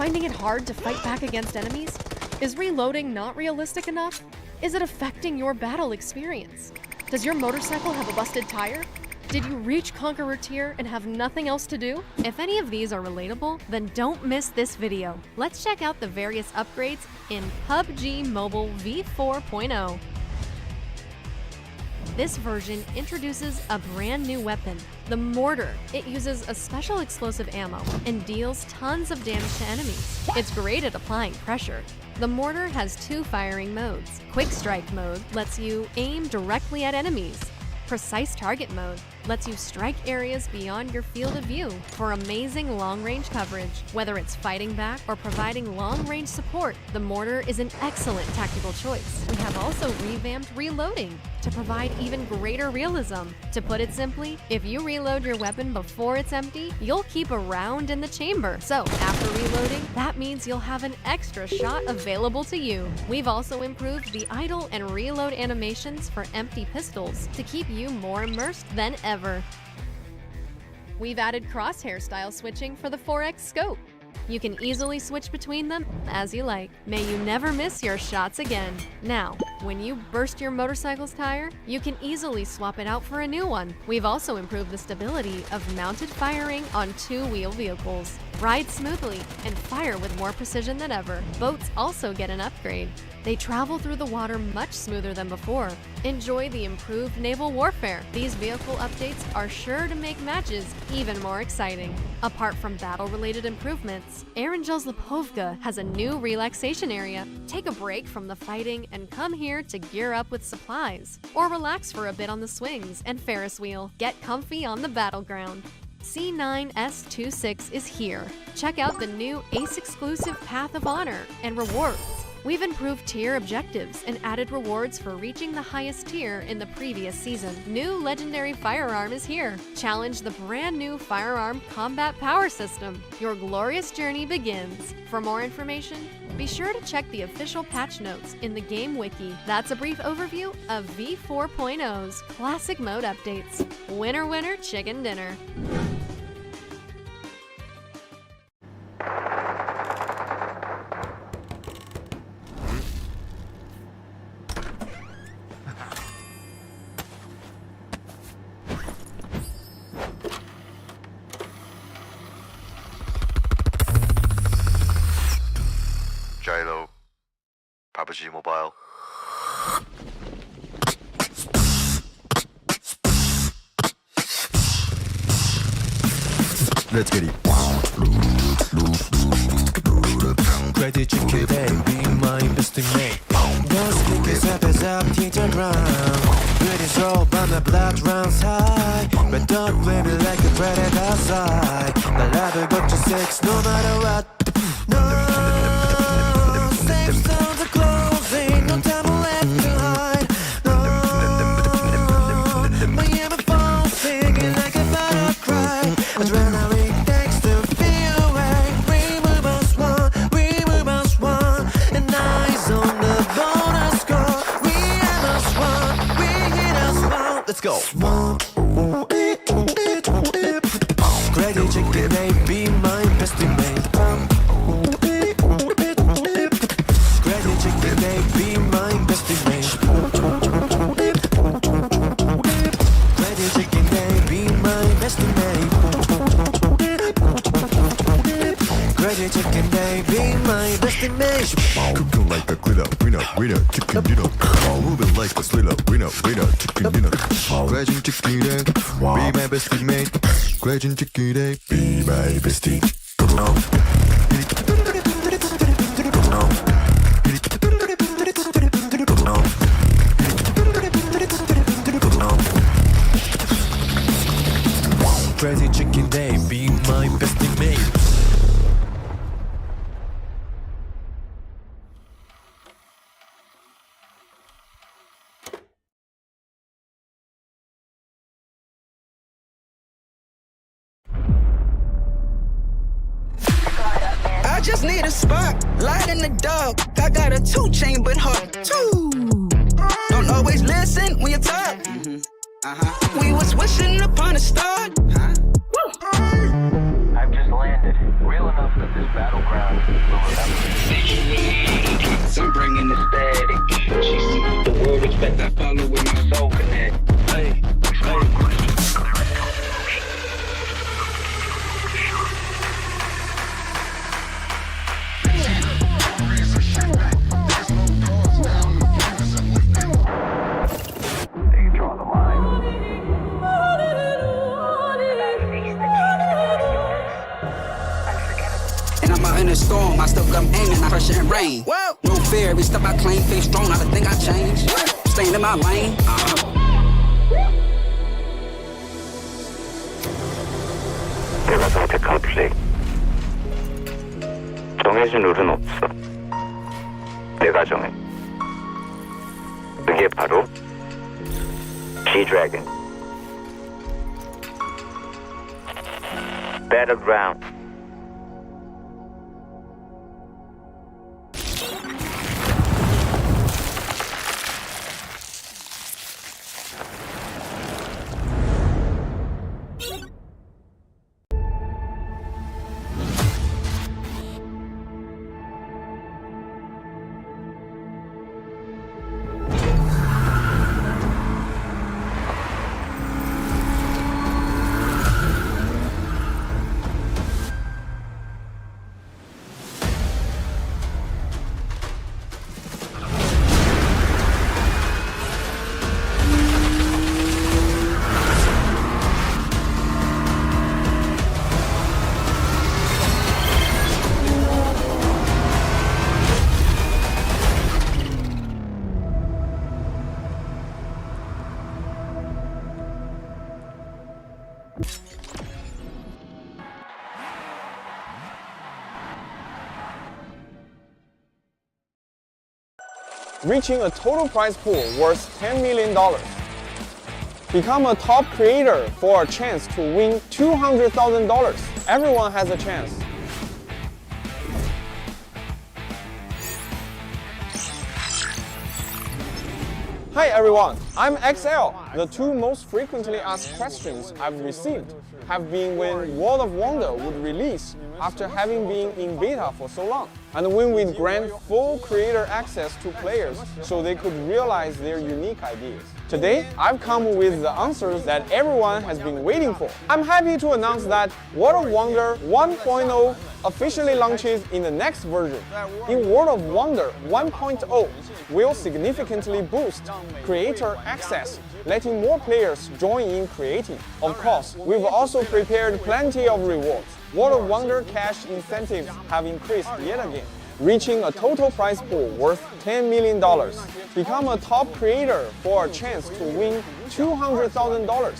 Finding it hard to fight back against enemies? Is reloading not realistic enough? Is it affecting your battle experience? Does your motorcycle have a busted tire? Did you reach Conqueror tier and have nothing else to do? If any of these are relatable, then don't miss this video. Let's check out the various upgrades in PUBG Mobile v4.0. This version introduces a brand new weapon, the Mortar. It uses a special explosive ammo and deals tons of damage to enemies. It's great at applying pressure. The Mortar has two firing modes. Quick Strike mode lets you aim directly at enemies. Precise Target mode lets you strike areas beyond your field of view for amazing long-range coverage. Whether it's fighting back or providing long-range support, the Mortar is an excellent tactical choice. We have also revamped reloading to provide even greater realism. To put it simply, if you reload your weapon before it's empty, you'll keep a round in the chamber. So after reloading, that means you'll have an extra shot available to you. We've also improved the idle and reload animations for empty pistols to keep you more immersed than ever. We've added crosshair style switching for the 4X scope. You can easily switch between them as you like. May you never miss your shots again. Now, when you burst your motorcycle's tire, you can easily swap it out for a new one. We've also improved the stability of mounted firing on two-wheel vehicles. Ride smoothly and fire with more precision than ever. Boats also get an upgrade. They travel through the water much smoother than before. Enjoy the improved naval warfare. These vehicle updates are sure to make matches even more exciting. Apart from battle-related improvements, Erangel's Lipovka has a new relaxation area. Take a break from the fighting and come here to gear up with supplies. Or relax for a bit on the swings and Ferris wheel. Get comfy on the battleground. C9S26 is here. Check out the new Ace-exclusive Path of Honor and rewards. We've improved tier objectives and added rewards for reaching the highest tier in the previous season. New legendary firearm is here. Challenge the brand new firearm combat power system. Your glorious journey begins. For more information, be sure to check the official patch notes in the game wiki. That's a brief overview of v4.0's classic mode updates. Winner, winner, chicken dinner. Gyro, PUBG Mobile. Let's get it. Ready to kill them, be my best mate. Those niggas up as up, teacher round. Pretty so, but my blood runs high. But don't play me like a predator outside. The ladder got to six, no matter what. No, safe zones are closing, no time left behind. No, Miramar falls, singing like a battle cry. Adrenaline takes the fear away. We must one, and eyes on the bonus score. We must one, we hit us one. Let's go. Crazy chicken, they be my best mate. Crazy chicken, they be my best mate. Crazy chicken, they be my best mate. Crazy chicken, they be my best mate. Cooking like a glitter, winner, chicken dinner. Moving like a thriller, winner, chicken dinner. Crazy chicken, be my best mate. Crazy chicken, be my best mate. Crazy chicken, they be my best mate. I just need a spot, light in the dark. I got a 2-chain, but hard too. Don't always listen when you talk. We was wishing upon a start. I've just landed. Real enough that this battleground the storm, I still come aiming, I pressure and rain. Whoa. No fear, every step I claim, face strong, not a thing I change. Staying in my lane. 내가 선택한 플레이. 정해진 룰은 없어. 내가 정해. 그게 바로 G-Dragon. Battleground. Reaching a total prize pool worth $10 million. Become a top creator for a chance to win $200,000. Everyone has a chance. Hi everyone, I'm XL. The two most frequently asked questions I've received have been when World of Wonder would release after having been in beta for so long, and when we'd grant full creator access to players so they could realize their unique ideas. Today, I've come with the answers that everyone has been waiting for. I'm happy to announce that World of Wonder 1.0 officially launches in the next version. In World of Wonder 1.0 will significantly boost creator access, letting more players join in creating. Of course, we've also prepared plenty of rewards. World of Wonder cash incentives have increased yet again, reaching a total prize pool worth $10 million. Become a top creator for a chance to win $200,000.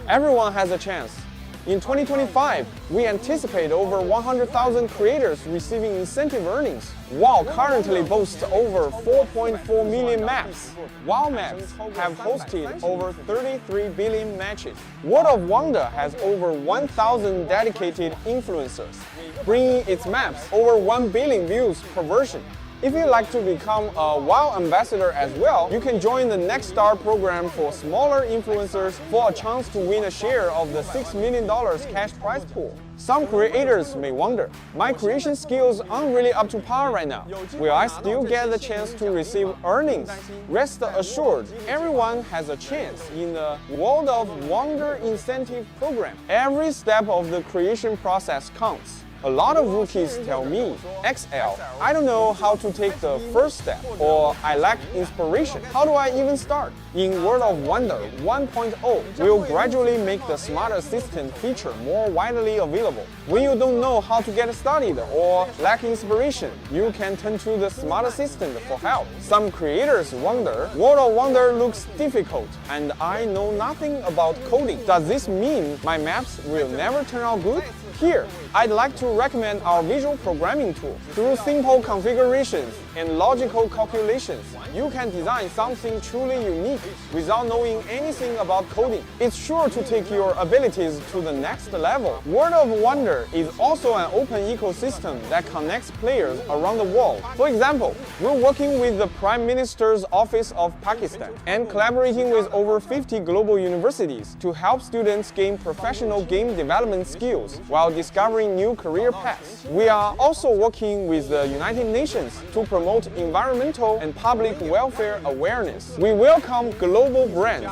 Everyone has a chance. In 2025, we anticipate over 100,000 creators receiving incentive earnings. WoW currently boasts over 4.4 million maps. WoW maps have hosted over 33 billion matches. World of Wonder has over 1,000 dedicated influencers, bringing its maps over 1 billion views per version. If you'd like to become a WoW ambassador as well, you can join the Next Star program for smaller influencers for a chance to win a share of the $6 million cash prize pool. Some creators may wonder, my creation skills aren't really up to par right now. Will I still get the chance to receive earnings? Rest assured, everyone has a chance in the World of Wonder incentive program. Every step of the creation process counts. A lot of rookies tell me, XL, I don't know how to take the first step, or I lack inspiration. How do I even start? In World of Wonder 1.0, we'll gradually make the Smart Assistant feature more widely available. When you don't know how to get started or lack inspiration, you can turn to the Smart Assistant for help. Some creators wonder, World of Wonder looks difficult, and I know nothing about coding. Does this mean my maps will never turn out good? Here, I'd like to recommend our visual programming tool. Through simple configurations and logical calculations, you can design something truly unique without knowing anything about coding. It's sure to take your abilities to the next level. World of Wonder is also an open ecosystem that connects players around the world. For example, we're working with the Prime Minister's Office of Pakistan and collaborating with over 50 global universities to help students gain professional game development skills while discovering new career paths. We are also working with the United Nations to promote environmental and public welfare awareness. We welcome global brands,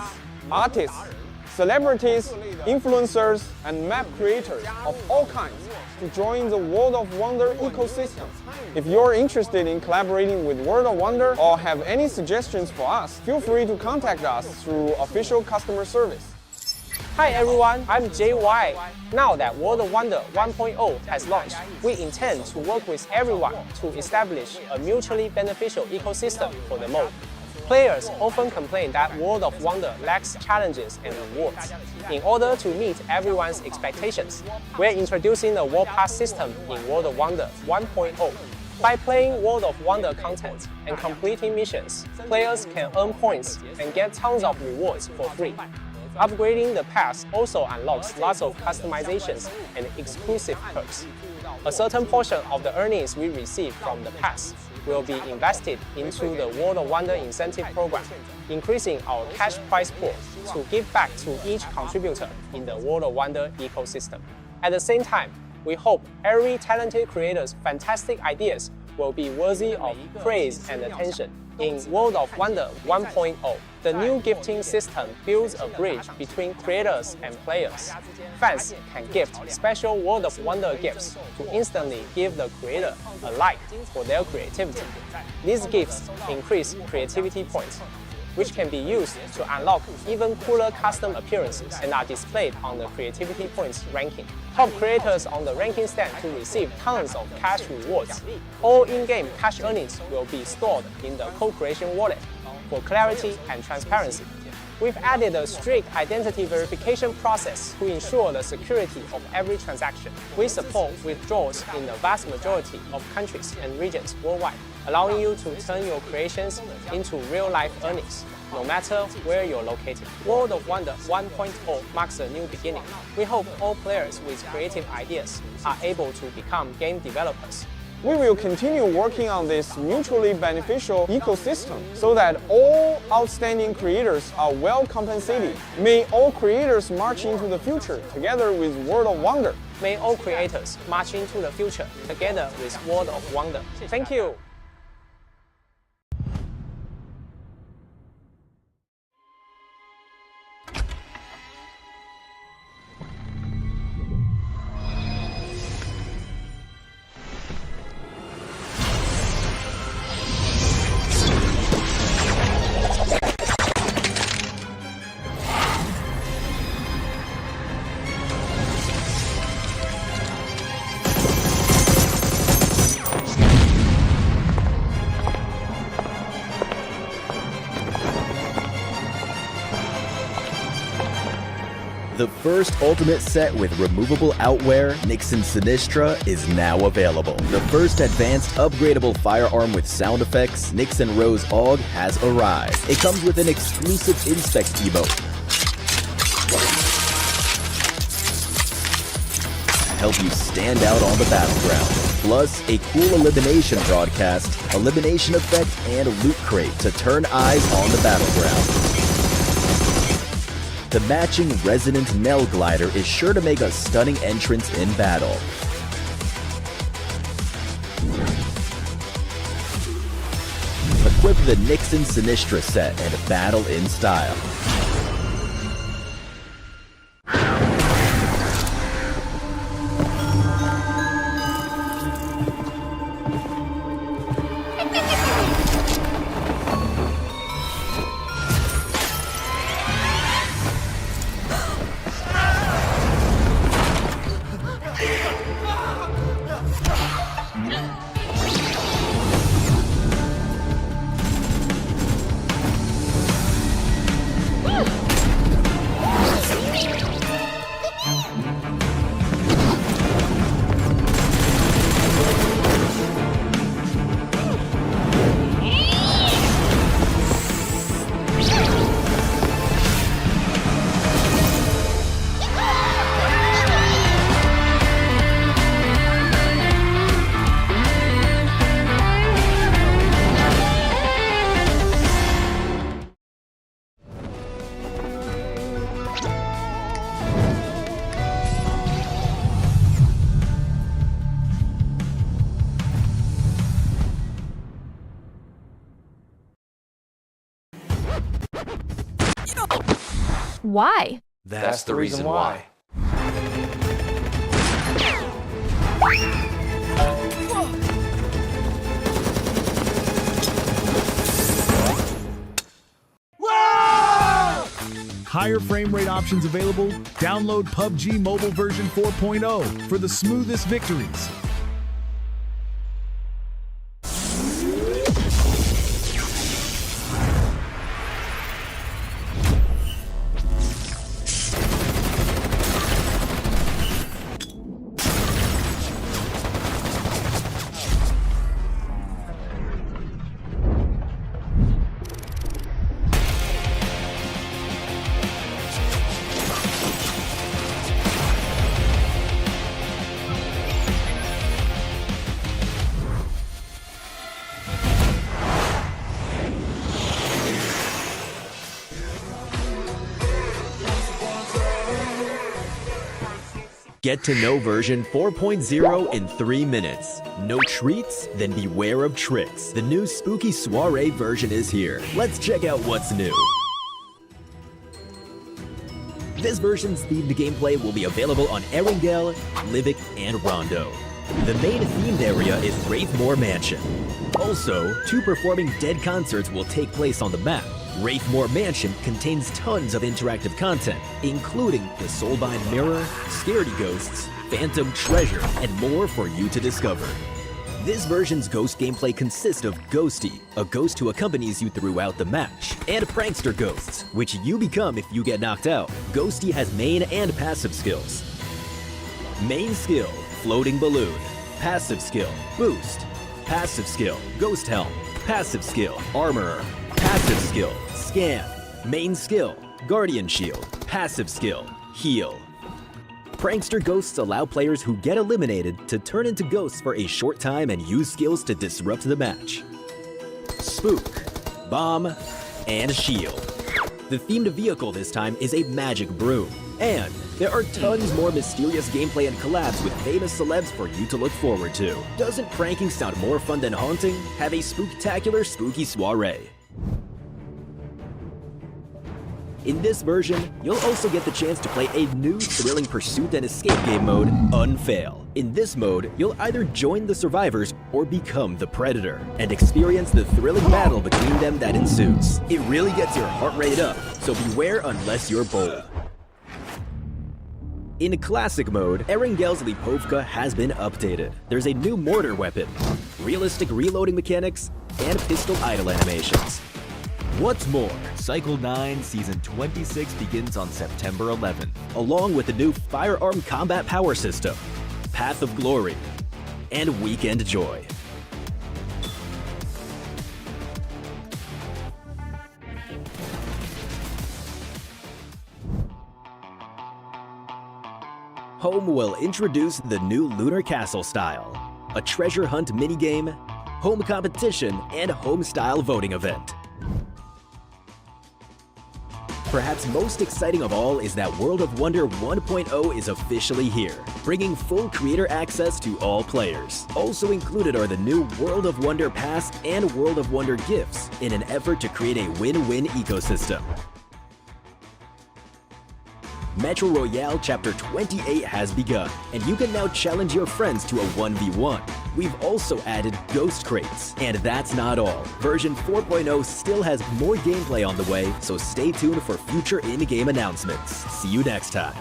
artists, celebrities, influencers, and map creators of all kinds to join the World of Wonder ecosystem. If you're interested in collaborating with World of Wonder or have any suggestions for us, feel free to contact us through official customer service. Hi everyone, I'm JY. Now that World of Wonder 1.0 has launched, we intend to work with everyone to establish a mutually beneficial ecosystem for the mode. Players often complain that World of Wonder lacks challenges and rewards. In order to meet everyone's expectations, we're introducing the World Pass system in World of Wonder 1.0. By playing World of Wonder content and completing missions, players can earn points and get tons of rewards for free. Upgrading the pass also unlocks lots of customizations and exclusive perks. A certain portion of the earnings we receive from the pass will be invested into the World of Wonder incentive program, increasing our cash prize pool to give back to each contributor in the World of Wonder ecosystem. At the same time, we hope every talented creator's fantastic ideas will be worthy of praise and attention. In World of Wonder 1.0, the new gifting system builds a bridge between creators and players. Fans can gift special World of Wonder gifts to instantly give the creator a like for their creativity. These gifts increase creativity points, which can be used to unlock even cooler custom appearances and are displayed on the creativity points ranking. Top creators on the ranking stand to receive tons of cash rewards. All in-game cash earnings will be stored in the co-creation wallet for clarity and transparency. We've added a strict identity verification process to ensure the security of every transaction. We support withdrawals in the vast majority of countries and regions worldwide, allowing you to turn your creations into real-life earnings, no matter where you're located. World of Wonder 1.0 marks a new beginning. We hope all players with creative ideas are able to become game developers. We will continue working on this mutually beneficial ecosystem so that all outstanding creators are well compensated. May all creators march into the future together with World of Wonder. May all creators march into the future together with World of Wonder. Thank you. The first Ultimate set with removable outwear, Nixon Sinistra, is now available. The first advanced upgradable firearm with sound effects, Nixon Rose AUG, has arrived. It comes with an exclusive Inspect emote to help you stand out on the battleground. Plus, a cool elimination broadcast, elimination effect, and loot crate to turn eyes on the battleground. The matching Resonant Nell glider is sure to make a stunning entrance in battle. Equip the Nixon Sinistra set and battle in style. Why? That's the reason why. higher frame rate options available, download PUBG Mobile version 4.0 for the smoothest victories. Get to know version 4.0 in 3 minutes. No treats? Then beware of tricks. The new spooky Soiree version is here. Let's check out what's new. This version's themed gameplay will be available on Erangel, Livic, and Rondo. The main themed area is Wraithmore Mansion. Also, 2 performing dead concerts will take place on the map. Wraithmore Mansion contains tons of interactive content, including the Soulbind Mirror, Scaredy Ghosts, Phantom Treasure, and more for you to discover. This version's ghost gameplay consists of Ghosty, a ghost who accompanies you throughout the match, and Prankster Ghosts, which you become if you get knocked out. Ghosty has main and passive skills. Main skill, Floating Balloon. Passive skill, Boost. Passive skill, Ghost Helm. Passive skill, Armorer. Passive skill, Scan. Main skill, Guardian Shield. Passive skill, Heal. Prankster Ghosts allow players who get eliminated to turn into ghosts for a short time and use skills to disrupt the match. Spook, Bomb, and Shield. The themed vehicle this time is a magic broom. And there are tons more mysterious gameplay and collabs with famous celebs for you to look forward to. Doesn't pranking sound more fun than haunting? Have a spooktacular spooky soiree. In this version, you'll also get the chance to play a new thrilling pursuit and escape game mode, Unfail. In this mode, you'll either join the survivors or become the predator, and experience the thrilling battle between them that ensues. It really gets your heart rate up, so beware unless you're bold. In Classic mode, Erangel's Lipovka has been updated. There's a new mortar weapon, realistic reloading mechanics, and pistol idle animations. What's more, Cycle 9 Season 26 begins on September 11th, along with the new firearm combat power system, Path of Glory, and Weekend Joy. Home will introduce the new Lunar Castle style, a treasure hunt minigame, home competition, and home-style voting event. Perhaps most exciting of all is that World of Wonder 1.0 is officially here, bringing full creator access to all players. Also included are the new World of Wonder Pass and World of Wonder gifts in an effort to create a win-win ecosystem. Metro Royale Chapter 28 has begun, and you can now challenge your friends to a 1v1. We've also added Ghost Crates, and that's not all. Version 4.0 still has more gameplay on the way, so stay tuned for future in-game announcements. See you next time.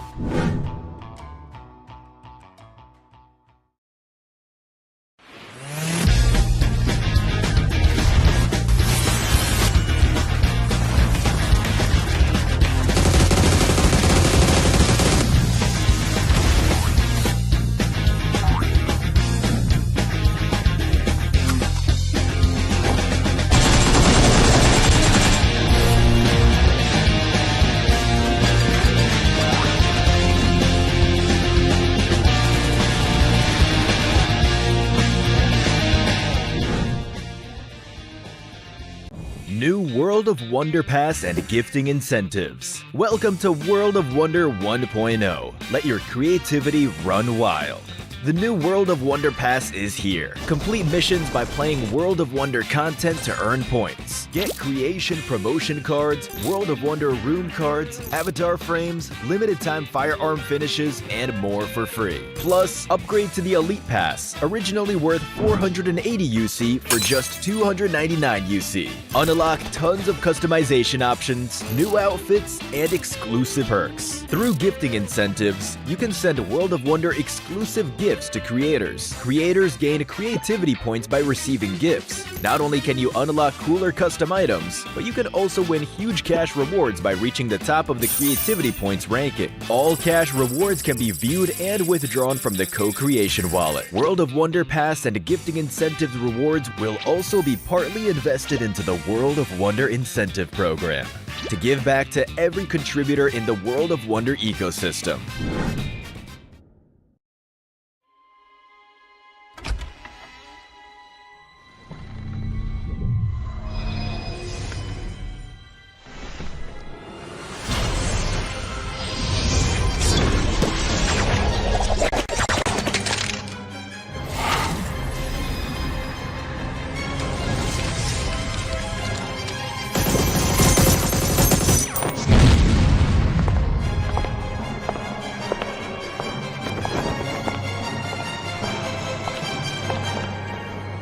New World of Wonder Pass and gifting incentives. Welcome to World of Wonder 1.0. Let your creativity run wild. The new World of Wonder Pass is here. Complete missions by playing World of Wonder content to earn points. Get creation promotion cards, World of Wonder room cards, avatar frames, limited time firearm finishes, and more for free. Plus, upgrade to the Elite Pass, originally worth 480 UC for just 299 UC. Unlock tons of customization options, new outfits, and exclusive perks. Through gifting incentives, you can send World of Wonder exclusive gifts to creators. Creators gain creativity points by receiving gifts. Not only can you unlock cooler custom items, but you can also win huge cash rewards by reaching the top of the creativity points ranking. All cash rewards can be viewed and withdrawn from the co-creation wallet. World of Wonder Pass and gifting incentives rewards will also be partly invested into the World of Wonder incentive program to give back to every contributor in the World of Wonder ecosystem.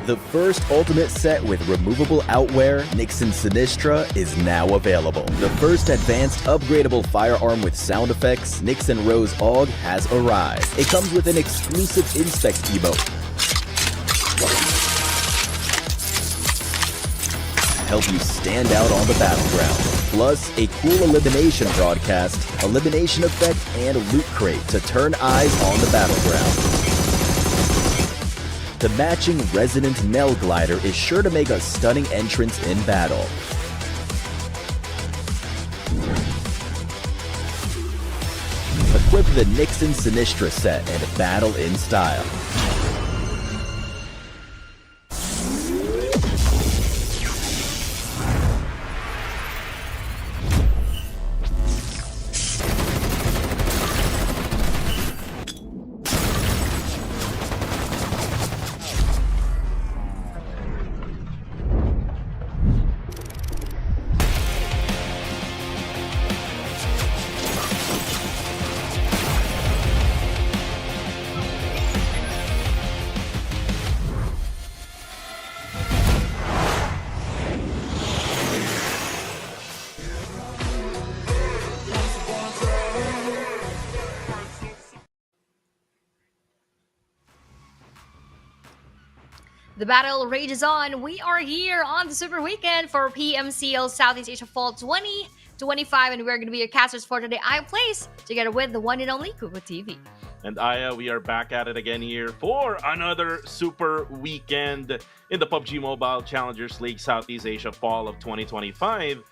The first ultimate set with removable outwear, Nixon Sinistra, is now available. The first advanced upgradable firearm with sound effects, Nixon Rose AUG, has arrived. It comes with an exclusive inspect emote to help you stand out on the battleground. Plus, a cool elimination broadcast, elimination effect, and loot crate to turn eyes on the battleground. The matching Resonant Nell glider is sure to make a stunning entrance in battle. Equip the Nixon Sinistra set and battle in style. The battle rages on. We are here on the Super Weekend for PMCL Southeast Asia Fall 2025, and we're going to be your casters for today. I place together with the one and only Kuko TV. And Aya, we are back at it again here for another Super Weekend in the PUBG Mobile Challengers League Southeast Asia Fall of 2025.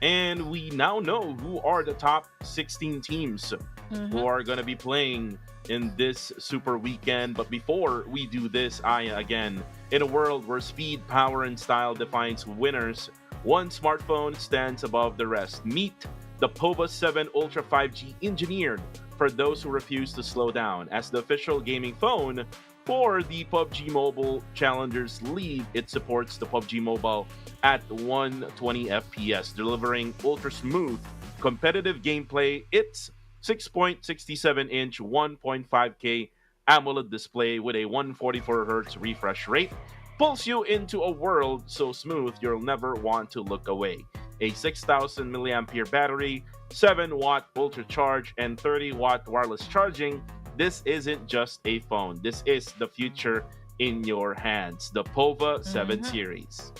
And we now know who are the top 16 teams who are going to be playing in this Super Weekend. But before we do this, Aya, again, in a world where speed, power, and style defines winners, one smartphone stands above the rest. Meet the POVA 7 Ultra 5G, engineered for those who refuse to slow down. As the official gaming phone for the PUBG Mobile Challengers League, it supports the PUBG Mobile at 120 FPS, delivering ultra smooth, competitive gameplay. It's 6.67-inch 1.5K AMOLED display with a 144Hz refresh rate pulls you into a world so smooth you'll never want to look away. A 6,000 milliampere battery, 7-watt ultra charge, and 30-watt wireless charging. This isn't just a phone. This is the future in your hands. The POVA 7 series.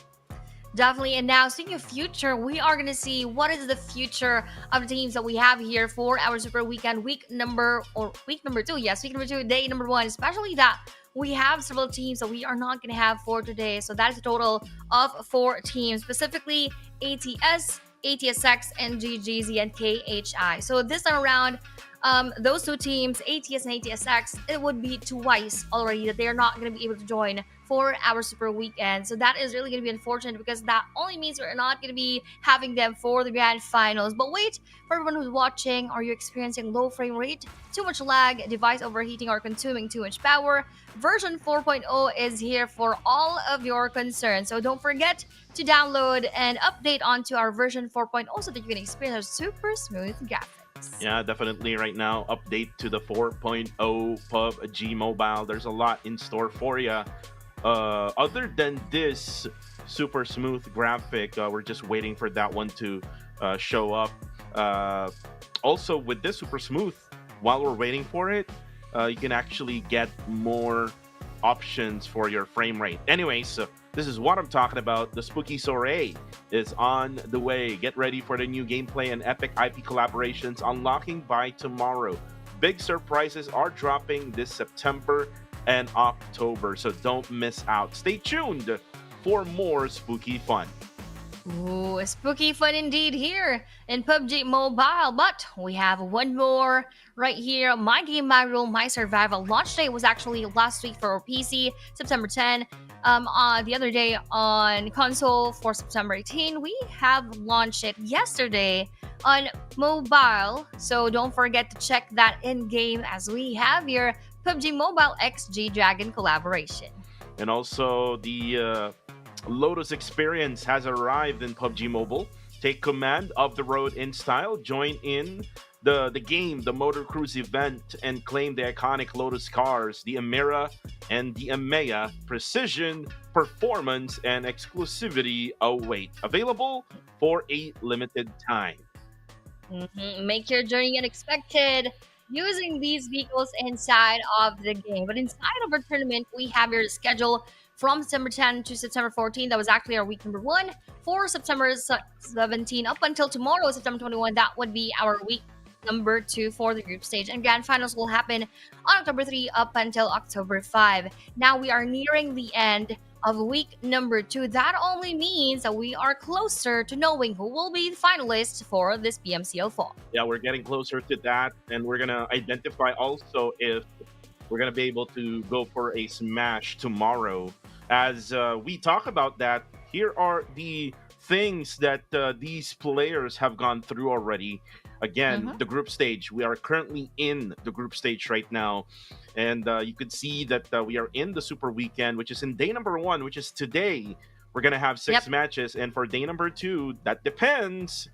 Definitely. And now, speaking of future, we are going to see what is the future of the teams that we have here for our Super Weekend week number 2. Yes, week number 2, day number 1. Especially that we have several teams that we are not going to have for today. So that is a total of 4 teams, specifically ATS, ATSX, and GGZ, and KHI. So this time around, those two teams, ATS and ATSX, it would be twice already that they're not going to be able to join for our Super Weekend. So that is really going to be unfortunate because that only means we're not going to be having them for the grand finals. But wait, for everyone who's watching, are you experiencing low frame rate, too much lag, device overheating, or consuming too much power? Version 4.0 is here for all of your concerns. So don't forget to download and update onto our version 4.0 so that you can experience our super smooth graphics. Yeah, definitely right now. Update to the 4.0 PUBG Mobile. There's a lot in store for you. Other than this super smooth graphic, we're just waiting for that one to show up. Also, with this super smooth, while we're waiting for it, you can actually get more options for your frame rate. Anyways, this is what I'm talking about. The spooky Soiree is on the way. Get ready for the new gameplay and epic IP collaborations unlocking by tomorrow. Big surprises are dropping this September and October, so don't miss out. Stay tuned for more spooky fun. Ooh, spooky fun indeed here in PUBG Mobile. But we have one more right here. My Game, My Rule, My Survival. Launch day was actually last week for PC, September 10. The other day on console for September 18. We have launched it yesterday on mobile. So don't forget to check that in-game as we have your PUBG Mobile X G-Dragon collaboration. And also the Lotus experience has arrived in PUBG Mobile. Take command of the road in style. Join in the game, the Motor Cruise event, and claim the iconic Lotus cars, the Emira and the Emea. Precision, performance, and exclusivity await. Available for a limited time. Make your journey unexpected using these vehicles inside of the game. But inside of our tournament, we have your schedule from September 10 to September 14. That was actually our week number 1. For September 17 up until tomorrow, September 21, that would be our week number 2 for the group stage. And grand finals will happen on October 3 up until October 5. Now we are nearing the end of week number 2. That only means that we are closer to knowing who will be the finalists for this PMCL fall. Yeah, we're getting closer to that, and we're gonna identify also if we're gonna be able to go for a smash tomorrow. As we talk about that, here are the things that these players have gone through already. Again, the group stage. We are currently in the group stage right now. And you could see that we are in the Super Weekend, which is in day number 1, which is today. We're going to have 6 matches. And for day number 2, that depends.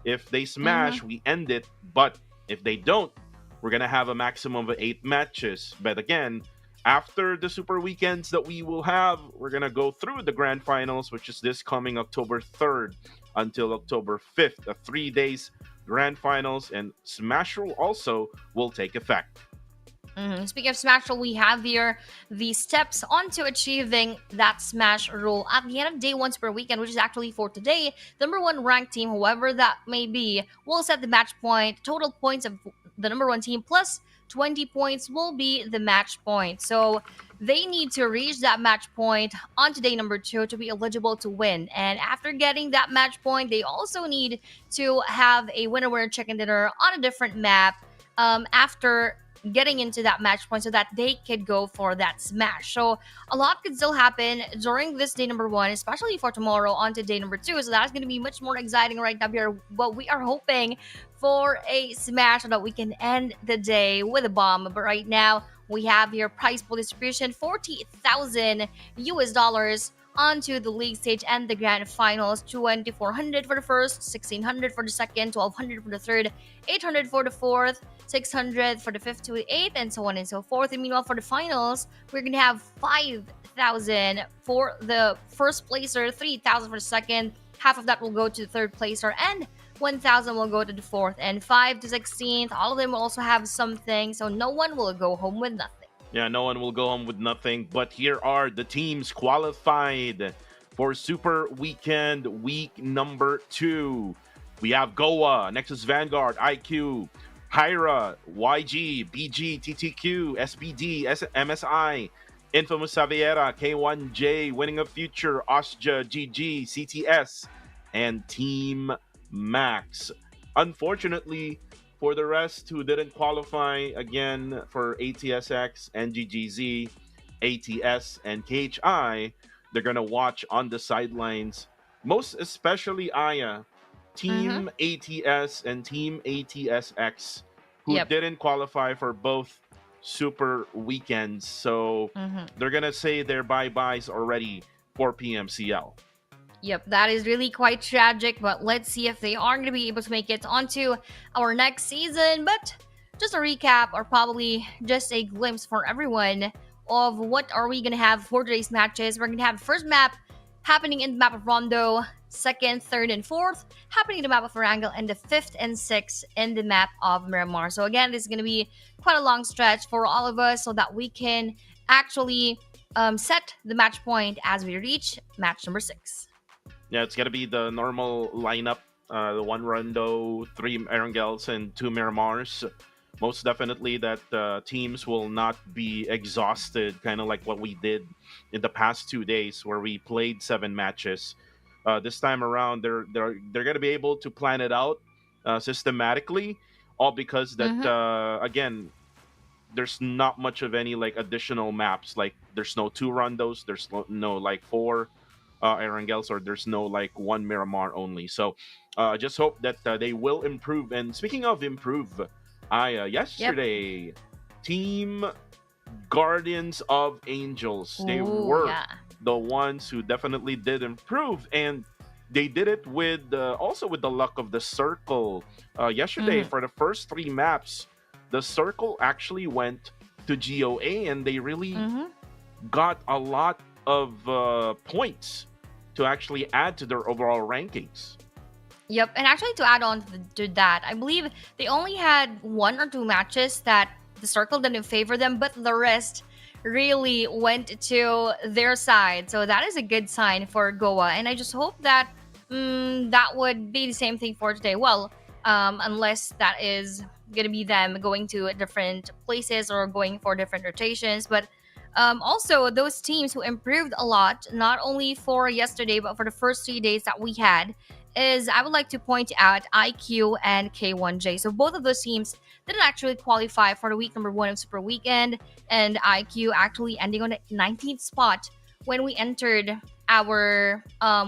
If they smash, we end it. But if they don't, we're going to have a maximum of 8 matches. But again, after the Super Weekends that we will have, we're going to go through the grand finals, which is this coming October 3rd until October 5th. 3 days grand finals, and Smash Rule also will take effect. Speaking of Smash Rule, we have here the steps onto achieving that Smash Rule. At the end of day 1 Super Weekend, which is actually for today, the number 1 ranked team, whoever that may be, will set the match point. Total points of the number 1 team plus 20 points will be the match point. So they need to reach that match point on day number 2 to be eligible to win. And after getting that match point, they also need to have a winner-winner chicken dinner on a different map after getting into that match point so that they could go for that smash. So a lot could still happen during this day number 1, especially for tomorrow on to day number 2. So that's going to be much more exciting right now. We are hoping for a smash so that we can end the day with a bomb. But right now, we have your prize pool distribution, $40,000 US onto the league stage and the grand finals. 2,400 for the first, 1,600 for the second, 1,200 for the third, 800 for the fourth, 600 for the fifth to the eighth, and so on and so forth. And meanwhile, for the finals, we're gonna have 5,000 for the first placer, 3,000 for the second. Half of that will go to the third placer, and 1,000 will go to the fourth, and 5 to 16th. All of them will also have something, so no one will go home with nothing. Yeah, no one will go home with nothing. But here are the teams qualified for Super Weekend week number 2. We have Goa, Nexus Vanguard, IQ, Hyra, YG, BG, TTQ, SBD, MSI, Infamous Saviera, K1J, Winning of Future, Osja, GG, CTS, and Team Max. Unfortunately, For the rest who didn't qualify, again, for ATSX, NGGZ, ATS, and KHI, they're going to watch on the sidelines, most especially Aya, Team ATS and Team ATSX, who didn't qualify for both Super Weekends. So they're going to say their bye-byes already for PMCL. Yep, that is really quite tragic, but let's see if they are going to be able to make it onto our next season. But just a recap, or probably just a glimpse for everyone of what are we going to have for today's matches. We're going to have the first map happening in the map of Rondo, second, third, and fourth happening in the map of Erangel, and the fifth and sixth in the map of Miramar. So again, this is going to be quite a long stretch for all of us so that we can actually set the match point as we reach match number 6. Yeah, it's going to be the normal lineup. The 1 Rondo, 3 Erangels, and 2 Miramars. Most definitely that teams will not be exhausted, kind of like what we did in the past 2 days where we played 7 matches. This time around, they're going to be able to plan it out systematically, all because that, again, there's not much of any like additional maps. Like there's no 2 Rondos, there's no like 4 Erangels, or there's no like 1 Miramar only. So I just hope that they will improve. And speaking of improve, yesterday, Team Guardians of Angels, they were the ones who definitely did improve, and they did it with also with the luck of the circle. Yesterday, for the first 3 maps, the circle actually went to GOA, and they really got a lot of points to actually add to their overall rankings. Yep, and actually to add on to that, I believe they only had 1 or 2 matches that the circle didn't favor them, but the rest really went to their side. So that is a good sign for Goa, and I just hope that that would be the same thing for today. Well, unless that is going to be them going to different places or going for different rotations, but also those teams who improved a lot, not only for yesterday but for the first 3 days that we had, is I would like to point out IQ and K1J. So both of those teams didn't actually qualify for the week number 1 of Super Weekend, and IQ actually ending on the 19th spot when we entered our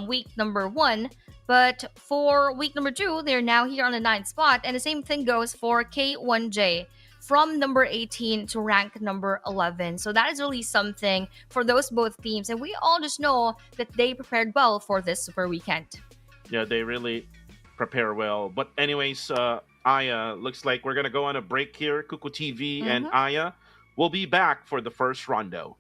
week number 1. But for week number 2, they're now here on the 9th spot, and the same thing goes for K1J, from number 18 to rank number 11. So that is really something for those both teams, and we all just know that they prepared well for this Super Weekend. Yeah, they really prepare well. But anyways, Aya, looks like we're going to go on a break here. Kuku TV and Aya will be back for the first Rondo.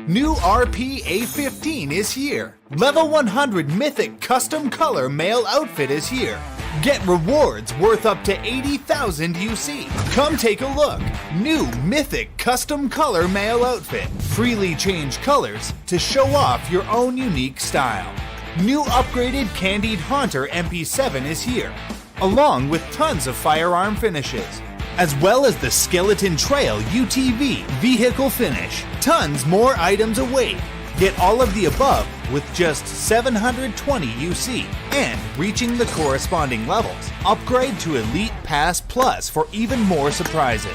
New RP A15 is here. Level 100 Mythic Custom Color Male Outfit is here. Get rewards worth up to 80,000 UC. Come take a look. New Mythic Custom Color Male Outfit. Freely change colors to show off your own unique style. New upgraded Candied Haunter MP7 is here, along with tons of firearm finishes, as well as the Skeleton Trail UTV vehicle finish. Tons more items await. Get all of the above with just 720 UC and reaching the corresponding levels. Upgrade to Elite Pass Plus for even more surprises.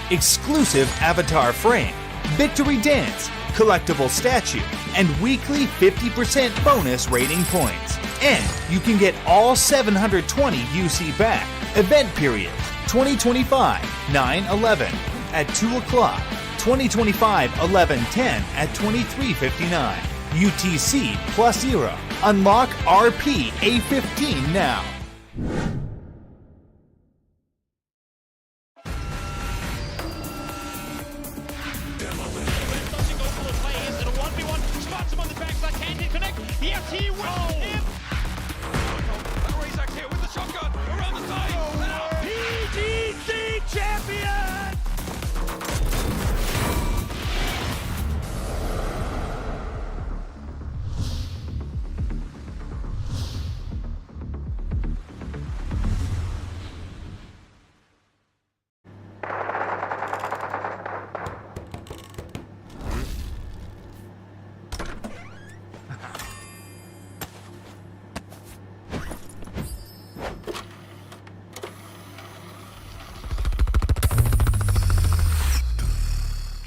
Exclusive avatar frame, victory dance, collectible statue, and weekly 50% bonus rating points. And you can get all 720 UC back. Event period 2025 9/11 at 2 o'clock, 2025 11/10 at 23:59. UTC +0. Unlock RP A15 now.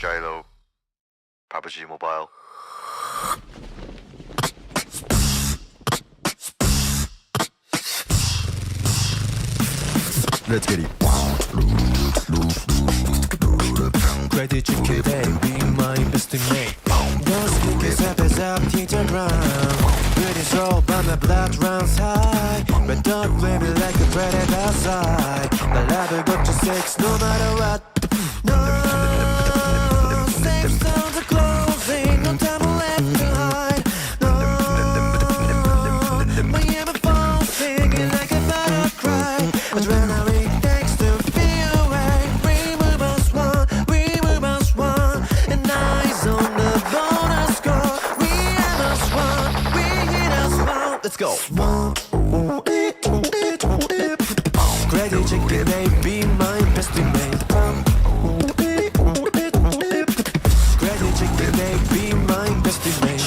Gyro, PUBG Mobile. Let's get it. Credit chicken baby, my best mate. Those niggas up as up, teach and run. Pretty slow, but my blood runs high. But don't blame me like a predator outside. The ladder got to sex no matter what. No, safe zones are closing, no time left behind. No, my ever phone singing like a battle cry. Adrenaline takes to feel away. Remove us one, and eyes on the bonus score. We have us one, we hit us one. Let's go. Credit chicken, baby, my best mate. Credit chicken, baby, my best mate.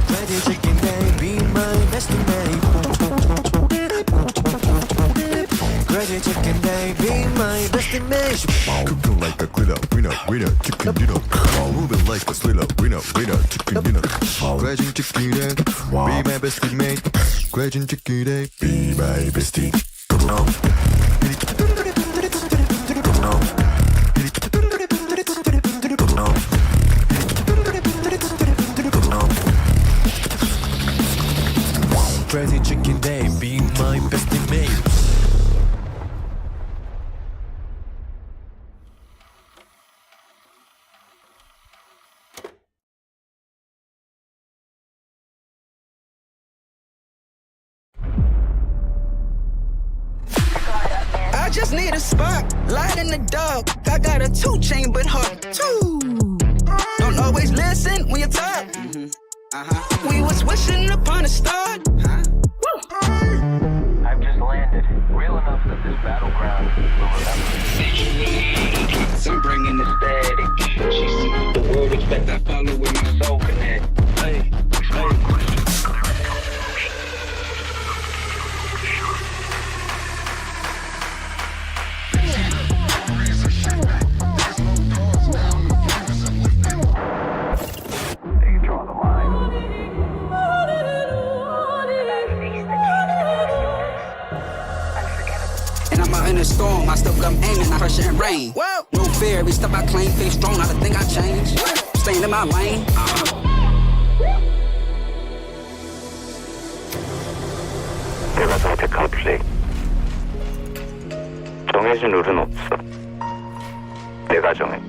Credit chicken, baby, my best mate. Credit chicken, baby, my best mate. Cooking like a glitter, winner, chicken dinner. Moving like a thriller, winner, chicken dinner. Graduate chicken egg, be my bestie mate. Graduate chicken egg, be my bestie. Crazy chicken, baby, my bestie mate. I just need a spot, light in the dark. I got a 2 chain, but hard too. Don't always listen when you talk. We was wishing upon a star. I've just landed. Real enough that this battleground will remember. I'm bringing the static. She sees the world, expect I follow with my soul connect. Hey. In a storm, I still come aiming, I pressure and rain. Whoa. No fear, every step I claim, face strong, I think I change. Staying in my lane. 내가 선택한 플레이. 정해진 룰은 없어. 내가 정해.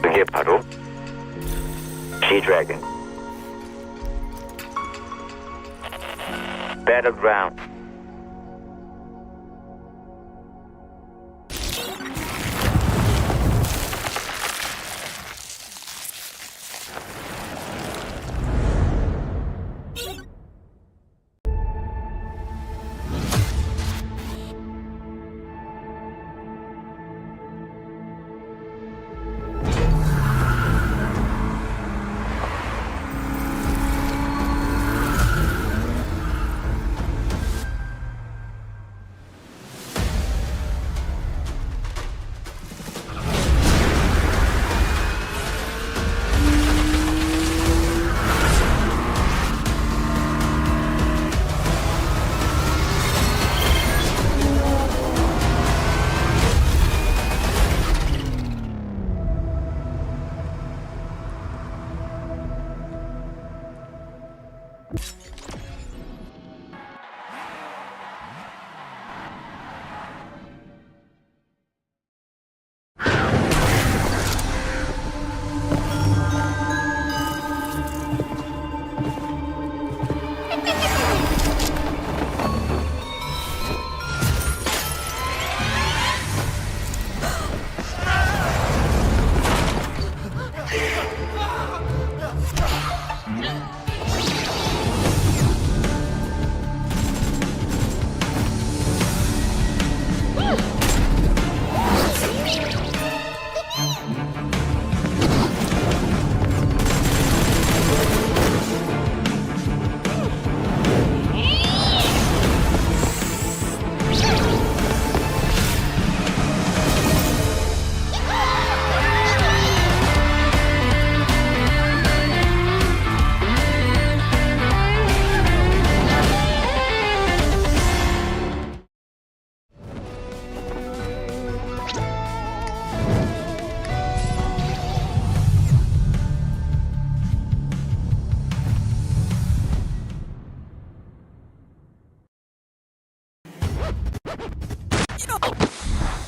그게 바로 G-Dragon. Battleground.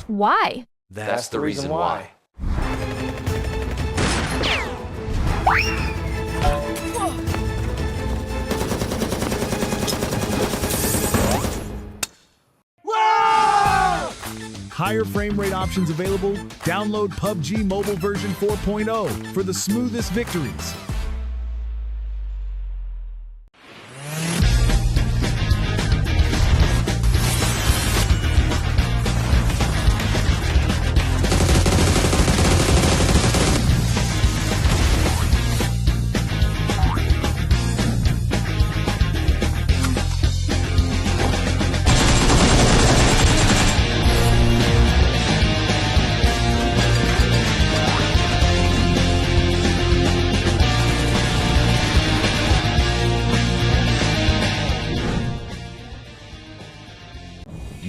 Why? That's the reason why. Higher frame rate options available? Download PUBG Mobile version 4.0 for the smoothest victories.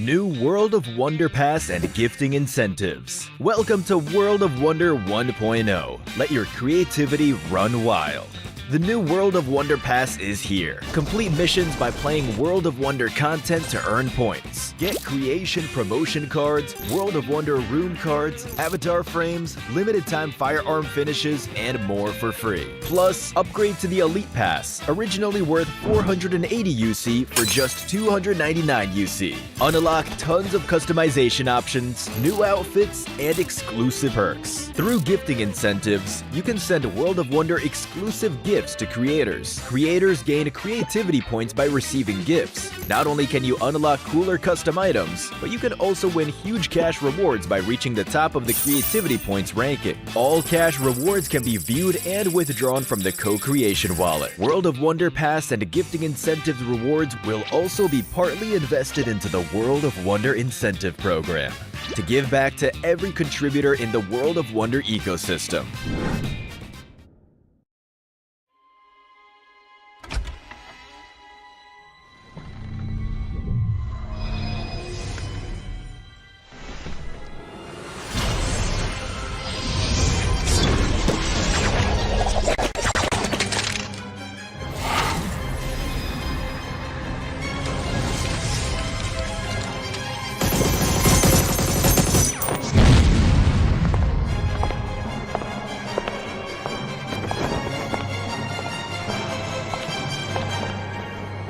New World of Wonder Pass and gifting incentives. Welcome to World of Wonder 1.0. Let your creativity run wild. The new World of Wonder Pass is here. Complete missions by playing World of Wonder content to earn points. Get creation promotion cards, World of Wonder room cards, avatar frames, limited time firearm finishes, and more for free. Plus, upgrade to the Elite Pass, originally worth 480 UC for just 299 UC. Unlock tons of customization options, new outfits, and exclusive perks. Through gifting incentives, you can send World of Wonder exclusive gifts to creators. Creators gain creativity points by receiving gifts. Not only can you unlock cooler custom items, but you can also win huge cash rewards by reaching the top of the creativity points ranking. All cash rewards can be viewed and withdrawn from the co-creation wallet. World of Wonder Pass and gifting incentives rewards will also be partly invested into the World of Wonder incentive program to give back to every contributor in the World of Wonder ecosystem.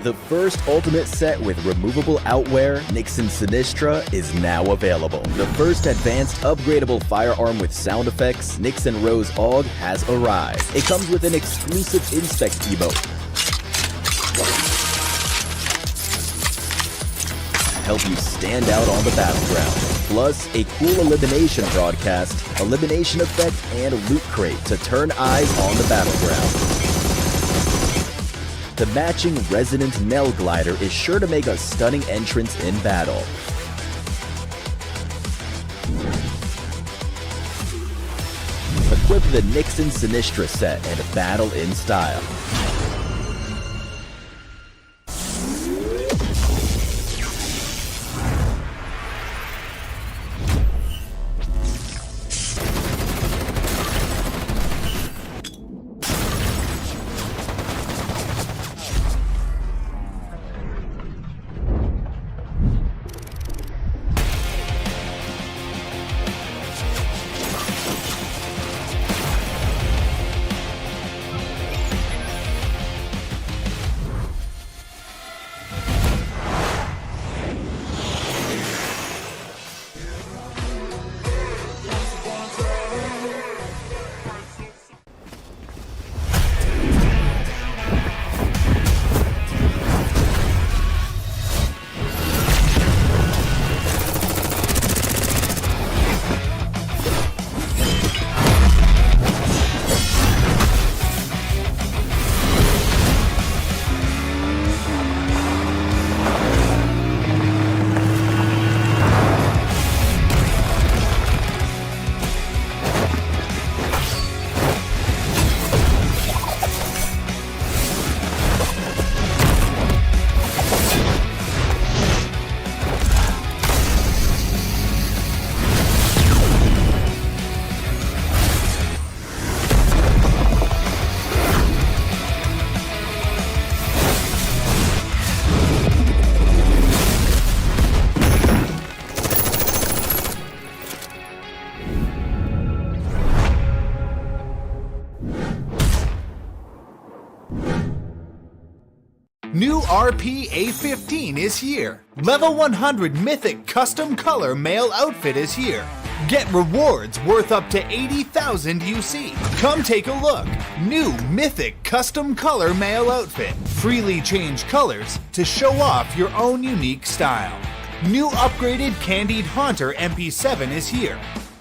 The first ultimate set with removable outwear, Nixon Sinistra, is now available. The first advanced upgradable firearm with sound effects, Nixon Rose AUG, has arrived. It comes with an exclusive inspect emote. Help you stand out on the battleground. Plus, a cool elimination broadcast, elimination effect, and loot crate to turn eyes on the battleground. The matching Resonant Nell glider is sure to make a stunning entrance in battle. Equip the Nixon Sinistra set and battle in style. RP A15 is here. Level 100 Mythic Custom Color Male Outfit is here. Get rewards worth up to 80,000 UC. Come take a look. New Mythic Custom Color Male Outfit. Freely change colors to show off your own unique style. New upgraded Candied Haunter MP7 is here,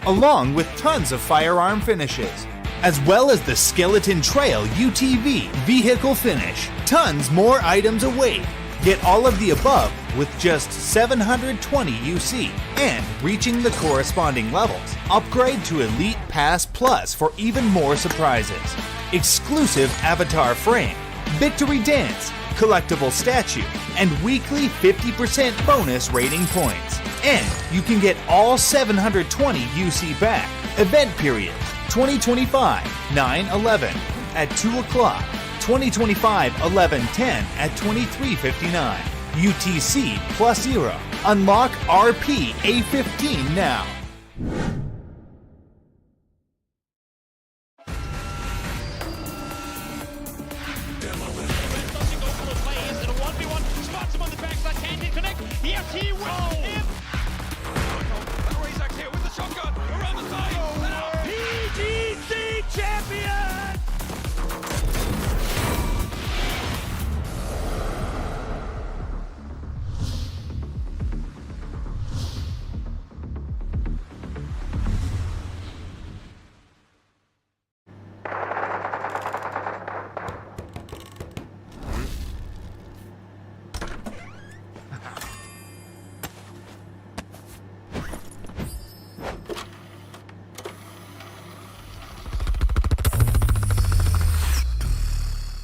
along with tons of firearm finishes, as well as the Skeleton Trail UTV vehicle finish. Tons more items await. Get all of the above with just 720 UC and reaching the corresponding levels. Upgrade to Elite Pass Plus for even more surprises. Exclusive avatar frame, victory dance, collectible statue, and weekly 50% bonus rating points. And you can get all 720 UC back. Event period 2025 9/11 at 2 o'clock. 2025 11/10 at 23:59. UTC +0. Unlock RP A15 now.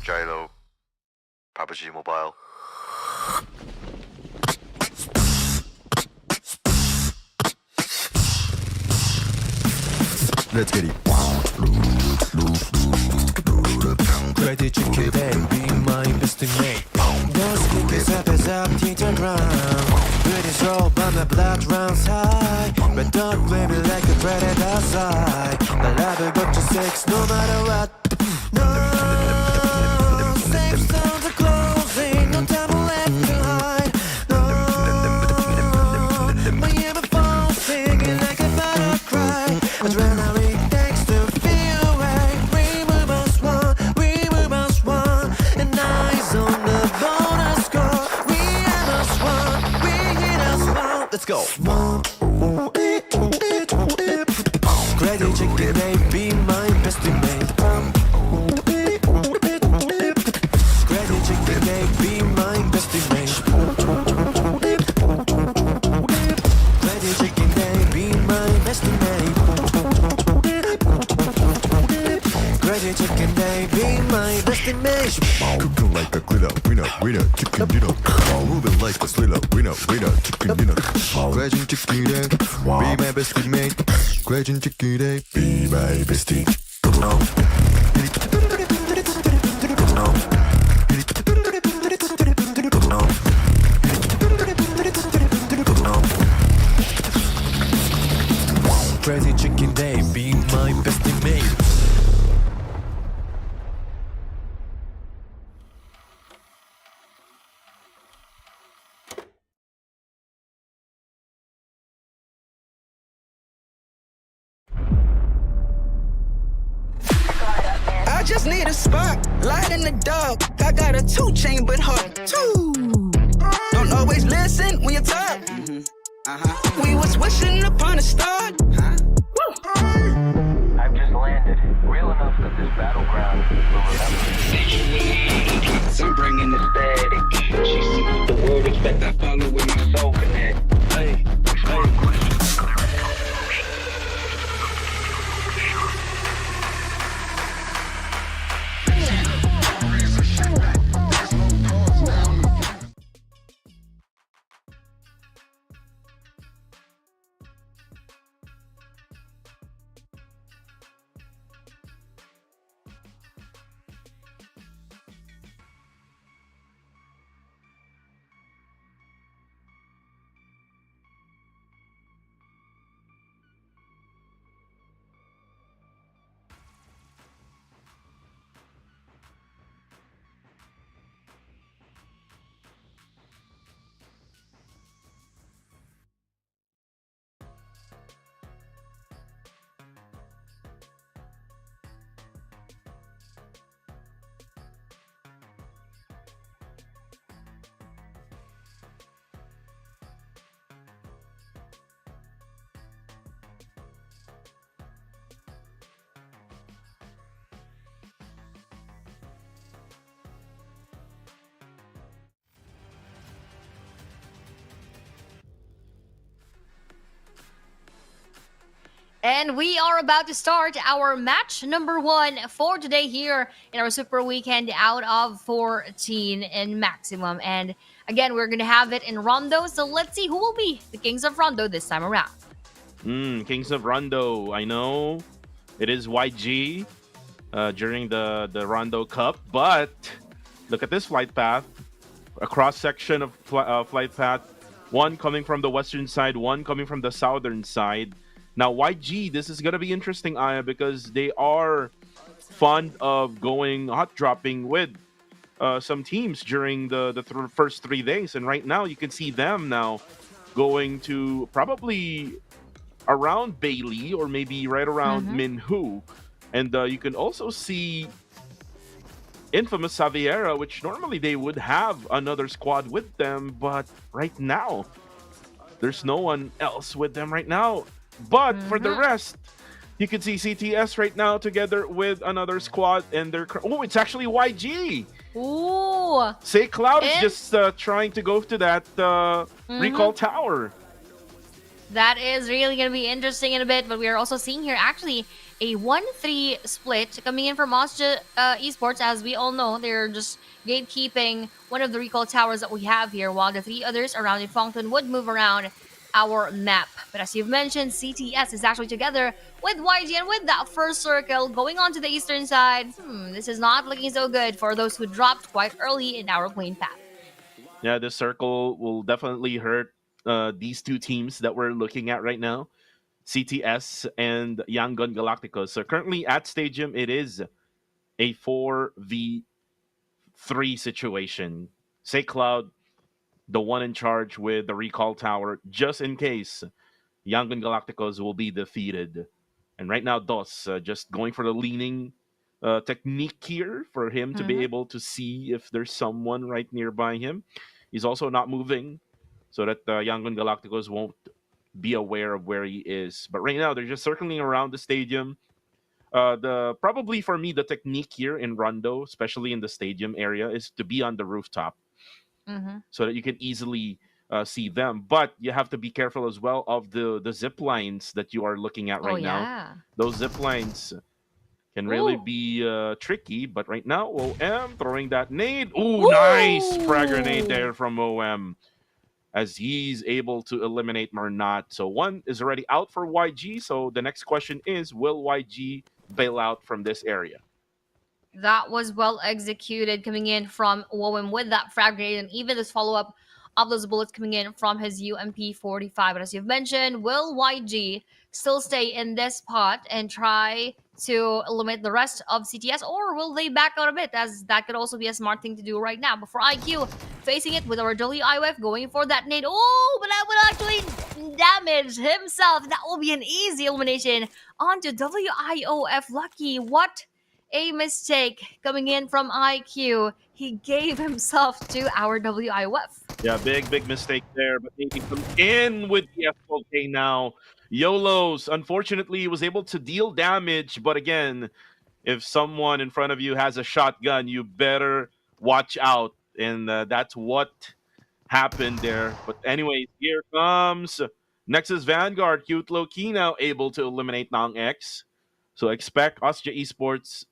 Gyro, PUBG Mobile. Let's get it. Ready to kill them, be my best mate. Those niggas up as up, teach and run. British roll, but my blood runs high. But don't play me like a predator outside. The ladder got to 6 no matter what. No, safe zones are closing, no time left to hide. No, my ever phone singing like a battle cry. Adrenaline takes to feel right. We must one, and eyes on the bonus score. We must one. Let's go. Credit chicken, they be my best mate. Credit chicken, they be my best mate. Credit chicken, they be my best mate. Credit chicken, they be my best mate. Cooking like a glitter, winner, chicken dinner. Moving like a thriller, winner, chicken dinner. Graduate chicken egg, be my best mate. Graduate chicken egg, be my bestie. Crazy chicken, they be my best mate. I just need a spark, light in the dark. I got a 2 chain but hard too. Don't always listen when you talk. We was wishing upon a star. I've just landed. Real enough that this battleground will remember. I'm bringing the static. She sees the world respect. I follow with my soul connect. Hey. And we are about to start our match number 1 for today here in our Super Weekend out of 14 in maximum. And again, we're going to have it in Rondo. So let's see who will be the Kings of Rondo this time around. Kings of Rondo. I know it is YG during the Rondo Cup, but look at this flight path. A cross section of flight path. One coming from the western side, one coming from the southern side. Now, YG, this is going to be interesting, Aya, because they are fond of going hot dropping with some teams during the first 3 days. And right now, you can see them now going to probably around Bailey or maybe right around Minhu. And you can also see Infamous Xaviera, which normally they would have another squad with them. But right now, there's no one else with them right now. But for the rest, you can see CTS right now together with another squad, and they're it's actually YG. Ooh. Say Cloud is just trying to go to that recall tower. That is really going to be interesting in a bit, but we are also seeing here actually a 1-3 split coming in from Esports. As we all know, they're just gatekeeping one of the recall towers that we have here, while the 3 others around in Fongton would move around our map. But as you've mentioned, CTS is actually together with YG, and with that first circle going on to the eastern side, this is not looking so good for those who dropped quite early in our plane path. Yeah, this circle will definitely hurt these 2 teams that we're looking at right now, CTS and Yangon Galacticos. So currently at Stadium, it is a 4v3 situation. Say Cloud, the one in charge with the recall tower, just in case Yangon Galacticos will be defeated. And right now, Dos just going for the leaning technique here for him to be able to see if there's someone right nearby him. He's also not moving so that Yangon Galacticos won't be aware of where he is. But right now, they're just circling around the stadium. Probably for me, the technique here in Rondo, especially in the stadium area, is to be on the rooftop. So that you can easily see them. But you have to be careful as well of the zip lines that you are looking at right now. Those zip lines can really be tricky. But right now, OM throwing that nade. Ooh, nice frag grenade there from OM, as he's able to eliminate Marnat. So one is already out for YG. So the next question is, will YG bail out from this area? That was well executed coming in from Wowen with that frag grenade, and even this follow-up of those bullets coming in from his UMP-45. But as you've mentioned, will YG still stay in this spot and try to eliminate the rest of CTS, or will they back out a bit, as that could also be a smart thing to do right now? But for IQ, facing it with our WIOF, going for that nade. Oh, but that would actually damage himself. That will be an easy elimination onto WIOF. Lucky, what a mistake coming in from IQ. He gave himself to our WIOF. Yeah, big mistake there, but maybe come in with the FOK now. YOLOs, unfortunately, was able to deal damage, but again, if someone in front of you has a shotgun, you better watch out, and that's what happened there. But anyways, here comes Nexus Vanguard. Cute Low-Key now able to eliminate Nong X. So expect Austria Esports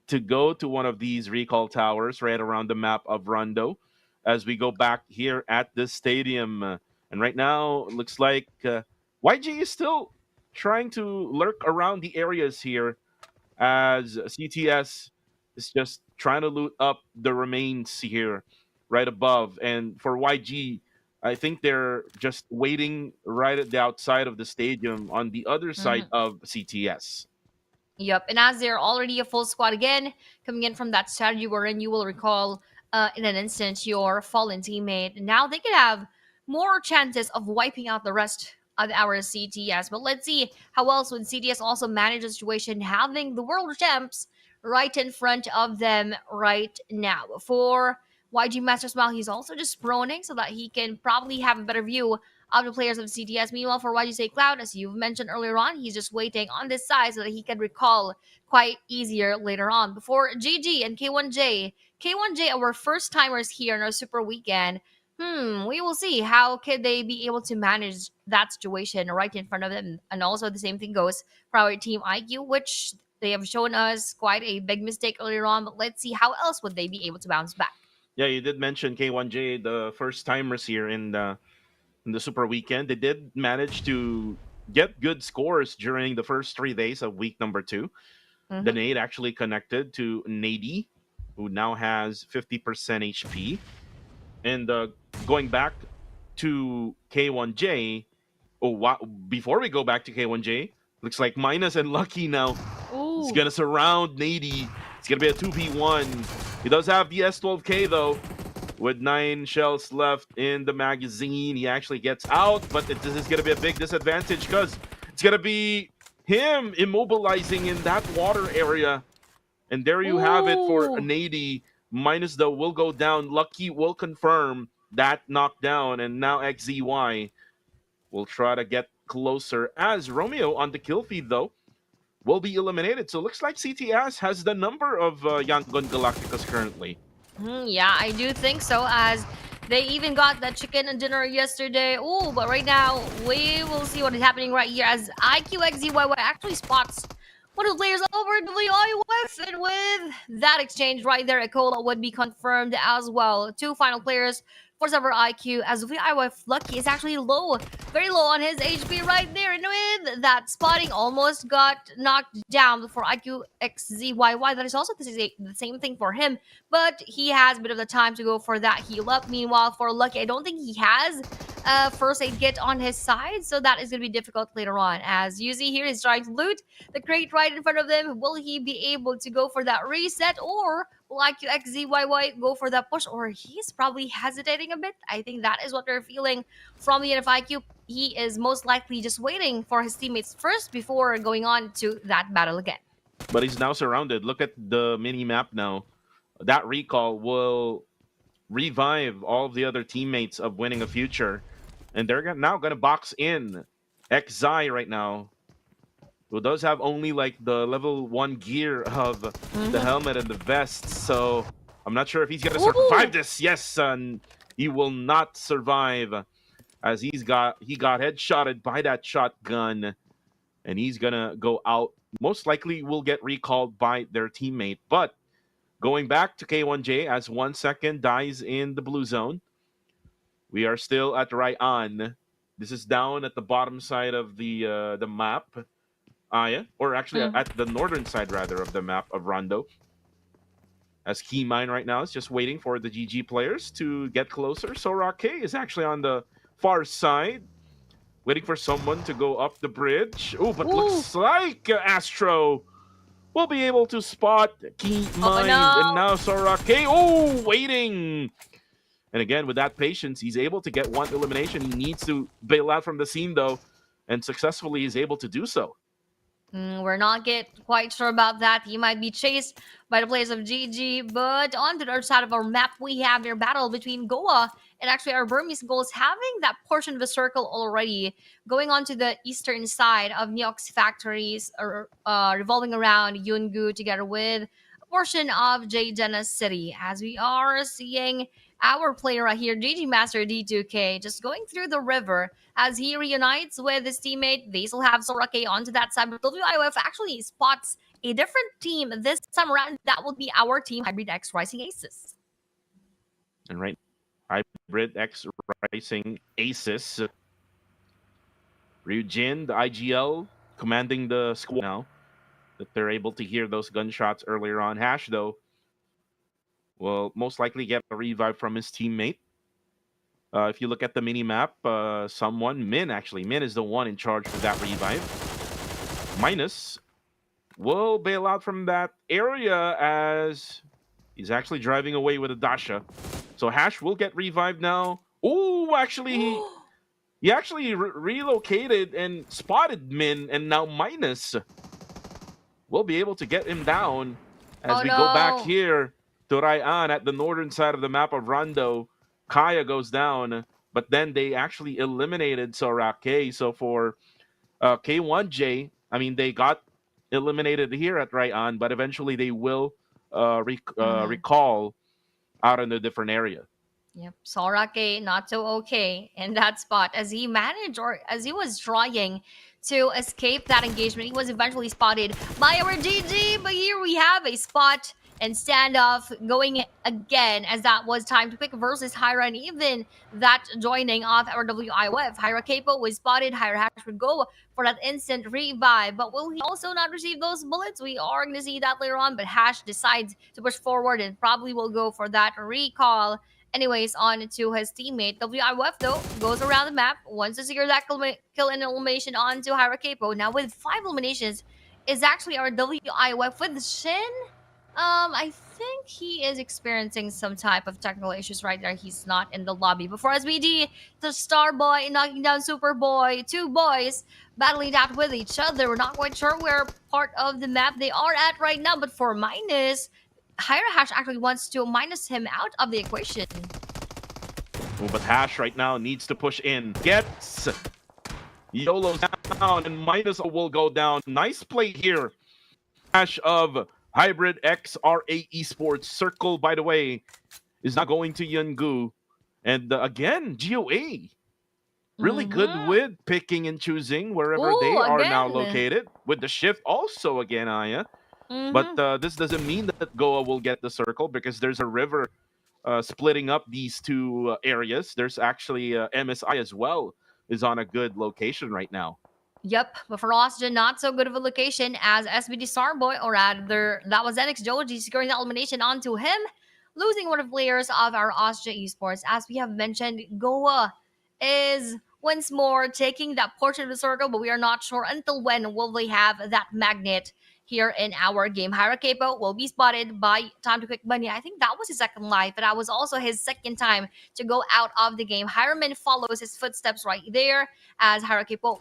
to go to one of these recall towers right around the map of Rondo as we go back here at this stadium. And right now, it looks like YG is still trying to lurk around the areas here, as CTS is just trying to loot up the remains here right above. And for YG, I think they're just waiting right at the outside of the stadium on the other side of CTS. Yep, and as they're already a full squad again, coming in from that strategy wherein you will recall in an instant your fallen teammate. Now they could have more chances of wiping out the rest of our CTS. But let's see how else would CTS also manage the situation, having the world champs right in front of them right now. For YG Master Smile, he's also just proning so that he can probably have a better view of the players of CTS. Meanwhile, for YG Say Cloud, as you've mentioned earlier on, he's just waiting on this side so that he can recall quite easier later on. Before GG and K1J, our first timers here in our Super Weekend, We will see how could they be able to manage that situation right in front of them. And also the same thing goes for our team IQ, which they have shown us quite a big mistake earlier on. But let's see how else would they be able to bounce back. Yeah, you did mention K1J, the first timers here in the Super Weekend. They did manage to get good scores during the first 3 days of week number 2. The nade actually connected to Nady, who now has 50% HP. And going back to K1J, before we go back to K1J, looks like Minus and Lucky now. It's going to surround Nady. It's going to be a 2v1. He does have the S12K, though. With 9 shells left in the magazine, he actually gets out, but this is going to be a big disadvantage because it's going to be him immobilizing in that water area. And there you have it for Nady. Minus, though, will go down. Lucky will confirm that knockdown, and now XZY will try to get closer as Romeo on the kill feed, though, will be eliminated. So looks like CTS has the number of Yangon Galacticos currently. Yeah, I do think so, as they even got that chicken and dinner yesterday. Oh, but right now, we will see what is happening right here as IQXZYY actually spots one of the players over WIOF, and with that exchange right there, a call would be confirmed as well. 2 final players for Server IQ, as WIOF Lucky is actually low, very low on his HP right there, and with that spotting, almost got knocked down for IQXZYY. That is also the same thing for him, but he has a bit of the time to go for that heal up. Meanwhile, for Lucky, I don't think he has first aid kit on his side, so that is going to be difficult later on, as Yuzi here is trying to loot the crate right in front of them. Will he be able to go for that reset, or will IQXZYY go for that push, or he's probably hesitating a bit? I think that is what we're feeling from the NFIQ. He is most likely just waiting for his teammates first before going on to that battle again. But he's now surrounded. Look at the mini map now. That recall will revive all of the other teammates of Winning a Future. And they're now going to box in XZY right now, who does have only like the level 1 gear of the helmet and the vest. So I'm not sure if he's going to survive this. Yes, he will not survive, as he got headshotted by that shotgun, and he's going to go out. Most likely will get recalled by their teammate. But going back to K1J, as 1 second dies in the blue zone. We are still at right on. This is down at the bottom side of the map. Yeah. Or actually at the northern side, rather, of the map of Rondo. As Key Mine right now is just waiting for the GG players to get closer. So Rocky is actually on the far side, waiting for someone to go up the bridge. Oh, but looks like Astro will be able to spot Key Mine. And now Sorake, waiting. And again, with that patience, he's able to get 1 elimination. He needs to bail out from the scene, though, and successfully is able to do so. We're not quite sure about that. He might be chased by the players of GG, but on the other side of our map, we have their battle between Goa and actually our Burmese Goals, having that portion of the circle already, going on to the eastern side of Neox factories, revolving around Yungu together with a portion of Jaydena City, as we are seeing our player right here, GG Master D2K, just going through the river as he reunites with his teammate. They still have Sorake onto that side, but WIOF actually spots a different team this time around. That will be our team, Hybrid X Rising Aces. And right, Hybrid X Rising Aces. Ryujin, the IGL, commanding the squad now, that they're able to hear those gunshots earlier on. Hash, though, will most likely get a revive from his teammate. If you look at the mini-map, Min is the one in charge for that revive. Minus will bail out from that area as he's actually driving away with a Dasha. So Hash will get revived now. Oh, actually, he actually relocated and spotted Min, and now Minus will be able to get him down as we go back here to Ryan at the northern side of the map of Rondo. Kaya goes down, but then they actually eliminated Sorake. So for K1J, I mean, they got eliminated here at Ryan, but eventually they will recall out in a different area. Yep, Soiree not so okay in that spot as he managed, or as he was trying to escape that engagement. He was eventually spotted by our GG, but here we have a spot and standoff going again, as that was time to pick versus Hyra, and even that joining of our WIF. Hyra Capo was spotted. Hyra Hash would go for that instant revive, but will he also not receive those bullets? We are going to see that later on, but Hash decides to push forward and probably will go for that recall. Anyways, on to his teammate. WIF, though, goes around the map, wants to secure that kill and elimination onto Hyra Capo. Now, with 5 eliminations, is actually our WIF with Shin. I think he is experiencing some type of technical issues right there. He's not in the lobby. Before SBD, the Star Boy knocking down Super Boy. 2 boys battling out with each other. We're not quite sure where part of the map they are at right now, but for Minus, Hyra Hash actually wants to minus him out of the equation. Oh, but Hash right now needs to push in. Gets YOLO's down, and Minus will go down. Nice play here. Hash of Hybrid XRA Esports. Circle, by the way, is not going to Yungu. And again, GOA. Really good with picking and choosing wherever they are now located. With the shift also again, Aya. But this doesn't mean that Goa will get the circle, because there's a river splitting up these two areas. There's actually MSI as well is on a good location right now. Yep, but for Austria, not so good of a location as SBD Starboy, or rather, that was NX Joji securing the elimination onto him, losing one of the players of our Austria Esports. As we have mentioned, Goa is once more taking that portion of the circle, but we are not sure until when will they have that magnet here in our game. Hyra Capo will be spotted by Time to Quick Bunny. I think that was his second life, but that was also his second time to go out of the game. Hyraman follows his footsteps right there, as Hyra Capo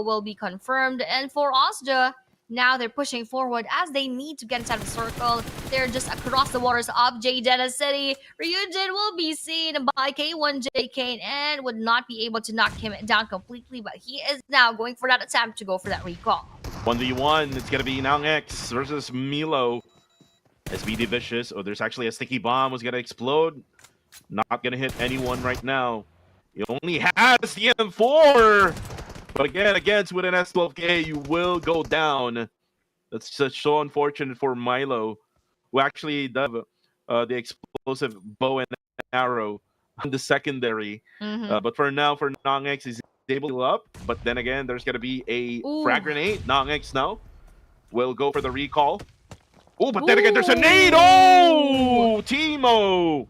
will be confirmed. And for Austria, now they're pushing forward as they need to get inside the circle. They're just across the waters of Jadena City. Ryujin will be seen by K1J Kane and would not be able to knock him down completely, but he is now going for that attempt to go for that recall. 1v1, it's going to be Nang X versus Milo. SBD Vicious. Oh, there's actually a sticky bomb was going to explode. Not going to hit anyone right now. He only has the M4. But again, against with an S12K, you will go down. That's just so unfortunate for Milo, who actually does the explosive bow and arrow on the secondary. But for now, for Nang X, he's able to go up. But then again, there's going to be a frag grenade. Nang X now will go for the recall. Oh, but then again, there's a nade. Oh, Timo.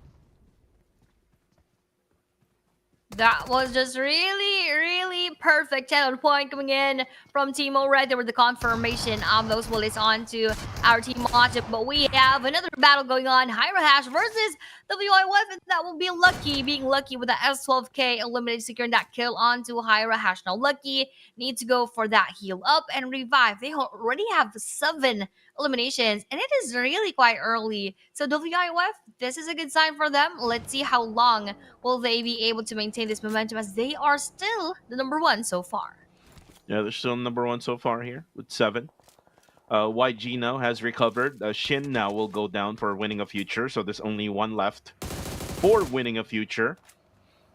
That was just really, really perfect 10 on point coming in from Timo right there with the confirmation of those bullets onto our team matchup. But we have another battle going on. Hyra Hash versus WIF, and that will be Lucky being lucky with the S12K eliminated, securing that kill onto Hyra Hash. Now Lucky needs to go for that heal up and revive. They already have 7 eliminations, and it is really quite early. So WIF, this is a good sign for them. Let's see how long will they be able to maintain this momentum, as they are still the #1 so far. Yeah, they're still #1 so far here with 7. YG now has recovered. Shin now will go down for winning a future, so there's only 1 left for winning a future.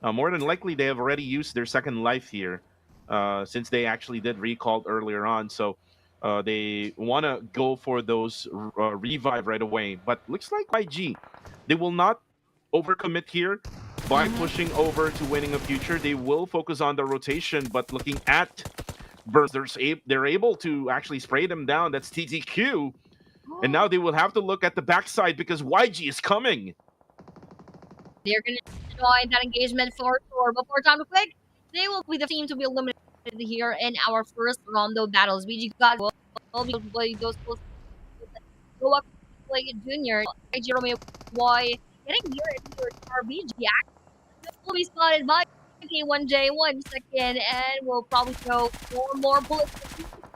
More than likely, they have already used their second life here, since they actually did recalled earlier on. So they want to go for those revive right away. But looks like YG, they will not overcommit here by pushing over to winning a future. They will focus on the rotation, but looking at burns, they're able to actually spray them down. That's TTQ. And now they will have to look at the backside because YG is coming. They're going to join that engagement for sure. Before Time to Quick, they will be the team to be eliminated here in our first Rondo battles. VG God will be playing those close. Go up play Junior. YG Romeo Boy getting here into RBG. Will be spotted by K1J 1 second, and we'll probably throw 4 more bullets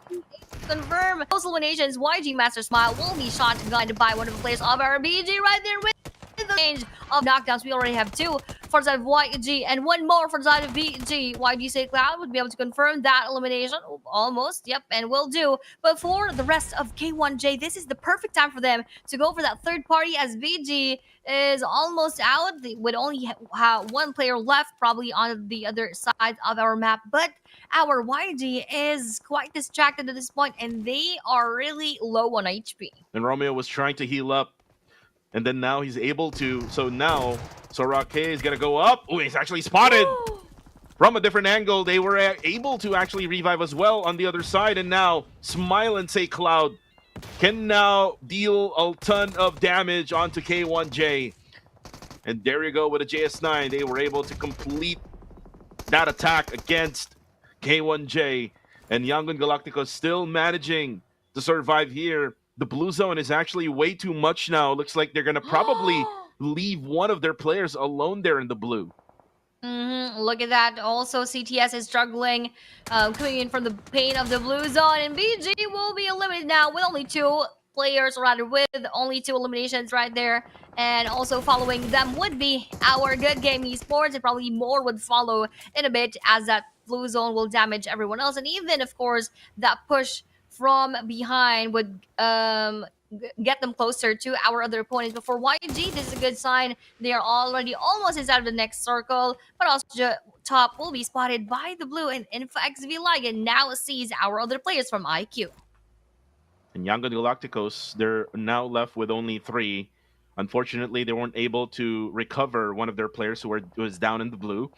to confirm those eliminations. YG Master Smile will be shot and guided by one of the players of RBG right there with the range of knockdowns. We already have 2 for the side of YG, and one more for the side of VG. YG say Cloud would be able to confirm that elimination. Almost, yep, and will do. But for the rest of K1J, this is the perfect time for them to go for that third party, as VG is almost out. They would only have one player left, probably on the other side of our map. But our YG is quite distracted at this point, and they are really low on HP. And Romeo was trying to heal up, and then now he's able to. So now Soiree is gonna go up. Oh, he's actually spotted from a different angle. They were able to actually revive as well on the other side, and now Smile and Say Cloud can now deal a ton of damage onto K1J. And there you go with a JS9. They were able to complete that attack against K1J. And Yangon Galacticos still managing to survive here. The blue zone is actually way too much now. Looks like they're going to probably leave one of their players alone there in the blue. Look at that. Also, CTS is struggling, coming in from the pain of the blue zone, and BG will be eliminated now with only two players, or rather with only two eliminations right there. And also following them would be our Good Game Esports, and probably more would follow in a bit, as that blue zone will damage everyone else. And even, of course, that push from behind would get them closer to our other opponents. But for YG, this is a good sign. They are already almost inside of the next circle, but also top will be spotted by the blue, and InfoXV Lion now sees our other players from IQ. And Yangon Galacticos, they're now left with only 3. Unfortunately, they weren't able to recover one of their players who was down in the blue.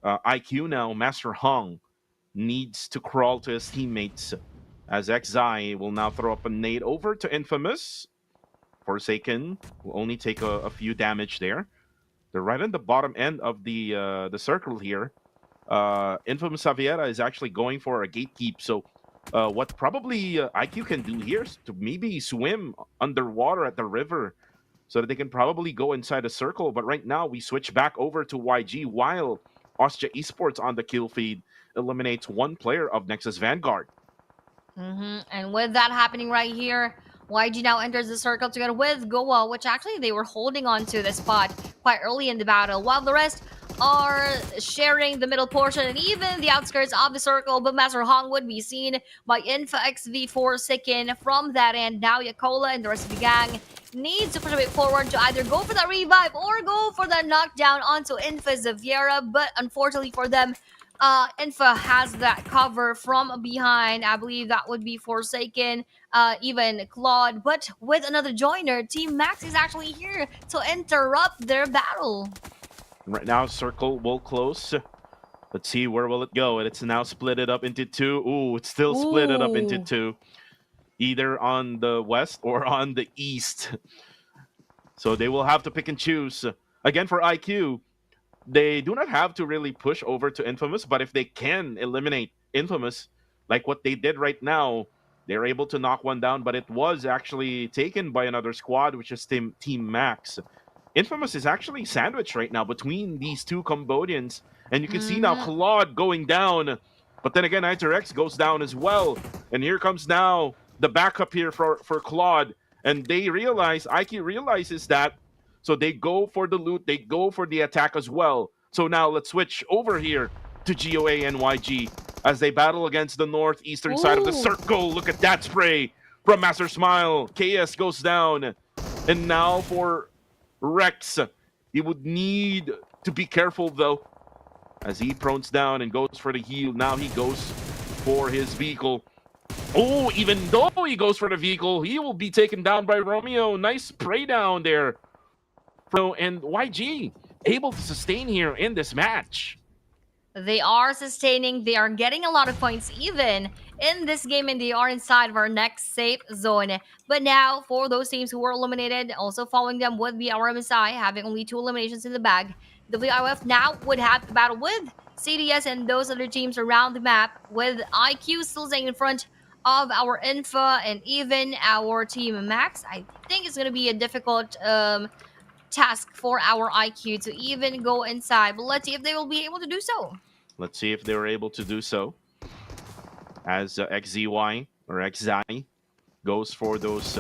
IQ now, Master Hong, needs to crawl to his teammates, as XI will now throw up a nade over to Infamous. Forsaken will only take a few damage there. They're right on the bottom end of the circle here. Infamous Xaviera is actually going for a gatekeep. So what probably IQ can do here is to maybe swim underwater at the river so that they can probably go inside a circle. But right now we switch back over to YG, while Austria Esports on the kill feed eliminates one player of Nexus Vanguard. And with that happening right here, YG now enters the circle together with Goa, which actually they were holding on to the spot quite early in the battle, while the rest are sharing the middle portion and even the outskirts of the circle. But Master Hong would be seen by InfoXV Forsaken from that end. Now Yakola and the rest of the gang needs to push a bit forward to either go for that revive or go for that knockdown onto Infa Xaviera. But unfortunately for them, Infa has that cover from behind. I believe that would be Forsaken, even Claude. But with another joiner, Team Max is actually here to interrupt their battle. Right now, circle will close. Let's see, where will it go? And it's now split it up into 2. Ooh, it's still split it up into 2. Either on the west or on the east. So they will have to pick and choose. Again, for IQ, they do not have to really push over to Infamous, but if they can eliminate Infamous, like what they did right now, they're able to knock one down, but it was actually taken by another squad, which is Team Max. Infamous is actually sandwiched right now between these two Cambodians, and you can see now Claude going down, but then again, ITRX goes down as well, and here comes now the backup here for Claude, and they realize, IQ realizes that, so they go for the loot, they go for the attack as well. So now let's switch over here to GOA and YG as they battle against the northeastern side of the circle. Look at that spray from Master Smile. KS goes down. And now for Rex, he would need to be careful though, as he prones down and goes for the heal. Now he goes for his vehicle. Oh, even though he goes for the vehicle, he will be taken down by Romeo. Nice spray down there. And YG able to sustain here in this match. They are sustaining. They are getting a lot of points even in this game, and they are inside of our next safe zone. But now, for those teams who were eliminated, also following them would be our MSI, having only 2 eliminations in the bag. The WIF now would have to battle with CDS and those other teams around the map, with IQ still staying in front of our Infa and even our Team Max. I think it's going to be a difficult task for our IQ to even go inside, but let's see if they will be able to do so. Let's see if they were able to do so, as XZY or XZI goes for those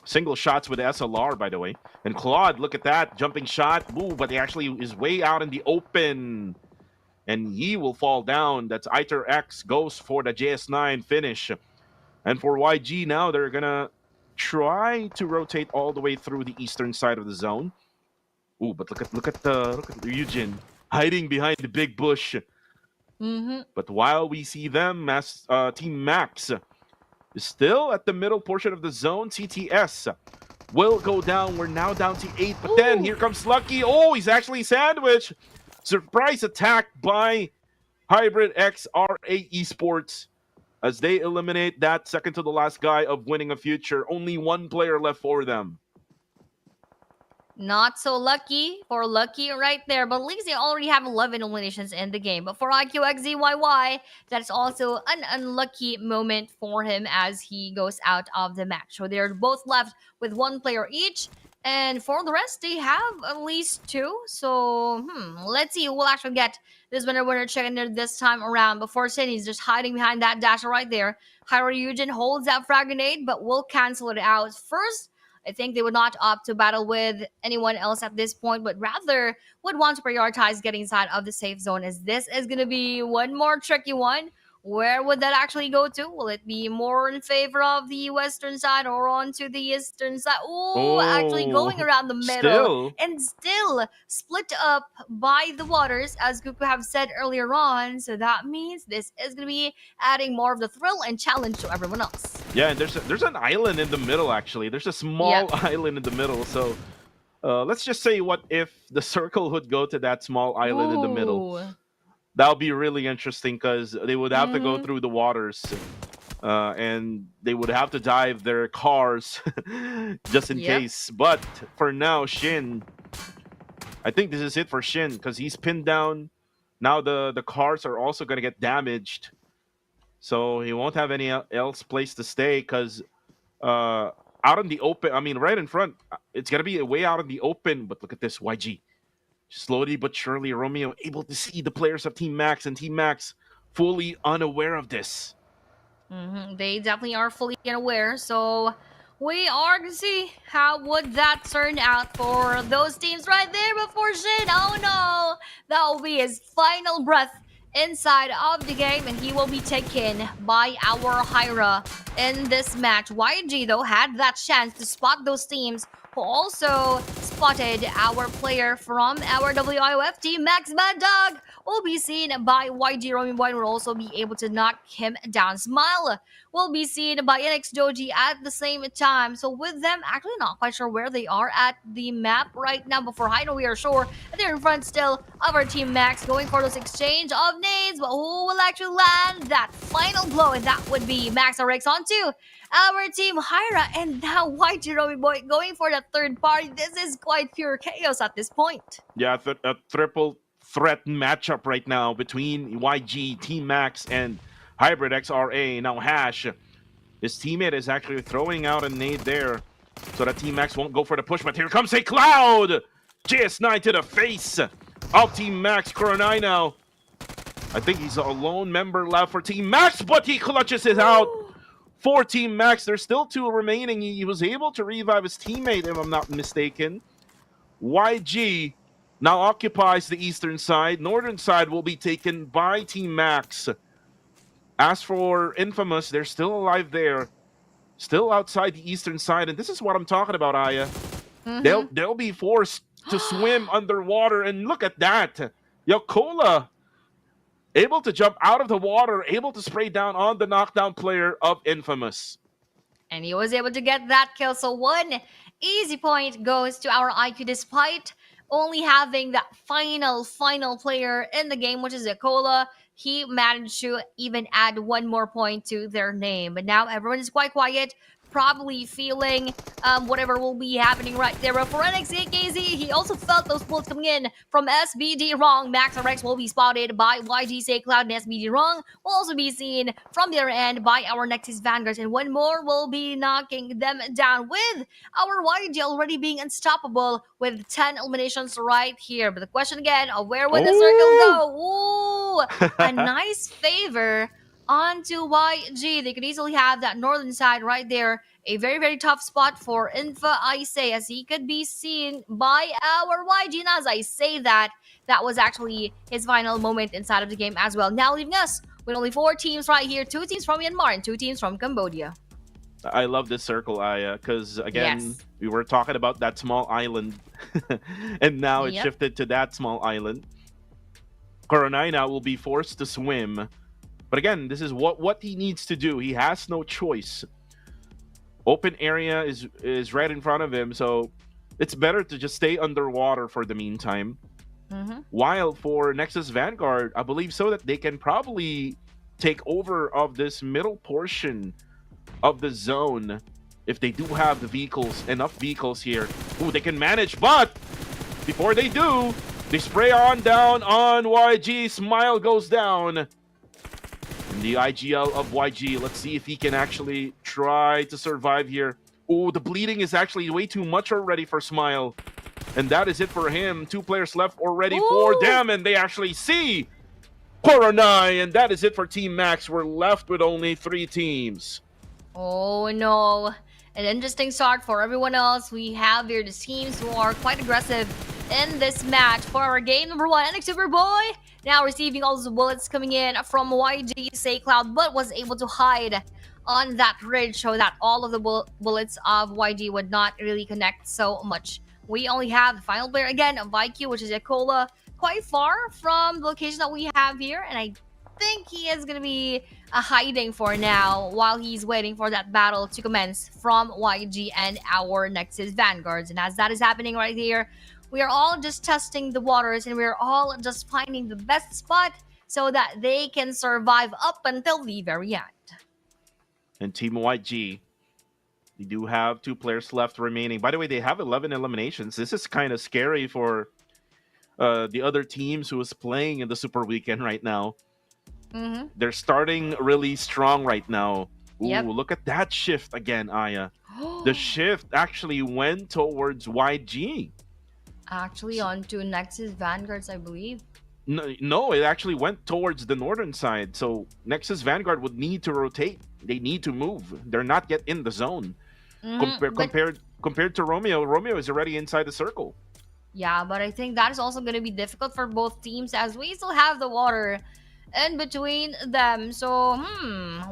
single shots with the SLR, by the way. And Claude, look at that jumping shot. Ooh, but he actually is way out in the open. And he will fall down. That's Iter X goes for the JS9 finish. And for YG now, they're gonna try to rotate all the way through the eastern side of the zone. Ooh, but look at Ryujin hiding behind the big bush. But while we see them, Team Max is still at the middle portion of the zone. CTS will go down. We're now down to 8. But then here comes Lucky. Oh, he's actually sandwiched. Surprise attack by Hybrid X RA Esports as they eliminate that second to the last guy of winning a future. Only one player left for them. Not so lucky for Lucky right there, but at least they already have 11 eliminations in the game. But for IQXZYY, that's also an unlucky moment for him as he goes out of the match. So they're both left with one player each. And for the rest, they have at least 2. So, let's see who will actually get this winner chicken there this time around. Before Cindy's just hiding behind that dasher right there. Hyryujin holds that frag grenade, but will cancel it out first. I think they would not opt to battle with anyone else at this point, but rather would want to prioritize getting inside of the safe zone, as this is going to be one more tricky one. Where would that actually go to? Will it be more in favor of the western side or onto the eastern side? Oh, actually going around the middle and still split up by the waters, as Kuku have said earlier on. So that means this is going to be adding more of the thrill and challenge to everyone else. Yeah, and there's an island in the middle, actually. There's a small island in the middle. So let's just say, what if the circle would go to that small island in the middle? That would be really interesting because they would have to go through the waters and they would have to dive their cars just in case. But for now, Shin, I think this is it for Shin because he's pinned down. Now the cars are also going to get damaged. So he won't have any else place to stay because out in the open, I mean, right in front, it's going to be way out in the open. But look at this, YG. Slowly but surely, Romeo able to see the players of Team Max, and Team Max fully unaware of this. They definitely are fully unaware, so we are going to see how would that turn out for those teams right there before Shin. Oh no, that will be his final breath inside of the game, and he will be taken by our Hyra in this match. YG, though, had that chance to spot those teams who also spotted our player from our WIOF team, Max Mad Dog, will be seen by YG. Romy Boy will also be able to knock him down. Smile will be seen by NX Doji at the same time. So with them, actually not quite sure where they are at the map right now. But for Hino, we are sure that they're in front still of our team Max, going for those exchange of nades. But who will actually land that final blow? And that would be Max RX onto our team Hyra. And now YG Romy Boy going for the third party. This is quite pure chaos at this point. Yeah, a triple threat matchup right now between YG, Team Max, and Hybrid XRA. Now Hash, his teammate is actually throwing out a nade there so that Team Max won't go for the push, but here comes a Cloud! JS9 to the face of Team Max. Coronai now. I think he's a lone member left for Team Max, but he clutches it out for Team Max. There's still 2 remaining. He was able to revive his teammate, if I'm not mistaken. YG now occupies the eastern side. Northern side will be taken by Team Max. As for Infamous, they're still alive there. Still outside the eastern side. And this is what I'm talking about, Aya. They'll be forced to swim underwater. And look at that. Yokola able to jump out of the water, able to spray down on the knockdown player of Infamous. And he was able to get that kill. So 1 easy point goes to our IQ despite only having that final player in the game, which is Yokola. He managed to even add 1 more point to their name. But now everyone is quite quiet, probably feeling whatever will be happening right there. But for NXAKZ, he also felt those bullets coming in from SBD Wrong. Max RX will be spotted by YG Say Cloud, and SBD Wrong will also be seen from the other end by our Nexus Vanguards. And 1 more will be knocking them down, with our YG already being unstoppable with 10 eliminations right here. But the question again of where would the circle go? Ooh, a nice favor onto YG. They could easily have that northern side right there. A very, very tough spot for Infa, I say, as he could be seen by our YG. And as I say that, that was actually his final moment inside of the game as well. Now leaving us with only 4 teams right here. 2 teams from Myanmar and 2 teams from Cambodia. I love this circle, Aya, because again, we were talking about that small island, and now it shifted to that small island. Coronai now will be forced to swim. But again, this is what he needs to do. He has no choice. Open area is right in front of him, so it's better to just stay underwater for the meantime. While for Nexus Vanguard, I believe so that they can probably take over of this middle portion of the zone if they do have the vehicles, enough vehicles here. Ooh, they can manage, but before they do, they spray on down on YG. Smile goes down. And the IGL of YG, let's see if he can actually try to survive here. Oh, the bleeding is actually way too much already for Smile. And that is it for him. 2 players left already for them, and they actually see Coronai, and that is it for Team Max. We're left with only 3 teams. Oh no. An interesting start for everyone else. We have here the teams who are quite aggressive in this match. For our game number 1, NX Superboy now receiving all those bullets coming in from YG Say Cloud, but was able to hide on that ridge so that all of the bullets of YG would not really connect so much. We only have the final player again of IQ, which is Yakola, quite far from the location that we have here, and I think he is going to be hiding for now while he's waiting for that battle to commence from YG and our Nexus Vanguards. And as that is happening right here, we are all just testing the waters, and we're all just finding the best spot so that they can survive up until the very end. And Team YG, they do have 2 players left remaining. By the way, they have 11 eliminations. This is kind of scary for the other teams who is playing in the Super Weekend right now. They're starting really strong right now. Ooh, look at that shift again, Aya. The shift actually went towards YG. Actually, onto Nexus Vanguards, I believe. No, it actually went towards the northern side. So Nexus Vanguard would need to rotate. They need to move. They're not yet in the zone. Compared to Romeo, Romeo is already inside the circle. Yeah, but I think that is also going to be difficult for both teams as we still have the water in between them. So,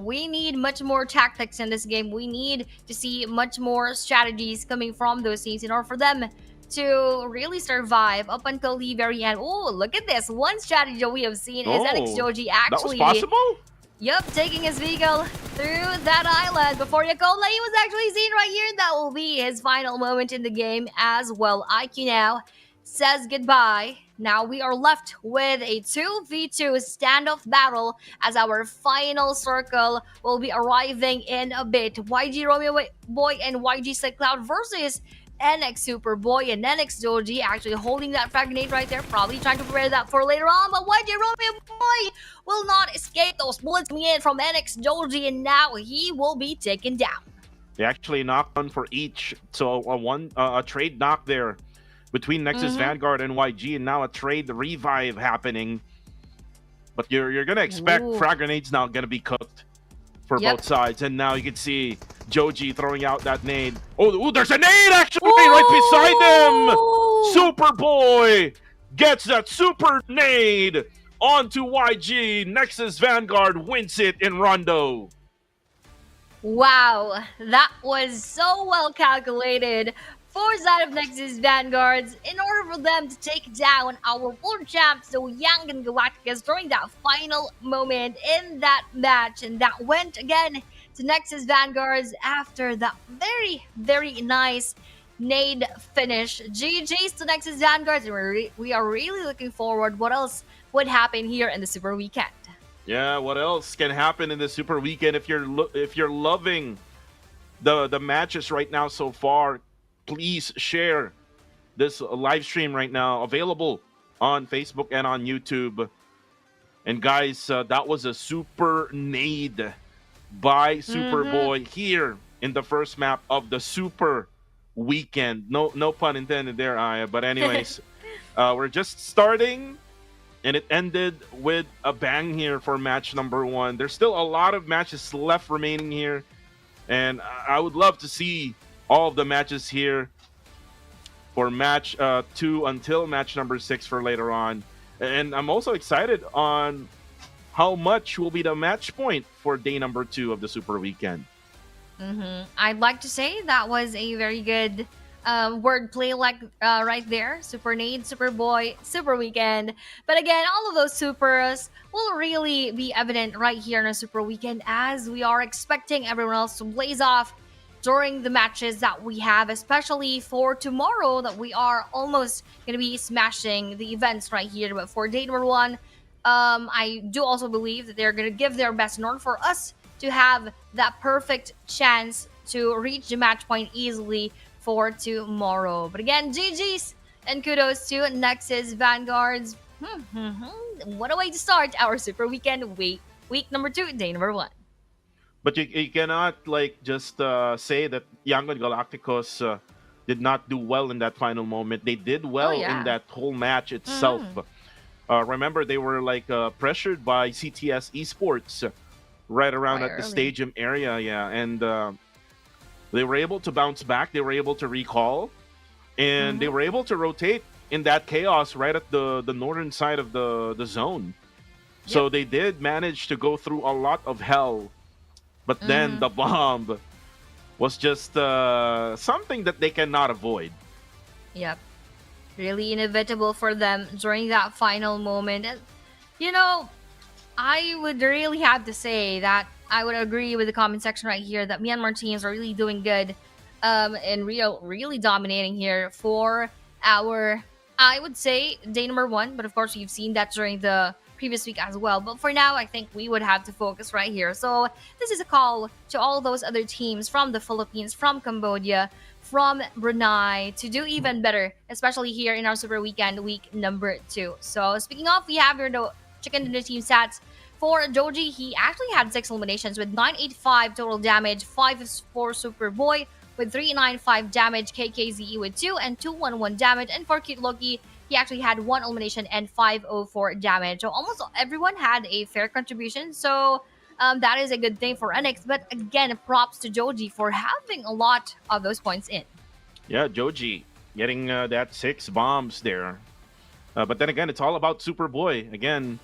we need much more tactics in this game. We need to see much more strategies coming from those teams in order for them to really survive up until the very end. Oh, look at this. One strategy we have seen is NX Joji actually... That was possible? Yep, taking his vehicle through that island before Yakola. He was actually seen right here. That will be his final moment in the game as well. IQ now says goodbye. Now we are left with a 2v2 standoff battle as our final circle will be arriving in a bit. YG Romeo Boy and YG Sled Cloud versus NX Superboy and NX Doji actually holding that frag grenade right there, probably trying to prepare that for later on, but YG Romeo Boy will not escape those bullets coming in from NX Doji, and now he will be taken down. They actually knocked one for each, so a trade knock there between Nexus Vanguard and YG, and now a trade revive happening. But you're gonna expect frag grenades now gonna be cooked for both sides, and now you can see Joji throwing out that nade. Oh, there's a nade actually right beside him. Superboy gets that super nade onto YG. Nexus Vanguard wins it in Rondo. Wow, that was so well calculated for side of Nexus Vanguards in order for them to take down our world champs, the Young and Galacticus, during that final moment in that match. And that went again to Nexus Vanguards after that very, very nice nade finish. GG's to Nexus Vanguards, and we are really looking forward what else would happen here in the Super Weekend. Yeah, what else can happen in the Super Weekend? If you're loving the matches right now so far, please share this live stream right now, available on Facebook and on YouTube. And guys, that was a super nade by Superboy here in the first map of the Super Weekend. No pun intended there, Aya. But anyways, we're just starting And it ended with a bang here for match number 1. There's still a lot of matches left remaining here. And I would love to see all of the matches here for match 2 until match number 6 for later on. And I'm also excited on how much will be the match point for day number 2 of the Super Weekend. I'd like to say that was a very good wordplay, like right there. Super Nade, Super Boy, Super Weekend. But again, all of those supers will really be evident right here in a Super Weekend, as we are expecting everyone else to blaze off during the matches that we have, especially for tomorrow, that we are almost going to be smashing the events right here. But for day number 1, I do also believe that they're going to give their best in order for us to have that perfect chance to reach the match point easily for tomorrow. But again, GG's and kudos to Nexus Vanguards. What a way to start our Super Weekend week number 2, day number 1. But you cannot like just say that Yangon Galacticos did not do well in that final moment. They did well in that whole match itself. Remember, they were like pressured by CTS Esports right around at the stadium area, and they were able to bounce back. They were able to recall, and they were able to rotate in that chaos right at the northern side of the zone. So they did manage to go through a lot of hell, but then the bomb was just something that they cannot avoid. Yep. Really inevitable for them during that final moment. And, you know, I would really have to say that I would agree with the comment section right here that Myanmar teams are really doing good and really dominating here for our, I would say, day number 1. But of course, you've seen that during the previous week as well. But for now, I think we would have to focus right here. So this is a call to all those other teams from the Philippines, from Cambodia, from Brunei to do even better, especially here in our Super Weekend week number 2. So speaking of, we have here the Chicken Dinner team stats. For Joji, he actually had 6 eliminations with 985 total damage, 5 for Superboy with 395 damage, KKZE with 2 and 211 damage, and for Cute Loki, he actually had 1 elimination and 504 damage. So almost everyone had a fair contribution. So that is a good thing for NX. But again, props to Joji for having a lot of those points in. Yeah, Joji getting that 6 bombs there. But then again, it's all about Superboy. Again,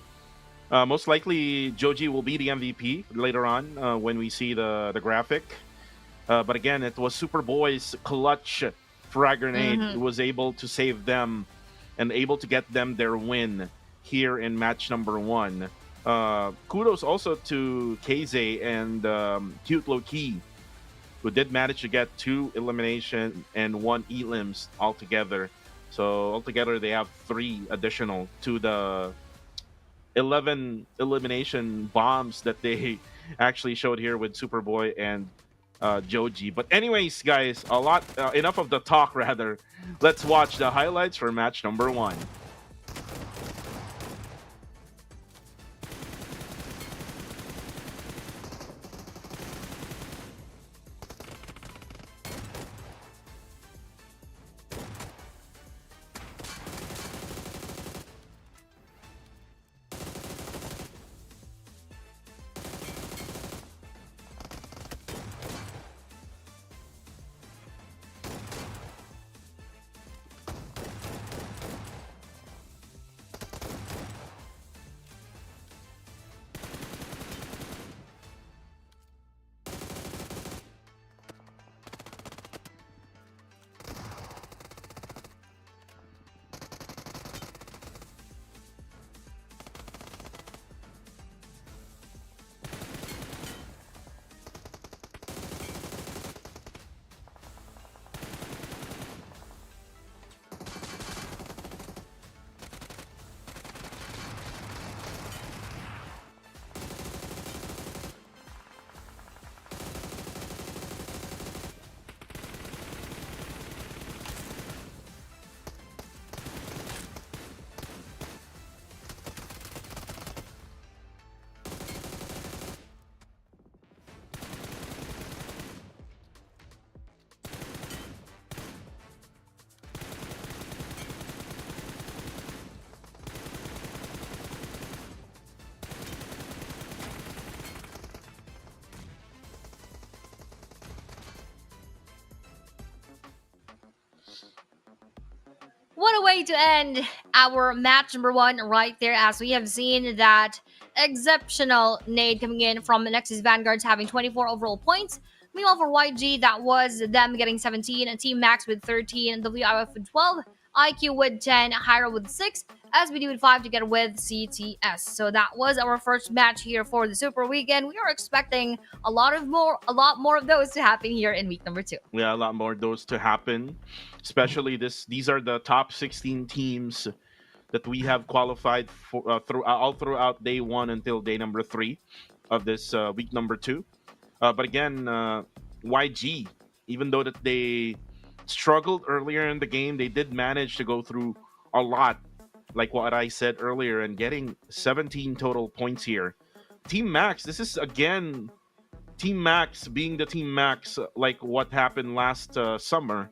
most likely Joji will be the MVP later on when we see the graphic. But again, it was Superboy's clutch frag grenade who was able to save them and able to get them their win here in match number 1. Kudos also to KZ and Cute Loki, who did manage to get 2 elimination and 1 elims altogether. So altogether, they have 3 additional to the 11 elimination bombs that they actually showed here with Superboy and Joji. But anyways, guys, enough of the talk rather. Let's watch the highlights for match number 1. What a way to end our match number 1 right there, as we have seen that exceptional nade coming in from the Nexus Vanguards having 24 overall points. Meanwhile, for YG, that was them getting 17, and Team Max with 13, WIF with 12, IQ with 10, Hyro with 6, SBD with 5 together with CTS. So that was our first match here for the Super Weekend. We are expecting a lot more of those to happen here in week number 2. Yeah, a lot more of those to happen. Especially these are the top 16 teams that we have qualified for throughout day 1 until day number 3 of this week number 2. But again, YG, even though that they struggled earlier in the game, they did manage to go through a lot, like what I said earlier, and getting 17 total points here. Team Max, this is again Team Max being the Team Max, like what happened last summer.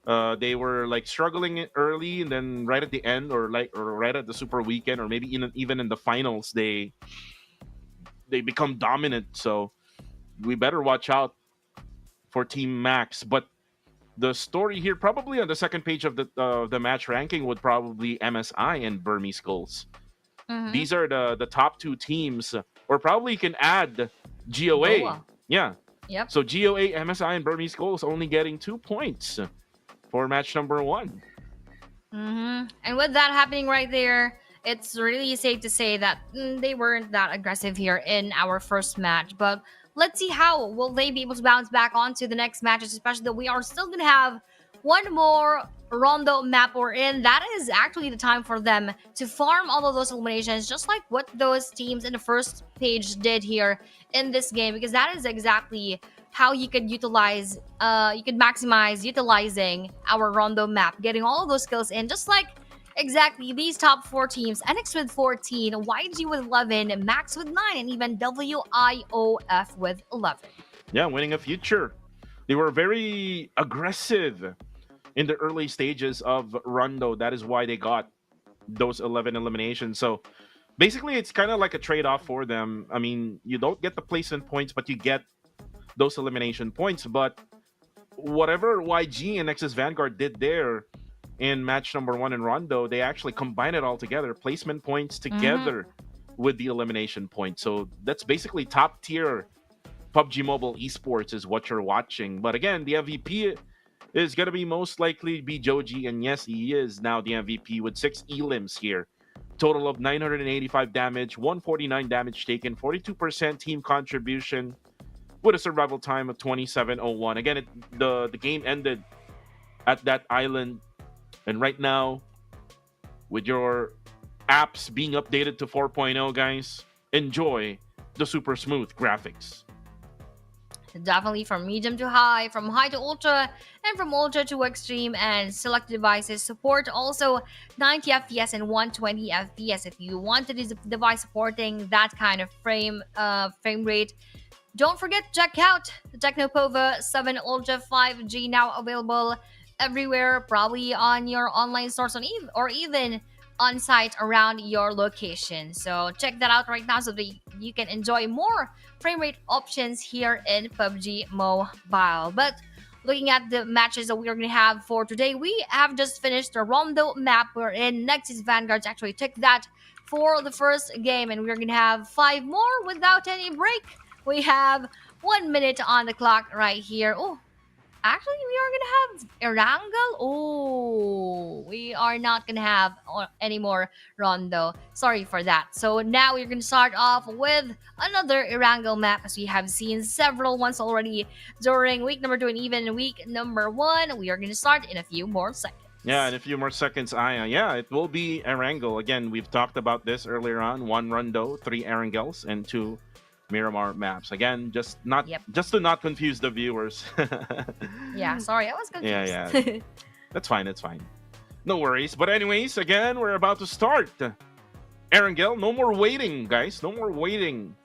They were like struggling early, and then right at the end, or right at the Super Weekend, or maybe even in the finals, they become dominant. So we better watch out for Team Max. But the story here, probably on the second page of the match ranking, would probably MSI and Burmese Skulls. Mhm. These are the top 2 teams, or probably you can add GOA. Goa. Yeah. Yep. So GOA, MSI, and Burmese Skulls only getting 2 points for match number 1. And with that happening right there, it's really safe to say that they weren't that aggressive here in our first match. But let's see how will they be able to bounce back onto the next matches, especially that we are still going to have one more Rondo map we're in. That is actually the time for them to farm all of those eliminations, just like what those teams in the first page did here in this game, because that is exactly how you could utilize, you could maximize utilizing our Rondo map, getting all of those skills in, just like exactly these top 4 teams. NX with 14, YG with 11, Max with 9, and even WIOF with 11. Yeah, winning a future. They were very aggressive in the early stages of Rondo. That is why they got those 11 eliminations. So basically, it's kind of like a trade-off for them. I mean, you don't get the placement points, but you get those elimination points. But whatever YG and Nexus Vanguard did there in match number 1 in Rondo, they actually combined it all together. Placement points together with the elimination points. So that's basically top-tier PUBG Mobile Esports is what you're watching. But again, the MVP is going to be most likely be Joji, and yes, he is now the MVP with 6 elims here. Total of 985 damage, 149 damage taken, 42% team contribution with a survival time of 27:01. Again, the game ended at that island, and right now, with your apps being updated to 4.0, guys, enjoy the super smooth graphics. Definitely from medium to high, from high to ultra, and from ultra to extreme, and select devices support also 90 FPS and 120 FPS if you wanted this device supporting that kind of frame rate. Don't forget to check out the Technopova 7 Ultra 5G, now available everywhere, probably on your online stores or even on site around your location. So check that out right now so that you can enjoy more frame rate options here in PUBG Mobile. But looking at the matches that we're going to have for today, we have just finished the Rondo map. We're in Nexus Vanguards actually took that for the first game, and we're going to have 5 more without any break. We have 1 minute on the clock right here. Oh, actually, we are going to have Erangel. Oh, we are not going to have any more Rondo. Sorry for that. So now we're going to start off with another Erangel map, as we have seen several ones already during week number 2 and even week number 1. We are going to start in a few more seconds. Yeah, in a few more seconds, Aya. Yeah, it will be Erangel. Again, we've talked about this earlier on. 1 Rondo, 3 Erangels, and 2 Miramar maps. Again, just to not confuse the viewers. Yeah, sorry, I was confused. Yeah. That's fine, that's fine. No worries. But anyways, again, we're about to start. Erangel, no more waiting, guys. No more waiting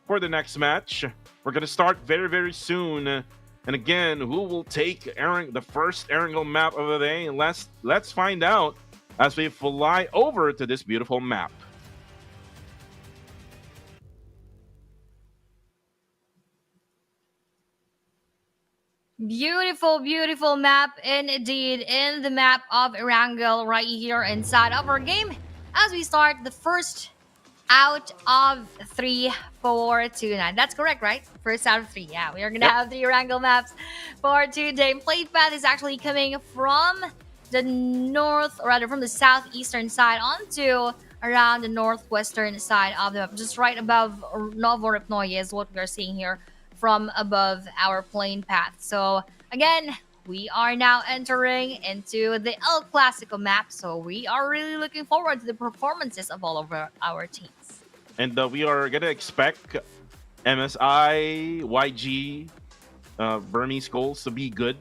for the next match. We're going to start very, very soon. And again, who will take the first Erangel map of the day? Let's find out as we fly over to this beautiful map. Beautiful, beautiful map indeed. In the map of Erangel right here inside of our game. As we start the first out of 3, 4, 2, 9. That's correct, right? First out of 3. Yeah, we are gonna have 3 Erangel maps for today. Play path is actually coming from the north, or rather from the southeastern side onto around the northwestern side of the map, just right above Novoripnoye is what we're seeing here from above our plane path. So again, we are now entering into the El Clasico map, so we are really looking forward to the performances of all of our teams. And we are gonna expect MSI, YG, Burmese goals to be good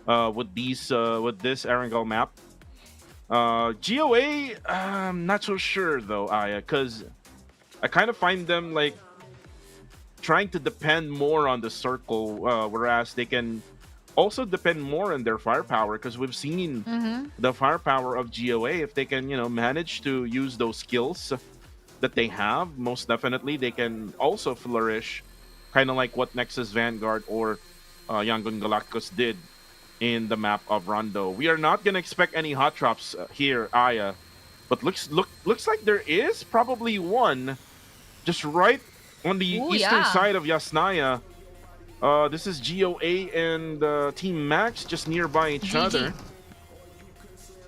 with with this Erangel map. GOA, I'm not so sure though, Aya, because I kind of find them like trying to depend more on the circle, whereas they can also depend more on their firepower, because we've seen the firepower of GOA. If they can, manage to use those skills that they have, most definitely they can also flourish, kind of like what Nexus Vanguard or Yangon Galacticos did in the map of Rondo. We are not gonna expect any hot drops here, Aya, but looks like there is probably one just right on the eastern side of Yasnaya. This is GOA and Team Max just nearby each other.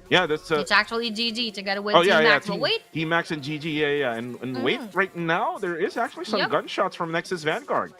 Yeah, that's it's actually GG together with Team Max. But wait, Team Max and GG, and wait, right now there is actually some gunshots from Nexus Vanguard.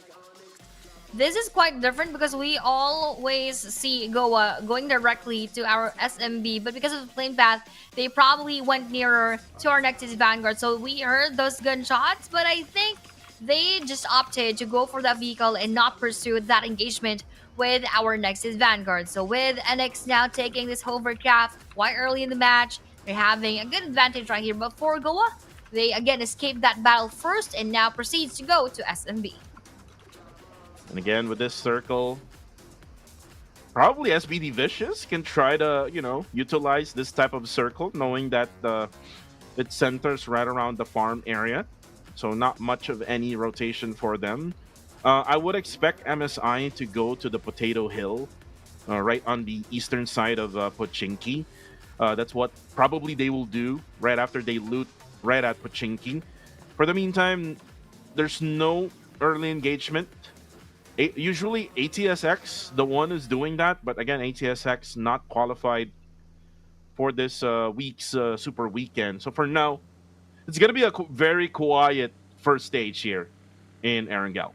This is quite different because we always see Goa going directly to our SMB, but because of the plane path, they probably went nearer to our Nexus Vanguard. So we heard those gunshots, but I think they just opted to go for that vehicle and not pursue that engagement with our Nexus Vanguard. So with NX now taking this hovercraft quite early in the match, they're having a good advantage right here. But for Goa, they again escaped that battle first and now proceeds to go to SMB. And again, with this circle, probably SBD Vicious can try to, utilize this type of circle, knowing that it centers right around the farm area. So not much of any rotation for them. I would expect MSI to go to the Potato Hill, right on the eastern side of Pochinki. That's what probably they will do right after they loot right at Pochinki. For the meantime, there's no early engagement. Usually ATSX, the one is doing that, but again, ATSX not qualified for this week's Super Weekend. So for now, it's going to be a very quiet first stage here in Erangel.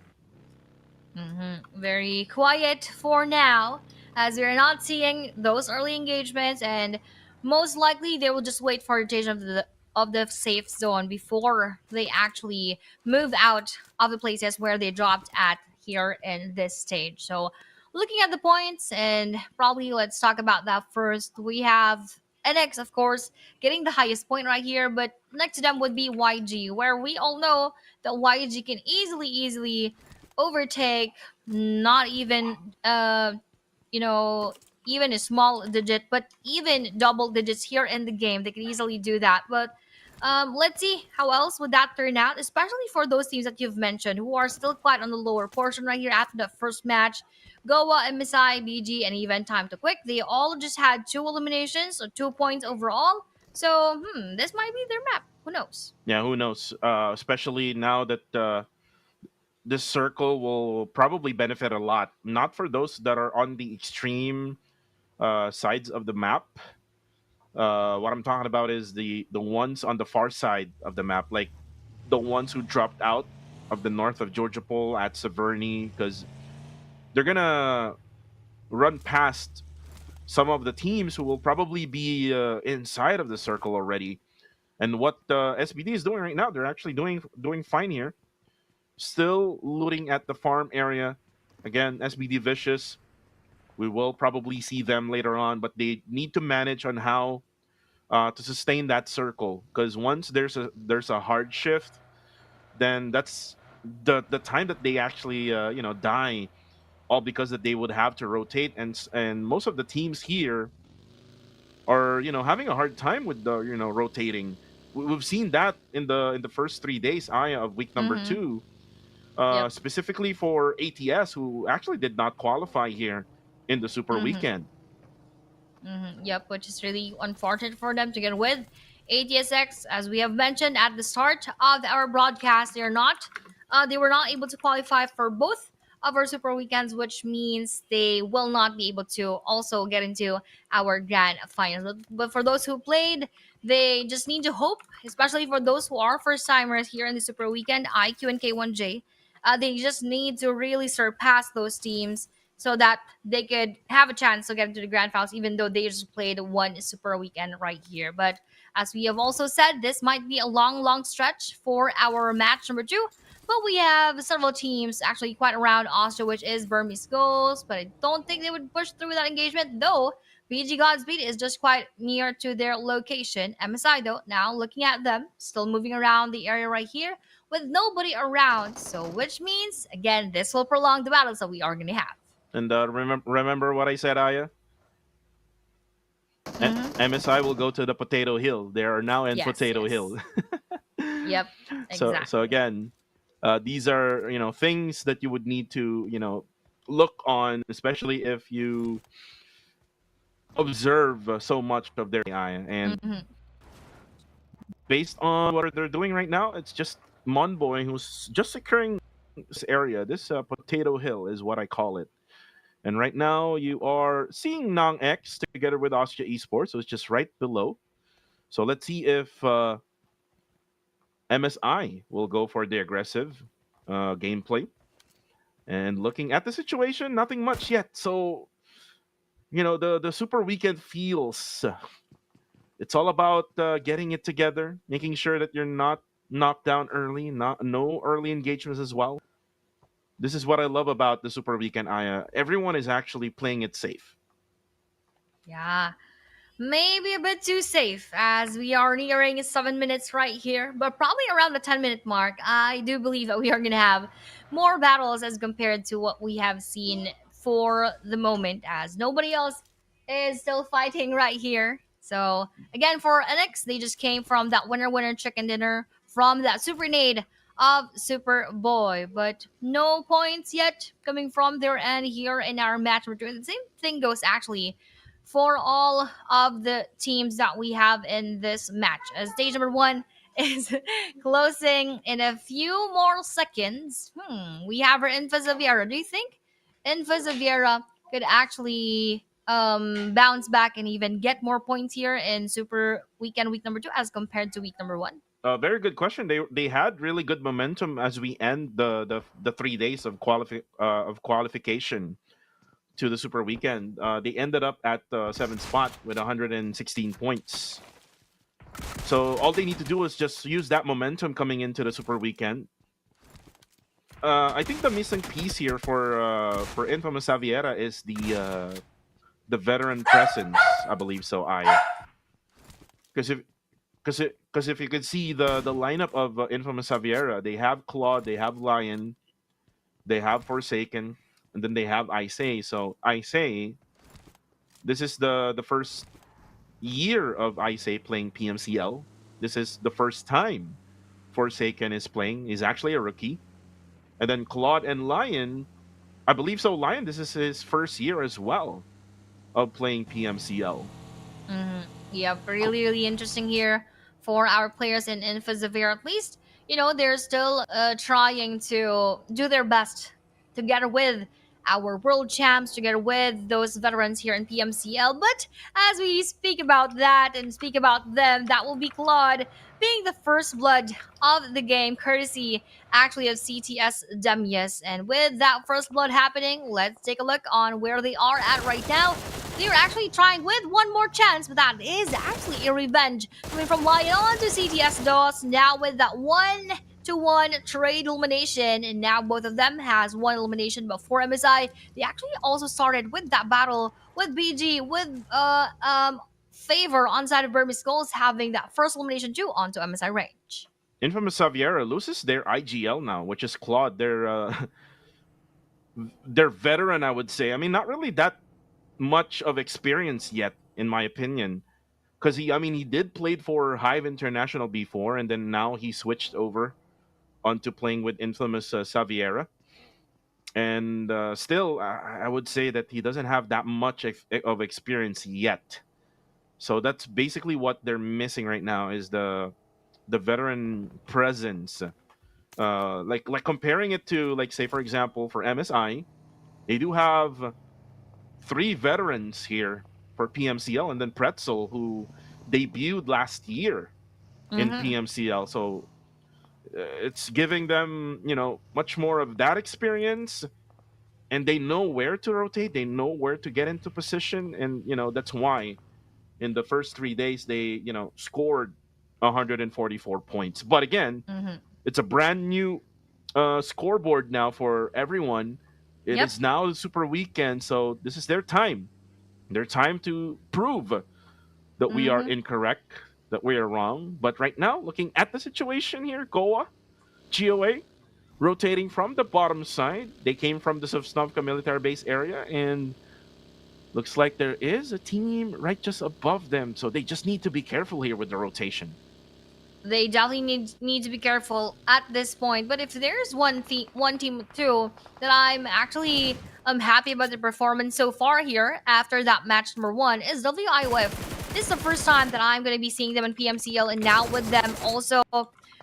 Very quiet for now, as we're not seeing those early engagements, and most likely they will just wait for rotation of the safe zone before they actually move out of the places where they dropped at here in this stage. So looking at the points, and probably let's talk about that first. We have NX, of course, getting the highest point right here, but next to them would be YG, where we all know that YG can easily overtake not even even a small digit, but even double digits here in the game. They can easily do that. But let's see how else would that turn out, especially for those teams that you've mentioned who are still quite on the lower portion right here after the first match. Goa, MSI, BG, and even Time to Quick, they all just had 2 eliminations, so 2 points overall. So, this might be their map. Who knows? Yeah, who knows? Especially now that this circle will probably benefit a lot. Not for those that are on the extreme sides of the map. What I'm talking about is the ones on the far side of the map, like the ones who dropped out of the north of Georgia Pole at Severny, because they're gonna run past some of the teams who will probably be inside of the circle already. And what SBD is doing right now, they're actually doing fine here. Still looting at the farm area. Again, SBD Vicious, we will probably see them later on, but they need to manage on how to sustain that circle, because once there's a hard shift, then that's the time that they actually die, all because that they would have to rotate, and most of the teams here are having a hard time with the rotating. We've seen that in the first 3 days of week number 2. specifically for ATS, who actually did not qualify here in the Super Weekend. Yep, which is really unfortunate for them to get with. ATSX, as we have mentioned at the start of our broadcast, they were not able to qualify for both of our Super Weekends, which means they will not be able to also get into our grand finals. But for those who played, they just need to hope, especially for those who are first timers here in the Super Weekend, IQ and K1J. They just need to really surpass those teams so that they could have a chance to get into the grand finals, even though they just played one Super Weekend right here. But as we have also said, this might be a long stretch for our match number 2. But we have several teams actually quite around Austria, which is Burmese Goals. But I don't think they would push through that engagement, though BG Godspeed is just quite near to their location. MSI, though, now looking at them, still moving around the area right here with nobody around. So, which means, again, this will prolong the battles that we are going to have. And remember what I said, Aya? MSI will go to the Potato Hill. They are now in Potato Hill. Yep, exactly. So again, these are things that you would need to look on, especially if you observe so much of their AI. And based on what they're doing right now, it's just Monboy who's just securing this area. This Potato Hill is what I call it. And right now, you are seeing Nang X together with Austria Esports, so it's just right below. So let's see if MSI will go for the aggressive gameplay. And looking at the situation, nothing much yet. So, the Super Weekend feels it's all about getting it together, making sure that you're not knocked down early, no early engagements as well. This is what I love about the Super Weekend, Aya. Everyone is actually playing it safe. Yeah, maybe a bit too safe as we are nearing 7 minutes right here, but probably around the 10-minute mark. I do believe that we are going to have more battles as compared to what we have seen for the moment, as nobody else is still fighting right here. So again, for NX, they just came from that winner chicken dinner from that super nade of Superboy, but no points yet coming from their end here in our match. We're doing the same thing goes actually for all of the teams that we have in this match, as stage number 1 is closing in a few more seconds. We have our Infazaviera. Do you think Infazaviera could actually bounce back and even get more points here in Super Weekend week number 2 as compared to week number 1? Very good question. They had really good momentum as we end the 3 days of qualification to the Super Weekend. They ended up at the 7th spot with 116 points. So all they need to do is just use that momentum coming into the Super Weekend. I think the missing piece here for Infamous Xaviera is the veteran presence. I believe so. Because if you could see the lineup of Infamous Xaviera, they have Claude, they have Lion, they have Forsaken, and then they have Isay. So Isay, this is the first year of Isay playing PMCL. This is the first time Forsaken is playing. He's actually a rookie. And then Claude and Lion, I believe so. Lion, this is his first year as well of playing PMCL. Yeah, really interesting here for our players in Infazavir. At least, they're still trying to do their best together with our world champs, together with those veterans here in PMCL. But as we speak about that and speak about them, that will be Claude being the first blood of the game, courtesy actually of CTS Demius. And with that first blood happening, let's take a look on where they are at right now. They're actually trying with one more chance, but that is actually a revenge coming from Lion on to CTS DOS. Now with that 1-to-1 trade elimination, and now both of them has one elimination. But for MSI, they actually also started with that battle with BG, with Favor on side of Burmese Skulls having that first elimination too onto MSI range. Infamous Xaviera loses their IGL now, which is Claude. Their veteran, I would say. I mean, not really that much of experience yet, in my opinion, because he did play for Hive International before, and then now he switched over onto playing with infamous Xaviera. And still, I would say that he doesn't have that much of experience yet. So that's basically what they're missing right now is the veteran presence. Like comparing it to, like, say for example for MSI, they do have 3 veterans here for PMCL, and then Pretzel, who debuted last year in PMCL. So it's giving them, much more of that experience, and they know where to rotate, they know where to get into position, and that's why in the first 3 days they scored 144 points. But again, it's a brand new scoreboard now for everyone. It is now the Super Weekend, so this is their time. Their time to prove that we are incorrect, that we are wrong. But right now, looking at the situation here, GOA, rotating from the bottom side. They came from the Sovsnovka military base area, and looks like there is a team right just above them. So they just need to be careful here with the rotation. They definitely need to be careful at this point. But if there's one team too that I'm actually happy about the performance so far here after that match number 1 is WIOF. This is the first time that I'm going to be seeing them in PMCL, and now with them also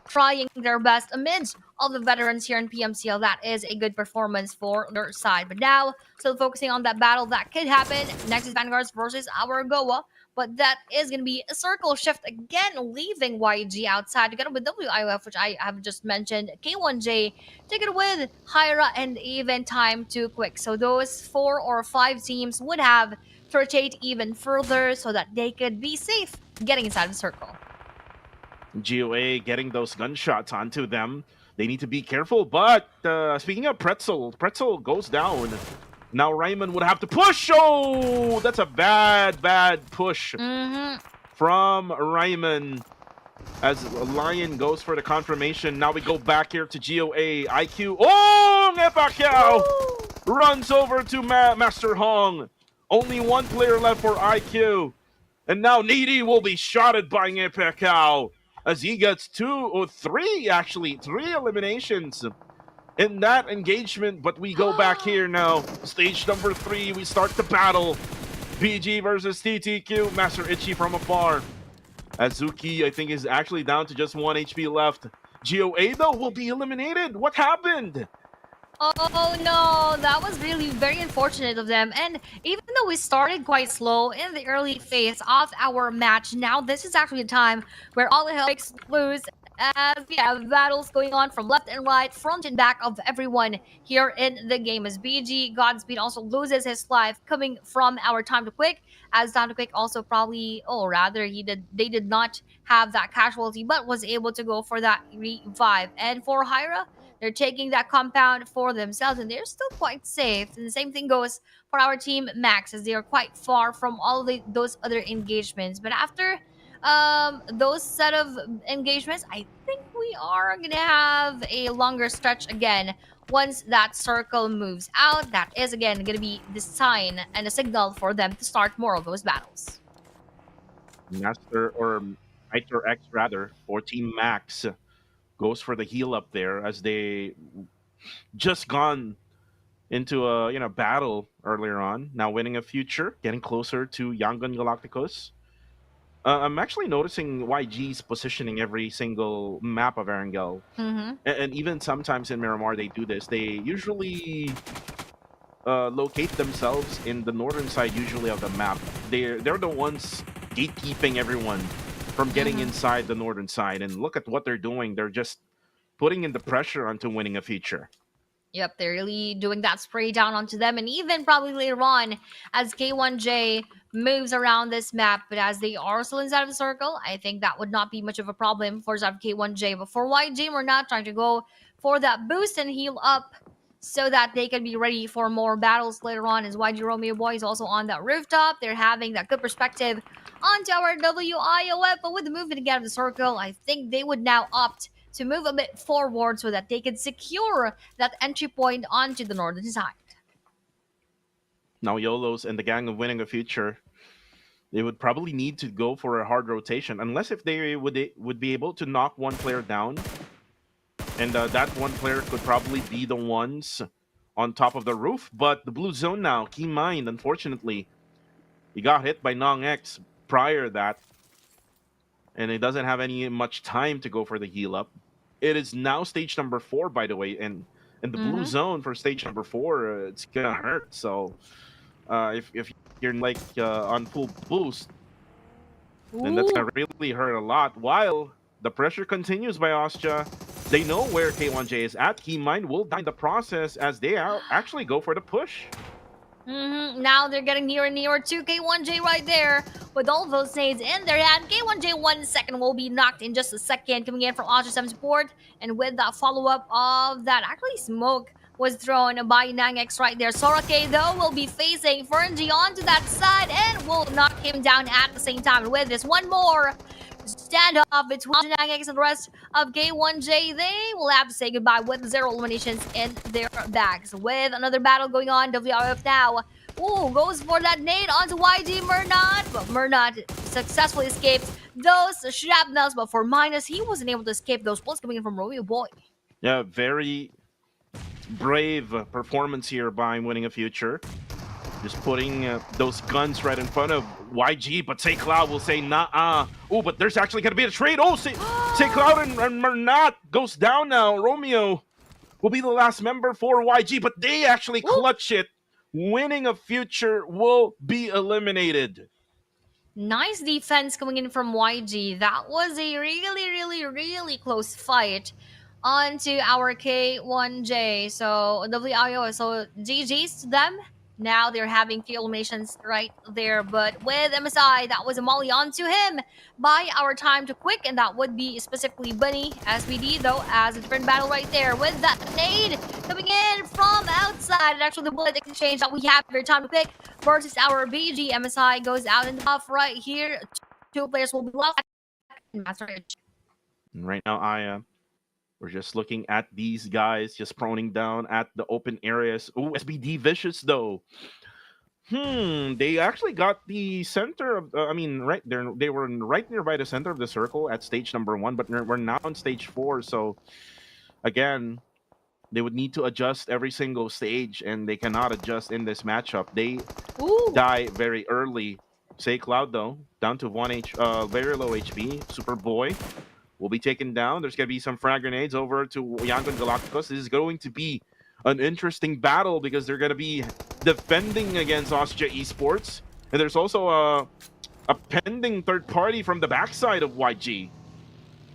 trying their best amidst all the veterans here in PMCL. That is a good performance for their side. But now, still focusing on that battle that could happen. Next is Vanguards versus our Goa. But that is going to be a circle shift again, leaving YG outside together with WIOF, which I have just mentioned. K1J together with Hyra, and even Time Too Quick. So those 4 or 5 teams would have to rotate even further so that they could be safe getting inside the circle. GOA getting those gunshots onto them. They need to be careful. But speaking of Pretzel goes down. Now Ryman would have to push. Oh, that's a bad push from Ryman as Lion goes for the confirmation. Now we go back here to GOA. IQ. Oh, Nepacquiao runs over to Master Hong. Only 1 player left for IQ. And now Needy will be shotted by Nepacquiao as he gets 3 eliminations in that engagement. But we go back here now. Stage number 3, we start the battle. BG versus TTQ. Master Itchy from afar. Azuki, I think, is actually down to just 1 HP left. GOA, though, will be eliminated. What happened? Oh no, that was really very unfortunate of them. And even though we started quite slow in the early phase of our match, now this is actually a time where all the hell breaks loose as we have battles going on from left and right, front and back of everyone here in the game. As BG Godspeed also loses his life coming from our Time to Quick, as Time to Quick also probably, they did not have that casualty, but was able to go for that revive. And for Hyra, they're taking that compound for themselves, and they're still quite safe. And the same thing goes for our team Max, as they are quite far from all those other engagements. But after those set of engagements, I think we are gonna have a longer stretch again once that circle moves out. That is again gonna be the sign and a signal for them to start more of those battles. Master, or Nitro X rather, for Team Max goes for the heal up there as they just gone into a battle earlier on. Now winning a future, getting closer to Yangon Galacticos. I'm actually noticing YG's positioning every single map of Erangel. And even sometimes in Miramar they do this. They usually locate themselves in the northern side usually of the map. They're the ones gatekeeping everyone from getting inside the northern side. And look at what they're doing. They're just putting in the pressure onto winning a feature. Yep, they're really doing that spray down onto them. And even probably later on, as K1J moves around this map, but as they are still inside of the circle, I think that would not be much of a problem for K1J. But for YG, we're not trying to go for that boost and heal up so that they can be ready for more battles later on, as YG Romeo Boy is also on that rooftop. They're having that good perspective onto our WIOF, but with the movement again of the circle, I think they would now opt to move a bit forward so that they could secure that entry point onto the northern side. Now YOLOs and the gang of winning a future, they would probably need to go for a hard rotation, unless if they would be able to knock 1 player down And that one player could probably be the ones on top of the roof. But the blue zone now, Key Mind, unfortunately, he got hit by Nong X prior to that. And it doesn't have any much time to go for the heal up. It is now stage number 4, by the way. And in the blue zone for stage number 4, it's going to hurt. So if you're like on full boost, then that's going to really hurt a lot. While the pressure continues by Ostia, they know where K1J is at. Key Mind will die in the process as they actually go for the push. Now they're getting nearer and nearer to K1J right there with all those nades in their hand. K1J 1 second will be knocked in just a second, coming in from Ostia 7 support. And with that follow-up of that, actually smoke was thrown by Nangx right there. Soiree, though, will be facing Fernji onto that side and will knock him down at the same time. And with this, one more standoff between Nangx and the rest of K1J. They will have to say goodbye with 0 eliminations in their bags. With another battle going on, WRF now. Ooh, goes for that nade onto YG Mernat, but Mernat successfully escapes those shrapnels. But for Minus, he wasn't able to escape those bullets coming in from Romeo Boy. Yeah, very brave performance here by Winning a Future. Just putting those guns right in front of YG, but Say Cloud will say, nah. Oh, but there's actually going to be a trade. Oh, Say Cloud and Mernat goes down now. Romeo will be the last member for YG, but they actually clutch it. Winning a Future will be eliminated. Nice defense coming in from YG. That was a really close fight onto our K1J. So WIO, so GG's to them. Now they're having few eliminations right there. But with MSI, that was a molly onto him by our time to quick. And that would be specifically Bunny. SBD, though, as a different battle right there. With that nade coming in from outside. And actually the bullet exchange that we have for time to quick versus our BG. MSI goes out in the buff right here. 2 players will be left. Right now, we're just looking at these guys just proning down at the open areas. Oh, SBD Vicious, though. They actually got the center of, right there. They were right nearby the center of the circle at stage number 1, but we're now on stage 4. So, again, they would need to adjust every single stage, and they cannot adjust in this matchup. They die very early. Say Cloud, though, down to very low HP. Superboy will be taken down. There's going to be some frag grenades over to Yangon Galacticos. This is going to be an interesting battle because they're going to be defending against Ostia Esports. And there's also a pending third party from the backside of YG.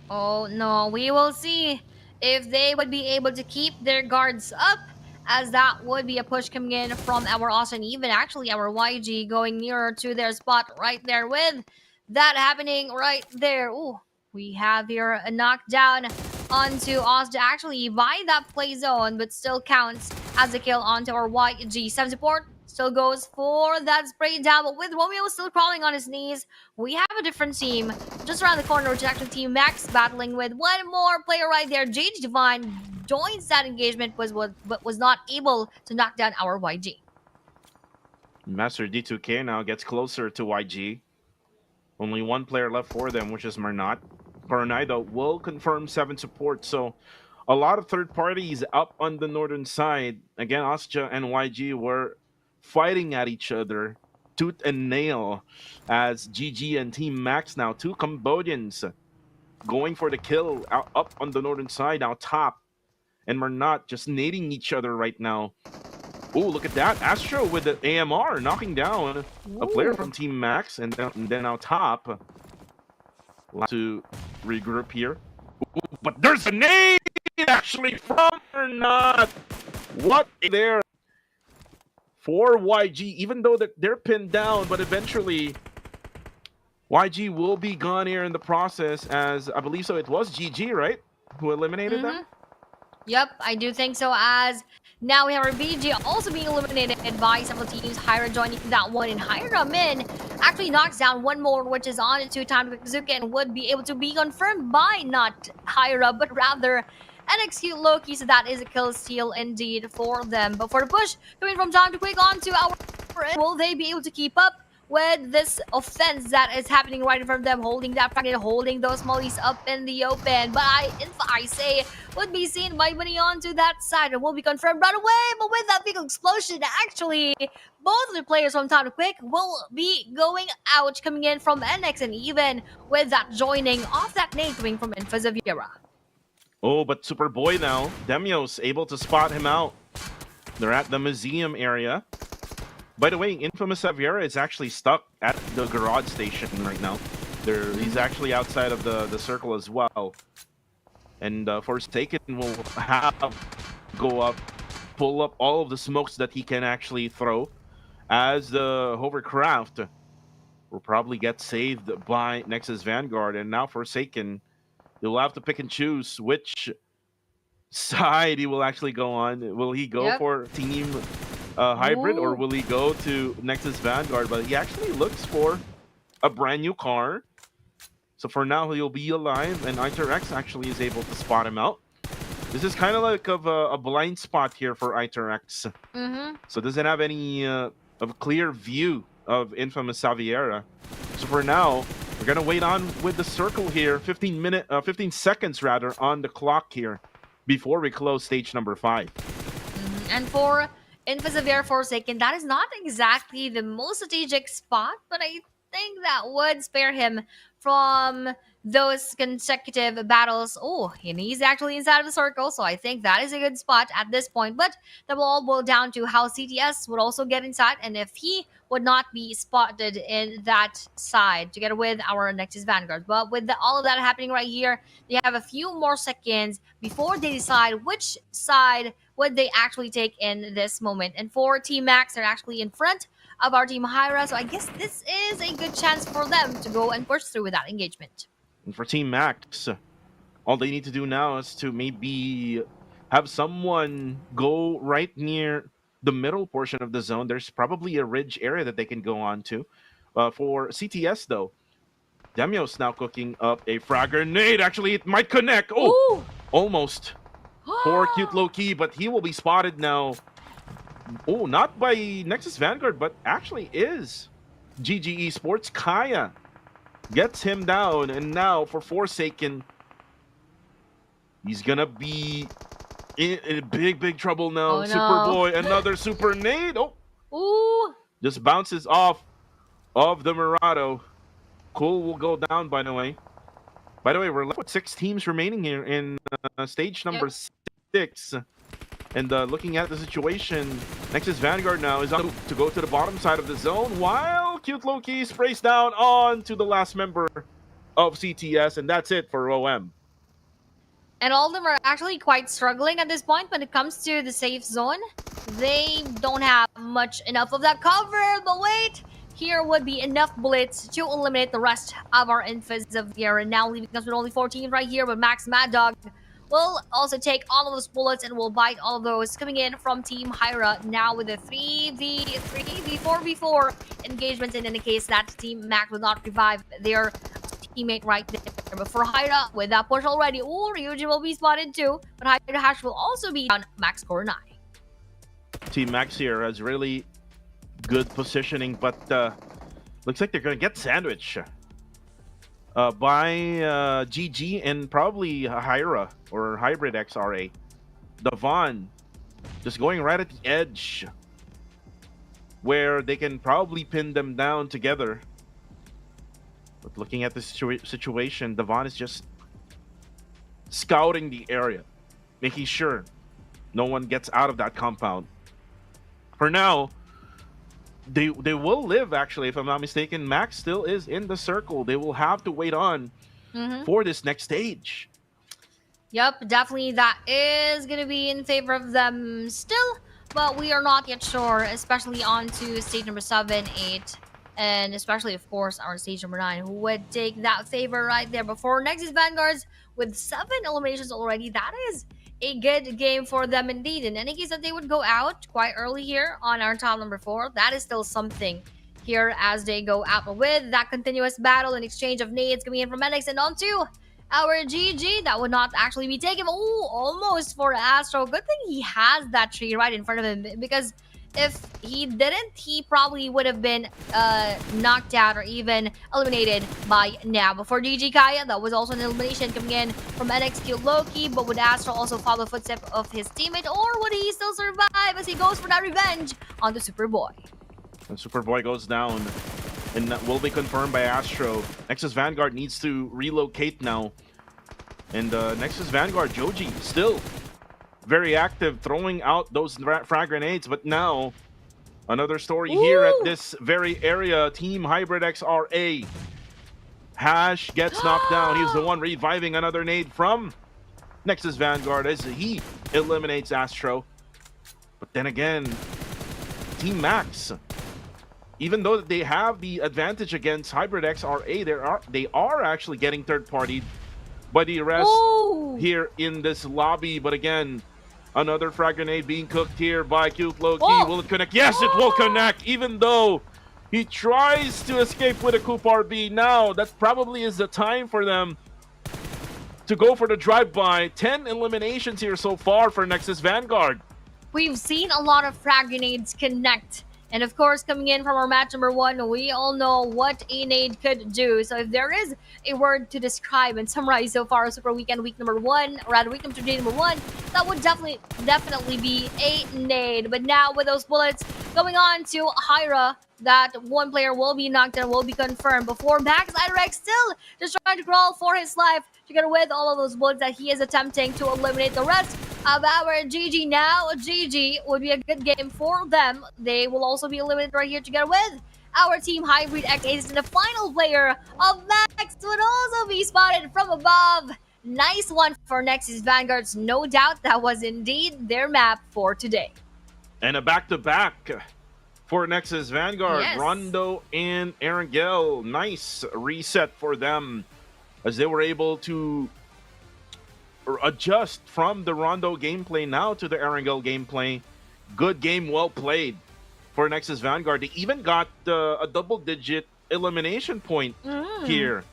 Oh, no. We will see if they would be able to keep their guards up, as that would be a push coming in from our Austin. Even actually our YG going nearer to their spot right there with that happening right there. Ooh. We have here a knockdown onto Ostia actually by that play zone, but still counts as a kill onto our YG. 7 support still goes for that spray down, but with Romeo still crawling on his knees, we have a different team just around the corner, which is actually Team Max battling with one more player right there. JG Divine joins that engagement, but was not able to knock down our YG. Master D2K now gets closer to YG. Only one player left for them, which is Mernat. Coronado will confirm 7 support, so a lot of third parties up on the northern side. Again, Ostia and YG were fighting at each other tooth and nail as GG and Team Max now, 2 Cambodians going for the kill up on the northern side now top, and Mernat just nading each other right now. Oh, look at that. Astro with the AMR knocking down a player from Team Max, and then now top to regroup here. Ooh, but there's a nade actually from Mernat. What there for YG, even though they're pinned down, but eventually YG will be gone here in the process, as I believe so. It was GG, right, who eliminated them? Yep, I do think so, as now we have our BG also being eliminated by several teams. Hyra joining that one, and Hyra Min actually knocks down one more, which is on to time to Kazuka, and would be able to be confirmed by not Hyra, but rather NXQ Loki. So that is a kill steal indeed for them. But for the push coming from time to quick onto our, will they be able to keep up with this offense that is happening right in front of them, holding that fragment, holding those mollies up in the open. But I say would be seen by moving on to that side and will be confirmed right away. But with that big explosion, actually, both of the players from Town Quick will be going out, coming in from NX, and even with that joining off that nade coming from Infazaviera. Oh, but Superboy now, Demios able to spot him out. They're at the museum area. By the way, Infamous Xaviera is actually stuck at the garage station right now. He's actually outside of the circle as well. And Forsaken will go up, pull up all of the smokes that he can actually throw, as the hovercraft will probably get saved by Nexus Vanguard. And now Forsaken, you'll have to pick and choose which side he will actually go on. Will he go for team hybrid, or will he go to Nexus Vanguard? But he actually looks for a brand new car. So for now, he'll be alive, and ITERX actually is able to spot him out. This is kind of like a blind spot here for ITERX. So doesn't have any of clear view of Infamous Xaviera. So for now, we're gonna wait on with the circle here. 15 seconds rather on the clock here before we close stage number 5. And for Infazaviera Forsaken, that is not exactly the most strategic spot, but I think that would spare him from those consecutive battles. Oh, and he's actually inside of the circle, so I think that is a good spot at this point. But that will all boil down to how CTS would also get inside, and if he would not be spotted in that side together with our Nexus Vanguard. But with all of that happening right here, they have a few more seconds before they decide which side would they actually take in this moment. And for Team Max, they're actually in front of our Team Hyra, so I guess this is a good chance for them to go and push through with that engagement. And for Team Max, all they need to do now is to maybe have someone go right near the middle portion of the zone. There's probably a ridge area that they can go on to. For CTS, though, Demios now cooking up a frag grenade. Actually, it might connect. Oh, almost. For Cute Low-Key, but he will be spotted now. Oh, not by Nexus Vanguard, but actually is GG Esports. Kaya gets him down, and now for Forsaken, he's gonna be in big trouble now. Oh, no. Superboy, another super nade. Oh, ooh, just bounces off of the Murado. Cool will go down, by the way. By the way, we're left with 6 teams remaining here in stage number 6. And looking at the situation, Nexus Vanguard now is on to go to the bottom side of the zone, while Cute Low-Key sprays down on to the last member of CTS, and that's it for OM. and all of them are actually quite struggling at this point when it comes to the safe zone. They don't have enough of that cover, but wait, here would be enough bullets to eliminate the rest of our Infazaviera. Now leaving us with only 14 right here, but Max Mad Dog will also take all of those bullets and will bite all of those coming in from Team Hyra. Now with a 3v3, 4v4 engagement, and in the case that Team Max will not revive their teammate right there. But for Hyra, with that push already, oh, Ryuji will be spotted too, but Hyra Hash will also be on Max Core 9. Team Max here has really good positioning, but looks like they're going to get sandwiched by GG and probably Hyra or Hybrid XRA. Devon just going right at the edge where they can probably pin them down together. But looking at the situation, Devon is just scouting the area, making sure no one gets out of that compound. For now, they will live, actually, if I'm not mistaken. Max still is in the circle. They will have to wait on for this next stage. Yep, definitely that is going to be in favor of them still, but we are not yet sure, especially on to stage number 7, 8, and especially, of course, our stage number 9, who would take that favor right there. But for Nexus Vanguards, with 7 eliminations already, that is a good game for them indeed. In any case, that they would go out quite early here on our top number 4, that is still something here as they go out. But with that continuous battle and exchange of nades coming in from NX and onto our GG, that would not actually be taken. Oh, almost for Astro. Good thing he has that tree right in front of him, because if he didn't, he probably would have been knocked out or even eliminated by now. But for GG Kaya, that was also an elimination coming in from NXQ Loki. But would Astro also follow the footsteps of his teammate, or would he still survive as he goes for that revenge on the Superboy? And Superboy goes down, and that will be confirmed by Astro. Nexus Vanguard needs to relocate now. And Nexus Vanguard, Joji, still very active, throwing out those frag grenades. But now, another story here at this very area. Team Hybrid XRA. Hash gets knocked down. He's the one reviving another nade from Nexus Vanguard as he eliminates Astro. But then again, Team Max, even though they have the advantage against Hybrid XRA, they are actually getting third-partied by the rest here in this lobby. But again, another frag grenade being cooked here by Cute Loki. Will it connect? Yes, it will connect, even though he tries to escape with a Coop RB. Now, that probably is the time for them to go for the drive-by. 10 eliminations here so far for Nexus Vanguard. We've seen a lot of frag grenades connect. And of course, coming in from our match number 1, we all know what a nade could do. So if there is a word to describe and summarize so far Super Weekend week number 1, or rather week number 2, day number 1, that would definitely be a nade. But now with those bullets going on to Hyra, that one player will be knocked and will be confirmed before Max Irex still just trying to crawl for his life together with all of those bullets that he is attempting to eliminate the rest of our GG. Now GG would be a good game for them. They will also be eliminated right here together with our Team Hybrid X Aces, and the final player of Max would also be spotted from above. Nice one for Nexus Vanguards. No doubt that was indeed their map for today. And a back-to-back for Nexus Vanguard. Yes. Rondo and Erangel. Nice reset for them as they were able to adjust from the Rondo gameplay now to the Erangel gameplay. Good game, well played for Nexus Vanguard. They even got a double-digit elimination point here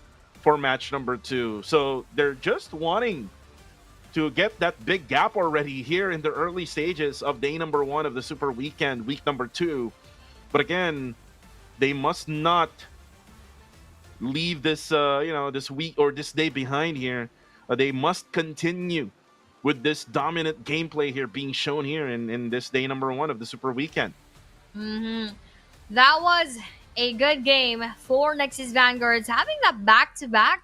for match number 2. So they're just wanting to get that big gap already here in the early stages of day number 1 of the Super Weekend, week number 2. But again, they must not leave this this week or this day behind here. They must continue with this dominant gameplay here being shown here in this day number 1 of the Super Weekend. That was a good game for Nexus Vanguards, having that back-to-back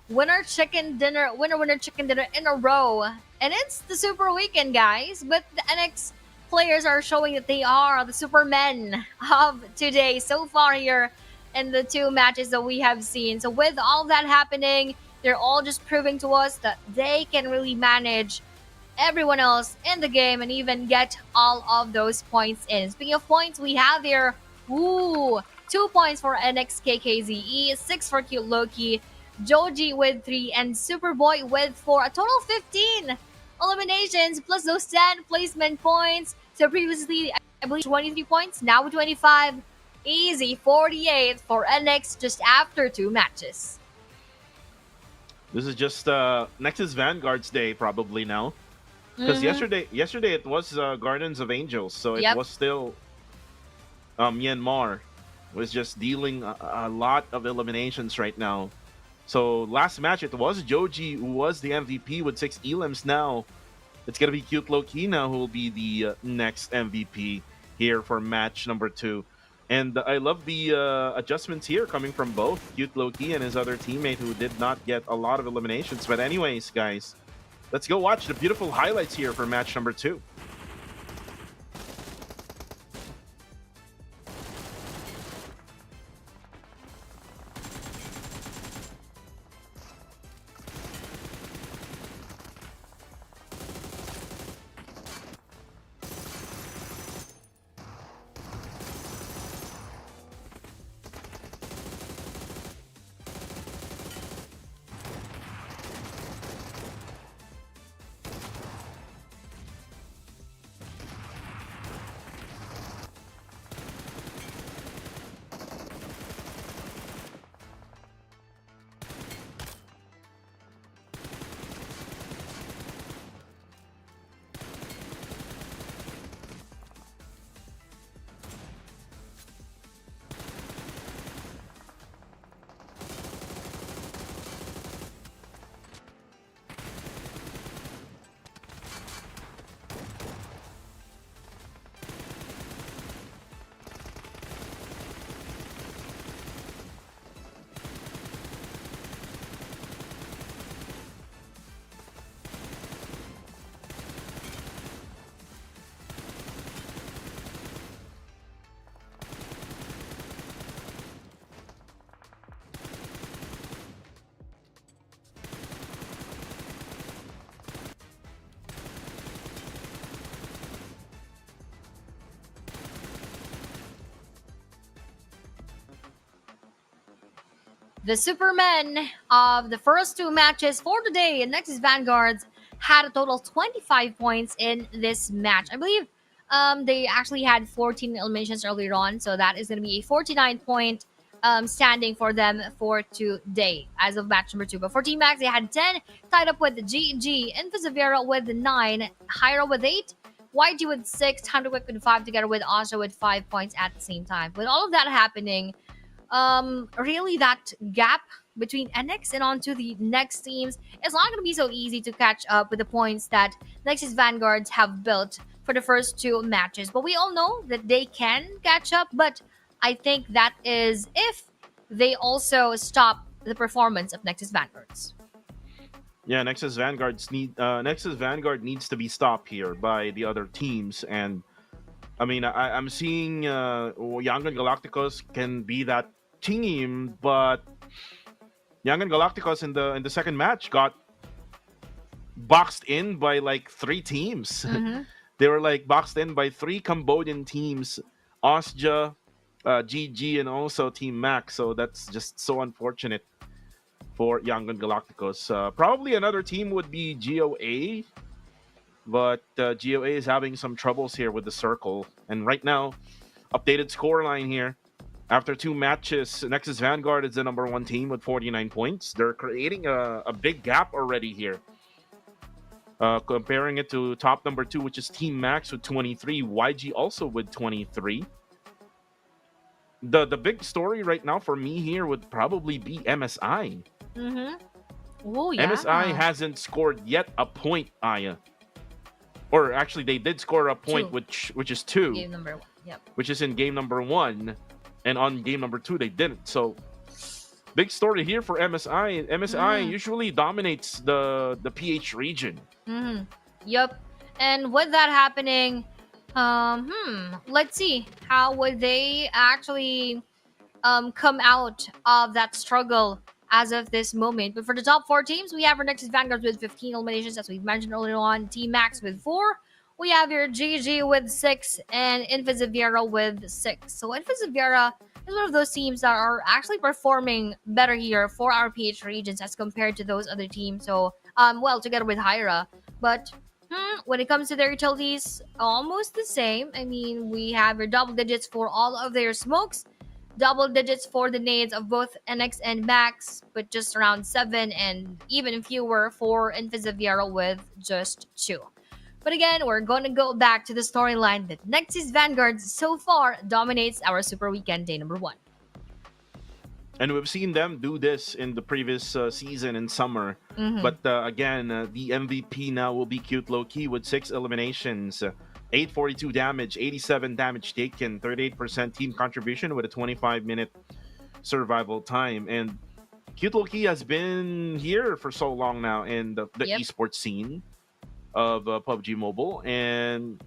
winner chicken dinner in a row. And it's the Super Weekend, guys, but the NX players are showing that they are the supermen of today so far here in the 2 matches that we have seen. So with all that happening, they're all just proving to us that they can really manage everyone else in the game and even get all of those points in. Speaking of points, we have here 2 points for NXKKZE, 6 for Cute Loki, Joji with 3, and Superboy with 4. A total of 15 eliminations plus those 10 placement points. So previously, I believe 23 points, now 25. Easy 48 for NX just after 2 matches. This is just Nexus Vanguard's day probably now. Because yesterday it was Gardens of Angels, so it was still Myanmar was just dealing a lot of eliminations right now. So last match it was Joji who was the MVP with 6 elims. Now it's gonna be Cute Loki now who will be the next MVP here for match number 2. And I love the adjustments here coming from both Cute Loki and his other teammate who did not get a lot of eliminations. But anyways, guys, let's go watch the beautiful highlights here for match number 2. The Supermen of the first two matches for today, Nexus Vanguards had a total of 25 points in this match. I believe they actually had 14 eliminations earlier on, so that is going to be a 49-point standing for them for today as of match number 2. But for Team Max, they had 10, tied up with GG, Invisivera with 9, Hyra with 8, YG with 6, Thunderquick with 5, together with Asha with 5 points at the same time. With all of that happening, really that gap between NX and onto the next teams, it's not going to be so easy to catch up with the points that Nexus Vanguards have built for the first two matches. But we all know that they can catch up, but I think that is if they also stop the performance of Nexus Vanguards. Yeah, Nexus Vanguard needs to be stopped here by the other teams, and I mean I'm seeing Young and Galacticos can be that team, but Young and Galacticos in the second match got boxed in by like 3 teams. They were like boxed in by 3 Cambodian teams, Osja, GG, and also Team Max. So that's just so unfortunate for Young and Galacticos. Probably another team would be GOA, but GOA is having some troubles here with the circle. And right now, updated scoreline here. After 2 matches, Nexus Vanguard is the number 1 team with 49 points. They're creating a big gap already here. Comparing it to top number 2, which is Team Max with 23, YG also with 23. The big story right now for me here would probably be MSI. Oh, yeah. MSI hasn't scored yet a point, Aya. Or actually, they did score a point, 2. which is 2. Game number 1, yep. Which is in game number 1. And on game number 2, they didn't. So, big story here for MSI. MSI usually dominates the PH region. Yep. And with that happening, let's see. How would they actually come out of that struggle as of this moment? But for the top 4 teams, we have our Nexus Vanguards with 15 eliminations, as we've mentioned earlier on. Team Max with 4. We have your GG with 6 and Invisivera with 6. So Invisivera is one of those teams that are actually performing better here for our PH regions as compared to those other teams. So, well, together with Hyra. But when it comes to their utilities, almost the same. I mean, we have your double digits for all of their smokes, double digits for the nades of both NX and Max, but just around 7, and even fewer for Invisivera with just 2. But again, we're going to go back to the storyline that Nexus Vanguard so far dominates our Super Weekend day number 1. And we've seen them do this in the previous season in summer. But again, the MVP now will be Cute Low-Key with 6 eliminations, 842 damage, 87 damage taken, 38% team contribution with a 25-minute survival time. And Cute Low-Key has been here for so long now in the esports scene of PUBG Mobile, and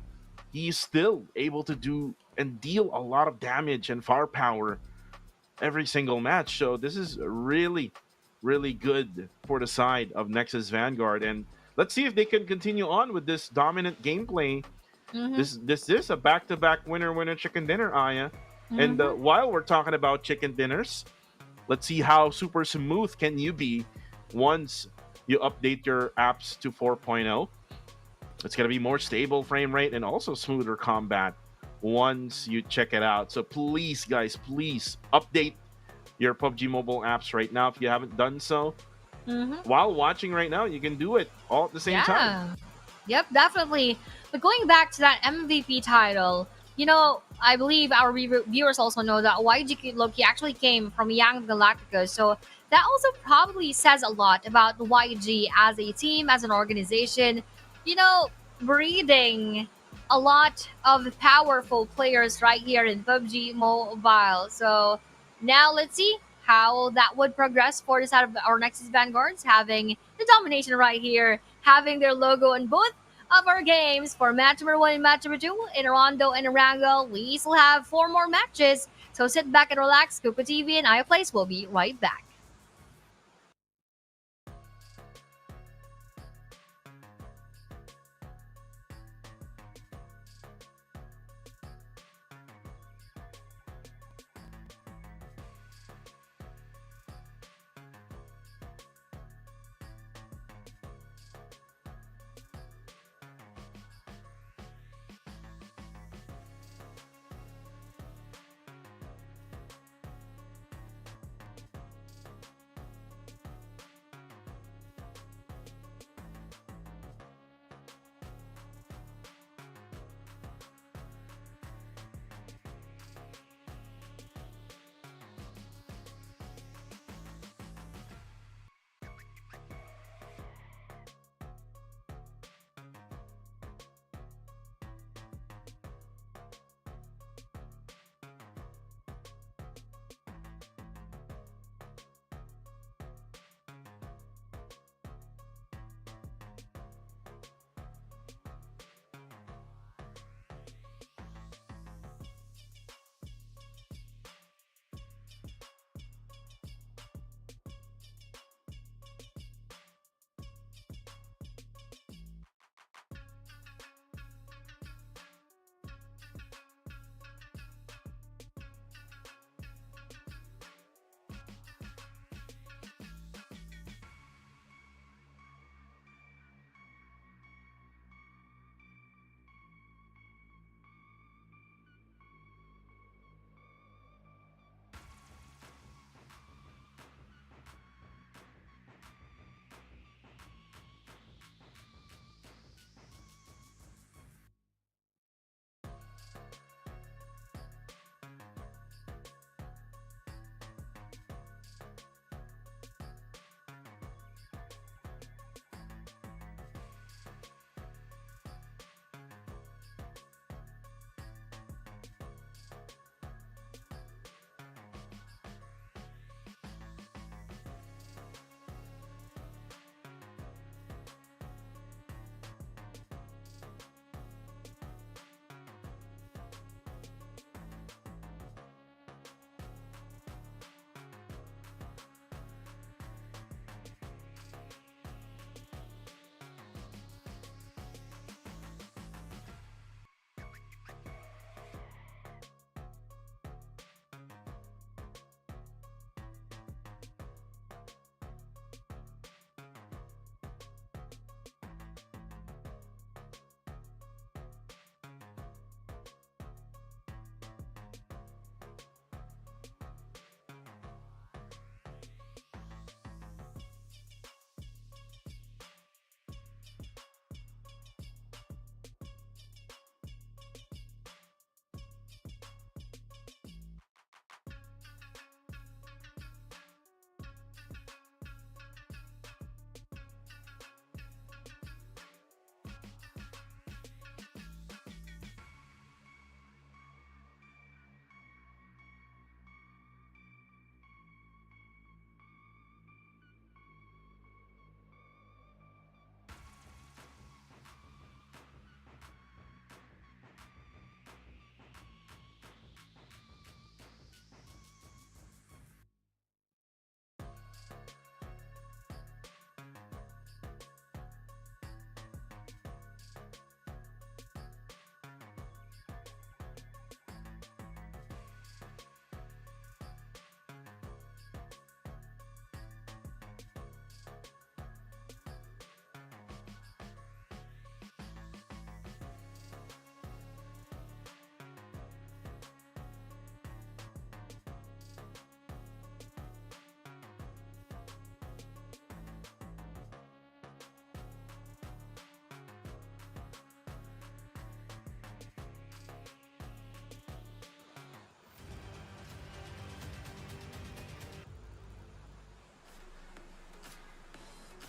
he's still able to do and deal a lot of damage and firepower every single match. So this is really, really good for the side of Nexus Vanguard, and let's see if they can continue on with this dominant gameplay. This is a back-to-back winner chicken dinner, Aya. And while we're talking about chicken dinners, let's see how super smooth can you be once you update your apps to 4.0. It's going to be more stable frame rate and also smoother combat once you check it out. So please, guys, please update your PUBG Mobile apps right now if you haven't done so. While watching right now, you can do it all at the same time. Yep, definitely. But going back to that MVP title, you know, I believe our viewers also know that YG Loki actually came from Young Galactica. So that also probably says a lot about YG as a team, as an organization. You know, breeding a lot of powerful players right here in PUBG Mobile. So now let's see how that would progress for the side of our Nexus Vanguards, having the domination right here, having their logo on both of our games for match number 1 and match number 2 in Rondo and Erangel. We still have 4 more matches, so sit back and relax. Kupa TV and iPlace will be right back.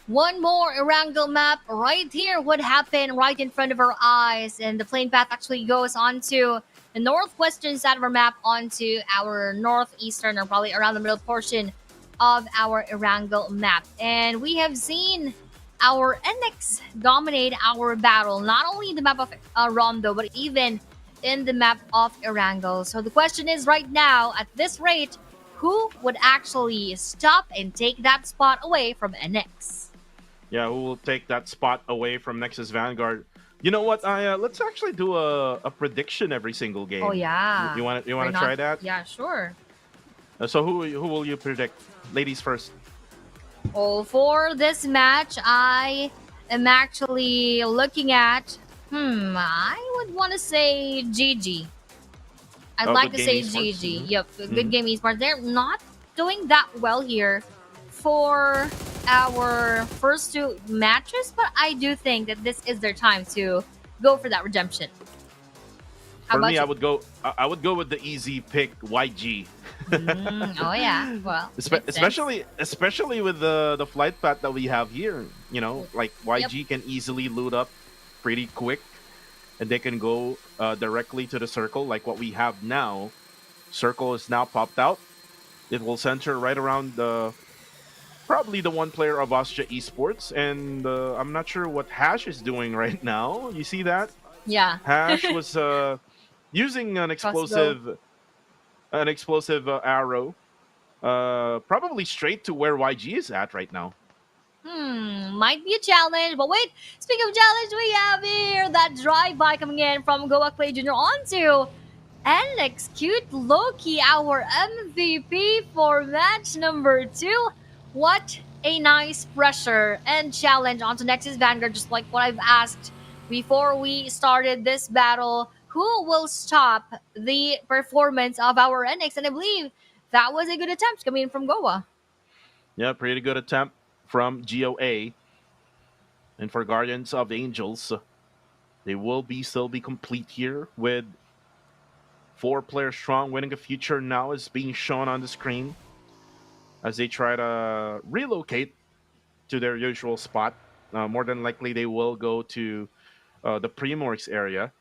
One more Erangel map right here would happen right in front of our eyes, and the plane path actually goes onto the northwestern side of our map onto our northeastern or probably around the middle portion of our Erangel map. And we have seen our NX dominate our battle, not only in the map of Rondo, but even in the map of Erangel. So the question is right now, at this rate, who would actually stop and take that spot away from NX? Yeah, who will take that spot away from Nexus Vanguard? You know what? Let's actually do a prediction every single game. Oh yeah. You want to Why not? try that? Yeah, sure. So who will you predict? Ladies first. Oh, for this match, I am actually looking at. I would want to say GG. I'd Oh, like Good to Game say Esports. GG. Mhm. Yep, Good Game Esports. They're not doing that well here for our first two matches, but I do think that this is their time to go for that redemption. How For about me, you? I would go with the easy pick, YG. Oh yeah, well, makes sense. especially with the flight path that we have here. You know, like YG can easily loot up pretty quick, and they can go directly to the circle like what we have now. Circle is now popped out. It will center right around probably the one player of Austria Esports, and I'm not sure what Hash is doing right now. You see that? Yeah. Hash was using an explosive arrow, probably straight to where YG is at right now. Might be a challenge, but wait. Speaking of challenge, we have here that drive-by coming in from Goa Clay Jr. onto Alex Cute Loki, our MVP for match number 2. What a nice pressure and challenge onto Nexus Vanguard, just like what I've asked before we started this battle. Who will stop the performance of our NX? And I believe that was a good attempt coming in from Goa. Yeah, pretty good attempt from GOA. And for Guardians of Angels, they will still be complete here with 4 players strong. Winning a future now is being shown on the screen as they try to relocate to their usual spot. More than likely, they will go to the Primorx area,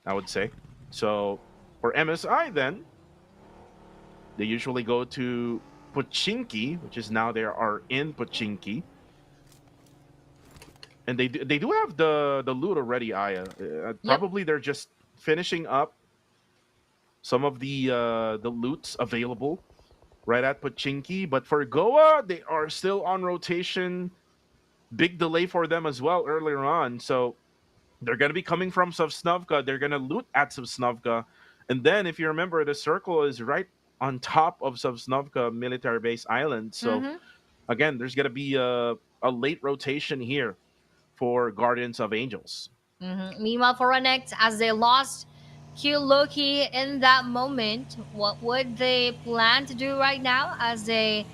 I would say. So for MSI, then, they usually go to Pochinki, which is now they are in Pochinki. And they do have the loot already, Aya. Probably they're just finishing up some of the loots available right at Pochinki. But for Goa, they are still on rotation. Big delay for them as well earlier on. So they're going to be coming from Sosnovka. They're going to loot at Sosnovka. And then, if you remember, the circle is right on top of Sosnovka military base island. So, again, there's going to be a late rotation here for Guardians of Angels. Meanwhile, for NX, as they lost Q Loki in that moment, what would they plan to do right now as they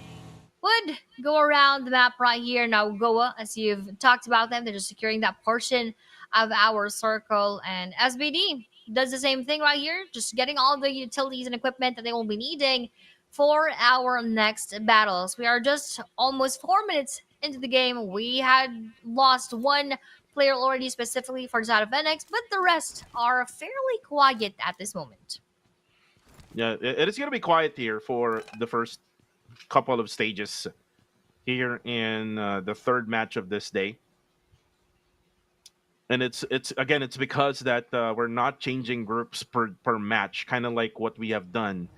would go around the map right here? Now, Goa, as you've talked about them, they're just securing that portion of our circle, and SBD does the same thing right here, just getting all the utilities and equipment that they will be needing for our next battles. We are just almost 4 minutes into the game. We had lost one player already specifically for the side of NX, but the rest are fairly quiet at this moment. Yeah, it is going to be quiet here for the first couple of stages here in the third match of this day. And it's because that we're not changing groups per match, kind of like what we have done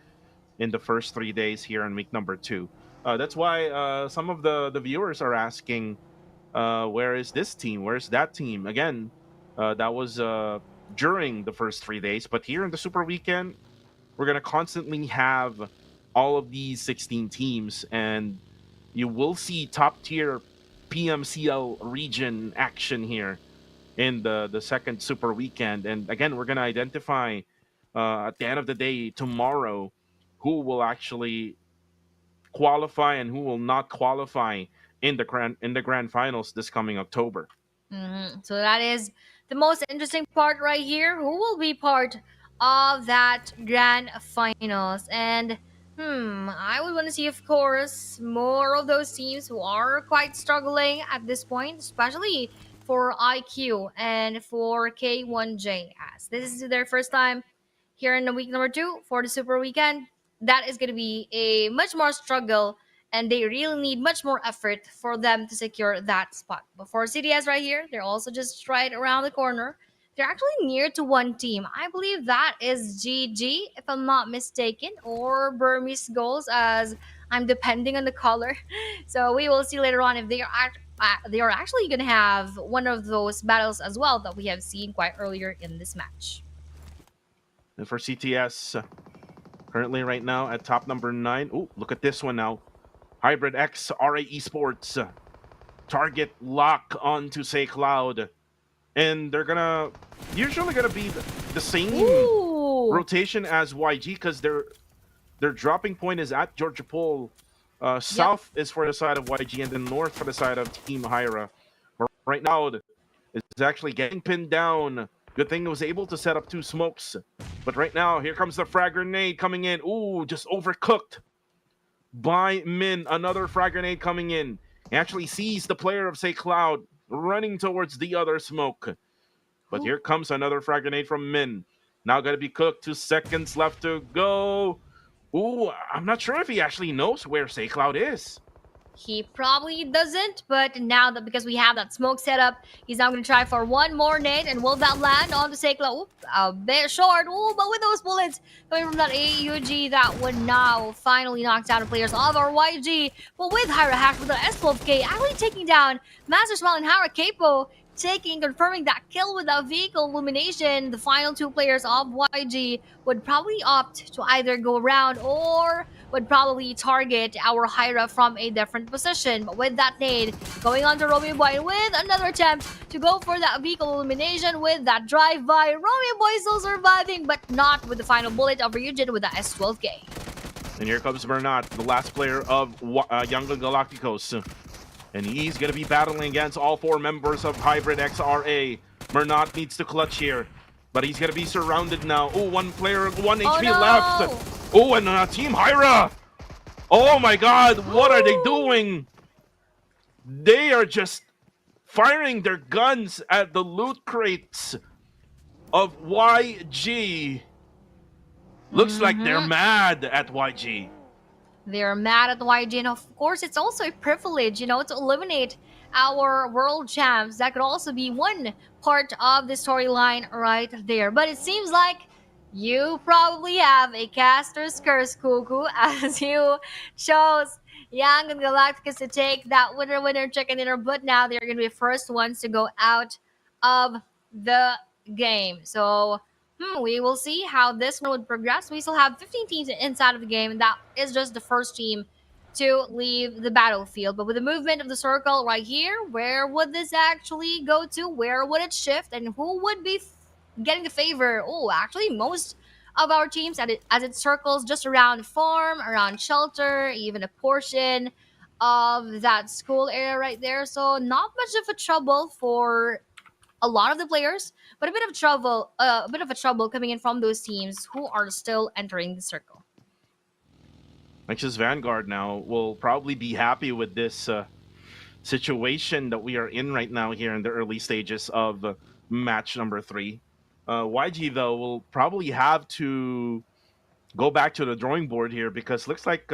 in the first 3 days here in week number 2. That's why some of the viewers are asking, where is this team? Where's that team? Again, that was during the first 3 days. But here in the Super Weekend, we're going to constantly have all of these 16 teams. And you will see top-tier PMCL region action here in the second Super Weekend. And again, we're going to identify at the end of the day tomorrow who will actually qualify and who will not qualify in the grand finals this coming October. So that is the most interesting part right here. Who will be part of that grand finals? And I would want to see, of course, more of those teams who are quite struggling at this point, especially for IQ and for K1J, as this is their first time here in the week number 2 for the Super Weekend. That is going to be a much more struggle, and they really need much more effort for them to secure that spot. But for CDS right here, they're also just right around the corner. They're actually near to one team. I believe that is GG, if I'm not mistaken, or Burmese goals, as I'm depending on the color. So we will see later on if they are actually going to have one of those battles as well that we have seen quite earlier in this match. And for CTS, currently right now at top number 9. Oh, look at this one now. Hybrid X RA Esports. Target lock onto Say Cloud. And they're usually gonna be the same rotation as YG, because their dropping point is at Georgia Pole. South is for the side of YG, and then north for the side of Team Hyra. But right now, it's actually getting pinned down. Good thing it was able to set up 2 smokes. But right now, here comes the frag grenade coming in. Ooh, just overcooked by Min. Another frag grenade coming in. He actually sees the player of Say Cloud running towards the other smoke. But here comes another frag grenade from Min. Now got to be cooked. 2 seconds left to go. Ooh, I'm not sure if he actually knows where Say Cloud is. He probably doesn't, but now that because we have that smoke set up, he's now going to try for one more nade, and will that land on the Say Cloud? A bit short. Ooh, but with those bullets coming from that AUG, that would now finally knock down the players of our YG. But with Hyra Hash with the S12K actually taking down Master Smile and Hara Capo, confirming that kill with that vehicle illumination. The final 2 players of YG would probably opt to either go around or would probably target our Hyra from a different position. But with that nade going on to Romeo Boy with another attempt to go for that vehicle illumination with that drive-by. Romeo Boy still surviving, but not with the final bullet of Ryujin with the S12K. And here comes Bernat, the last player of Young Galacticos. And he's going to be battling against all 4 members of Hybrid XRA. Mernat needs to clutch here, but he's going to be surrounded now. Oh, 1 player, 1 HP left. Oh, and Team Hyra. Oh my God, what are they doing? They are just firing their guns at the loot crates of YG. Looks like they're mad at YG. They're mad at the YG, and of course, it's also a privilege, to eliminate our world champs. That could also be one part of the storyline right there. But it seems like you probably have a caster's curse, Cuckoo, as you chose Young and Galacticus to take that winner chicken dinner. But now they're going to be the first ones to go out of the game. So we will see how this one would progress. We still have 15 teams inside of the game, and that is just the first team to leave the battlefield. But with the movement of the circle right here, where would this actually go to? Where would it shift? And who would be getting the favor? Oh, actually, most of our teams as it circles just around farm, around shelter, even a portion of that school area right there. So not much of a trouble for a lot of the players, but a bit of trouble coming in from those teams who are still entering the circle. Nexus Vanguard now will probably be happy with this situation that we are in right now here in the early stages of match number 3. YG, though, will probably have to go back to the drawing board here, because looks like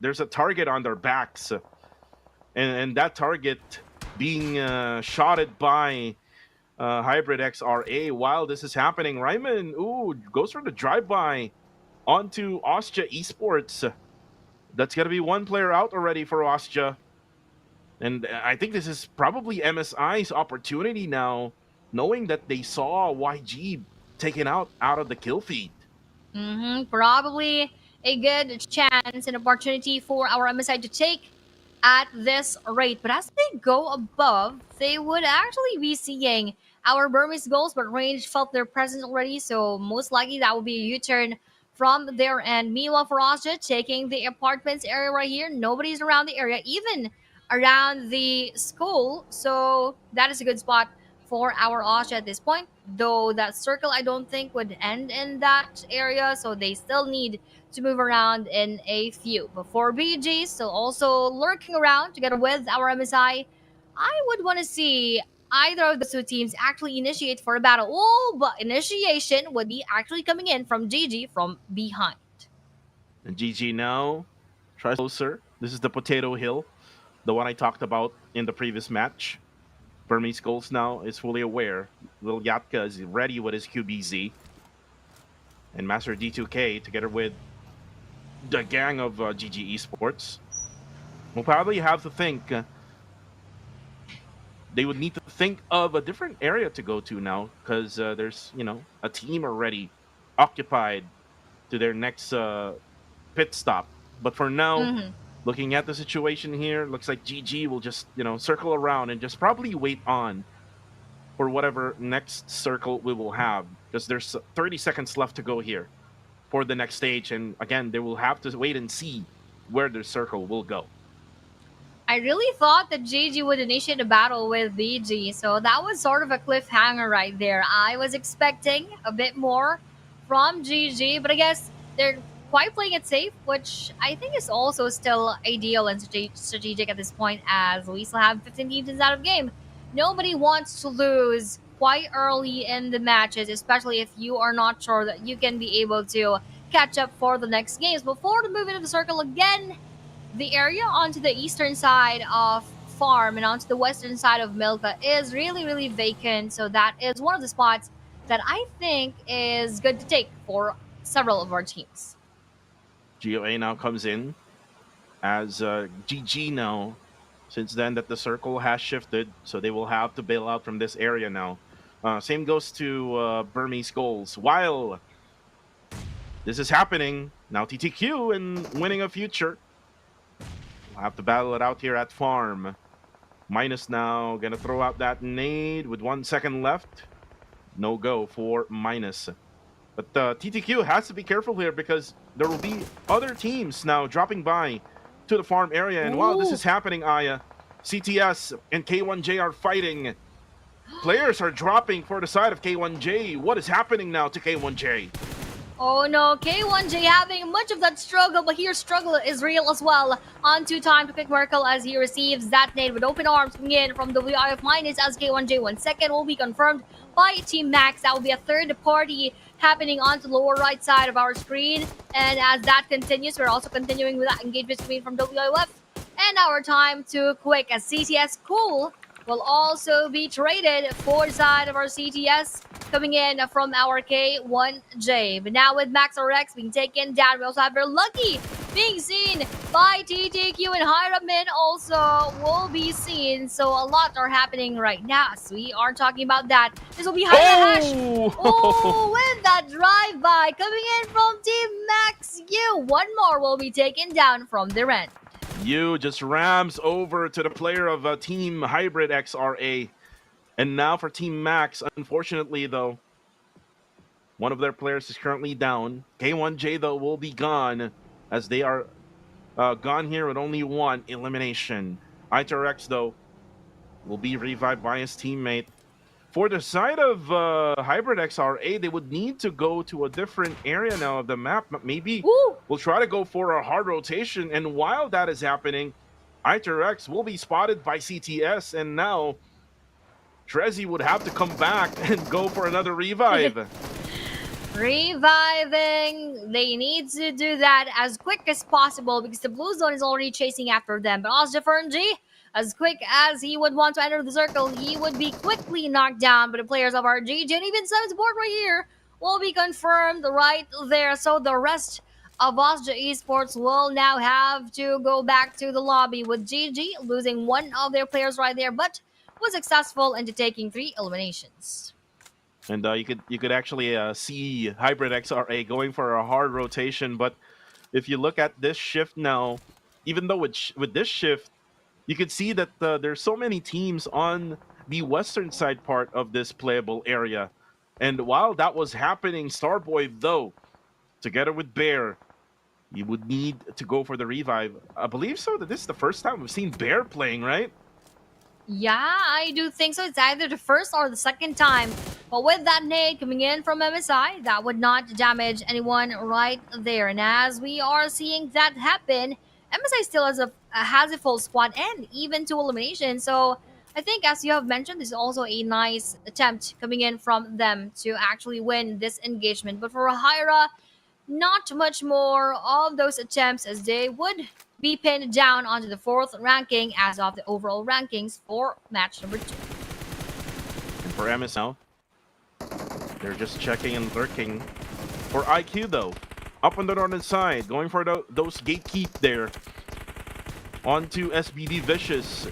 there's a target on their backs. And that target being shotted by Hybrid XRA. While this is happening, Ryman goes for the drive-by onto Ostja Esports. That's going to be 1 player out already for Ostja. And I think this is probably MSI's opportunity now, knowing that they saw YG taken out of the kill feed. Probably a good chance and opportunity for our MSI to take at this rate. But as they go above, they would actually be seeing our Burmese goals, but range felt their presence already, so most likely that will be a U-turn from their end. Meanwhile, for Ostja, taking the apartments area right here, nobody's around the area, even around the school, so that is a good spot for our Austria at this point, though that circle I don't think would end in that area, so they still need to move around in a few. But for BG, still also lurking around together with our MSI, I would want to see either of the two teams actually initiate for a battle. Oh, but initiation would be actually coming in from GG from behind. And GG now tries closer. This is the Potato Hill, the one I talked about in the previous match. Burmese Goals now is fully aware. Little Yatka is ready with his QBZ. And Master D2K, together with the gang of GG Esports, will probably have to think. They would need to think of a different area to go to now, because there's, a team already occupied to their next pit stop. But for now, looking at the situation here, looks like GG will just, circle around and just probably wait on for whatever next circle we will have, because there's 30 seconds left to go here for the next stage. And again, they will have to wait and see where their circle will go. I really thought that GG would initiate a battle with BG, so that was sort of a cliffhanger right there. I was expecting a bit more from GG, but I guess they're quite playing it safe, which I think is also still ideal and strategic at this point, as we still have 15 teams inside of game. Nobody wants to lose quite early in the matches, especially if you are not sure that you can be able to catch up for the next games. Before the move into the circle again, the area onto the eastern side of Farm and onto the western side of Milka is really, really vacant. So that is one of the spots that I think is good to take for several of our teams. GOA now comes in as GG now. Since then that the circle has shifted, so they will have to bail out from this area now. Same goes to Burmese Goals. While this is happening, now TTQ and winning a future. We'll have to battle it out here at Farm. Minus now gonna throw out that nade with 1 second left. No go for Minus. But TTQ has to be careful here, because there will be other teams now dropping by to the Farm area. And while this is happening, Aya, CTS and K1J are fighting. Players are dropping for the side of K1J. What is happening now to K1J? Oh no, K1J having much of that struggle, but here struggle is real as well. On 2 time to pick Merkel as he receives that nade with open arms coming in from WIF Minus, as K1J 1 second will be confirmed by Team Max. That will be a third party happening on the lower right side of our screen. And as that continues, we're also continuing with that engagement screen from WIF. And our time to quick as CTS Cool will also be traded for the side of our CTS, coming in from our K1J. But now with Max RX being taken down, we also have Very Lucky being seen by TTQ, and higher up mid also will be seen. So a lot are happening right now, so we are talking about that. This will be Hash. Oh, with that drive-by coming in from Team Max U. One more will be taken down from their end. You just rams over to the player of Team Hybrid XRA. And now for Team Max, unfortunately though, one of their players is currently down. K1J though will be gone, as they are gone here with only 1 elimination. ITRX though will be revived by his teammate. For the side of Hybrid XRA, they would need to go to a different area now of the map. Maybe we'll try to go for a hard rotation. And while that is happening, ITRX will be spotted by CTS. And now Trezzy would have to come back and go for another revive. Reviving, they need to do that as quick as possible, because the blue zone is already chasing after them. But also Fergie, as quick as he would want to enter the circle, he would be quickly knocked down by the players of our GG. And even Simon's board right here will be confirmed right there. So the rest of Austria Esports will now have to go back to the lobby, with GG losing one of their players right there, but was successful into taking 3 eliminations. And you could actually see Hybrid XRA going for a hard rotation. But if you look at this shift now, even though with this shift, you could see that there's so many teams on the western side part of this playable area. And while that was happening, Starboy, though, together with Bear, you would need to go for the revive. I believe so that this is the first time we've seen Bear playing, right? Yeah, I do think so. It's either the first or the second time. But with that nade coming in from MSI, that would not damage anyone right there. And as we are seeing that happen, MSI still has a full squad and even two eliminations. So I think, as you have mentioned, this is also a nice attempt coming in from them to actually win this engagement. But for Hyra, not much more of those attempts, as they would be pinned down onto the fourth ranking as of the overall rankings for match number 2. And for MSL, they're just checking and lurking. For IQ though, up on the northern side, going for those gatekeep there. Onto SBD Vicious.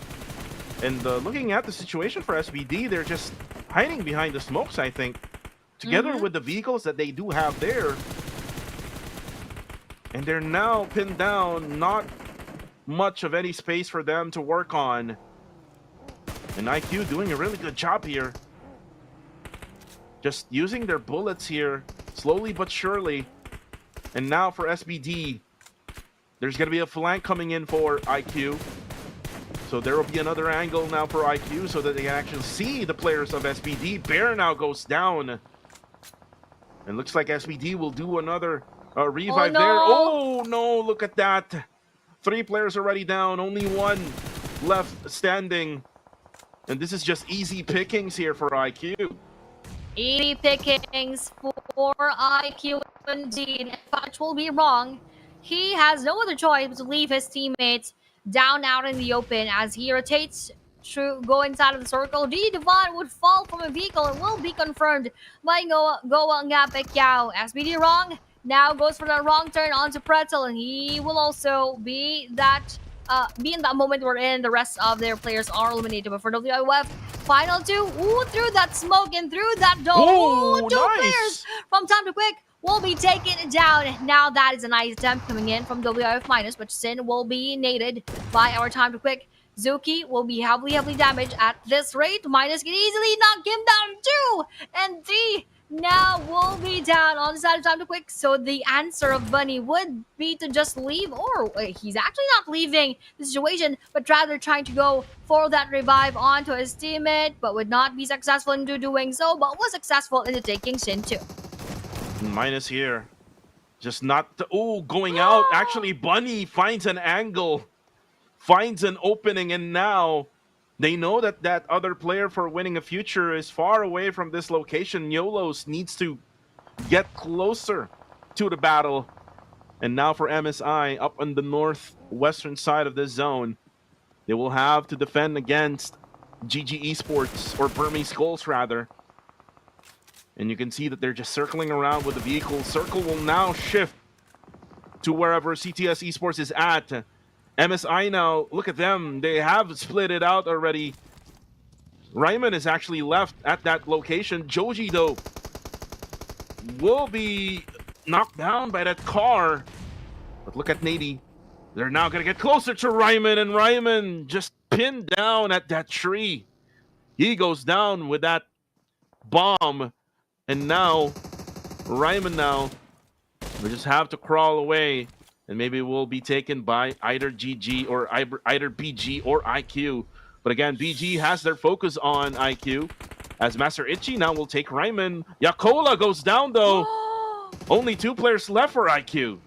And looking at the situation for SBD, they're just hiding behind the smokes, I think. Together with the vehicles that they do have there. And they're now pinned down, not much of any space for them to work on. And IQ doing a really good job here. Just using their bullets here, slowly but surely. And now for SBD, there's going to be a flank coming in for IQ. So there will be another angle now for IQ so that they can actually see the players of SBD. Bear now goes down. And looks like SBD will do another revive there. Oh no, look at that. 3 players already down, only 1 left standing. And this is just easy pickings here for IQ. Easy pickings for IQ indeed. If Fudge will be wrong, he has no other choice but to leave his teammates down out in the open as he rotates to go inside of the circle. G Devon would fall from a vehicle and will be confirmed by Goa Nga Pekao. SBD wrong, now goes for the wrong turn onto Pretzel, and he will also be in that moment wherein the rest of their players are eliminated. But for WIF, final 2, through that smoke and through that door. Two players from Time to Quick will be taken down. Now that is a nice attempt coming in from WIF minus, but Sin will be naded by our Time to Quick. Zuki will be heavily damaged at this rate. Minus can easily knock him down. 2 and 3 now will be down on the side of Time to Quick. So the answer of Bunny would be to just leave, or he's actually not leaving the situation, but rather trying to go for that revive onto his teammate, but would not be successful in doing so, but was successful in taking Sin 2. Minus here. Just not... going out. Actually, Bunny finds an angle. Finds an opening, and now they know that that other player for winning a future is far away from this location. YOLOS needs to get closer to the battle. And now for MSI, up on the northwestern side of this zone, they will have to defend against GG Esports, or Burmese Skulls rather. And you can see that they're just circling around with the vehicle. Circle will now shift to wherever CTS Esports is at. MSI now, look at them. They have split it out already. Ryman is actually left at that location. Joji, though, will be knocked down by that car. But look at Nady. They're now going to get closer to Ryman, and Ryman just pinned down at that tree. He goes down with that bomb. And now, Ryman now, we just have to crawl away. And maybe we'll be taken by either GG or either BG or IQ. But again, BG has their focus on IQ. As Master Itchy now will take Ryman. Yakola goes down though. Only 2 players left for IQ.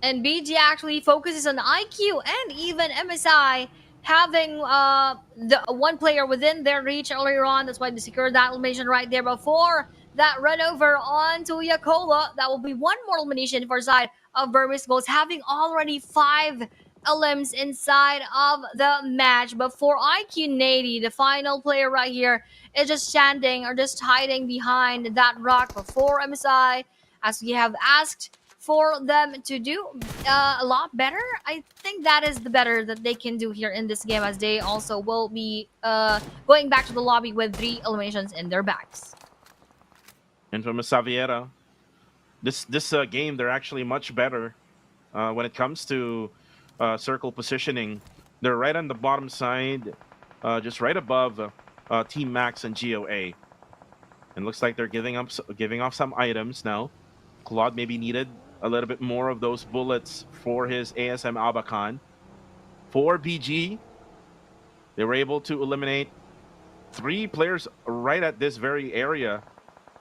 And BG actually focuses on IQ and even MSI having the 1 player within their reach earlier on. That's why they secured that elimination right there before that run over onto Yakola. That will be 1 more elimination for side of Burmese Skulls, having already 5 elims inside of the match. But for IQ Nady, the final player right here, is just standing or just hiding behind that rock before MSI, as we have asked for them to do a lot better. I think that is the better that they can do here in this game, as they also will be going back to the lobby with 3 eliminations in their bags. And from Saviera, this game, they're actually much better when it comes to circle positioning. They're right on the bottom side, just right above Team Max and GOA. And looks like they're giving off some items now. Claude maybe needed a little bit more of those bullets for his ASM Abakan. For BG, They were able to eliminate 3 players right at this very area.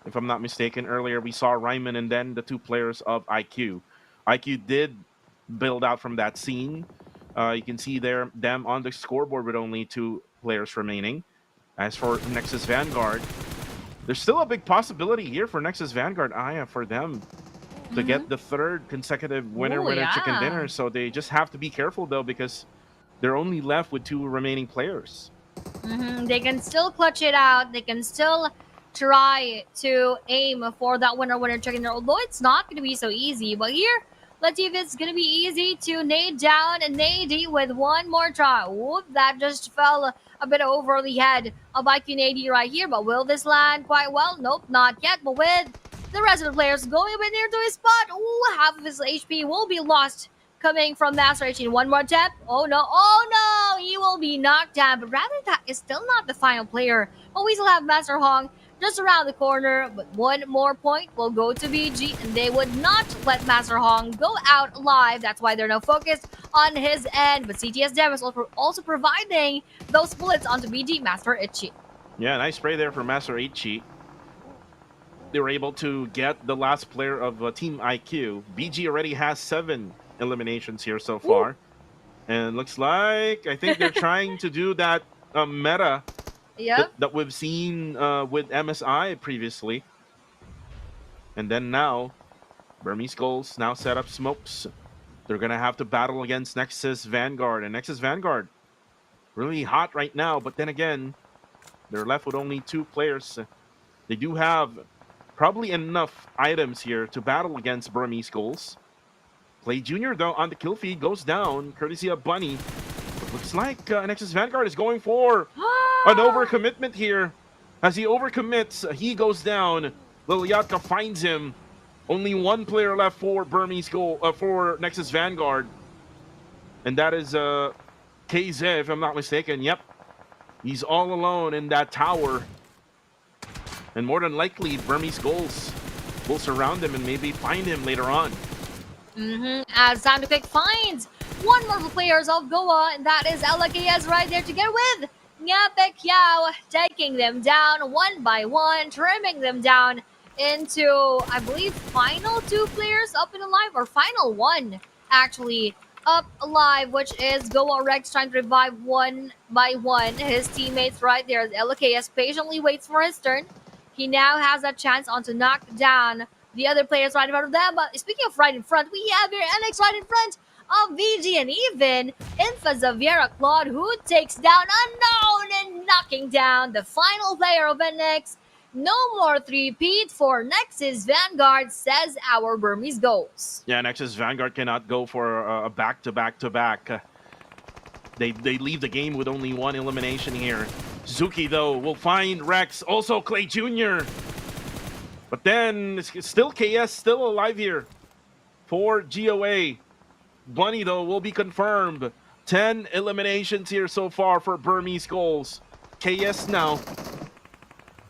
If I'm not mistaken, earlier we saw Ryman and then the 2 players of IQ. IQ did build out from that scene. You can see them on the scoreboard with only 2 players remaining. As for Nexus Vanguard, there's still a big possibility here for Nexus Vanguard, Aya, for them to get the 3rd consecutive winner chicken dinner. So they just have to be careful though, because they're only left with 2 remaining players. They can still clutch it out. They can still try to aim for that winner chicken dinner, although it's not going to be so easy. But here, let's see if it's going to be easy to nade down and nade with one more try. Whoop, that just fell a bit over the head of IQ Nady right here. But will this land quite well? Nope, not yet. But with the rest of the players going a bit near to his spot, ooh, half of his HP will be lost coming from Master 18. One more tap. Oh no, he will be knocked down. But rather, that is still not the final player. But we still have Master Hong just around the corner. But one more point will go to BG, and they would not let Master Hong go out alive. That's why they're now focused on his end. But CTS Dev is also providing those bullets onto BG Master Ichi. Yeah, nice spray there for Master Ichi. They were able to get the last player of Team IQ. BG already has 7 eliminations here so far. Ooh. And looks like, I think they're trying to do that meta that we've seen with MSI previously. And then now, Burmese Goals now set up smokes. They're going to have to battle against Nexus Vanguard. And Nexus Vanguard, really hot right now. But then again, they're left with only 2 players. They do have probably enough items here to battle against Burmese Goals. Play Junior, though, on the kill feed goes down, courtesy of Bunny. But looks like Nexus Vanguard is going for an overcommitment here. As he overcommits, he goes down. Liliatka finds him. Only 1 player left for Burmese Goal, for Nexus Vanguard. And that is KZ, if I'm not mistaken. Yep. He's all alone in that tower. And more than likely, Burmese Goals will surround him and maybe find him later on. As time to pick finds one more of the players of Goa, and that is LKS right there together with Ngapek Yao, taking them down one by one, trimming them down into, I believe, final 2 players up and alive, or final 1 actually up alive, which is Goa Rex trying to revive one by one his teammates right there. LKS patiently waits for his turn. He now has a chance on to knock down the other players right in front of them. But speaking of right in front, we have here NX right in front of VG and even Infa Xaviera Claude, who takes down Unknown and knocking down the final player of NX. No more 3-peat for Nexus Vanguard, says our Burmese Goals. Yeah, Nexus Vanguard cannot go for a back-to-back-to-back. They leave the game with only 1 elimination here. Zuki, though, will find Rex, also Clay Jr., but then, it's still KS, still alive here for GOA. Bunny, though, will be confirmed. 10 eliminations here so far for Burmese Goals. KS now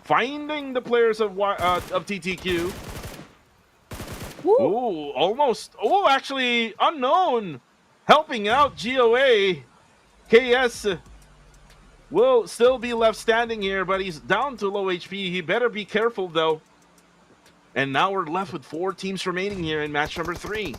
finding the players of TTQ. Ooh, almost. Oh, actually, Unknown helping out GOA. KS will still be left standing here, but he's down to low HP. He better be careful, though. And now we're left with 4 teams remaining here in match number 3.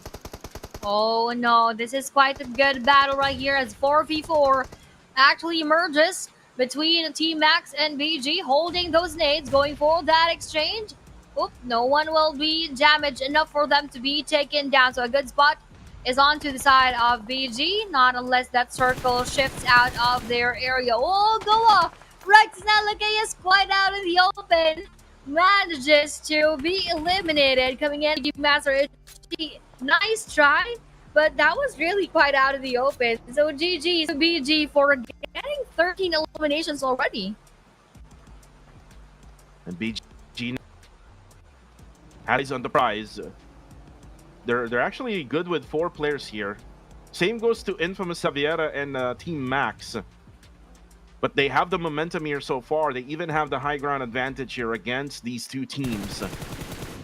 Oh no, this is quite a good battle right here as 4v4 actually emerges between Team Max and BG, holding those nades, going for that exchange. Oop, no one will be damaged enough for them to be taken down. So a good spot is on to the side of BG, not unless that circle shifts out of their area. Oh, Goa! Rex Nalagay is quite out in the open. Manages to be eliminated. Coming in, Master, nice try, but that was really quite out of the open. So GG to BG for getting 13 eliminations already. And BG has on the prize. They're actually good with 4 players here. Same goes to Infamous Xaviera and Team Max. But they have the momentum here so far. They even have the high ground advantage here against these 2 teams.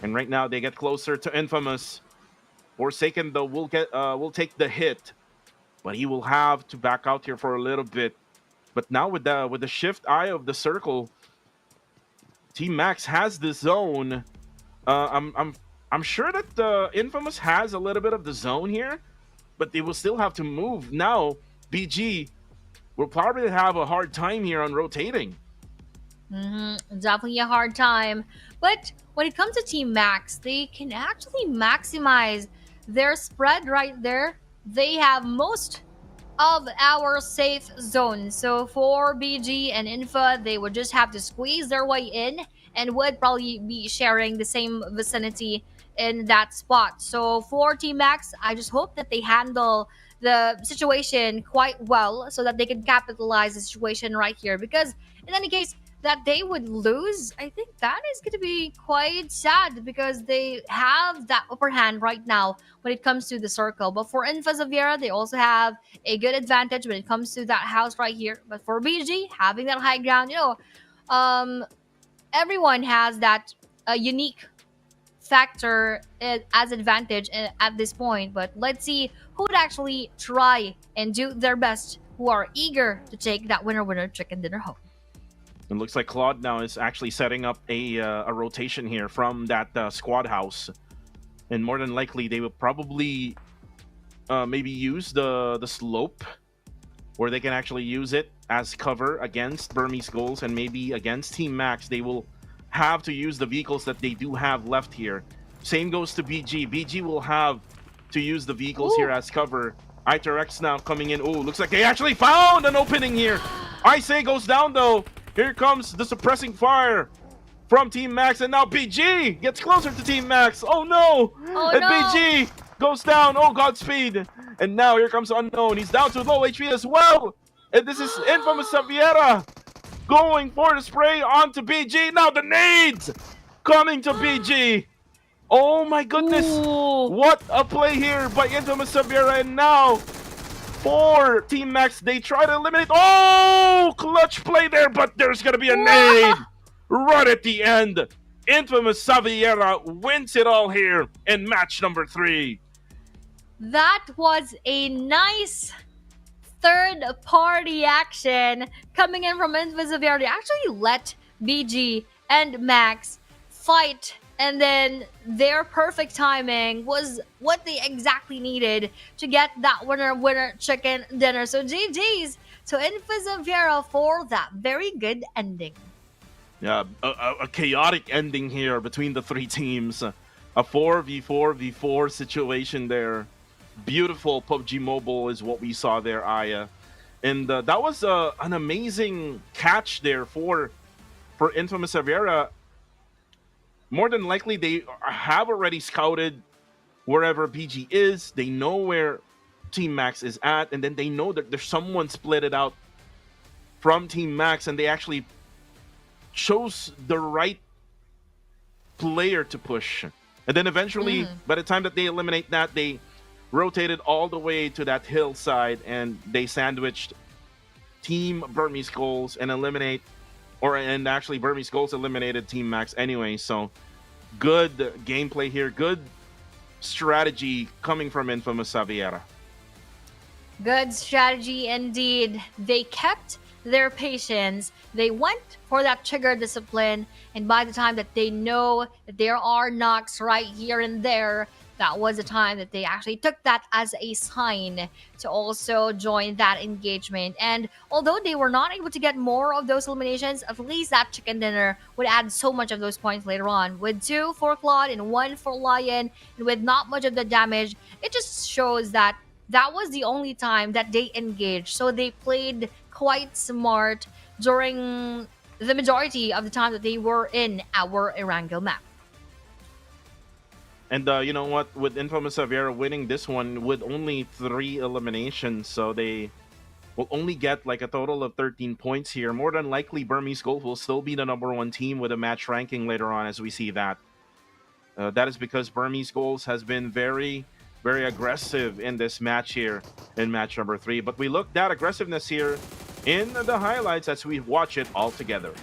And right now they get closer to Infamous. Forsaken, though, will take the hit. But he will have to back out here for a little bit. But now with the shift eye of the circle, Team Max has the zone. I'm sure that Infamous has a little bit of the zone here, but they will still have to move. Now BG will probably have a hard time here on rotating. Definitely a hard time. But when it comes to Team Max, they can actually maximize their spread right there. They have most of our safe zones. So for BG and Infa, they would just have to squeeze their way in and would probably be sharing the same vicinity in that spot. So for Team Max, I just hope that they handle the situation quite well so that they can capitalize the situation right here. Because in any case, that they would lose, I think that is going to be quite sad because they have that upper hand right now when it comes to the circle. But for Infa Xaviera, they also have a good advantage when it comes to that house right here. But for BG, having that high ground, everyone has that unique factor as advantage at this point. But let's see who would actually try and do their best, who are eager to take that winner chicken dinner home. It looks like Claude now is actually setting up a rotation here from that squad house, and more than likely they will probably maybe use the slope, where they can actually use it as cover against Burmese goals, and maybe against Team Max they will have to use the vehicles that they do have left here. Same goes to BG. BG will have to use the vehicles here as cover. ITRX now coming in. Oh, looks like they actually found an opening here. Isay goes down though. Here comes the suppressing fire from Team Max, and now BG gets closer to Team Max. Oh no! BG goes down. Oh, Godspeed. And now here comes Unknown. He's down to low HP as well. And this is Infamous Xaviera going for the spray onto BG. Now the nades coming to BG. Oh my goodness. What a play here by Infamous Xaviera. And now for Team Max, they try to eliminate. Oh, clutch play there, but there's going to be a nade right at the end. Infamous Xaviera wins it all here in match number 3. That was a nice third party action coming in from Infamous Xaviera. They actually let BG and Max fight, and then their perfect timing was what they exactly needed to get that winner chicken dinner. So GG's to Infamous Xaviera for that very good ending. Yeah, a chaotic ending here between the 3 teams. A 4v4v4 situation there. Beautiful PUBG Mobile is what we saw there, Aya. And that was an amazing catch there for Infamous Xaviera. More than likely, they have already scouted wherever BG is. They know where Team Max is at, and then they know that there's someone split it out from Team Max, and they actually chose the right player to push. And then eventually, by the time that they eliminate that, they rotated all the way to that hillside, and they sandwiched Team Burmese goals and actually Burmese goals eliminated Team Max anyway. So good gameplay here, good strategy coming from Infamous Xaviera. Good strategy indeed. They kept their patience. They went for that trigger discipline, and by the time that they know that there are knocks right here and there, that was the time that they actually took that as a sign to also join that engagement. And although they were not able to get more of those eliminations, at least that chicken dinner would add so much of those points later on. With 2 for Claude and 1 for Lion, and with not much of the damage, it just shows that that was the only time that they engaged. So they played quite smart during the majority of the time that they were in our Erangel map. And you know what? With Infamous Xaviera winning this one with only 3 eliminations, so they will only get like a total of 13 points here. More than likely, Burmese Gold will still be the #1 team with a match ranking later on, as we see that. That is because Burmese Goals has been very, very aggressive in this match here in match number 3. But we look that aggressiveness here in the highlights as we watch it all together.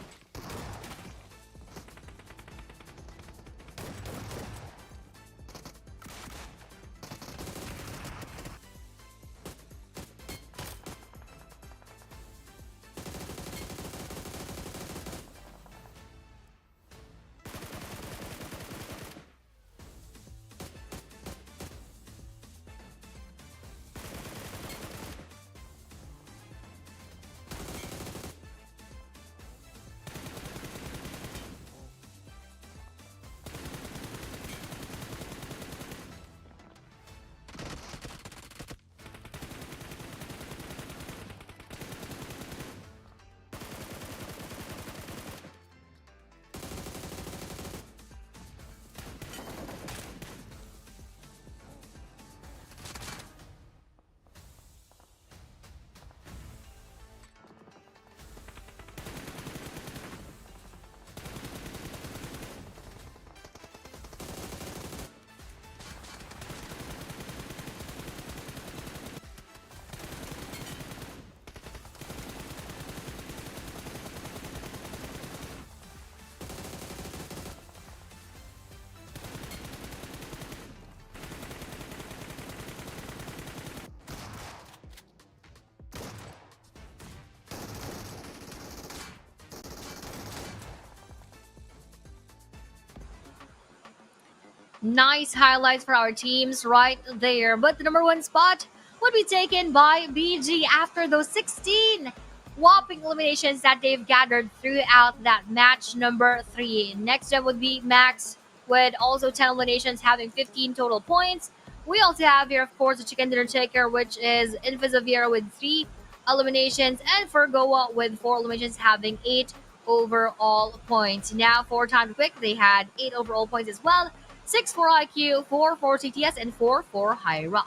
Nice highlights for our teams right there. But the number one spot would be taken by BG after those 16 whopping eliminations that they've gathered throughout that match number 3. Next up would be Max with also 10 eliminations, having 15 total points. We also have here, of course, the Chicken Dinner Taker, which is Infisaviera with 3 eliminations, and Fergoa with 4 eliminations, having 8 overall points. Now, for Time Quick, they had 8 overall points as well. 6 for IQ, 4 for CTS, and 4 for Hyra.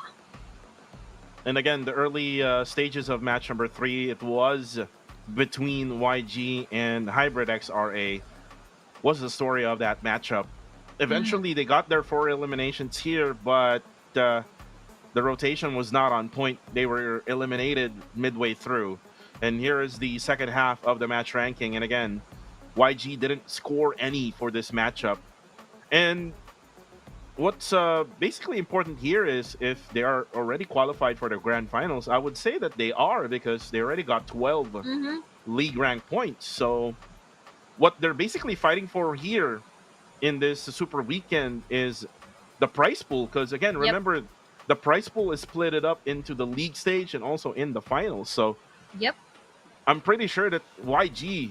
And again, the early stages of match number 3, it was between YG and Hybrid XRA. Was the story of that matchup. Eventually, they got their 4 eliminations here, but the rotation was not on point. They were eliminated midway through. And here is the second half of the match ranking. And again, YG didn't score any for this matchup. And what's basically important here is if they are already qualified for the grand finals, I would say that they are, because they already got 12 league rank points. So what they're basically fighting for here in this Super Weekend is the prize pool, because again, remember, the prize pool is split up into the league stage and also in the finals. So I'm pretty sure that YG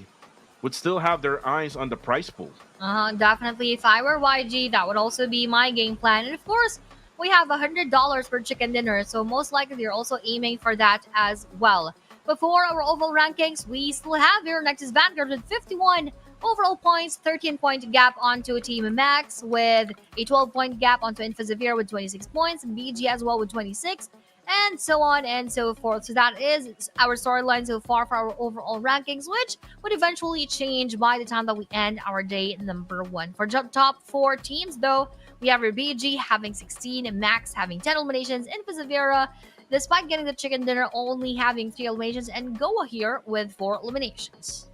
would still have their eyes on the prize pool. Definitely. If I were YG, that would also be my game plan. And of course, we have $100 for chicken dinner, so most likely they're also aiming for that as well. Before our overall rankings, we still have here Nexus Vanguard with 51 overall points, 13-point gap onto Team Max with a 12-point gap onto Infisaviera with 26 points, BG as well with 26, and so on and so forth. So that is our storyline so far for our overall rankings, which would eventually change by the time that we end our day number 1. For top 4 teams, though, we have our BG having 16 and Max having 10 eliminations, Infisaviera, despite getting the chicken dinner, only having 3 eliminations, and Goa here with 4 eliminations.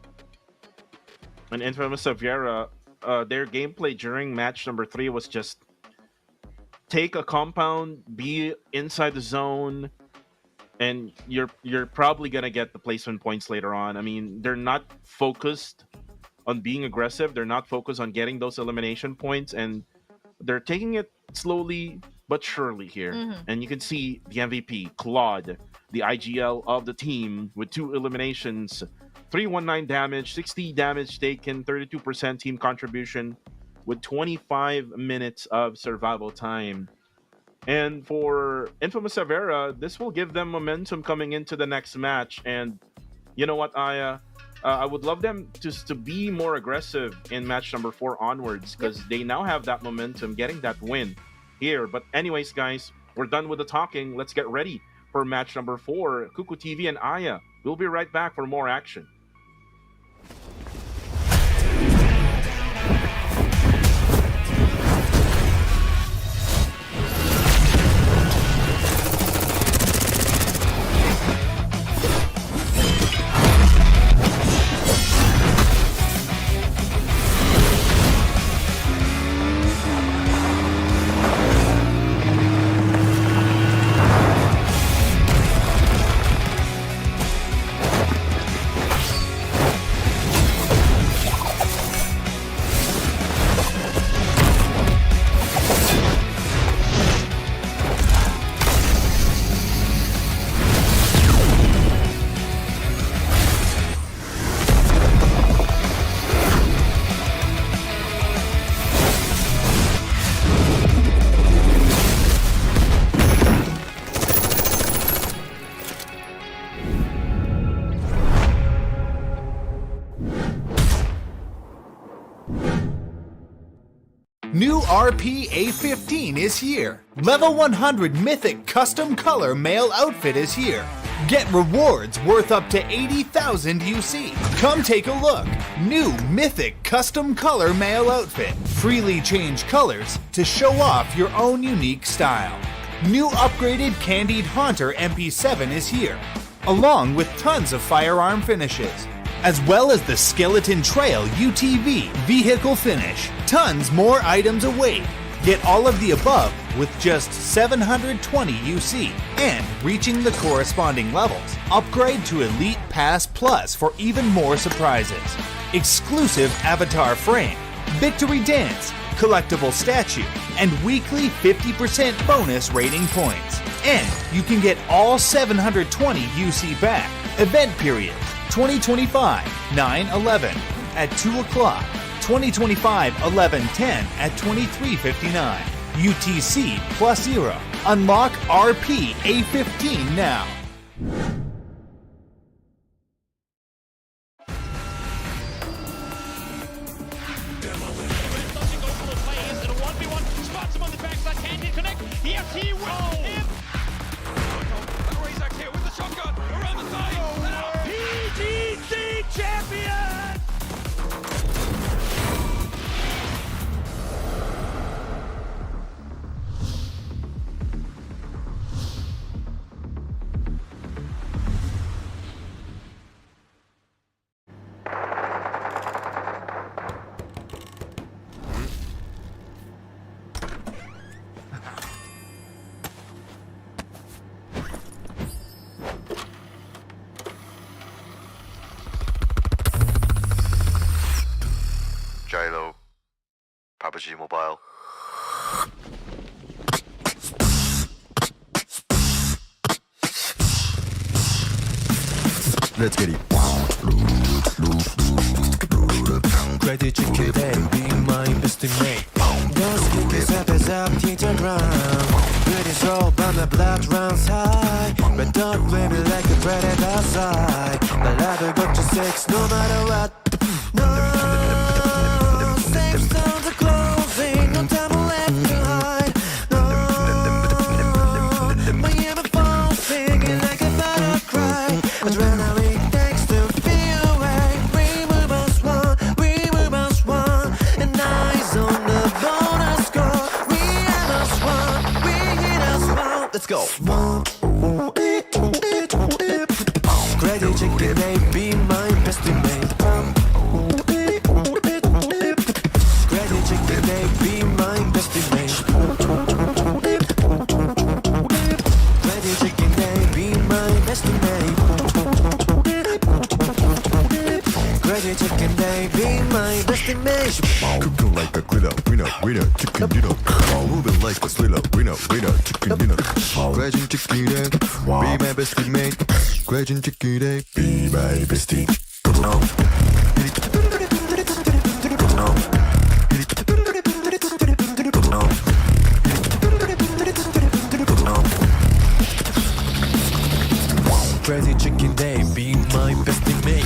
And Infamous Saviera, their gameplay during match number 3 was just take a compound, be inside the zone, and you're probably gonna get the placement points later on. I mean, they're not focused on being aggressive. They're not focused on getting those elimination points, and they're taking it slowly but surely here. And you can see the MVP, Claude, the IGL of the team, with 2 eliminations, 319 damage, 60 damage taken, 32% team contribution, with 25 minutes of survival time. And for Infamous Savera, this will give them momentum coming into the next match. And you know what, I would love them to be more aggressive in match number 4 onwards, because they now have that momentum, getting that win here. But anyways, guys, we're done with the talking. Let's get ready for match number 4. Kuku TV and Aya. We'll be right back for more action. New RP A15 is here. Level 100 Mythic Custom Color Male Outfit is here. Get rewards worth up to 80,000 UC. Come take a look. New Mythic Custom Color Male Outfit. Freely change colors to show off your own unique style. New upgraded Candied Haunter MP7 is here, along with tons of firearm finishes, as well as the Skeleton Trail UTV vehicle finish. Tons more items await. Get all of the above with just 720 UC and reaching the corresponding levels. Upgrade to Elite Pass Plus for even more surprises. Exclusive avatar frame, victory dance, collectible statue, and weekly 50% bonus rating points. And you can get all 720 UC back. Event period 2025 9/11 at 2 o'clock, 2025 11/10 at 23:59. UTC +0. Unlock RP A15 now. Gyro, PUBG Mobile. Let's get it. Credit chicken baby, my estimate. Those niggas up as up, teacher ground. Pretty slow, but my blood runs high. But don't baby like a predator outside. But I will go to 6 no matter what. No, safe zones are closing, no time left to hide. No, my ever phone singing like a battle cry. Adrenaline takes to feel right. We must one, and eyes on the bonus score. We must one. Let's go. Credit chicken, they be my best mate. Credit chicken, they be my best mate. Credit chicken, they be my best mate. Credit chicken, they be my best mate. Cooking like a griller, winner, chicken dinner. Moving like a thriller, winner, chicken dinner. Gra진 chicken egg, be my best mate. Gra진 chicken egg, be my bestie. Crazy chicken, they be my best mate.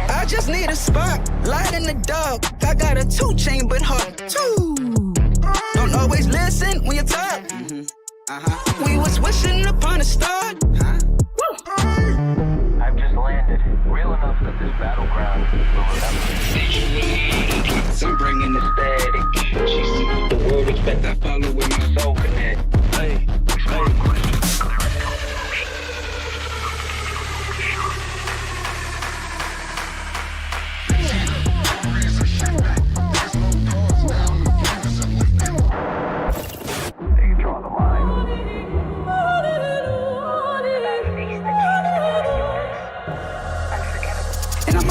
I just need a spark, light in the dark. I got a 2-chain but hard too. Don't always listen when you talk. We was wishing upon a star. I've just landed. Real enough that this battleground will remember. So I'm bringing the static. She sees the world respect. I follow with my soul connect. Hey.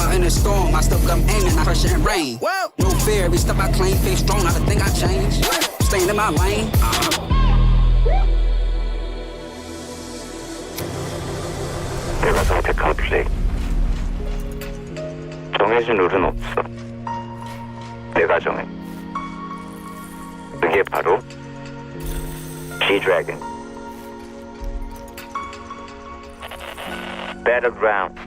In a storm, I still come aiming, I pressure and rain. Whoa. No fear, every step I claim, face strong, not a thing I change. Staying in my lane. 내가 선택한 플레이. 정해진 룰은 없어. 내가 정해. 그게 바로 G-Dragon. Battleground.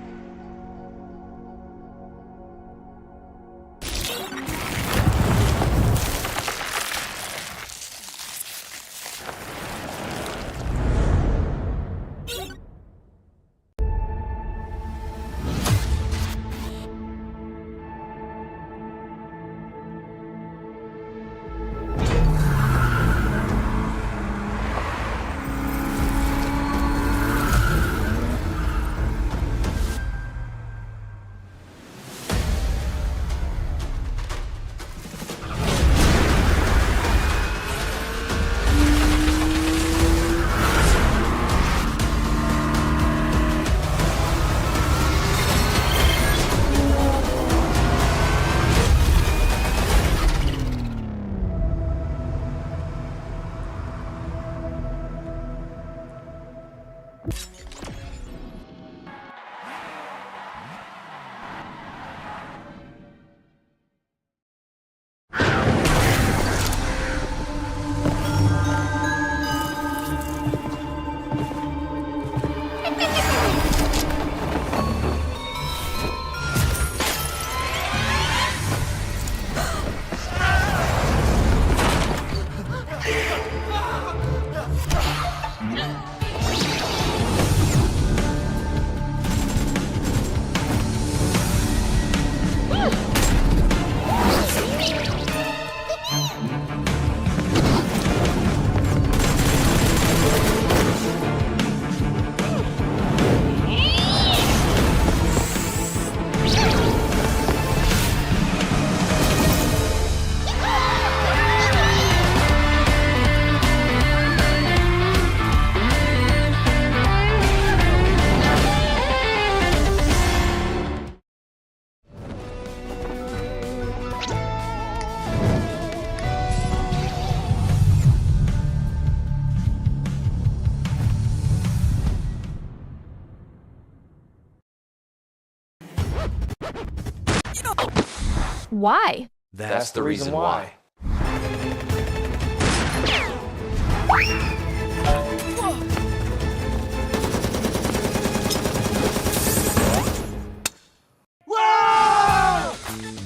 Why? That's the reason why.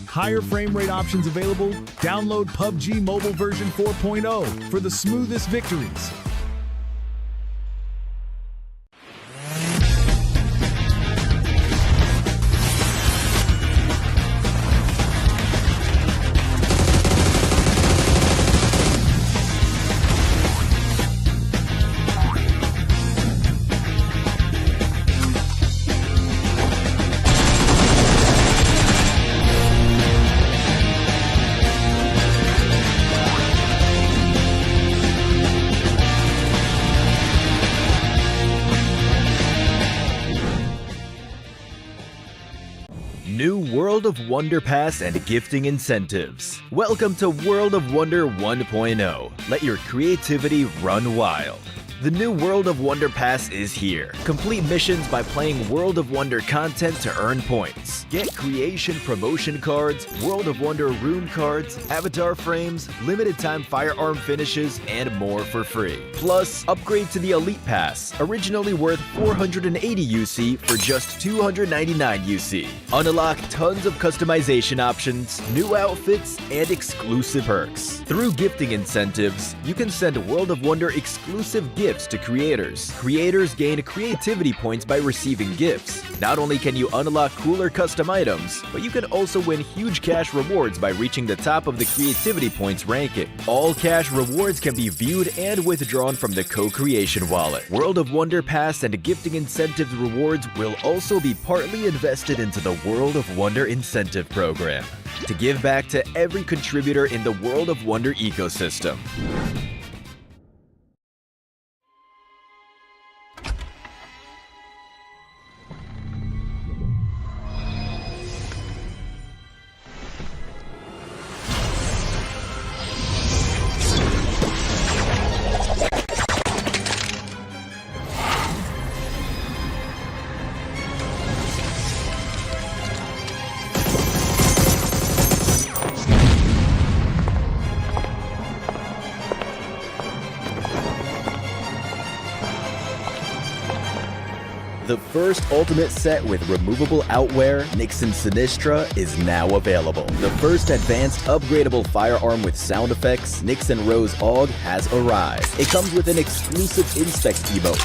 Higher frame rate options available? Download PUBG Mobile version 4.0 for the smoothest victories. New World of Wonder Pass and gifting incentives. Welcome to World of Wonder 1.0. Let your creativity run wild. The new World of Wonder Pass is here. Complete missions by playing World of Wonder content to earn points. Get creation promotion cards, World of Wonder rune cards, avatar frames, limited time firearm finishes, and more for free. Plus, upgrade to the Elite Pass, originally worth 480 UC for just 299 UC. Unlock tons of customization options, new outfits, and exclusive perks. Through gifting incentives, you can send World of Wonder exclusive gifts to creators. Creators gain creativity points by receiving gifts. Not only can you unlock cooler custom items, but you can also win huge cash rewards by reaching the top of the creativity points ranking. All cash rewards can be viewed and withdrawn from the co-creation wallet. World of Wonder Pass and gifting incentive rewards will also be partly invested into the World of Wonder incentive program to give back to every contributor in the World of Wonder ecosystem. The first ultimate set with removable outwear, Nixon Sinistra, is now available. The first advanced upgradable firearm with sound effects, Nixon Rose AUG, has arrived. It comes with an exclusive inspect emote.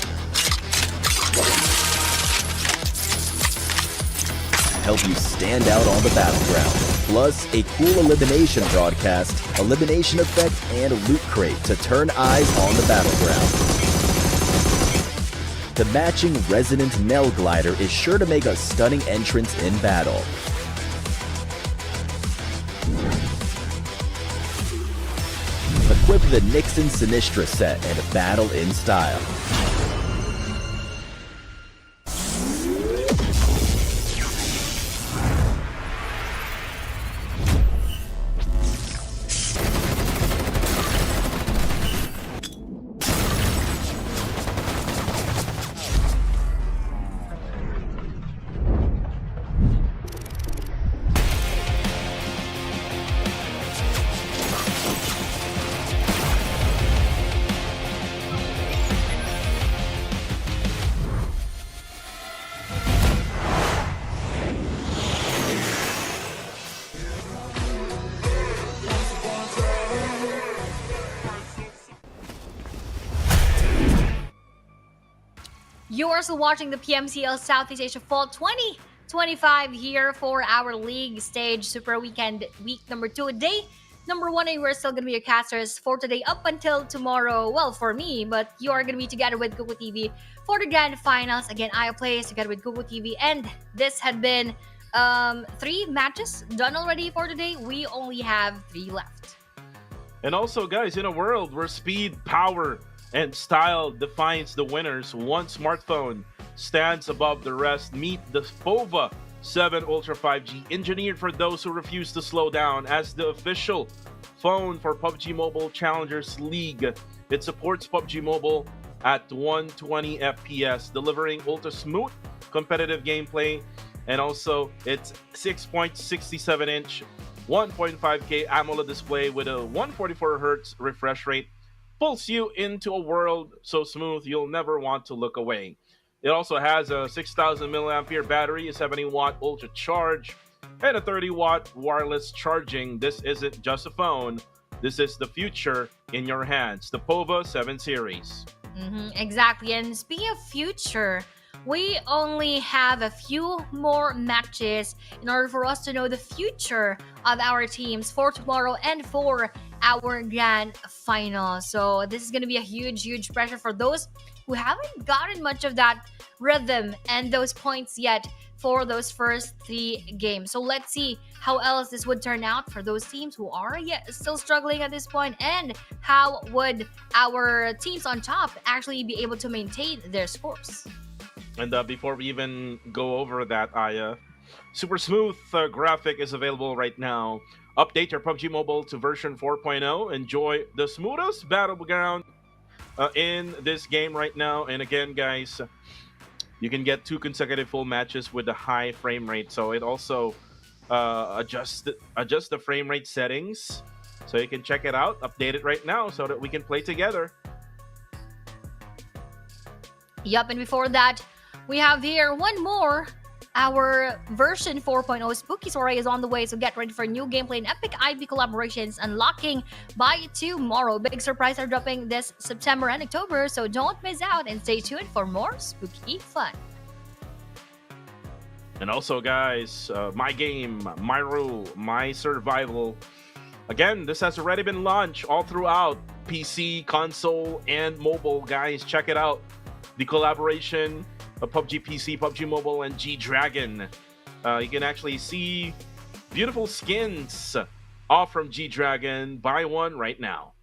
Help you stand out on the battleground. Plus, a cool elimination broadcast, elimination effect, and loot crate to turn eyes on the battleground. The matching Resonant Nell glider is sure to make a stunning entrance in battle. Equip the Nixon Sinistra set and battle in style. You're also watching the PMCL Southeast Asia Fall 2025 here for our league stage Super Weekend week number 2. Day number 1, and we're still going to be your casters for today up until tomorrow. Well, for me, but you are going to be together with Google TV for the grand finals. Again, I plays together with Google TV, and this had been 3 matches done already for today. We only have 3 left. And also, guys, in a world where speed, power, and style defines the winners, one smartphone stands above the rest. Meet the FOVA 7 Ultra 5G, engineered for those who refuse to slow down. As the official phone for PUBG Mobile Challengers League, it supports PUBG Mobile at 120 FPS, delivering ultra smooth competitive gameplay, and also it's 6.67-inch 1.5K AMOLED display with a 144Hz refresh rate pulls you into a world so smooth you'll never want to look away. It also has a 6,000 milliampere battery, a 70-watt ultra charge, and a 30-watt wireless charging. This isn't just a phone. This is the future in your hands. The POVA 7 series. Exactly. And speaking of future, we only have a few more matches in order for us to know the future of our teams for tomorrow and for our grand final. So this is going to be a huge pressure for those who haven't gotten much of that rhythm and those points yet for those first 3 games. So let's see how else this would turn out for those teams who are yet still struggling at this point, and how would our teams on top actually be able to maintain their scores. And before we even go over that, Aya, super smooth graphic is available right now. Update your PUBG Mobile to version 4.0. Enjoy the smoothest battleground in this game right now. And again, guys, you can get 2 consecutive full matches with a high frame rate. So it also adjusts the frame rate settings. So you can check it out, update it right now so that we can play together. Yup, and before that, we have here one more. Our version 4.0 Spooky Soiree is on the way, so get ready for new gameplay and epic IP collaborations unlocking by tomorrow. Big surprises are dropping this September and October, so don't miss out and stay tuned for more spooky fun. And also, guys, my game, my rule, my survival. Again, this has already been launched all throughout PC, console, and mobile. Guys, check it out. The collaboration of PUBG PC, PUBG Mobile, and G-Dragon. You can actually see beautiful skins off from G-Dragon. Buy one right now.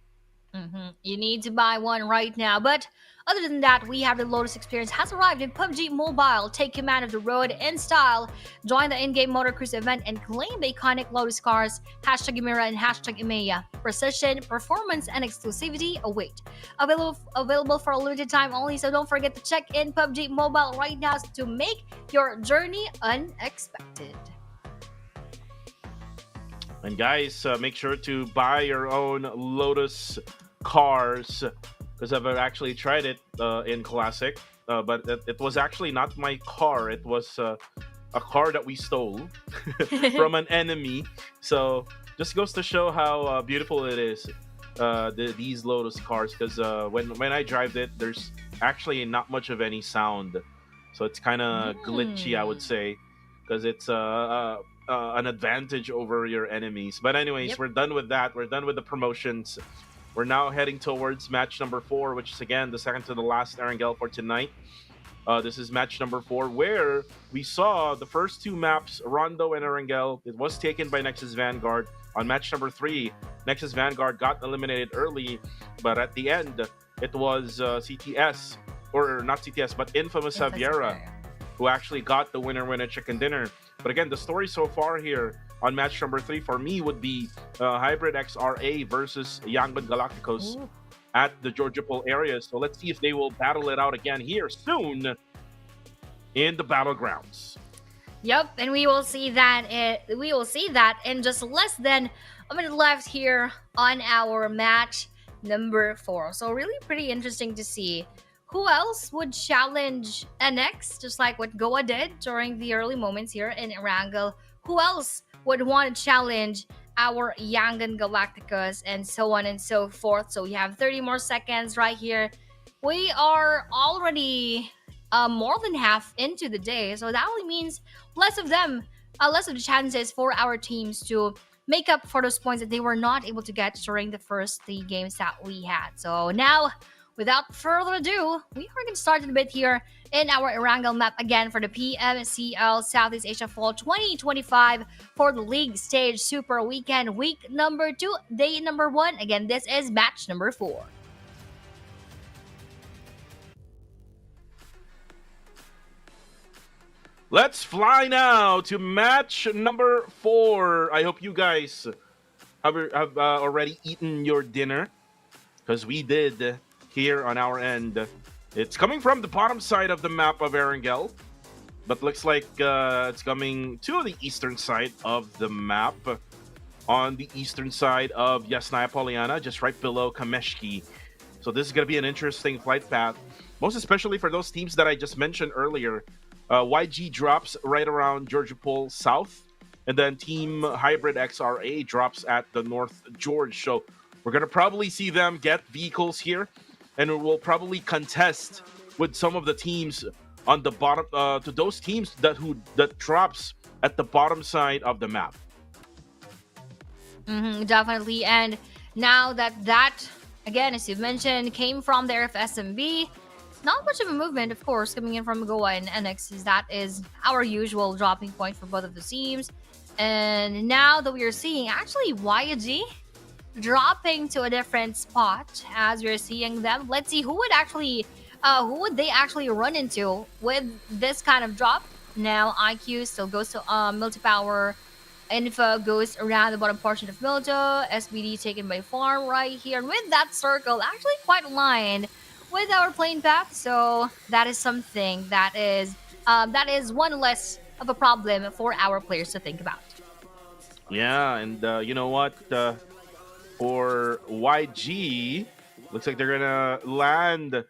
You need to buy one right now. But other than that, we have the Lotus experience has arrived in PUBG Mobile. Take command of the road in style. Join the in-game Motor Cruise event and claim the iconic Lotus cars. Hashtag Imira and hashtag Imeya. Precision, performance, and exclusivity await. Available for a limited time only, so don't forget to check in PUBG Mobile right now to make your journey unexpected. And guys, make sure to buy your own Lotus cars, because I've actually tried it in Classic, but it was actually not my car. It was a car that we stole from an enemy. So just goes to show how beautiful it is, these Lotus cars, because when I drive it, there's actually not much of any sound. So it's kind of glitchy, I would say, because it's an advantage over your enemies. But anyways, we're done with that. We're done with the promotions. We're now heading towards match number 4, which is again the second to the last Erangel for tonight. This is match number 4, where we saw the first 2 maps, Rondo and Erangel. It was taken by Nexus Vanguard. On match number 3, Nexus Vanguard got eliminated early, but at the end, it was CTS, or not CTS, but Infamous Xaviera, who actually got the winner chicken dinner. But again, the story so far here on match number 3 for me would be Hybrid XRA versus Yangon Galacticos at the Georgia Pole area. So let's see if they will battle it out again here soon in the battlegrounds. Yep, and we will see that in just less than a minute left here on our match number 4. So really pretty interesting to see who else would challenge NX, just like what Goa did during the early moments here in Erangel. Who else would want to challenge our Yangon Galacticos, and so on and so forth. So we have 30 more seconds right here. We are already more than half into the day, so that only means less of the chances for our teams to make up for those points that they were not able to get during the first 3 games that we had. So now, without further ado, we are going to start a bit here in our Erangel map again for the PMCL Southeast Asia Fall 2025 for the league stage Super Weekend, week number 2, day number 1. Again, this is match number 4. Let's fly now to match number 4. I hope you guys have already eaten your dinner, because we did here on our end. It's coming from the bottom side of the map of Erangel, but looks like it's coming to the eastern side of the map. on the eastern side of Yasnaya Poliana, just right below Kameshki. So this is going to be an interesting flight path, most especially for those teams that I just mentioned earlier. YG drops right around Georgopol South, and then Team Hybrid XRA drops at the North George. So we're going to probably see them get vehicles here, and we'll probably contest with some of the teams on the bottom, to those teams that drops at the bottom side of the map. Definitely. And now that again, as you mentioned, came from the area of SMB, not much of a movement, of course, coming in from Goa and NX, is that is our usual dropping point for both of the teams. And now that we are seeing actually YG dropping to a different spot as we're seeing them. Let's see who would they actually run into with this kind of drop. Now IQ still goes to multi-power. Info goes around the bottom portion of Milto. SBD taken by Farm right here. And with that circle actually quite aligned with our plane path. So that is something that is one less of a problem for our players to think about. Yeah, and you know what? For YG, looks like they're gonna land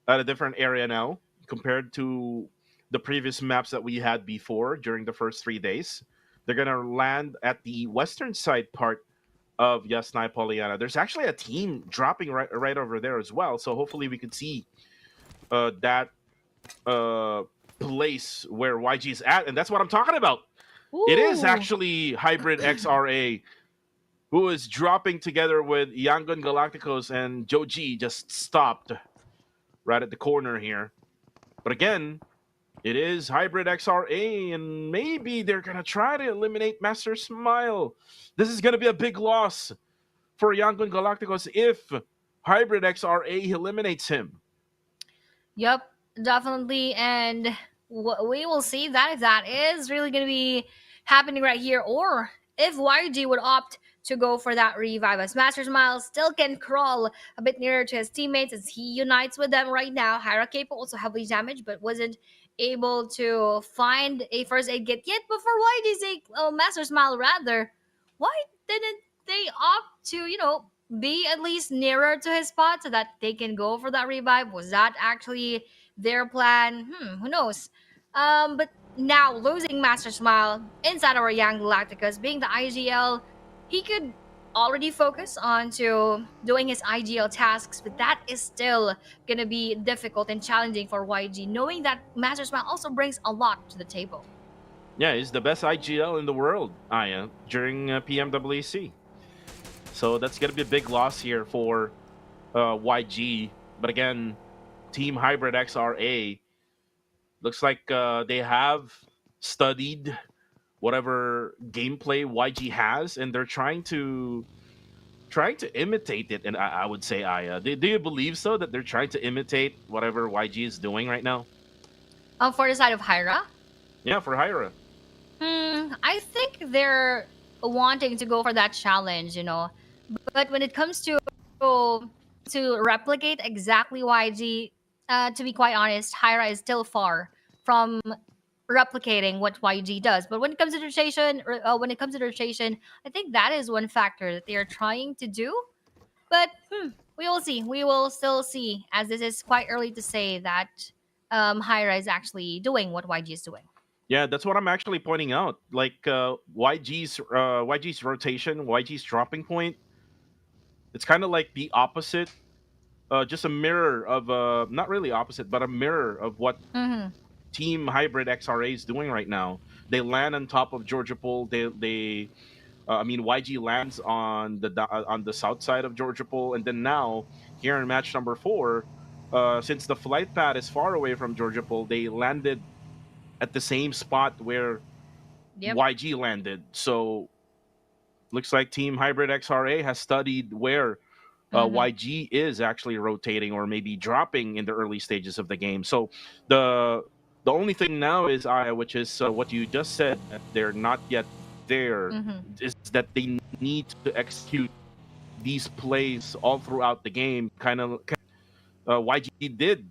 at a different area now compared to the previous maps that we had before during the first 3 days. They're gonna land at the western side part of Yasnaya Poliana. There's actually a team dropping right over there as well. So hopefully we could see that place where YG is at, and that's what I'm talking about. Ooh. It is actually Hybrid XRA who is dropping together with Yangon Galacticos, and Joji just stopped right at the corner here. But again, it is Hybrid XRA, and maybe they're going to try to eliminate Master Smile. This is going to be a big loss for Yangon Galacticos if Hybrid XRA eliminates him. Yep, definitely. And we will see that if that is really going to be happening right here, or if YG would opt to go for that revive, as Master Smile still can crawl a bit nearer to his teammates as he unites with them right now. Hyra Capo also heavily damaged, but wasn't able to find a first aid kit yet. But for YG's sake, Master Smile rather, why didn't they opt to, be at least nearer to his spot so that they can go for that revive? Was that actually their plan? Who knows? But now losing Master Smile inside our Young Galacticus, being the IGL, he could already focus on to doing his IGL tasks, but that is still gonna be difficult and challenging for YG, knowing that Master Smile also brings a lot to the table. Yeah, he's the best IGL in the world, Aya, during PMWC. So that's gonna be a big loss here for YG. But again, Team Hybrid XRA looks like they have studied whatever gameplay YG has, and they're trying to imitate it. And I would say, Aya, do you believe so, that they're trying to imitate whatever YG is doing right now? For the side of Hyra? Yeah, for Hyra. I think they're wanting to go for that challenge, But when it comes to replicate exactly YG, to be quite honest, Hyra is still far from replicating what YG does. But when it comes to rotation, I think that is one factor that they are trying to do. But we will see. We will still see, as this is quite early to say that Hyra is actually doing what YG is doing. Yeah, that's what I'm actually pointing out. Like YG's rotation, YG's dropping point, it's kind of like the opposite, just a mirror of not really opposite, but a mirror of what Team Hybrid XRA is doing right now. They land on top of Georgopol. YG lands on the south side of Georgopol, and then now here in match number 4, since the flight pad is far away from Georgopol, they landed at the same spot where YG landed. So looks like Team Hybrid XRA has studied where YG is actually rotating or maybe dropping in the early stages of the game. So the only thing now is, which is what you just said, that they're not yet there, is that they need to execute these plays all throughout the game. Kind of YG did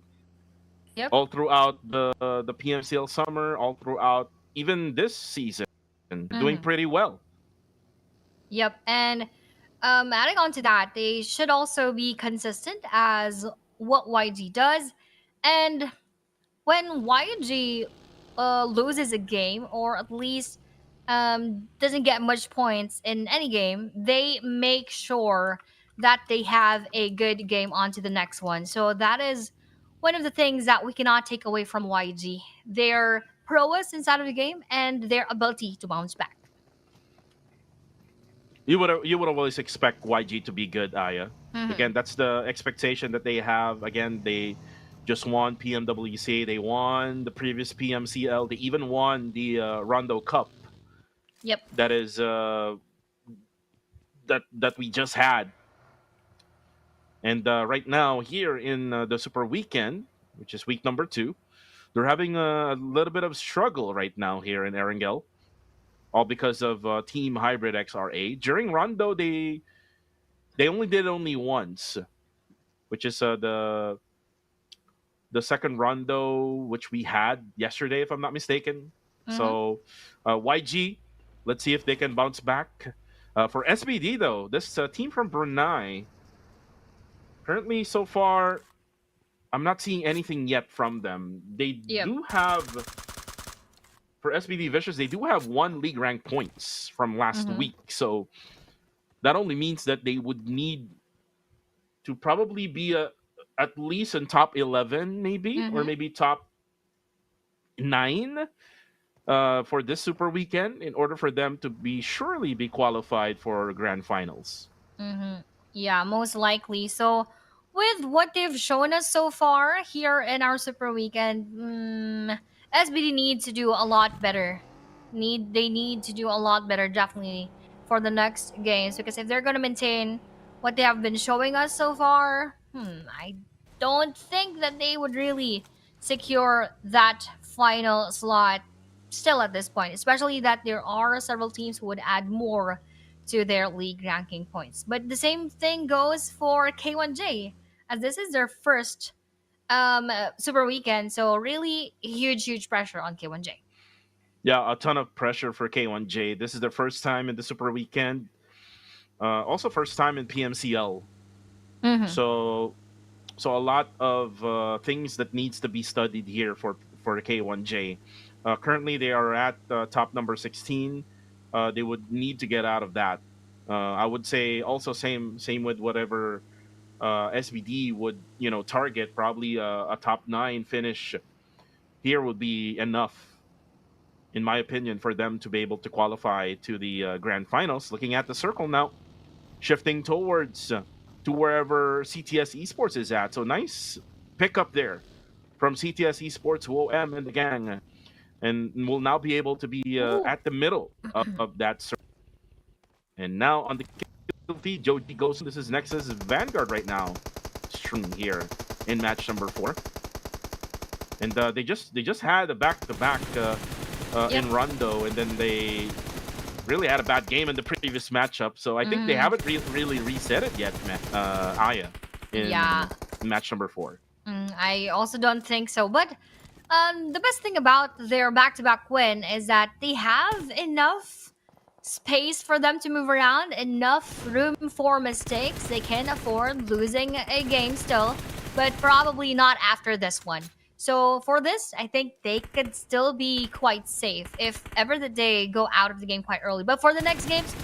all throughout the PMCL summer, all throughout even this season, doing pretty well. Yep. And adding on to that, they should also be consistent as what YG does. And when YG loses a game, or at least doesn't get much points in any game, they make sure that they have a good game onto the next one. So that is one of the things that we cannot take away from YG: their prowess inside of the game and their ability to bounce back. You would always expect YG to be good, Aya. Mhm. Again, that's the expectation that they have. Again, they just won PMWC. They won the previous PMCL. They even won the Rondo Cup. Yep. That is that we just had. And right now, here in the Super Weekend, which is week number 2, they're having a little bit of struggle right now here in Erangel, all because of Team Hybrid XRA. During Rondo, they only did only once, which is the second Rondo which we had yesterday, if I'm not mistaken. So YG, let's see if they can bounce back. For SBD though, this team from Brunei, currently so far, I'm not seeing anything yet from them. They Yep. do have, for SBD Vicious, they do have 1 league rank points from last week. So that only means that they would need to probably be at least in top 11, maybe, or maybe top 9 for this Super Weekend in order for them to be surely be qualified for grand finals. Yeah, most likely. So, with what they've shown us so far here in our Super Weekend, SBD needs to do a lot better. They need to do a lot better, definitely, for the next games, because if they're gonna maintain what they have been showing us so far, I don't think that they would really secure that final slot still at this point, especially that there are several teams who would add more to their league ranking points. But the same thing goes for K1J, as this is their first Super Weekend, so really huge pressure on K1J. Yeah, a ton of pressure for K1J. This is their first time in the Super Weekend. Also, first time in PMCL. So a lot of things that needs to be studied here for the K1J. Currently, they are at top number 16. They would need to get out of that. I would say also same with whatever SBD would target. Probably a top 9 finish here would be enough, in my opinion, for them to be able to qualify to the grand finals. Looking at the circle now, shifting towards to wherever CTS Esports is at. So nice pickup there from CTS Esports, OM and the gang, and will now be able to be at the middle of that circle. And now on the kill feed, Joji goes. This is Nexus Vanguard right now, streaming here in match number 4. And they just had a back-to-back in Rondo, and then they really had a bad game in the previous matchup. So I think they haven't really reset it yet, Aya, in match number 4. I also don't think so. But the best thing about their back-to-back win is that they have enough space for them to move around, enough room for mistakes. They can afford losing a game still, but probably not after this one. So for this, I think they could still be quite safe if ever that they go out of the game quite early. But for the next games,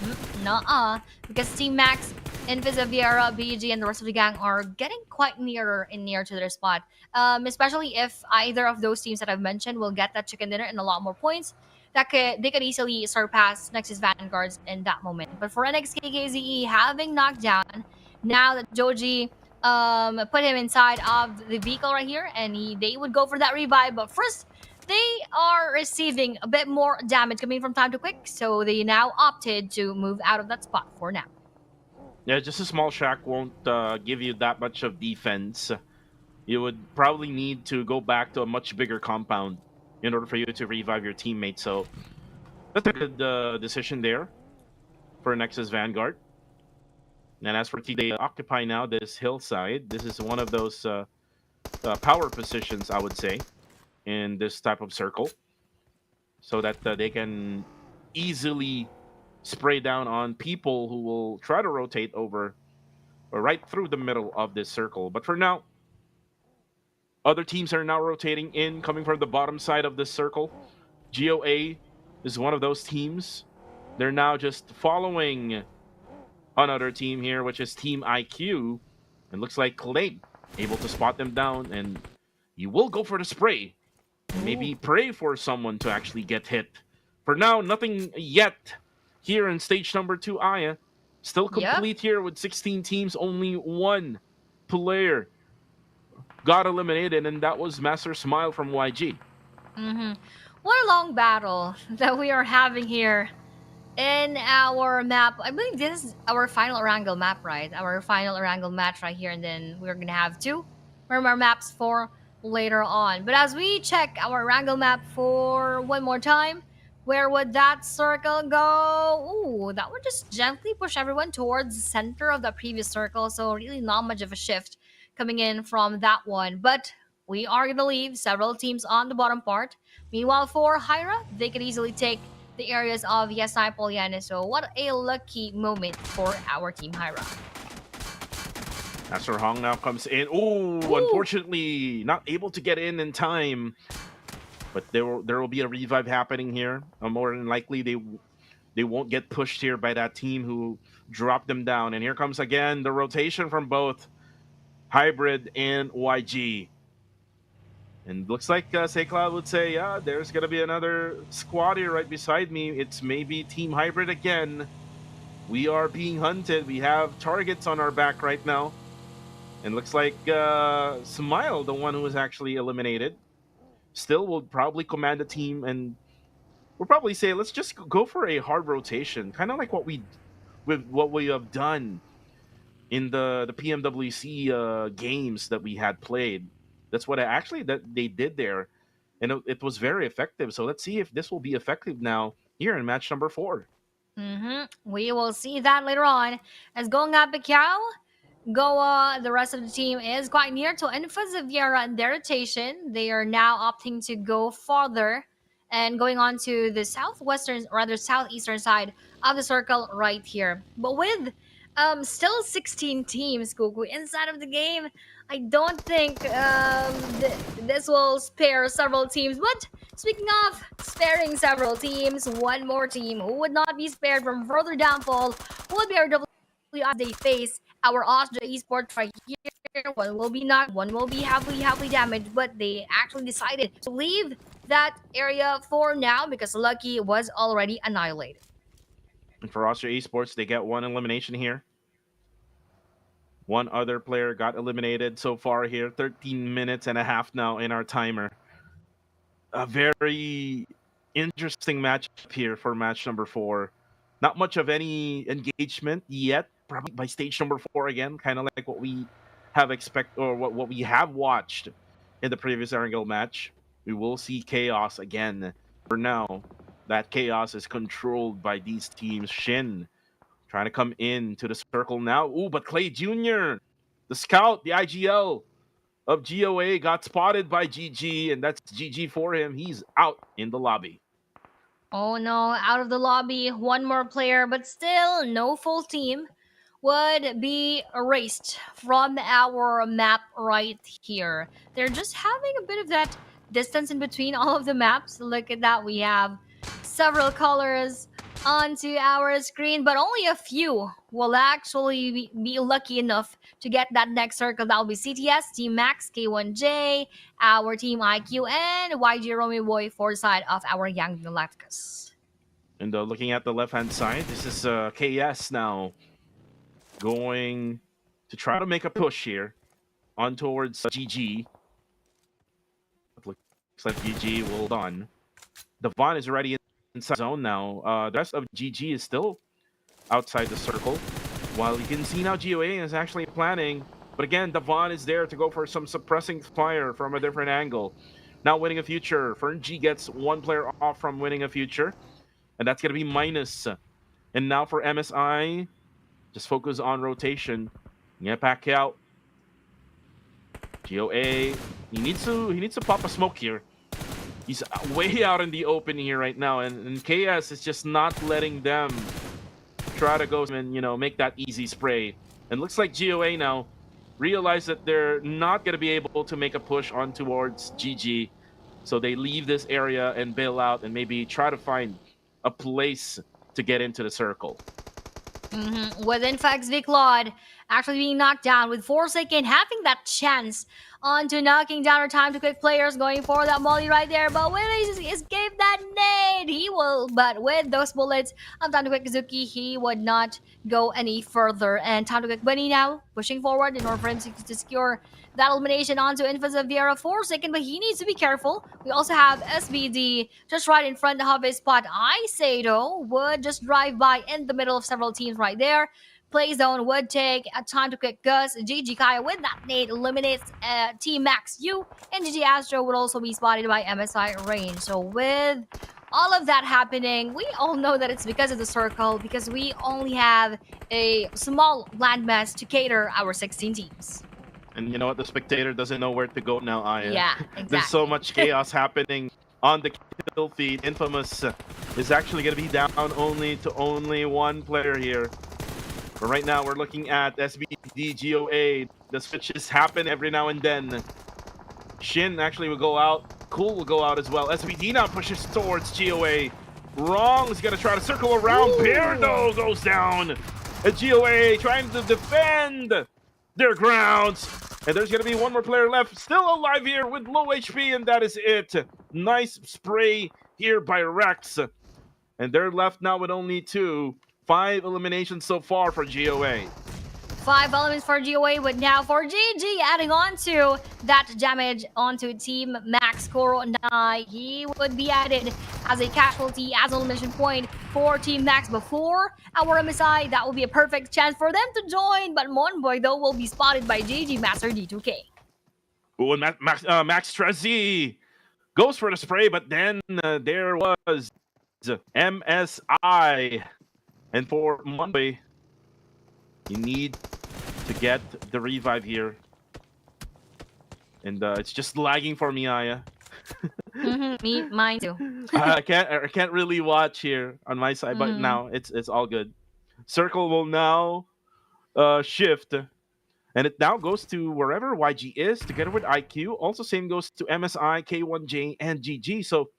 nuh-uh, because Team Max, Invisa, Vieira, BG, and the rest of the gang are getting quite nearer and near to their spot. Especially if either of those teams that I've mentioned will get that chicken dinner and a lot more points, they could easily surpass Nexus Vanguards in that moment. But for NXKKZE having knocked down, now that Joji put him inside of the vehicle right here, and they would go for that revive. But first, they are receiving a bit more damage coming from time to quick, so they now opted to move out of that spot for now. Yeah, just a small shack won't give you that much of defense. You would probably need to go back to a much bigger compound in order for you to revive your teammates. So that's a good decision there for Nexus Vanguard. And as for T, they occupy now this hillside. This is one of those power positions, I would say, in this type of circle, so that they can easily spray down on people who will try to rotate over or right through the middle of this circle. But for now, other teams are now rotating in, coming from the bottom side of this circle. GOA is one of those teams. They're now just following another team here, which is Team IQ. And looks like Clay able to spot them down, and you will go for the spray. Maybe pray for someone to actually get hit. For now, nothing yet here in stage number 2, Aya. Still complete here with 16 teams. Only one player got eliminated, and that was Master Smile from YG. What a long battle that we are having here in our map. I believe this is our final Erangel map, right? Our final Erangel match right here, and then we're gonna have 2 Miramar maps for later on. But as we check our Erangel map for one more time, where would that circle go? Ooh, that would just gently push everyone towards the center of the previous circle, so really not much of a shift coming in from that one. But we are gonna leave several teams on the bottom part. Meanwhile, for Hyra, they could easily take the areas of Yesai Poliana. So what a lucky moment for our team Hyra. Master Hong now comes in. Ooh, unfortunately, not able to get in time. But there will be a revive happening here. More than likely, they won't get pushed here by that team who dropped them down. And here comes again the rotation from both Hybrid and YG. And looks like Cloud would say, yeah, there's going to be another squad here right beside me. It's maybe Team Hybrid again. We are being hunted. We have targets on our back right now. And looks like Smile, the one who was actually eliminated, still will probably command the team, and we'll probably say, let's just go for a hard rotation, kind of like what we have done in the PMWC games that we had played. That's what that they did there, and it was very effective. So let's see if this will be effective now here in match number 4. We will see that later on. As going up Picao, Goa, the rest of the team is quite near to Enfas Viera and their rotation. They are now opting to go farther and going on to the southwestern, or rather southeastern side of the circle right here. But with still 16 teams, Kuku, inside of the game, I don't think this will spare several teams. But speaking of sparing several teams, one more team who would not be spared from further downfall would be our as they face our Austria Esports right here. One will be knocked, one will be heavily damaged, but they actually decided to leave that area for now because Lucky was already annihilated. And for Austria Esports, they get one elimination here. One other player got eliminated so far here. 13 minutes and a half now in our timer. A very interesting matchup here for match number 4. Not much of any engagement yet. Probably by stage number 4 again, kind of like what we have what we have watched in the previous Erangel match. We will see chaos again. For now, that chaos is controlled by these teams. Shin trying to come into the circle now. Ooh, but Clay Jr., the scout, the IGL of GOA, got spotted by GG, and that's GG for him. He's out in the lobby. Oh no, out of the lobby. One more player, but still no full team would be erased from our map right here. They're just having a bit of that distance in between all of the maps. Look at that. We have several colors onto our screen, but only a few will actually be lucky enough to get that next circle. That will be CTS, Team Max, K1J, our Team IQ, and YG Romeo Boy for side of our Young Galacticus. And looking at the left-hand side, this is KS now going to try to make a push here on towards GG. It looks like GG will done. Devon is already inside zone now. The rest of GG is still outside the circle. While you can see now GOA is actually planning. But again, Devon is there to go for some suppressing fire from a different angle. Now winning a future. Ferng gets one player off from winning a future. And that's going to be minus. And now for MSI, just focus on rotation. Get back out. GOA, he needs to pop a smoke here. He's way out in the open here right now, and KS is just not letting them try to go and, make that easy spray. And looks like GOA now realize that they're not going to be able to make a push on towards GG. So they leave this area and bail out and maybe try to find a place to get into the circle. With Infax Viclod actually being knocked down, with Forsaken having that chance onto knocking down our time to quick players, going for that molly right there. But when he escaped that nade, he will. But with those bullets of time to quick Kazuki, he would not go any further. And time to quick Bunny now pushing forward in order for him to secure that elimination onto Infants of Viera Forsaken, but he needs to be careful. We also have SBD just right in front of his spot. I say though, would just drive by in the middle of several teams right there. Play zone would take a time to quick Gus. GG Kaya with that nade eliminates Team Max U, and GG Astro would also be spotted by MSI Rain. So with all of that happening, we all know that it's because of the circle, because we only have a small landmass to cater our 16 teams. And you know what? The spectator doesn't know where to go now, Aya. Yeah, exactly. There's so much chaos happening on the kill feed. Infamous is actually going to be down only one player here. But right now, we're looking at SBD GOA. The switches happen every now and then. Shin actually will go out. Cool will go out as well. SBD now pushes towards GOA. Wrong is going to try to circle around. Beardo goes down. And GOA trying to defend their grounds. And there's going to be one more player left. Still alive here with low HP, and that is it. Nice spray here by Rex. And they're left now with only 2. 5 eliminations so far for GOA. 5 elements for GOA, but now for GG, adding on to that damage onto Team Max Koronai. He would be added as a casualty, as an elimination point for Team Max before our MSI. That will be a perfect chance for them to join, but Monboy, though, will be spotted by GG Master D2K. Oh, and Max Trezzy goes for the spray, but then there was MSI. And for Monboy, you need to get the revive here. And it's just lagging for me, Aya. Mine too. I can't really watch here on my side, but now it's all good. Circle will now shift. And it now goes to wherever YG is, together with IQ. Also, same goes to MSI, K1J, and GG. So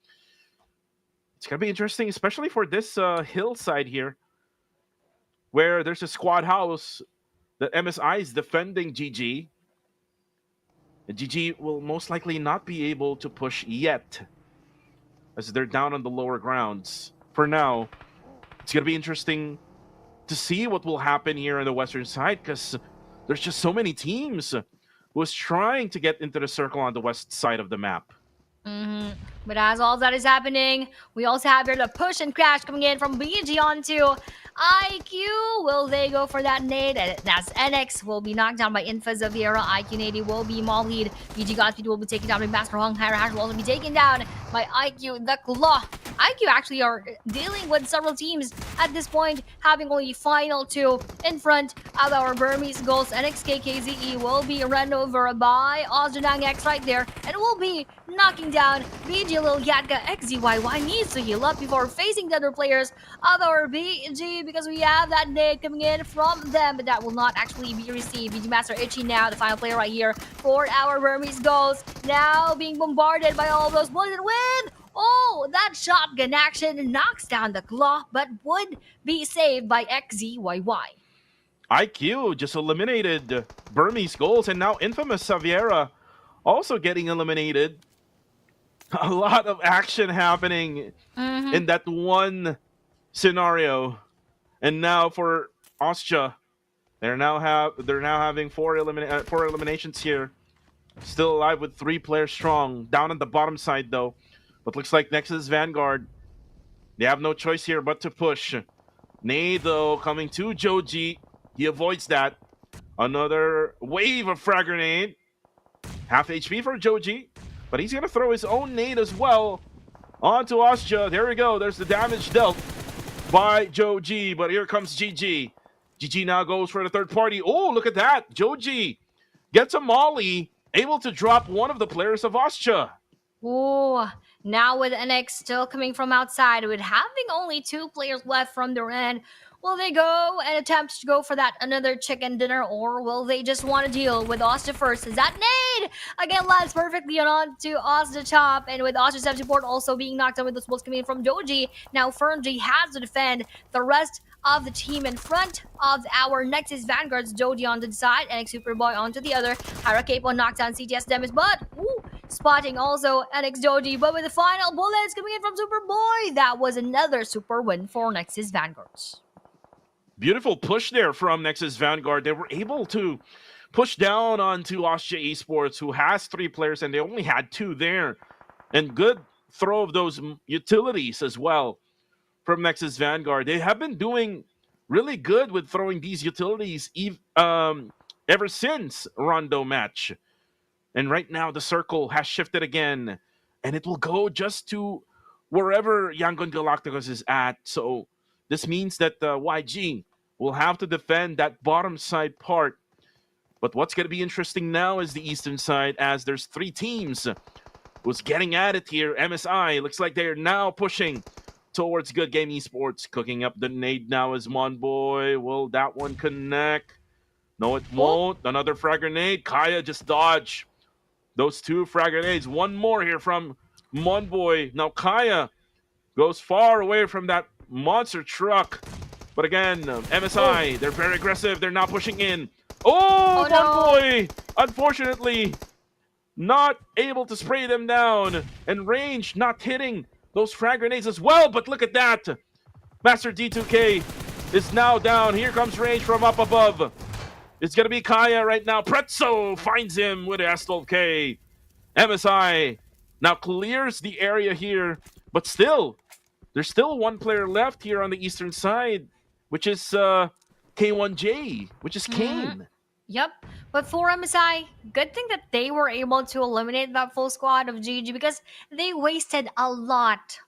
it's going to be interesting, especially for this hillside here, where there's a squad house that MSI is defending GG. And GG will most likely not be able to push yet, as they're down on the lower grounds. For now, it's going to be interesting to see what will happen here on the western side, because there's just so many teams who's trying to get into the circle on the west side of the map. But as all that is happening, we also have here the push and crash coming in from BG onto IQ. Will they go for that nade? And that's NX will be knocked down by Infa Zaviera. IQ nade will be mollied. BG Godspeed will be taken down by Master Hong. Hash will also be taken down by IQ. The Claw. IQ actually are dealing with several teams at this point, having only final 2 in front of our Burmese goals. NXKKZE will be run over by Ozjanang X right there, and will be knocking down BG Lil Yatka. XZYY needs to heal up before facing the other players of our BG, because we have that nade coming in from them, but that will not actually be received. BG Master Itchy now, the final player right here for our Burmese goals, now being bombarded by all those bullets with... Oh, that shotgun action knocks down the Claw, but would be saved by XZYY. IQ just eliminated Burmese goals, and now Infamous Saviera also getting eliminated. A lot of action happening in that one scenario. And now for Ostia, they're now having 4 eliminations here. Still alive with 3 players strong. Down on the bottom side though. But looks like Nexus Vanguard, they have no choice here but to push. Nade, though, coming to Joji. He avoids that. Another wave of frag grenade. Half HP for Joji. But he's going to throw his own nade as well onto Ostia. There we go. There's the damage dealt by Joji. But here comes GG. GG now goes for the third party. Oh, look at that. Joji gets a molly. Able to drop one of the players of Ostia. Oh, now with NX still coming from outside, with having only 2 players left from their end, Will they go and attempt to go for that another chicken dinner, or will they just want to deal with Asta first? Is that nade? Again, lands perfectly on to Asta top, and with Asta's support also being knocked out with those bullets coming in from Doji. Now Fernji has to defend the rest of the team in front of our Nexus Vanguards. Doji on the side and Superboy onto the other. Harakepo knocked down CTS damage, but spotting also NX Doji, but with the final bullets coming in from Superboy, that was another super win for Nexus Vanguards. Beautiful push there from Nexus Vanguard. They were able to push down onto Austria Esports, who has 3 players, and they only had 2 there. And good throw of those utilities as well from Nexus Vanguard. They have been doing really good with throwing these utilities ever since Rondo match. And right now, the circle has shifted again, and it will go just to wherever Yangon Galacticos is at. So this means that YG will have to defend that bottom side part. But what's going to be interesting now is the eastern side, as there's 3 teams who's getting at it here. MSI looks like they're now pushing towards Good Game Esports. Cooking up the nade now is Monboy. Will that one connect? No, it won't. Another frag grenade. Kaya just dodged those 2 frag grenades. One more here from Monboy. Now Kaya goes far away from that monster truck. But again, MSI, they're very aggressive. They're not pushing in. Oh, Monboy! Unfortunately, not able to spray them down. And Range not hitting those frag grenades as well. But look at that. Master D2K is now down. Here comes Range from up above. It's going to be Kaya right now. Pretzo finds him with S12K. MSI now clears the area here. But still, there's still 1 player left here on the eastern side, which is K1J, which is Kane. Yep. But for MSI, good thing that they were able to eliminate that full squad of GG, because they wasted a lot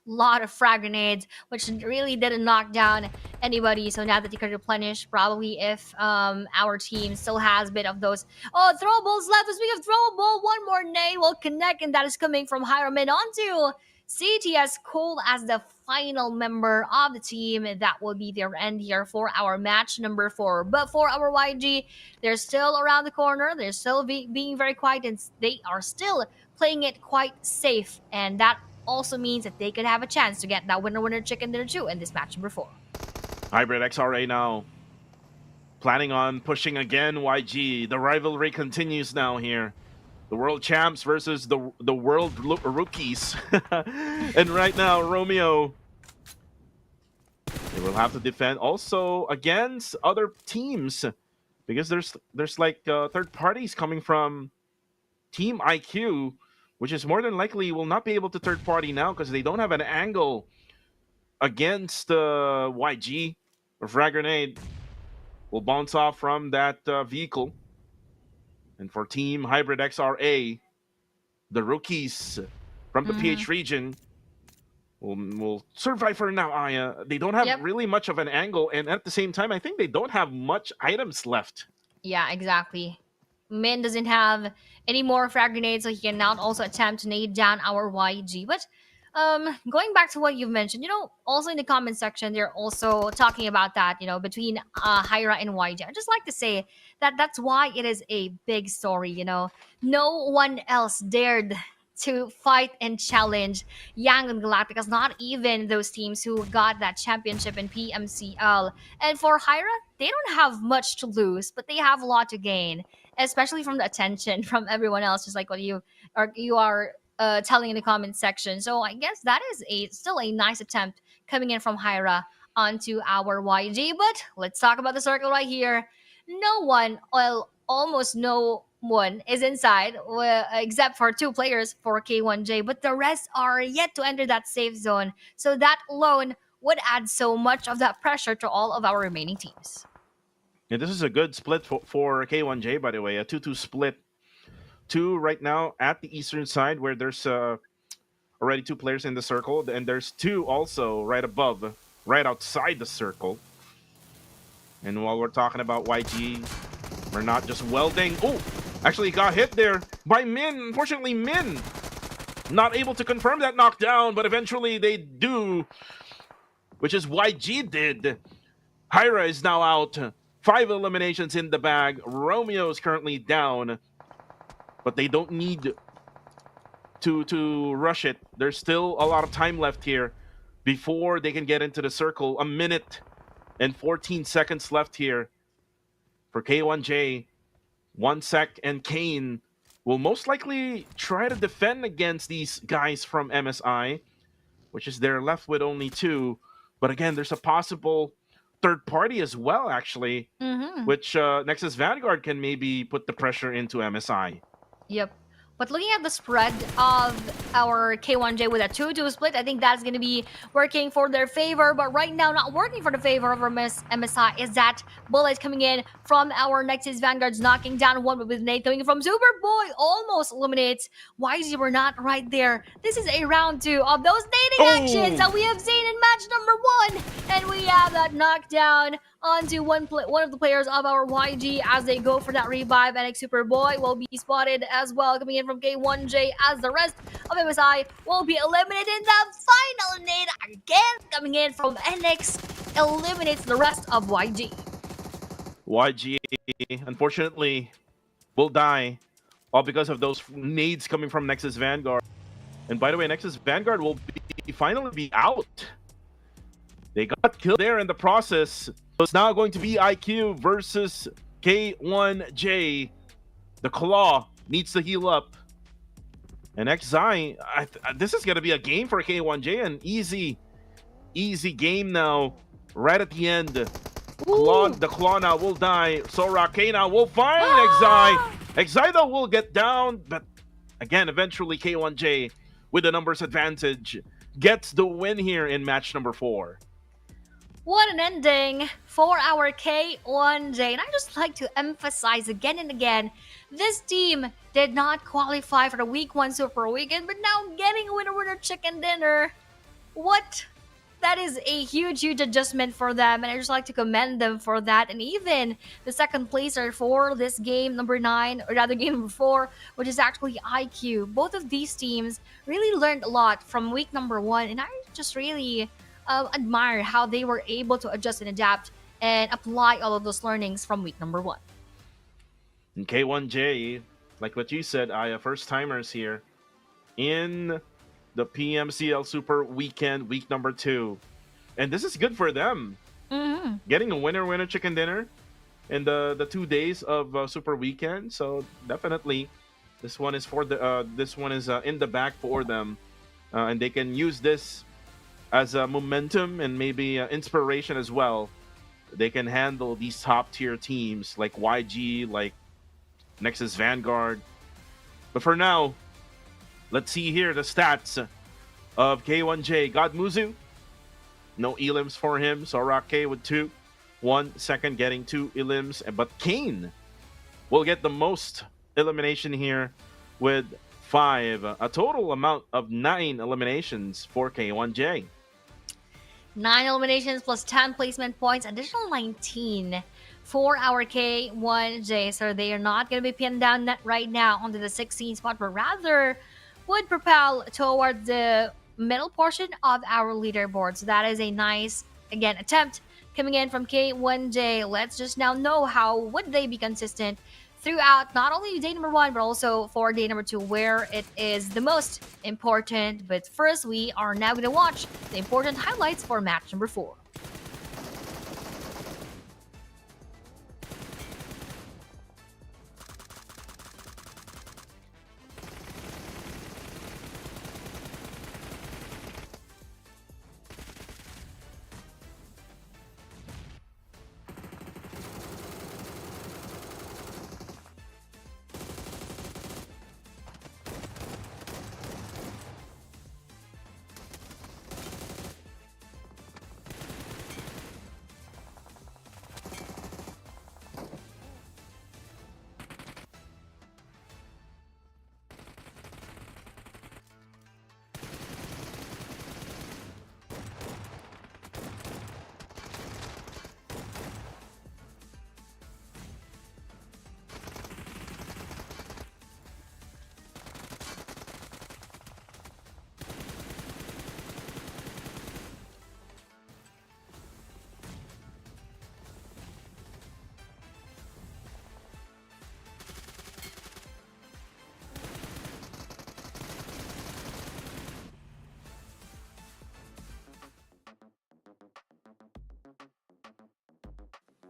of frag grenades, which really didn't knock down anybody. So now that you can replenish, probably if our team still has a bit of those throwables left. Speaking of throwable, one more nade will connect, and that is coming from Hireman onto CTS Cole as the final member of the team. That will be their end here for our match number 4. But for our YG, they're still around the corner. They're still being very quiet, and they are still playing it quite safe. And that also means that they could have a chance to get that winner chicken dinner too in this match number 4. Hybrid XRA now planning on pushing again. YG, the rivalry continues now here. The world champs versus the world rookies. And right now, Romeo, they will have to defend also against other teams, because there's like third parties coming from Team IQ, which is more than likely will not be able to third party now because they don't have an angle against YG. A frag grenade will bounce off from that vehicle. And for Team Hybrid XRA, the rookies from the PH region will survive for now, Aya. They don't have really much of an angle, and at the same time, I think they don't have much items left. Yeah, exactly. Min doesn't have any more frag grenades, so he can now also attempt to nade down our YG. But going back to what you've mentioned, also in the comment section, they're also talking about that, between Hyra and YG. I'd just like to say that that's why it is a big story, No one else dared to fight and challenge Young and Galacticos, not even those teams who got that championship in PMCL. And for Hyra, they don't have much to lose, but they have a lot to gain, especially from the attention from everyone else, just like what you are telling in the comment section. So I guess that is still a nice attempt coming in from Hyra onto our YG. But let's talk about the circle right here. No one, well, almost no one is inside, except for 2 players for K1J, but the rest are yet to enter that safe zone. So that alone would add so much of that pressure to all of our remaining teams. Yeah, this is a good split for K1J, by the way, a 2-2 split. 2 right now at the eastern side, where there's already 2 players in the circle, and there's 2 also right above, right outside the circle. And while we're talking about YG, we're not just welding. Oh, actually got hit there by Min. Unfortunately, Min not able to confirm that knockdown, but eventually they do, which is YG did. Hyra is now out. 5 eliminations in the bag. Romeo is currently down. But they don't need to rush it. There's still a lot of time left here before they can get into the circle. 1 minute and 14 seconds left here for K1J. 1 sec, and Kane will most likely try to defend against these guys from MSI, which is they're left with only 2. But again, there's a possible third party as well, actually, which Nexus Vanguard can maybe put the pressure into MSI. Yep. But looking at the spread of our K1J with a 2-2 split, I think that's going to be working for their favor. But right now, not working for the favor of our MSI is that bullet coming in from our Nexus Vanguards, knocking down one with Nate coming from Superboy. Almost eliminates YG. We're not right there. This is a round 2 of those dating actions that we have seen in match number 1. And we have that knockdown onto one of the players of our YG as they go for that revive. And Superboy will be spotted as well, coming in from K1J, as the rest of MSI will be eliminated in the final nade again, coming in from NX, eliminates the rest of YG. YG, unfortunately, will die, all because of those nades coming from Nexus Vanguard. And by the way, Nexus Vanguard will finally be out. They got killed there in the process. So it's now going to be IQ versus K1J. The Claw needs to heal up. And XI, this is going to be a game for K1J. An easy game now. Right at the end. The Claw now will die. Soiree now will find XI. XI though will get down. But again, eventually K1J, with the numbers advantage, gets the win here in match number 4. What an ending for our K1J. And I just like to emphasize again and again, this team did not qualify for the Week 1 Super Weekend, but now getting a winner chicken dinner. What? That is a huge adjustment for them, and I just like to commend them for that. And even the second placer for this game number 9, or rather game number 4, which is actually IQ. Both of these teams really learned a lot from week number 1, and I just really admire how they were able to adjust and adapt and apply all of those learnings from week number 1. And K1J, like what you said, first timers here in the PMCL Super Weekend, week number 2. And this is good for them. Getting a winner chicken dinner in the 2 days of Super Weekend. So definitely this one is for the in the back for them. And they can use this as a momentum and maybe inspiration as well. They can handle these top tier teams like YG, like Nexus Vanguard. But for now, let's see here the stats of K1J. Godmuzu, no elims for him. Soiree with 2. 1 second getting 2 elims. But Kane will get the most elimination here with 5. A total amount of 9 eliminations for K1J. 9 eliminations plus 10 placement points, additional 19 for our K1J. So they are not going to be pinned down right now onto the 16th spot, but rather would propel towards the middle portion of our leaderboard. So that is a nice, again, attempt coming in from K1J. Let's just now know how would they be consistent throughout not only day number 1, but also for day number 2, where it is the most important. But first, we are now going to watch the important highlights for match number 4.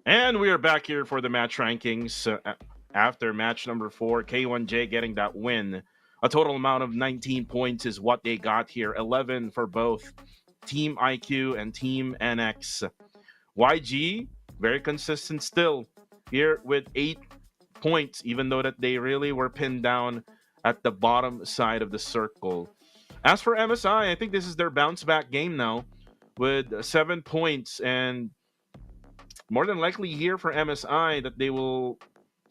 And we are back here for the match rankings. After match number 4, K1J getting that win. A total amount of 19 points is what they got here. 11 for both Team IQ and Team NX. YG, very consistent still here with 8 points, even though that they really were pinned down at the bottom side of the circle. As for MSI, I think this is their bounce back game now with 7 points, and more than likely here for MSI that they will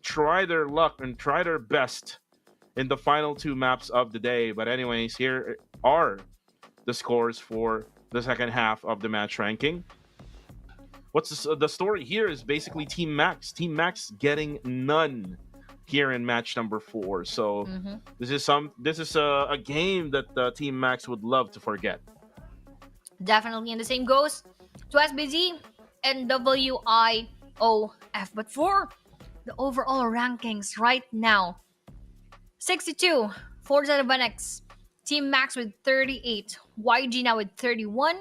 try their luck and try their best in the final 2 maps of the day. But anyways, here are the scores for the second half of the match ranking. What's the story here is basically Team Max. Team Max getting none here in match number 4. So this is a game that Team Max would love to forget. Definitely, and the same goes to SBZ and WIOF. But for the overall rankings right now, 62 for NX, Team Max with 38, YG now with 31,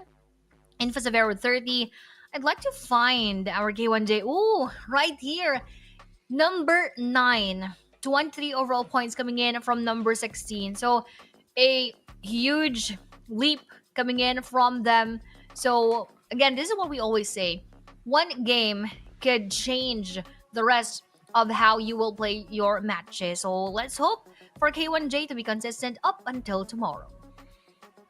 Infasaver with 30. I'd like to find our K1J. Ooh, right here, number 9, 23 overall points coming in from number 16. So a huge leap coming in from them. So again, this is what we always say. One game could change the rest of how you will play your matches. So let's hope for K1J to be consistent up until tomorrow.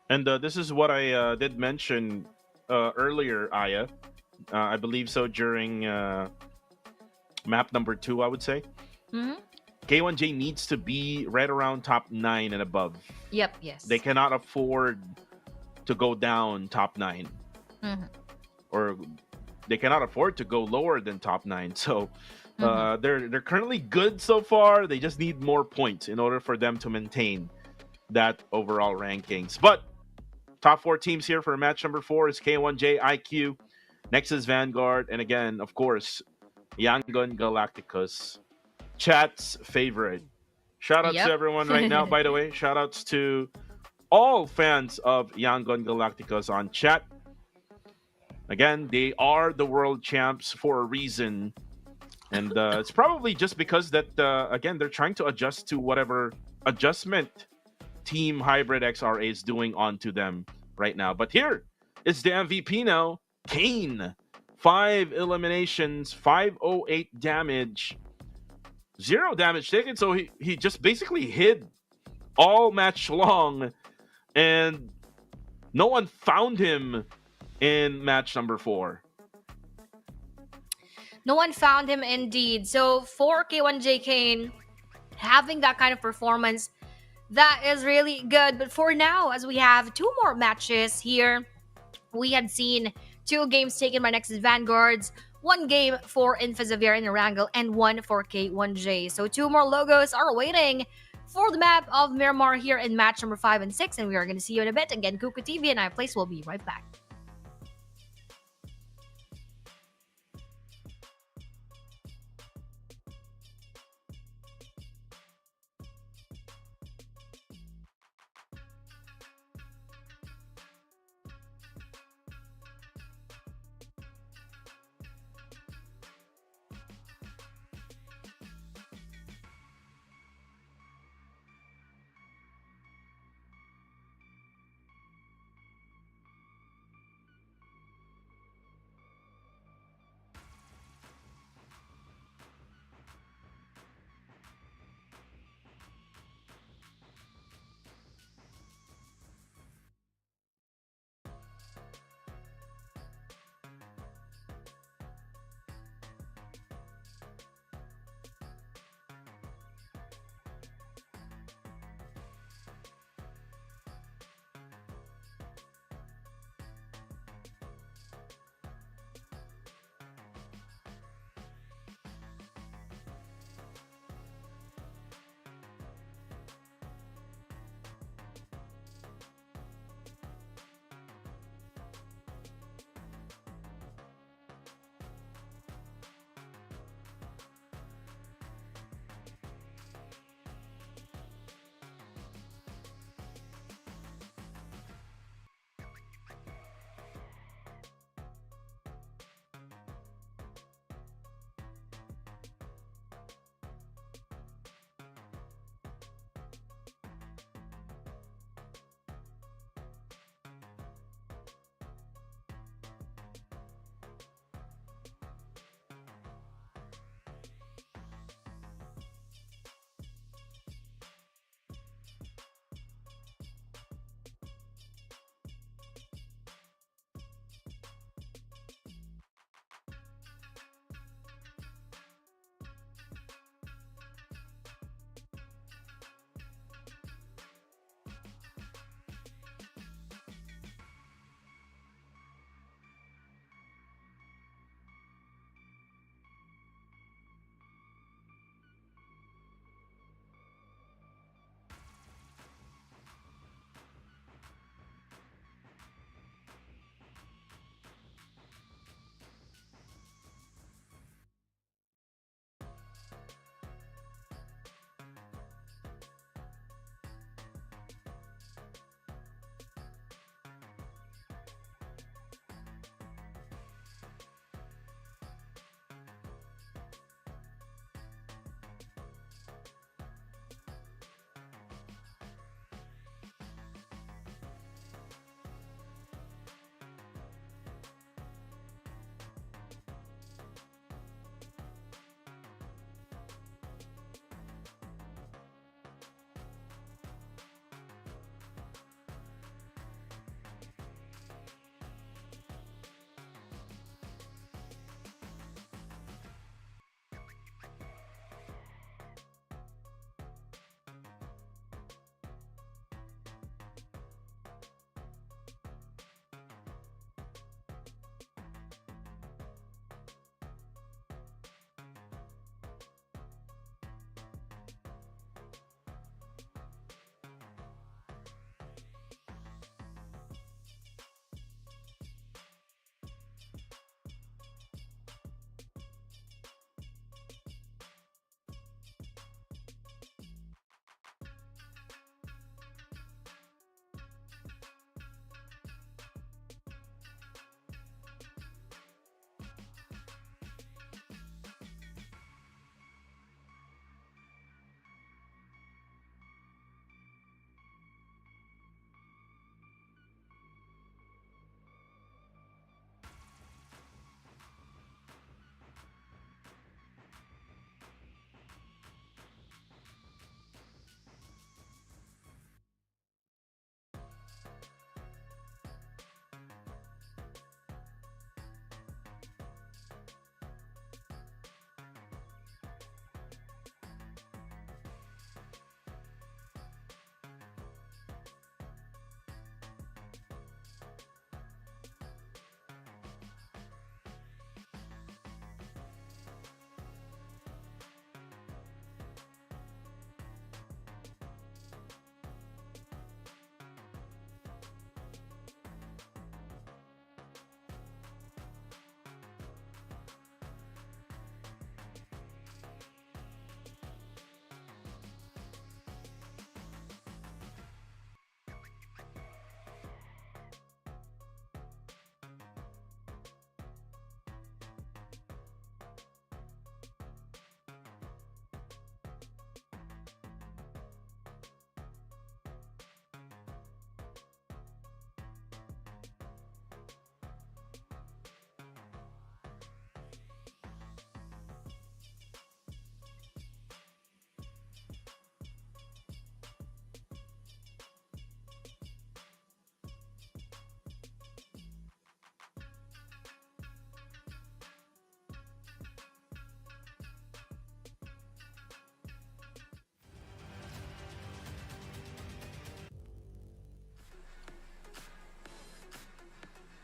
And this is what I did mention earlier, Aya. I believe so during map number 2, I would say. K1J needs to be right around top 9 and above. Yep, yes. They cannot afford to go down top 9. Or they cannot afford to go lower than top 9. So they're currently good so far. They just need more points in order for them to maintain that overall rankings. But top 4 teams here for match number 4 is K1J, IQ, Nexus Vanguard, and again, of course, Yangon Galacticos, chat's favorite. Shout outs to everyone right now, by the way. Shout outs to all fans of Yangon Galacticos on chat. Again, they are the world champs for a reason. And it's probably just because that, again, they're trying to adjust to whatever adjustment Team Hybrid XRA is doing onto them right now. But here is the MVP now, Kane. 5 eliminations, 508 damage, 0 damage taken. So he just basically hid all match long, and no one found him in match number 4. No one found him indeed. So for K1J Kane, having that kind of performance, that is really good. But for now, as we have 2 more matches here, we had seen 2 games taken by Nexus Vanguards, 1 game for Infasaver and Erangel, and 1 for K1J. So 2 more logos are waiting for the map of Miramar here in match number 5 and 6, and we are going to see you in a bit. Again, Kuku TV and iPlace will be right back.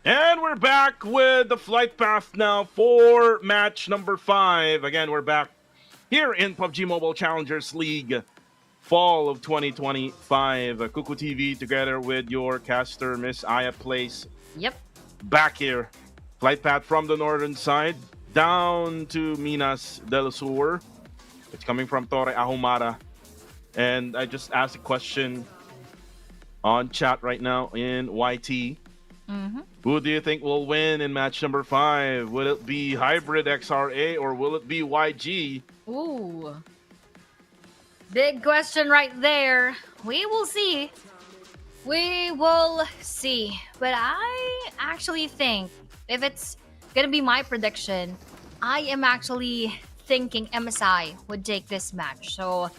And we're back with the flight path now for match number 5. Again, we're back here in PUBG Mobile Challengers League fall of 2025. Kuku TV together with your caster, Miss Aya Place. Yep. Back here. Flight path from the northern side down to Minas del Sur. It's coming from Torre Ahumada. And I just asked a question on chat right now in YT. Who do you think will win in match number 5? Will it be Hybrid XRA or will it be YG? Ooh. Big question right there. We will see. We will see. But I actually think, if it's gonna be my prediction, I am actually thinking MSI would take this match. So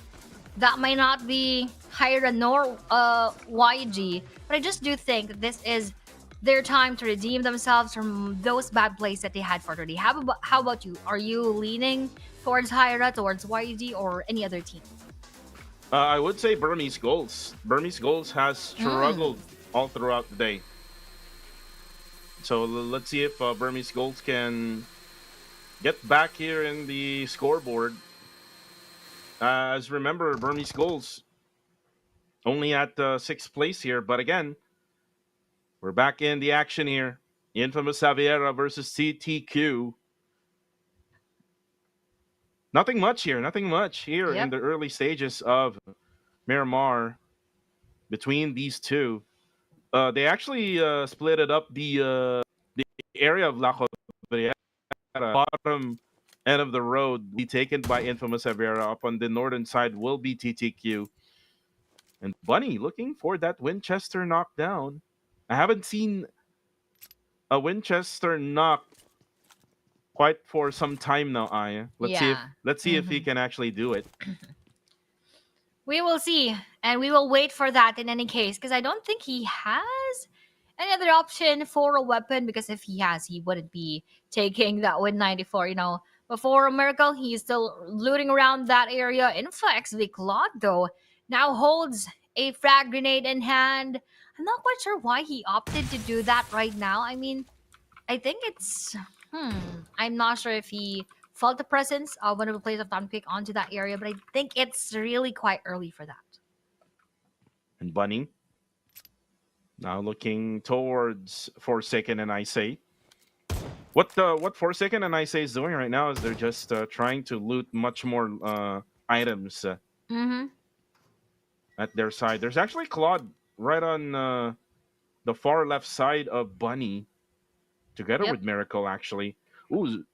that might not be Hyra nor YG, but I just do think that this is their time to redeem themselves from those bad plays that they had for today. How about you? Are you leaning towards Hyra, towards YG, or any other team? I would say Burmese Goals. Burmese Goals has struggled all throughout the day. So let's see if Burmese Goals can get back here in the scoreboard. As remember, Burmese Goals only at 6th place here. But again, we're back in the action here. Infamous Xaviera versus CTQ. Nothing much here in the early stages of Miramar between these two. They actually split it up the area of La Cobriera. Bottom end of the road will be taken by Infamous Xaviera. Up on the northern side will be TTQ. And Bunny looking for that Winchester knockdown. I haven't seen a Winchester knock quite for some time now, Aya. Let's see if he can actually do it. We will see, and we will wait for that in any case, because I don't think he has any other option for a weapon, because if he has, he wouldn't be taking that Win 94, you know. Before a Miracle, he's still looting around that area. Inflex, the Claude, though, now holds a frag grenade in hand. I'm not quite sure why he opted to do that right now. I mean, I think it's... I'm not sure if he felt the presence of one of the players of Time Quick onto that area, but I think it's really quite early for that. And Bunny now looking towards Forsaken and Isay. What Forsaken and Isay is doing right now is they're just trying to loot much more items at their side. There's actually Claude right on the far left side of Bunny, together with Miracle, actually. Ooh,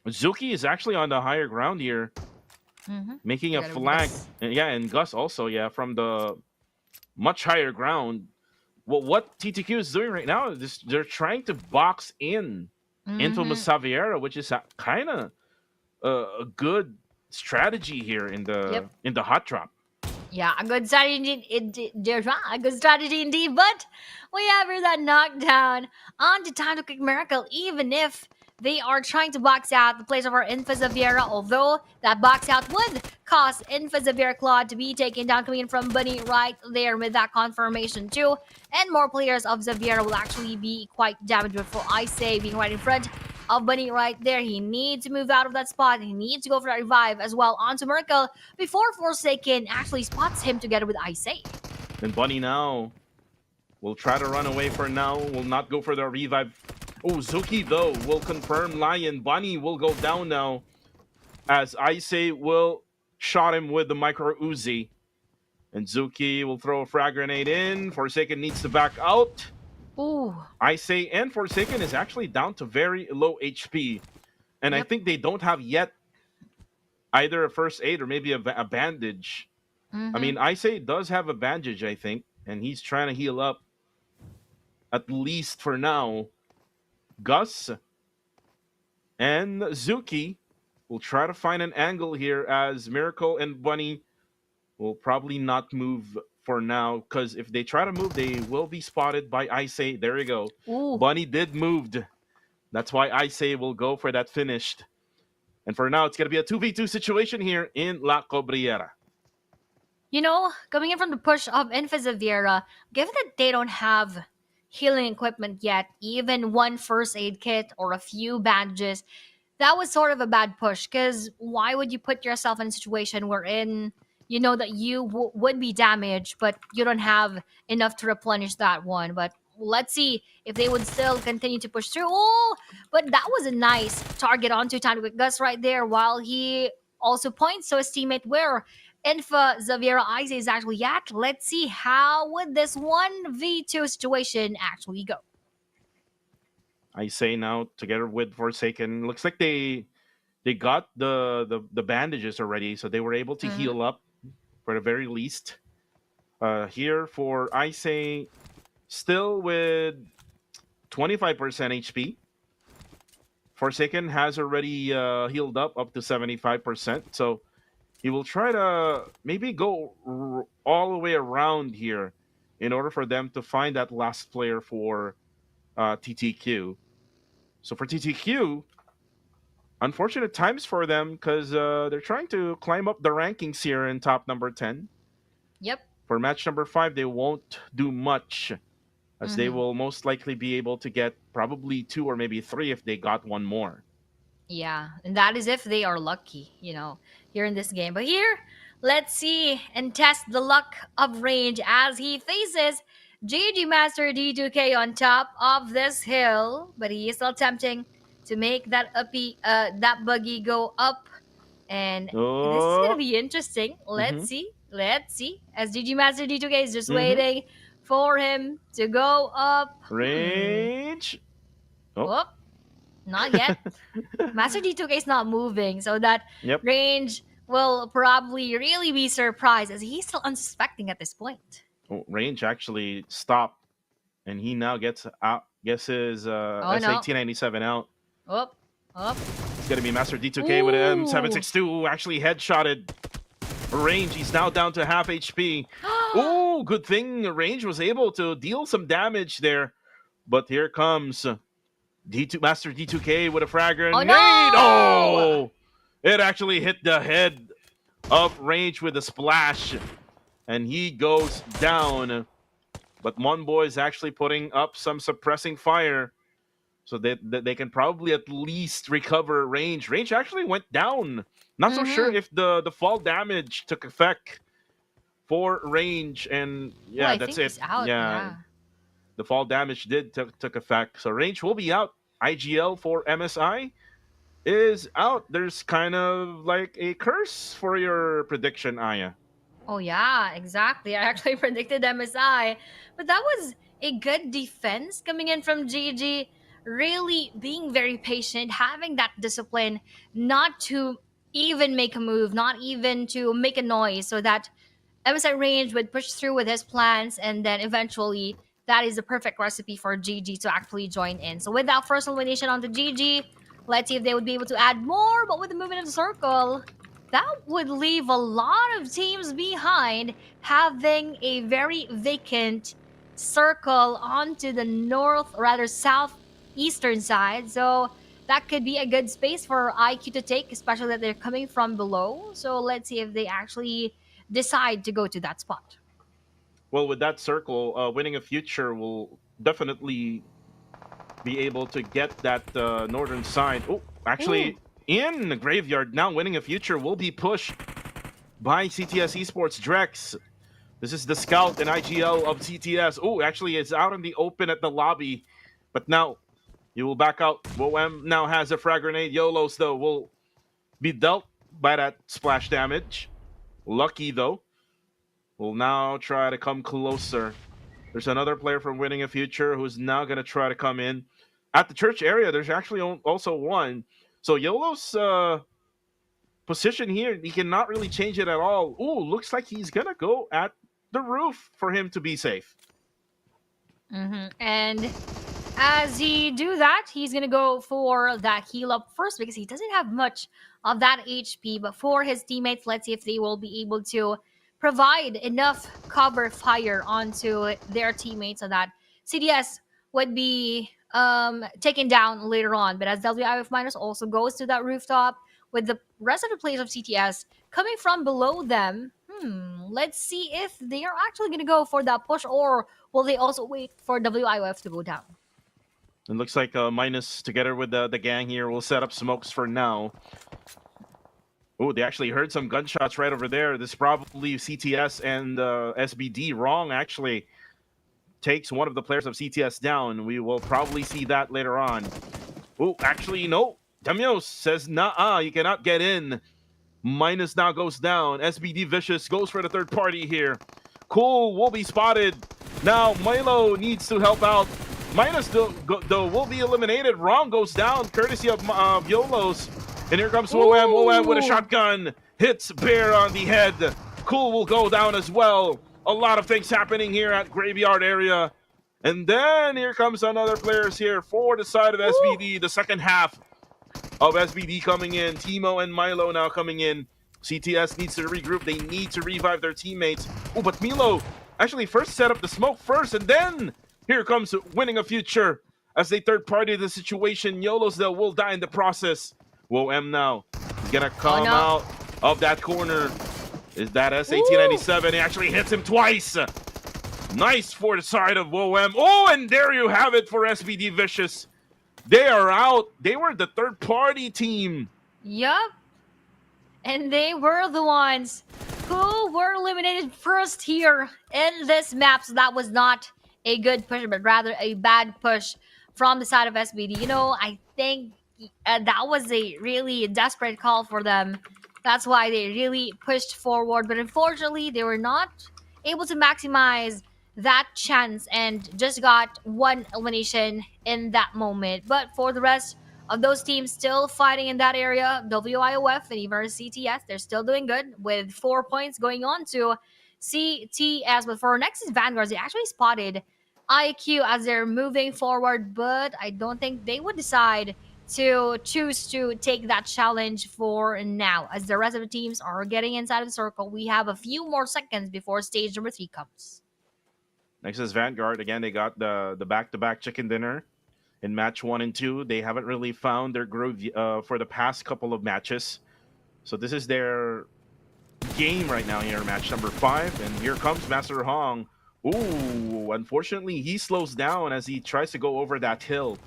Zuki is actually on the higher ground here, making a flank. And Gus also, from the much higher ground. Well, what TTQ is doing right now is they're trying to box in Infamous Xaviera, which is kind of a good strategy here in the hot drop. Yeah, a good strategy indeed, but we have here that knockdown on to Time to Quick Miracle, even if they are trying to box out the place of our Infa Xaviera, although that box out would cause Infa Xaviera Claude to be taken down, coming in from Bunny right there with that confirmation too. And more players of Xaviera will actually be quite damaged before Isay being right in front of Bunny right there. He needs to move out of that spot. He needs to go for that revive as well onto Miracle before Forsaken actually spots him together with Isay. And Bunny now will try to run away for now. Will not go for the revive. Oh, Zuki, though, will confirm Lion. Bunny will go down now as Isay will shot him with the micro Uzi. And Zuki will throw a frag grenade in. Forsaken needs to back out. Ooh. Isay and Forsaken is actually down to very low HP. And I think they don't have yet either a first aid or maybe a bandage. I mean, Isay does have a bandage, I think. And he's trying to heal up, at least for now. Gus and Zuki will try to find an angle here as Miracle and Bunny will probably not move for now, because if they try to move, they will be spotted by Isay. There you go. Ooh. Bunny did moved. That's why Isay will go for that finished. And for now, it's going to be a 2v2 situation here in La Cobriera. You know, coming in from the push of Infa Xaviera, given that they don't have healing equipment yet, even one first aid kit or a few bandages, that was sort of a bad push. Because why would you put yourself in a situation wherein you know that you would be damaged, but you don't have enough to replenish that one? But let's see if they would still continue to push through. Oh, but that was a nice target onto Time with Gus right there, while he also points to his teammate where Infa Xavier Ice is actually at. Let's see how would this 1v2 situation actually go. I say now together with Forsaken. Looks like they got the bandages already, so they were able to heal up for the very least. Here for I say still with 25% HP. Forsaken has already healed up to 75%, so he will try to maybe go all the way around here in order for them to find that last player for TTQ. So for TTQ, unfortunate times for them because they're trying to climb up the rankings here in top number 10. Yep. For match number 5, they won't do much as they will most likely be able to get probably 2 or maybe 3 if they got one more. Yeah, and that is if they are lucky, here in this game. But here, let's see and test the luck of Range as he faces GG Master D2K on top of this hill. But he is still attempting to make that that buggy go up. And this is gonna be interesting. Let's see. As GG Master D2K is just waiting for him to go up. Range. Oh. Not yet. Master D2K is not moving, so that Range will probably really be surprised as he's still unsuspecting at this point. Oh, Range actually stopped, and he now gets his SA-T97 out. Up. It's going to be Master D2K with an M762 actually headshotted Range. He's now down to half HP. Oh, good thing Range was able to deal some damage there. But here comes Master D2K with a frag grenade. No! Oh! It actually hit the head of Range with a splash. And he goes down. But Mon Boy is actually putting up some suppressing fire. So that they can probably at least recover Range. Range actually went down. Not so sure if the fall damage took effect for Range. And yeah, that's it. He's out. Yeah. The fall damage took effect. So Range will be out. IGL for MSI is out. There's kind of like a curse for your prediction, Aya. Oh, yeah, exactly. I actually predicted MSI. But that was a good defense coming in from GG. Really being very patient, having that discipline not to even make a move, not even to make a noise, so that MSI Range would push through with his plans, and then eventually that is the perfect recipe for GG to actually join in. So with that first elimination on the GG, let's see if they would be able to add more. But with the movement of the circle, that would leave a lot of teams behind, having a very vacant circle onto the southeastern side. So that could be a good space for IQ to take, especially that they're coming from below. So let's see if they actually decide to go to that spot. Well, with that circle, winning a future will definitely be able to get that northern side. Oh, actually, in the graveyard now, winning a future will be pushed by CTS Esports Drex. This is the scout and IGL of CTS. Oh, actually, it's out in the open at the lobby. But now, you will back out. WOM now has a frag grenade. YOLOs, though, will be dealt by that splash damage. Lucky, though, will now try to come closer. There's another player from Winning a Future who's now going to try to come in. At the church area, there's actually also one. So YOLO's position here, he cannot really change it at all. Ooh, looks like he's going to go at the roof for him to be safe. And as he do that, he's going to go for that heal up first because he doesn't have much of that HP. But for his teammates, let's see if they will be able to provide enough cover fire onto their teammates so that CDS would be taken down later on. But as WIF Miners also goes to that rooftop with the rest of the players of CTS coming from below them, Let's see if they are actually going to go for that push, or will they also wait for WIOF to go down? It looks like Minus, together with the gang here, will set up smokes for now. Oh, they actually heard some gunshots right over there. This is probably CTS and SBD. Wrong, actually. Takes one of the players of CTS down. We will probably see that later on. Oh, actually, no. Demios says, nah, you cannot get in. Minus now goes down. SBD Vicious goes for the third party here. Cool will be spotted. Now, Milo needs to help out. Minus, though, will be eliminated. Wrong goes down, courtesy of YOLOs. And here comes WOM. WOM with a shotgun. Hits Bear on the head. Cool will go down as well. A lot of things happening here at Graveyard area. And then here comes another players here for the side of SBD. The second half of SBD coming in. Timo and Milo now coming in. CTS needs to regroup. They need to revive their teammates. Oh, but Milo actually first set up the smoke first, and then here comes winning a future as they third party the situation. YOLOs, though, will die in the process. WOM now is gonna come out of that corner. Is that S1897? He actually hits him twice. Nice for the side of WOM. Oh, and there you have it for SBD Vicious. They are out. They were the third party team. Yup. And they were the ones who were eliminated first here in this map. So that was not a good push, but rather a bad push from the side of SBD. You know, I think that was a really desperate call for them. That's why they really pushed forward. But unfortunately, they were not able to maximize that chance and just got one elimination in that moment. But for the rest of those teams still fighting in that area, WIOF and even CTS, they're still doing good with 4 points going on to CTS. But for Nexus Vanguards, they actually spotted IQ as they're moving forward, but I don't think they would decide to choose to take that challenge for now. As the rest of the teams are getting inside of the circle, we have a few more seconds before stage number 3 comes. Nexus Vanguard, again, they got the back-to-back chicken dinner in match 1 and 2. They haven't really found their groove for the past couple of matches. So this is their game right now here, match number 5. And here comes Master Hong. Ooh, unfortunately, he slows down as he tries to go over that hill.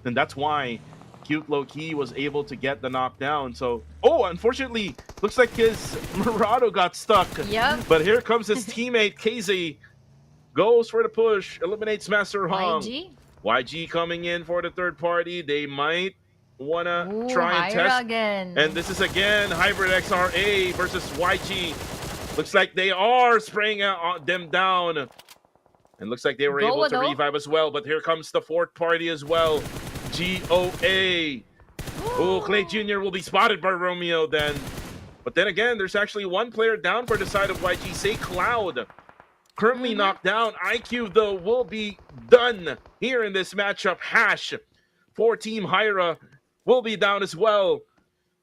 And that's why Cute Low-Key was able to get the knockdown. So, oh, unfortunately, looks like his Murado got stuck. Yep. But here comes his teammate, KZ. Goes for the push, eliminates Master Hong. YG coming in for the third party. They might want to try and test. Again. And this is again Hybrid XRA versus YG. Looks like they are spraying them down. And looks like they were able to revive as well. But here comes the fourth party as well. GOA. Oh, Clay Jr. will be spotted by Romeo then. But then again, there's actually one player down for the side of YG. Say Cloud. Currently knocked down. IQ, though, will be done here in this matchup. Hash for Team Hyra will be down as well.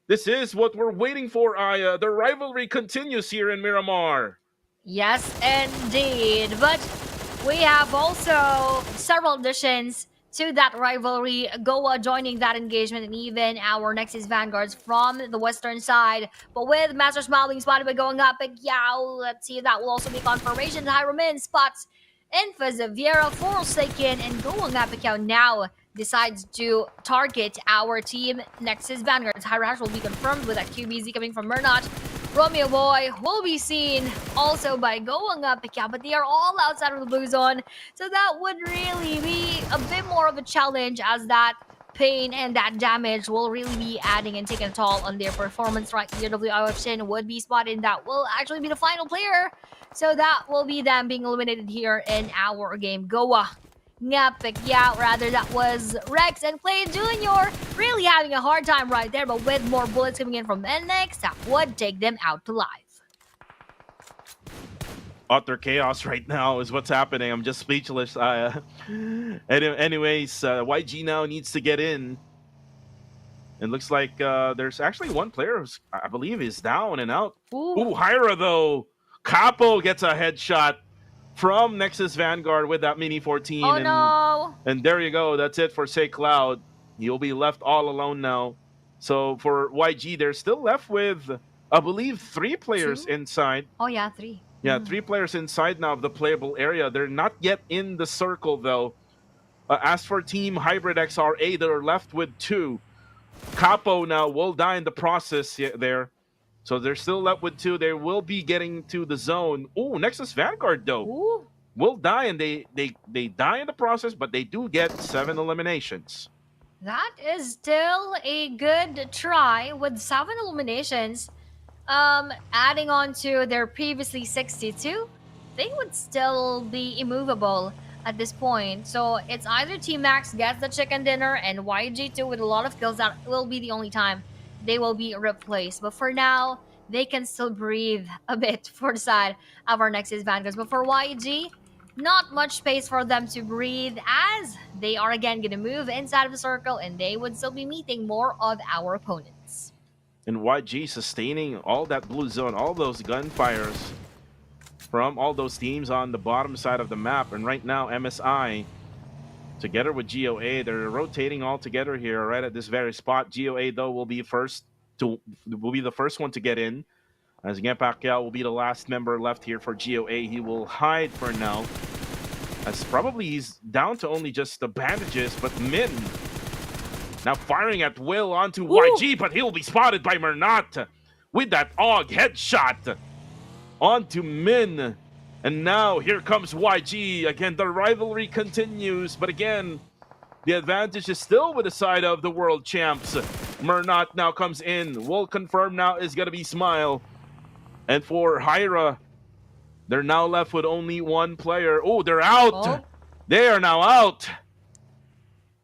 This is what we're waiting for, Aya. The rivalry continues here in Miramar. Yes, indeed. But we have also several additions to that rivalry. Goa joining that engagement, and even our Nexus Vanguards from the western side. But with Master Smile being spotted by going up, Yao, let's see if that will also be confirmation. Hyromin spots Infas, Viera, Forsaken, and going up, now decides to target our team Nexus Vanguards. Hyrash will be confirmed with that QBZ coming from Murnot. Romeo Boy will be seen also by going up, but they are all outside of the blue zone. So that would really be a bit more of a challenge, as that pain and that damage will really be adding and taking a toll on their performance right here. WIOF Shin would be spotted. That will actually be the final player. So that will be them being eliminated here in our game. Goa. Rather, that was Rex and Clay Jr. really having a hard time right there, but with more bullets coming in from NX, that would take them out to live. Utter chaos right now is what's happening. I'm just speechless. Anyways, YG now needs to get in. It looks like there's actually one player who's, I believe, is down and out. Ooh, Hyra, though. Capo gets a headshot from Nexus Vanguard with that Mini 14. Oh, no. And there you go. That's it for Say Cloud. You'll be left all alone now. So for YG, they're still left with I believe 3 players 2? inside. Oh yeah, 3. Yeah, 3 players inside now of the playable area. They're not yet in the circle though. As for Team Hybrid XRA, they're left with 2. Capo now will die in the process there. So they're still left with 2. They will be getting to the zone. Oh, Nexus Vanguard though. Ooh. Will die, and they die in the process, but they do get 7 eliminations. That is still a good try with 7 eliminations. Adding on to their previously 62, they would still be immovable at this point. So it's either Team Max gets the chicken dinner and YG2 with a lot of kills. That will be the only time they will be replaced. But for now, they can still breathe a bit for the side of our Nexus Vanguards. But for YG, not much space for them to breathe, as they are again going to move inside of the circle and they would still be meeting more of our opponents. And YG sustaining all that blue zone, all those gunfires from all those teams on the bottom side of the map. And right now, MSI, together with GOA, they're rotating all together here right at this very spot. GOA, though, will be the first one to get in. As again, Pacquiao will be the last member left here for GOA. He will hide for now, as probably he's down to only just the bandages. But Min now firing at will onto YG, but he'll be spotted by Mernat with that AUG headshot onto Min. And now here comes YG. Again, the rivalry continues, but again, the advantage is still with the side of the world champs. Mernat now comes in. Will confirm now is going to be Smile. And for Hyra, they're now left with only 1 player. Oh, they're out. Oh. They are now out.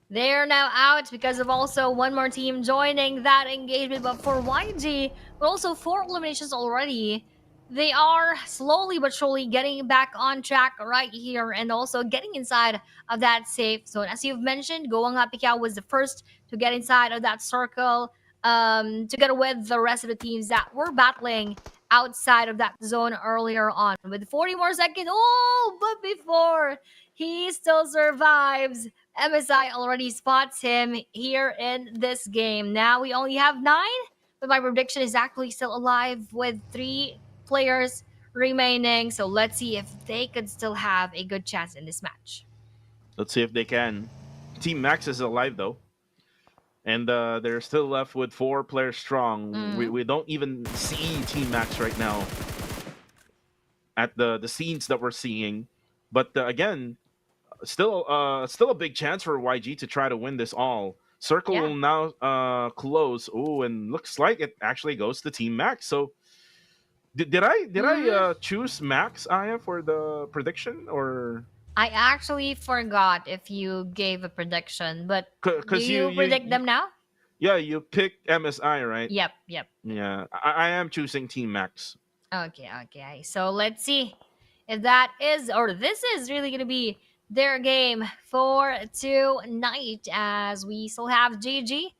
They're now out because of also one more team joining that engagement. But for YG, but also 4 eliminations already, they are slowly but surely getting back on track right here and also getting inside of that safe zone. As you've mentioned, Goang Picao was the first to get inside of that circle, together with the rest of the teams that were battling outside of that zone earlier on. With 40 more seconds, but before he still survives, MSI already spots him here in this game. Now we only have 9, but my prediction is actually still alive with 3 players remaining. So let's see if they could still have a good chance in this match. Let's see if they can. Team Max is alive though. And they're still left with 4 players strong. We don't even see Team Max right now at the scenes that we're seeing. But again, still a big chance for YG to try to win this all. Circle will now close. Oh, and looks like it actually goes to Team Max. So did I choose Max, Aya, for the prediction, or? I actually forgot if you gave a prediction, but do you predict them now? Yeah, you picked MSI, right? Yep. Yeah, I am choosing Team Max. Okay. So let's see if that is, or this is really going to be their game for tonight, as we still have GG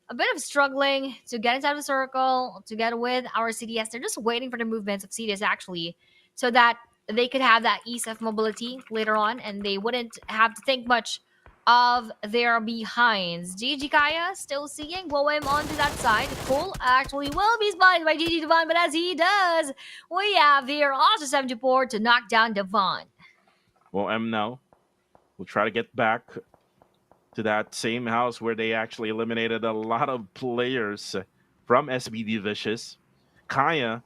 a bit of struggling to get inside the circle together with our CDS. They're just waiting for the movements of CDS actually, so that they could have that ease of mobility later on and they wouldn't have to think much of their behinds. GG Kaya still seeing Woem onto that side. Cole actually will be spotted by GG Devon, but as he does, we have here also 74 to knock down Devon. Well, M now will try to get back to that same house where they actually eliminated a lot of players from SBD Vicious. Kaya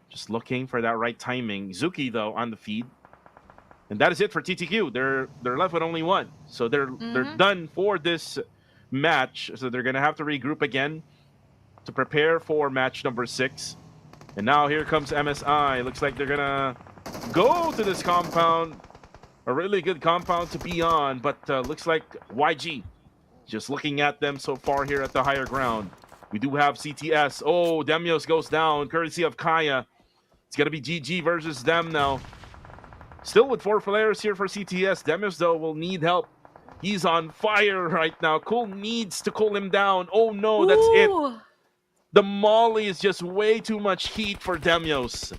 just looking for that right timing. Zuki, though, on the feed. And that is it for TTQ. They're left with only 1. So they're done for this match. So they're going to have to regroup again to prepare for match number 6. And now here comes MSI. Looks like they're going to go to this compound. A really good compound to be on. But looks like YG just looking at them so far here at the higher ground. We do have CTS. Oh, Demios goes down, courtesy of Kaya. It's going to be GG versus them now. Still with 4 players here for CTS. Demios, though, will need help. He's on fire right now. Cole needs to cool him down. Oh, no, that's it. The molly is just way too much heat for Demios.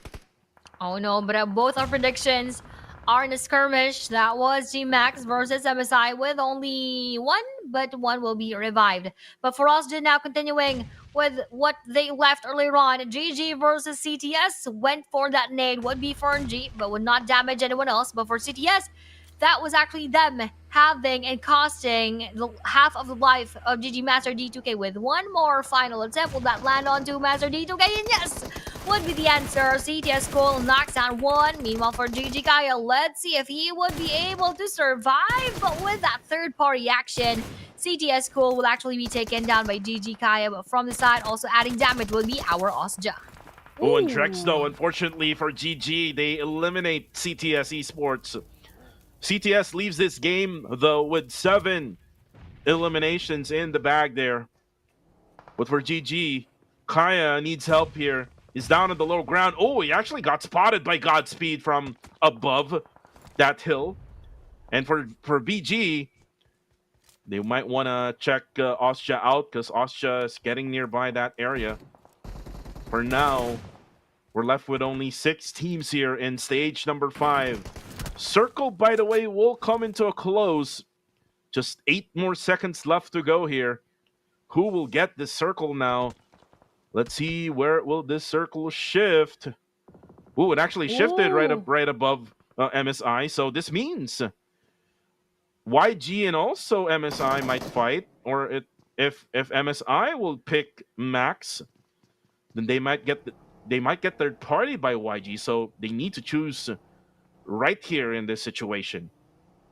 Oh, no, but both our predictions are in a skirmish. That was G-Max versus MSI with only one, but one will be revived. But for us, now continuing with what they left earlier on, GG versus CTS went for that nade. Would be for NG, but would not damage anyone else. But for CTS, that was actually them having and costing half of the life of GG Master D2K with one more final attempt. Will that land onto Master D2K? And yes, would be the answer. CTS Cole knocks out one. Meanwhile, for GG Kaya, let's see if he would be able to survive. But with that third-party action, CTS Cole will actually be taken down by GG Kaya. But from the side, also adding damage will be our Osja. Oh, and Drex, though, unfortunately for GG, they eliminate CTS Esports. CTS leaves this game, though, with 7 eliminations in the bag there. But for GG, Kaya needs help here. He's down on the low ground. Oh, he actually got spotted by Godspeed from above that hill. And for BG, they might want to check Osja out because Osja is getting nearby that area. For now, we're left with only 6 teams here in stage number 5. Circle, by the way, will come into a close. Just 8 more seconds left to go here. Who will get this circle now? Let's see, where will this circle shift? Ooh, it actually shifted right above MSI. So this means YG and also MSI might fight. Or if MSI will pick Max, then they might get third party by YG. So they need to choose right here in this situation.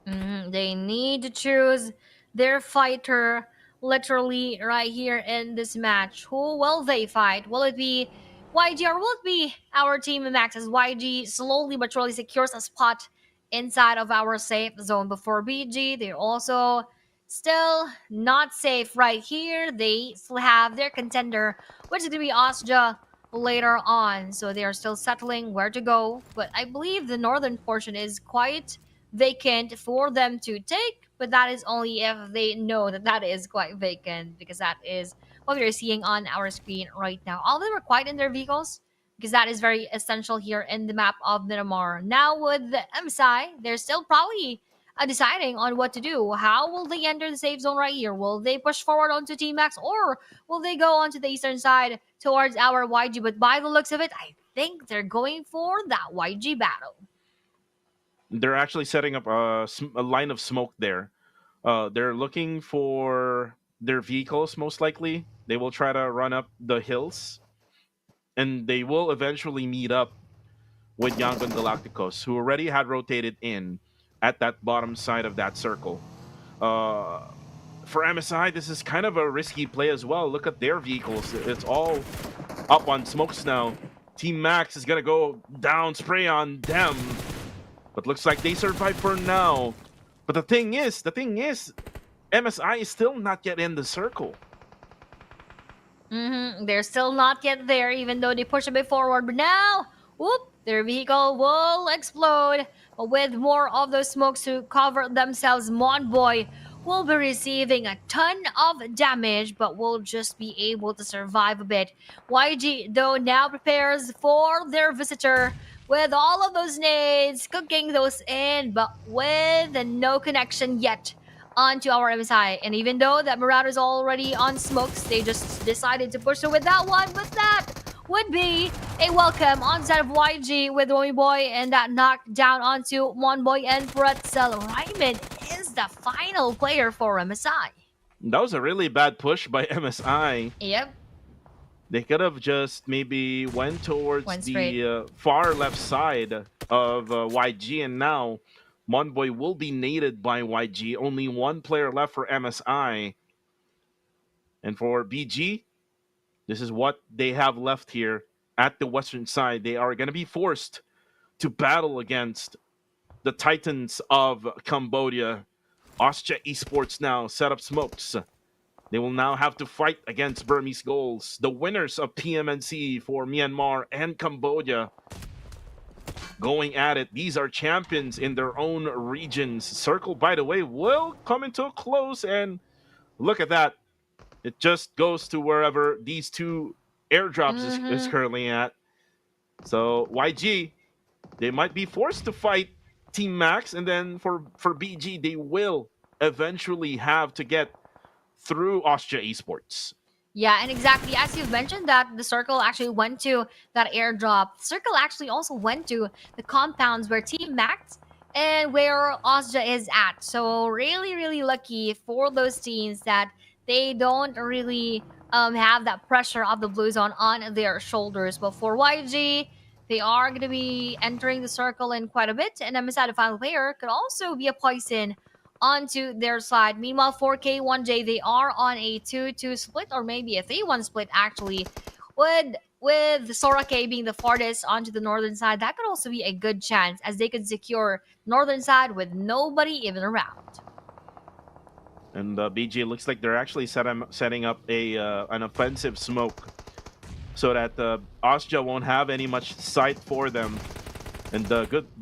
They need to choose their fighter literally right here in this match. Who will they fight? Will it be YG or will it be our team Max as YG slowly but surely secures a spot inside of our safe zone? Before BG, they're also still not safe right here. They still have their contender, which is going to be Osja later on. So they are still settling where to go. But I believe the northern portion is quite vacant for them to take. But that is only if they know that that is quite vacant, because that is what we're seeing on our screen right now. All of them are quiet in their vehicles because that is very essential here in the map of Miramar. Now with the MSI, they're still probably deciding on what to do. How will they enter the safe zone right here? Will they push forward onto Team Max or will they go onto the eastern side towards our YG? But by the looks of it, I think they're going for that YG battle. They're actually setting up a line of smoke there. They're looking for their vehicles, most likely. They will try to run up the hills. And they will eventually meet up with Yangon Galacticos, who already had rotated in at that bottom side of that circle. For MSI, this is kind of a risky play as well. Look at their vehicles. It's all up on smokes now. Team Max is going to go down, spray on them. But looks like they survive for now. But the thing is, MSI is still not yet in the circle. They're still not yet there, even though they push a bit forward. But now, whoop, their vehicle will explode. But with more of those smokes to cover themselves, Monboy will be receiving a ton of damage, but will just be able to survive a bit. YG, though, now prepares for their visitor with all of those nades, cooking those in, but with no connection yet onto our MSI. And even though that Marauder is already on smokes, they just decided to push through with that one. But that would be a welcome onside of YG with Boy, and that knocked down onto Monboy and Pretzel. Ryman is the final player for MSI. That was a really bad push by MSI. Yep. They could have just maybe went towards the far left side of YG, and now Monboy will be naded by YG. Only one player left for MSI. And for BG, this is what they have left here at the western side. They are going to be forced to battle against the Titans of Cambodia. Osja Esports now set up smokes. They will now have to fight against Burmese goals, the winners of PMNC for Myanmar and Cambodia. Going at it. These are champions in their own regions. Circle, by the way, will come into a close, and look at that. It just goes to wherever these two airdrops is currently at. So YG, they might be forced to fight Team Max, and then for BG, they will eventually have to get through Austria Esports. Yeah, and exactly as you've mentioned that the circle actually went to that airdrop. Circle actually also went to the compounds where Team Max and where Austria is at. So really, really lucky for those teams that they don't really have that pressure of the blue zone on their shoulders. But for YG, they are going to be entering the circle in quite a bit. And Misada, the final player, could also be a poison onto their side. Meanwhile, for K1J, they are on a 2-2 split, or maybe a 3-1 split actually, with Soiree being the farthest onto the northern side. That could also be a good chance as they could secure northern side with nobody even around. And BG looks like they're actually setting up an offensive smoke so that Austria won't have any much sight for them. And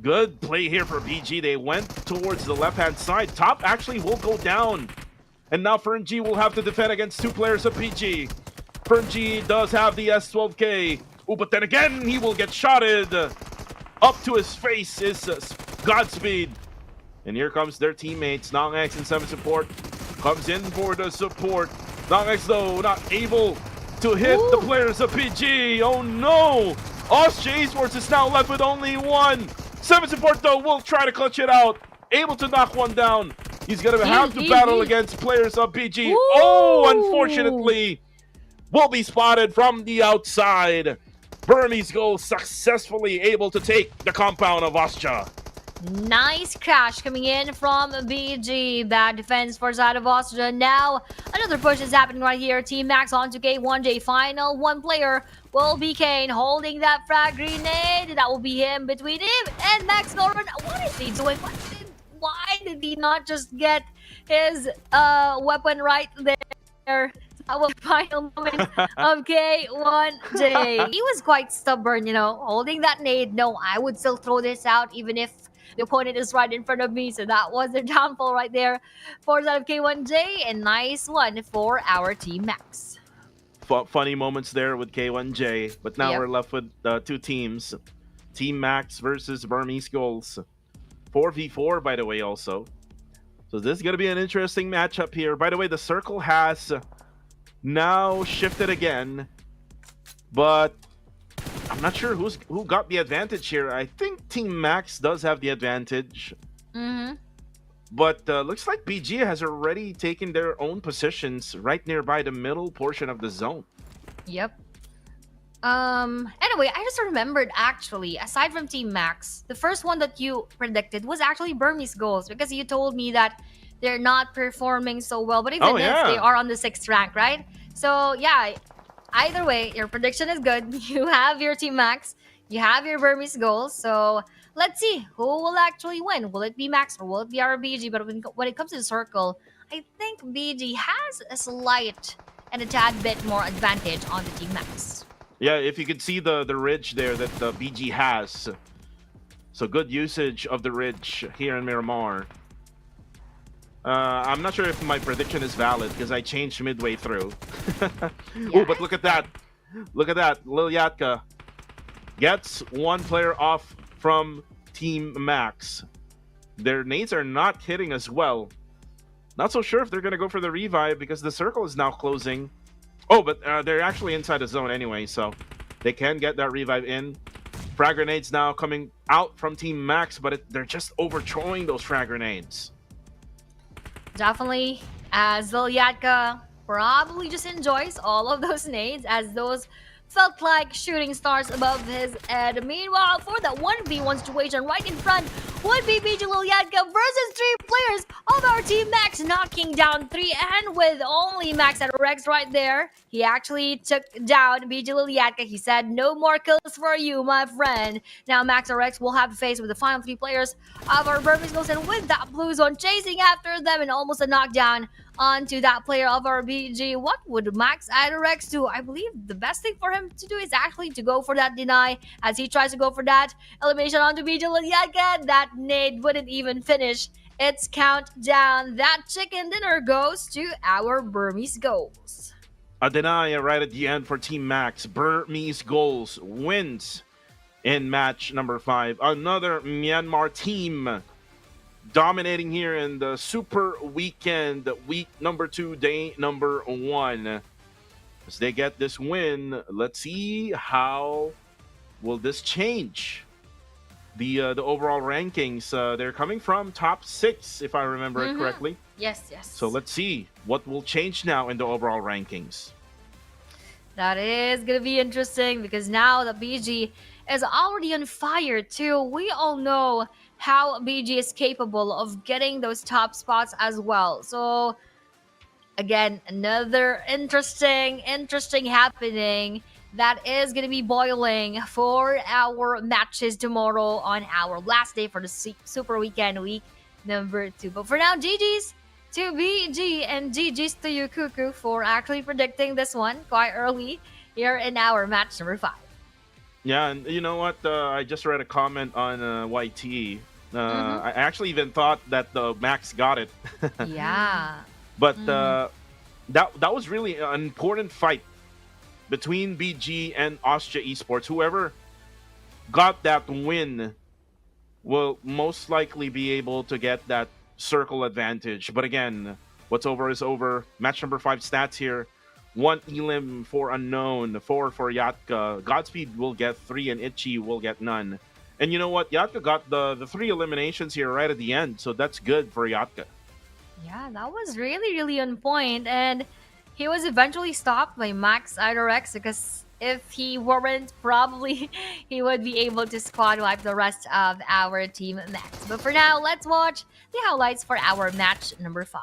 good play here for BG. They went towards the left-hand side. Top actually will go down. And now Ferngee will have to defend against two players of PG. Ferngee does have the S12K. Oh, but then again, he will get shotted. Up to his face is Godspeed. And here comes their teammates. NongX and 7 support comes in for the support. NongX, though, not able to hit the players of PG. Oh, no. Austria Esports is now left with only one. 7 support, though, will try to clutch it out. Able to knock one down. He's going to have to battle against players of PG. Oh, unfortunately, will be spotted from the outside. Burmese goal successfully able to take the compound of Austria. Nice crash coming in from BG. Bad defense for side of Austria. Now, another push is happening right here. Team Max onto K1J. Final one player will be Kane holding that frag grenade. That will be him between him and Max Norman. What is he doing? Why did he not just get his weapon right there? That was the final moment of K1J. He was quite stubborn, holding that nade. No, I would still throw this out even if the opponent is right in front of me. So that was the downfall right there for that of K1J. And nice one for our Team Max. Funny moments there with K1J. But now we're left with two teams. Team Max versus Burmese Goals. 4v4, by the way, also. So this is going to be an interesting matchup here. By the way, the circle has now shifted again. But I'm not sure who got the advantage here. I think Team Max does have the advantage. But looks like BG has already taken their own positions right nearby the middle portion of the zone. Yep. Anyway, I just remembered actually, aside from Team Max, the first one that you predicted was actually Burmese Goals because you told me that they're not performing so well. But even if they are on the 6th rank, right? So yeah, either way, your prediction is good. You have your Team Max, you have your Burmese Goals. So let's see who will actually win. Will it be Max or will it be RBG? But when it comes to the circle, I think BG has a slight and a tad bit more advantage on the Team Max. Yeah, if you could see the ridge there that the BG has. So good usage of the ridge here in Miramar. I'm not sure if my prediction is valid because I changed midway through. Oh, but look at that. Look at that. Lil Yatka gets one player off from Team Max. Their nades are not hitting as well. Not so sure if they're going to go for the revive because the circle is now closing. Oh, but they're actually inside the zone anyway, so they can get that revive in. Frag grenades now coming out from Team Max, but they're just overthrowing those frag grenades. Definitely, as Zilyatka probably just enjoys all of those nades as those felt like shooting stars above his head. Meanwhile, for that 1v1 situation right in front would be BG Lilyatka versus 3 players of our Team Max, knocking down 3, and with only Max at Rex right there, he actually took down BG Lilyatka. He said, no more kills for you, my friend. Now Max and Rex will have to face with the final 3 players of our Burmese Goals, and with that blue zone chasing after them and almost a knockdown onto that player of our BG. What would Max Rex do? I believe the best thing for him to do is actually to go for that deny as he tries to go for that elimination onto BG Lilyatka. That nade wouldn't even finish its countdown. That chicken dinner goes to our Burmese Goals. A deny right at the end for Team Max. Burmese Goals wins in match number 5. Another Myanmar team dominating here in the Super Weekend, week number 2, day number 1. As they get this win, let's see how will this change the overall rankings. They're coming from top 6, if I remember it correctly. Yes, yes. So let's see what will change now in the overall rankings. That is going to be interesting because now the BG is already on fire too. We all know how BG is capable of getting those top spots as well. So again, another interesting happening that is going to be boiling for our matches tomorrow on our last day for the Super Weekend, week number 2. But for now, GG's to BG and GG's to you, Cuckoo, for actually predicting this one quite early here in our match number 5. Yeah, and you know what? I just read a comment on YT. I actually even thought that the Max got it. Yeah. But that was really an important fight between BG and Austria Esports. Whoever got that win will most likely be able to get that circle advantage. But again, what's over is over. Match number 5 stats here. 1 elim for Unknown, 4 for Yatka. Godspeed will get 3 and Itchy will get none. And you know what? Yatka got the 3 eliminations here right at the end. So that's good for Yatka. Yeah, that was really on point. And he was eventually stopped by Max Idorex because if he weren't, probably he would be able to squad wipe the rest of our team Max. But for now, let's watch the highlights for our match number 5.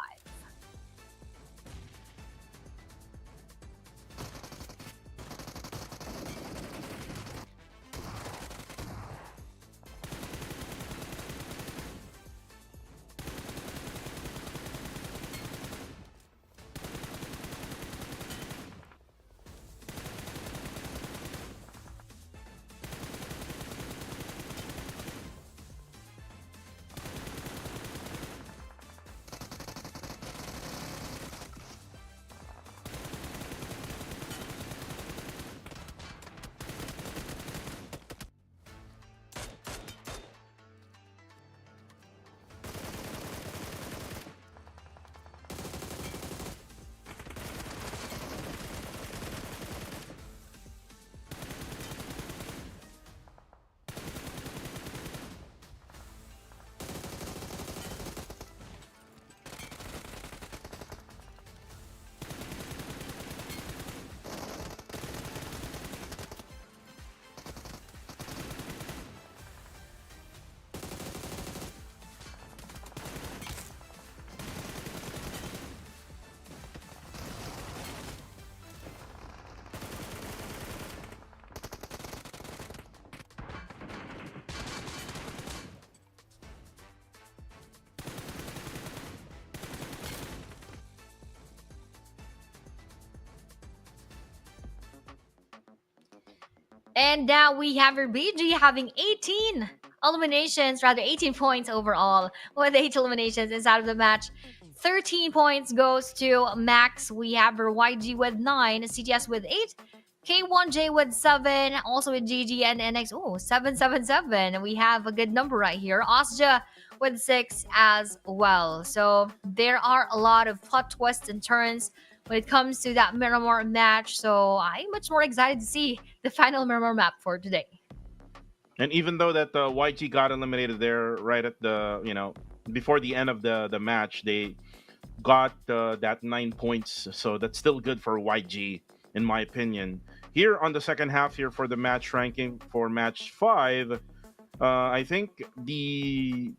And now we have our BG having 18 eliminations, rather 18 points overall with 8 eliminations inside of the match. 13 points goes to Max. We have our YG with 9, CTS with 8, K1J with 7, also with GG and NX. Oh, 777. We have a good number right here. Osja with 6 as well. So there are a lot of plot twists and turns when it comes to that Miramar match. So I'm much more excited to see the final Miramar map for today. And even though that YG got eliminated there right at the, before the end of the match, they got that 9 points. So that's still good for YG, in my opinion. Here on the second half here for the match ranking for match 5, I think the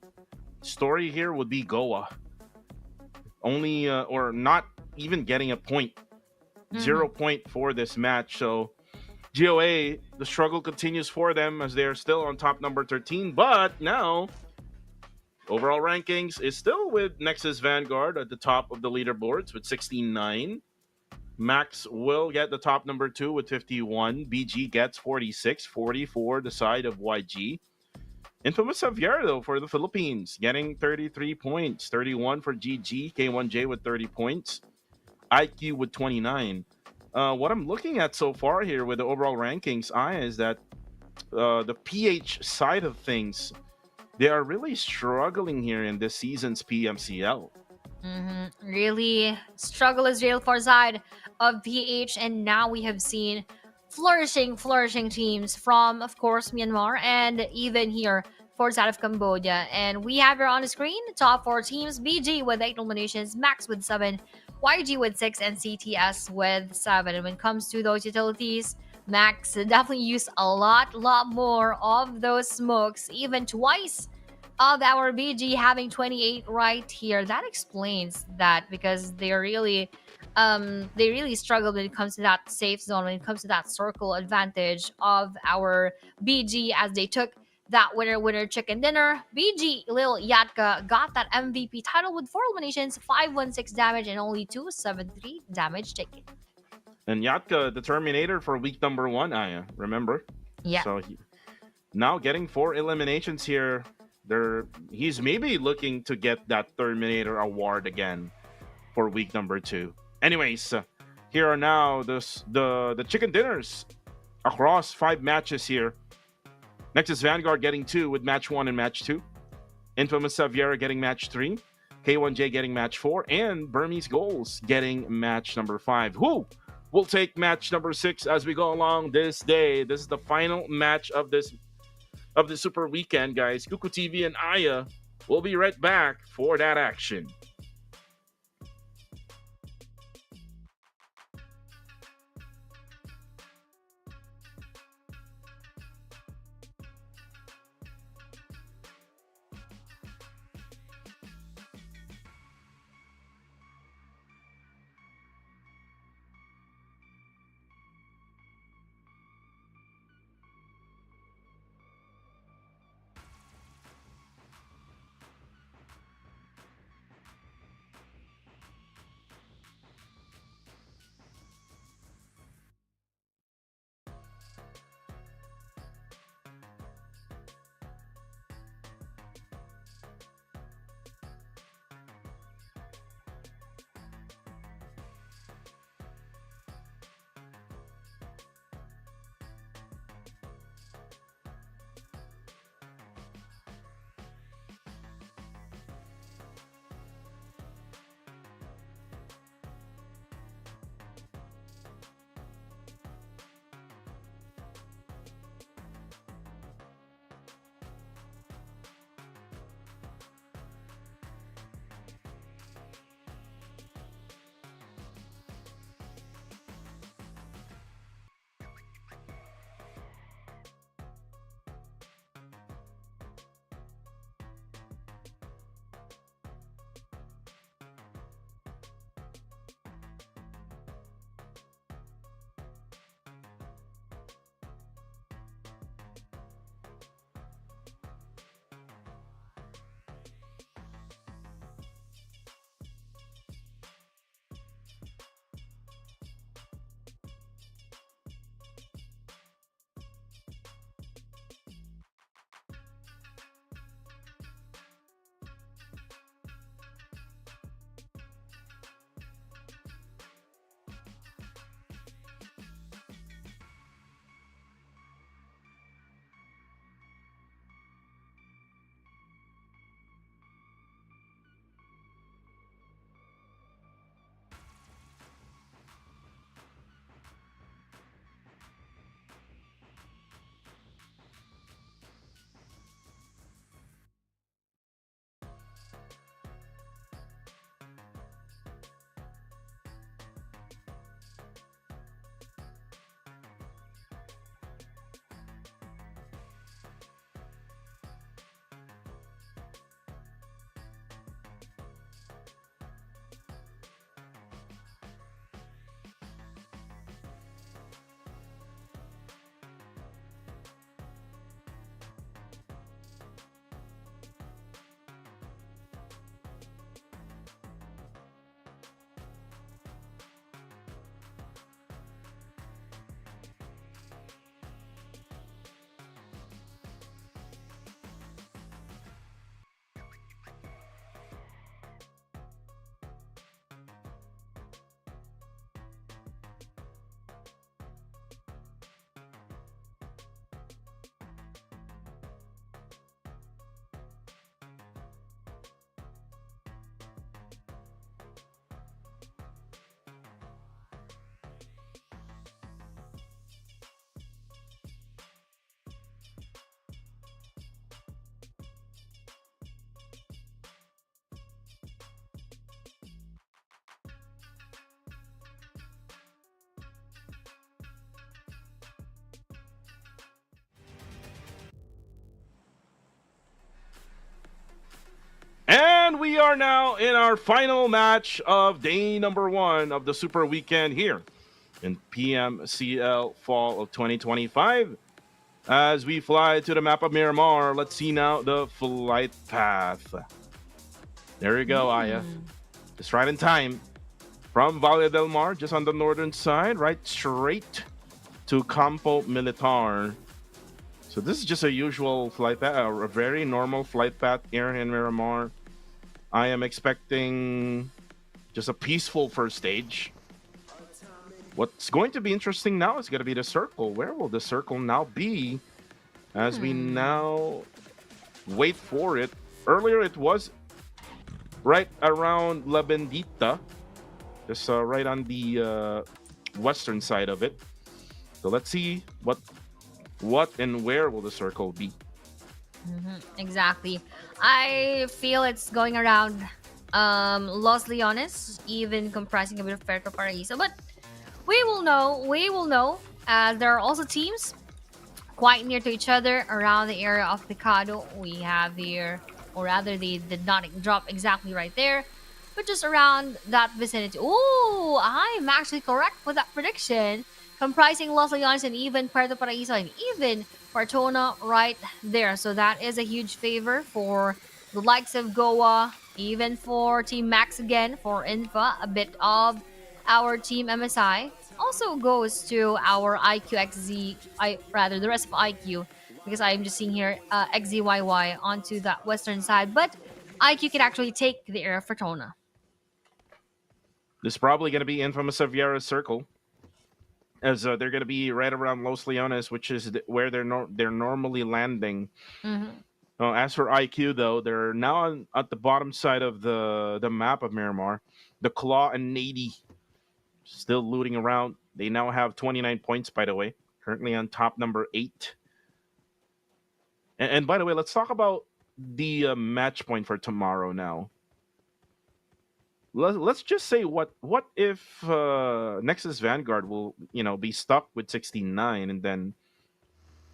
story here would be Goa. Only, or not even getting a point. 0 point for this match. So GOA, the struggle continues for them as they're still on top number 13. But now, overall rankings is still with Nexus Vanguard at the top of the leaderboards with 16-9. Max will get the top number 2 with 51. BG gets 46, 40 for the side of YG. Infamous Xavier, though, for the Philippines, getting 33 points. 31 for GG, K1J with 30 points, IQ with 29. What I'm looking at so far here with the overall rankings, is that the PH side of things, they are really struggling here in this season's PMCL. Really, struggle is real for side of PH, and now we have seen flourishing teams from, of course, Myanmar, and even here for side of Cambodia. And we have here on the screen top 4 teams: BG with 8 nominations, Max with 7, YG with 6, and CTS with 7. And when it comes to those utilities, Max definitely used a lot more of those smokes, even twice of our BG having 28 right here. That explains that, because they really struggle when it comes to that safe zone, when it comes to that circle advantage of our BG, as they took that winner chicken dinner. BG Lil Yatka got that MVP title with 4 eliminations, 516 damage, and only 273 damage taken. And Yatka, the Terminator for week number 1, Aya, remember? Yeah. So now getting 4 eliminations here. He's maybe looking to get that Terminator award again for week number 2. Anyways, here are now the chicken dinners across 5 matches here. Nexus Vanguard getting 2 with match 1 and match 2. Infamous Saviera getting match 3. K1J getting match 4. And Burmese Goals getting match number 5. Who will take match number 6 as we go along this day? This is the final match of the Super Weekend, guys. Kuku TV and Aya will be right back for that action. we are now in our final match of day number 1 of the Super Weekend here in PMCL Fall of 2025. As we fly to the map of Miramar, let's see now the flight path. There you go, Aya. Just right in time. From Valle del Mar, just on the northern side, right straight to Campo Militar. So this is just a usual flight path, a very normal flight path here in Miramar. I am expecting just a peaceful first stage. What's going to be interesting now is going to be the circle. Where will the circle now be as we now wait for it? Earlier it was right around La Bendita, just right on the western side of it. So let's see what and where will the circle be. Exactly. I feel it's going around Los Leones, even comprising a bit of Puerto Paraíso. But we will know. There are also teams quite near to each other around the area of Picado. We have here, or rather they did not drop exactly right there, but just around that vicinity. Oh, I'm actually correct with that prediction. Comprising Los Leones and even Puerto Paraíso and even Partona right there. So that is a huge favor for the likes of Goa, even for Team Max again, for Infa, a bit of our Team MSI. Also goes to our IQXZ, rather the rest of IQ, because I'm just seeing here XZYY onto that western side. But IQ can actually take the area of Partona. This is probably going to be Infamous Aviera's circle, as they're going to be right around Los Leones, which is where they're normally landing. As for IQ, though, they're now at the bottom side of the map of Miramar. The Claw and Nady still looting around. They now have 29 points, by the way, currently on top number 8. And by the way, let's talk about the match point for tomorrow now. Let's just say what if Nexus Vanguard will be stuck with 69, and then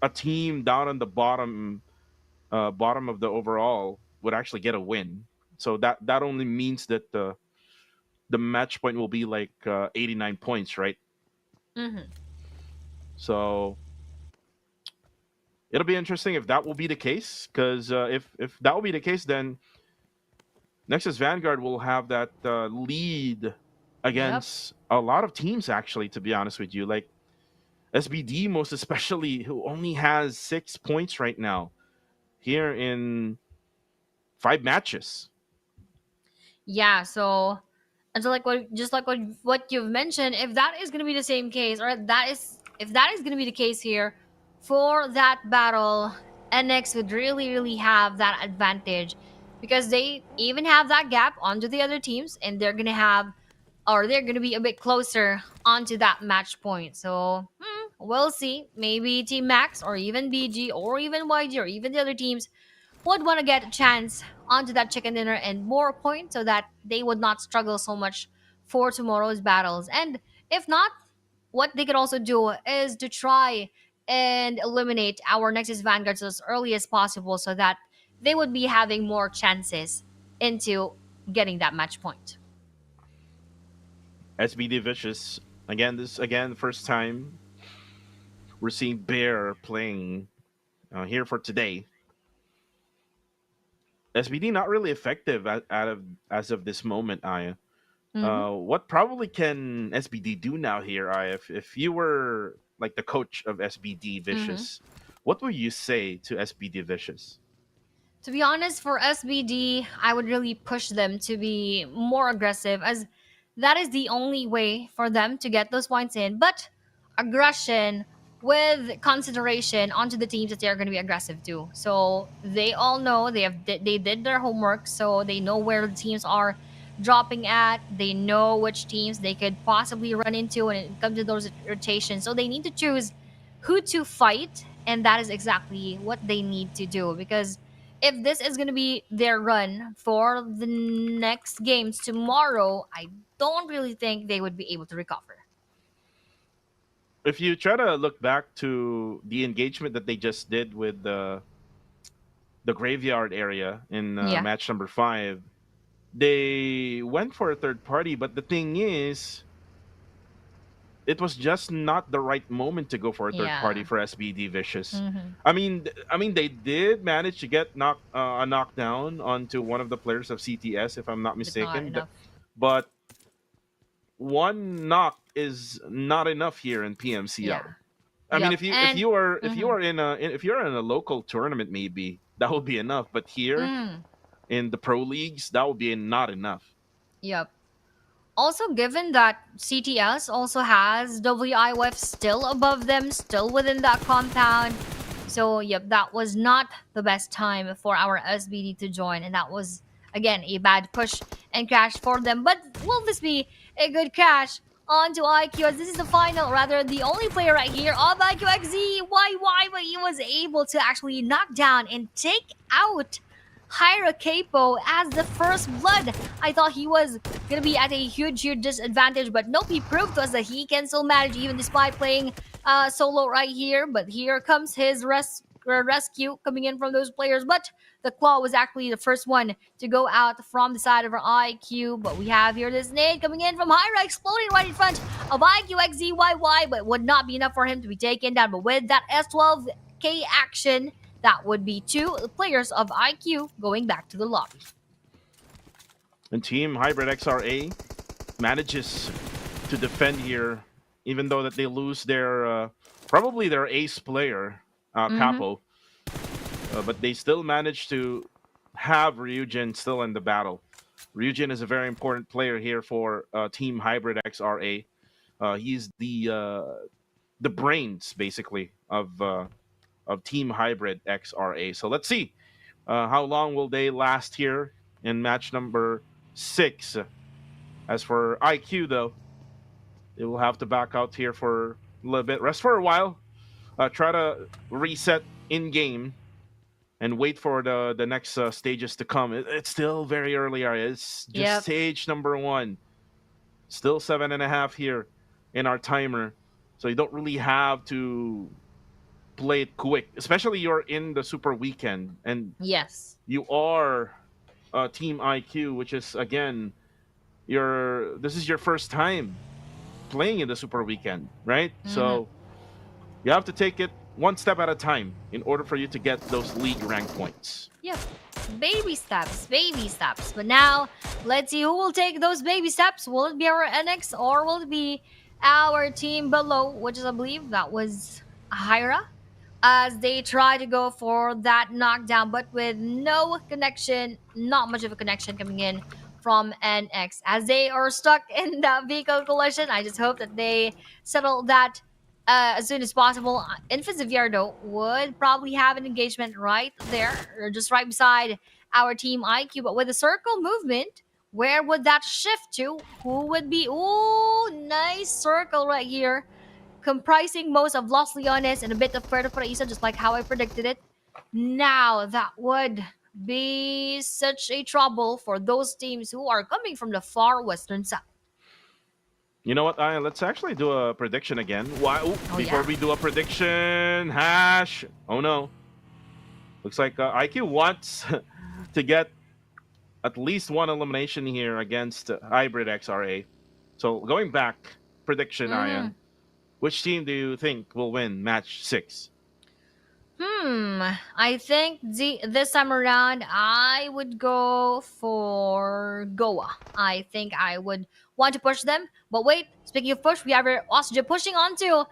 a team down on the bottom of the overall would actually get a win. So that only means that the match point will be like 89 points, right? So it'll be interesting if that will be the case, because if that will be the case, then Nexus Vanguard will have that lead against a lot of teams, actually, to be honest with you. Like SBD, most especially, who only has 6 points right now here in 5 matches. Yeah, so and so what you've mentioned, if that is going to be the same case, or if that is going to be the case here for that battle, NX would really have that advantage, because they even have that gap onto the other teams, and they're going to be a bit closer onto that match point. So we'll see. Maybe Team Max or even BG or even YG or even the other teams would want to get a chance onto that chicken dinner and more points, so that they would not struggle so much for tomorrow's battles. And if not, what they could also do is to try and eliminate our Nexus Vanguards as early as possible, so that they would be having more chances into getting that match point. SBD Vicious the first time we're seeing Bear playing here for today. SBD not really effective as of this moment, Aya. What probably can SBD do now here, Aya? If you were like the coach of SBD Vicious, what would you say to SBD Vicious? To be honest, for SBD, I would really push them to be more aggressive, as that is the only way for them to get those points in. But aggression with consideration onto the teams that they're going to be aggressive to. So they all know they did their homework, so they know where the teams are dropping at. They know which teams they could possibly run into when it comes to those rotations. So they need to choose who to fight, and that is exactly what they need to do, because if this is going to be their run for the next games tomorrow, I don't really think they would be able to recover. If you try to look back to the engagement that they just did with the graveyard area in match number 5, they went for a third party, but the thing is, it was just not the right moment to go for a third party for SBD Vicious. I mean, they did manage to get a knockdown onto one of the players of CTS, if I'm not mistaken. But one knock is not enough here in PMCL. I mean, if you are in a local tournament, maybe that would be enough. But here in the pro leagues, that would be not enough. Yep. Also, given that CTS also has WIWF still above them, still within that compound. So, yep, that was not the best time for our SBD to join. And that was, again, a bad push and crash for them. But will this be a good crash onto IQ, as this is the final, rather the only player right here of IQXZ? Why? But he was able to actually knock down and take out Hyra Capo as the first blood. I thought he was gonna be at a huge disadvantage, but nope, he proved to us that he can still manage even despite playing solo right here. But here comes his rescue coming in from those players, but the Claw was actually the first one to go out from the side of our IQ. But we have here this nade coming in from Hyra, exploding right in front of IQXZYY, but would not be enough for him to be taken down. But with that S12K action, that would be 2 players of IQ going back to the lobby. And Team Hybrid XRA manages to defend here, even though that they lose their probably their ace player, Capo. But they still manage to have Ryujin still in the battle. Ryujin is a very important player here for Team Hybrid XRA. He's the brains, basically, of Team Hybrid XRA. So let's see how long will they last here in match number 6. As for IQ, though, they will have to back out here for a little bit, rest for a while, try to reset in game, and wait for the next stages to come. It's still very early. It's just stage number 1. Still 7.5 here in our timer, so you don't really have to play it quick, especially you're in the Super Weekend, and you are Team IQ, which is, again, this is your first time playing in the Super Weekend, right? So you have to take it one step at a time in order for you to get those league rank points. Yep, baby steps. But now let's see who will take those baby steps. Will it be our NX or will it be our team below, which is, I believe that was Hyra, as they try to go for that knockdown, but with no connection, not much of a connection coming in from NX, as they are stuck in that vehicle collision. I just hope that they settle that as soon as possible. Invisivierdo would probably have an engagement right there, or just right beside our Team IQ, but with a circle movement, where would that shift to? Who would be? Ooh, nice circle right here, comprising most of Los Leones and a bit of Puerto Paraíso, just like how I predicted it. Now, that would be such a trouble for those teams who are coming from the far western side. You know what, let's actually do a prediction again. Before we do a prediction, Hash. Oh no. Looks like IQ wants to get at least one elimination here against Hybrid XRA. So going back, prediction, Ayan. Which team do you think will win match 6? I think this time around, I would go for Goa. I think I would want to push them. But wait, speaking of push, we have Austria pushing onto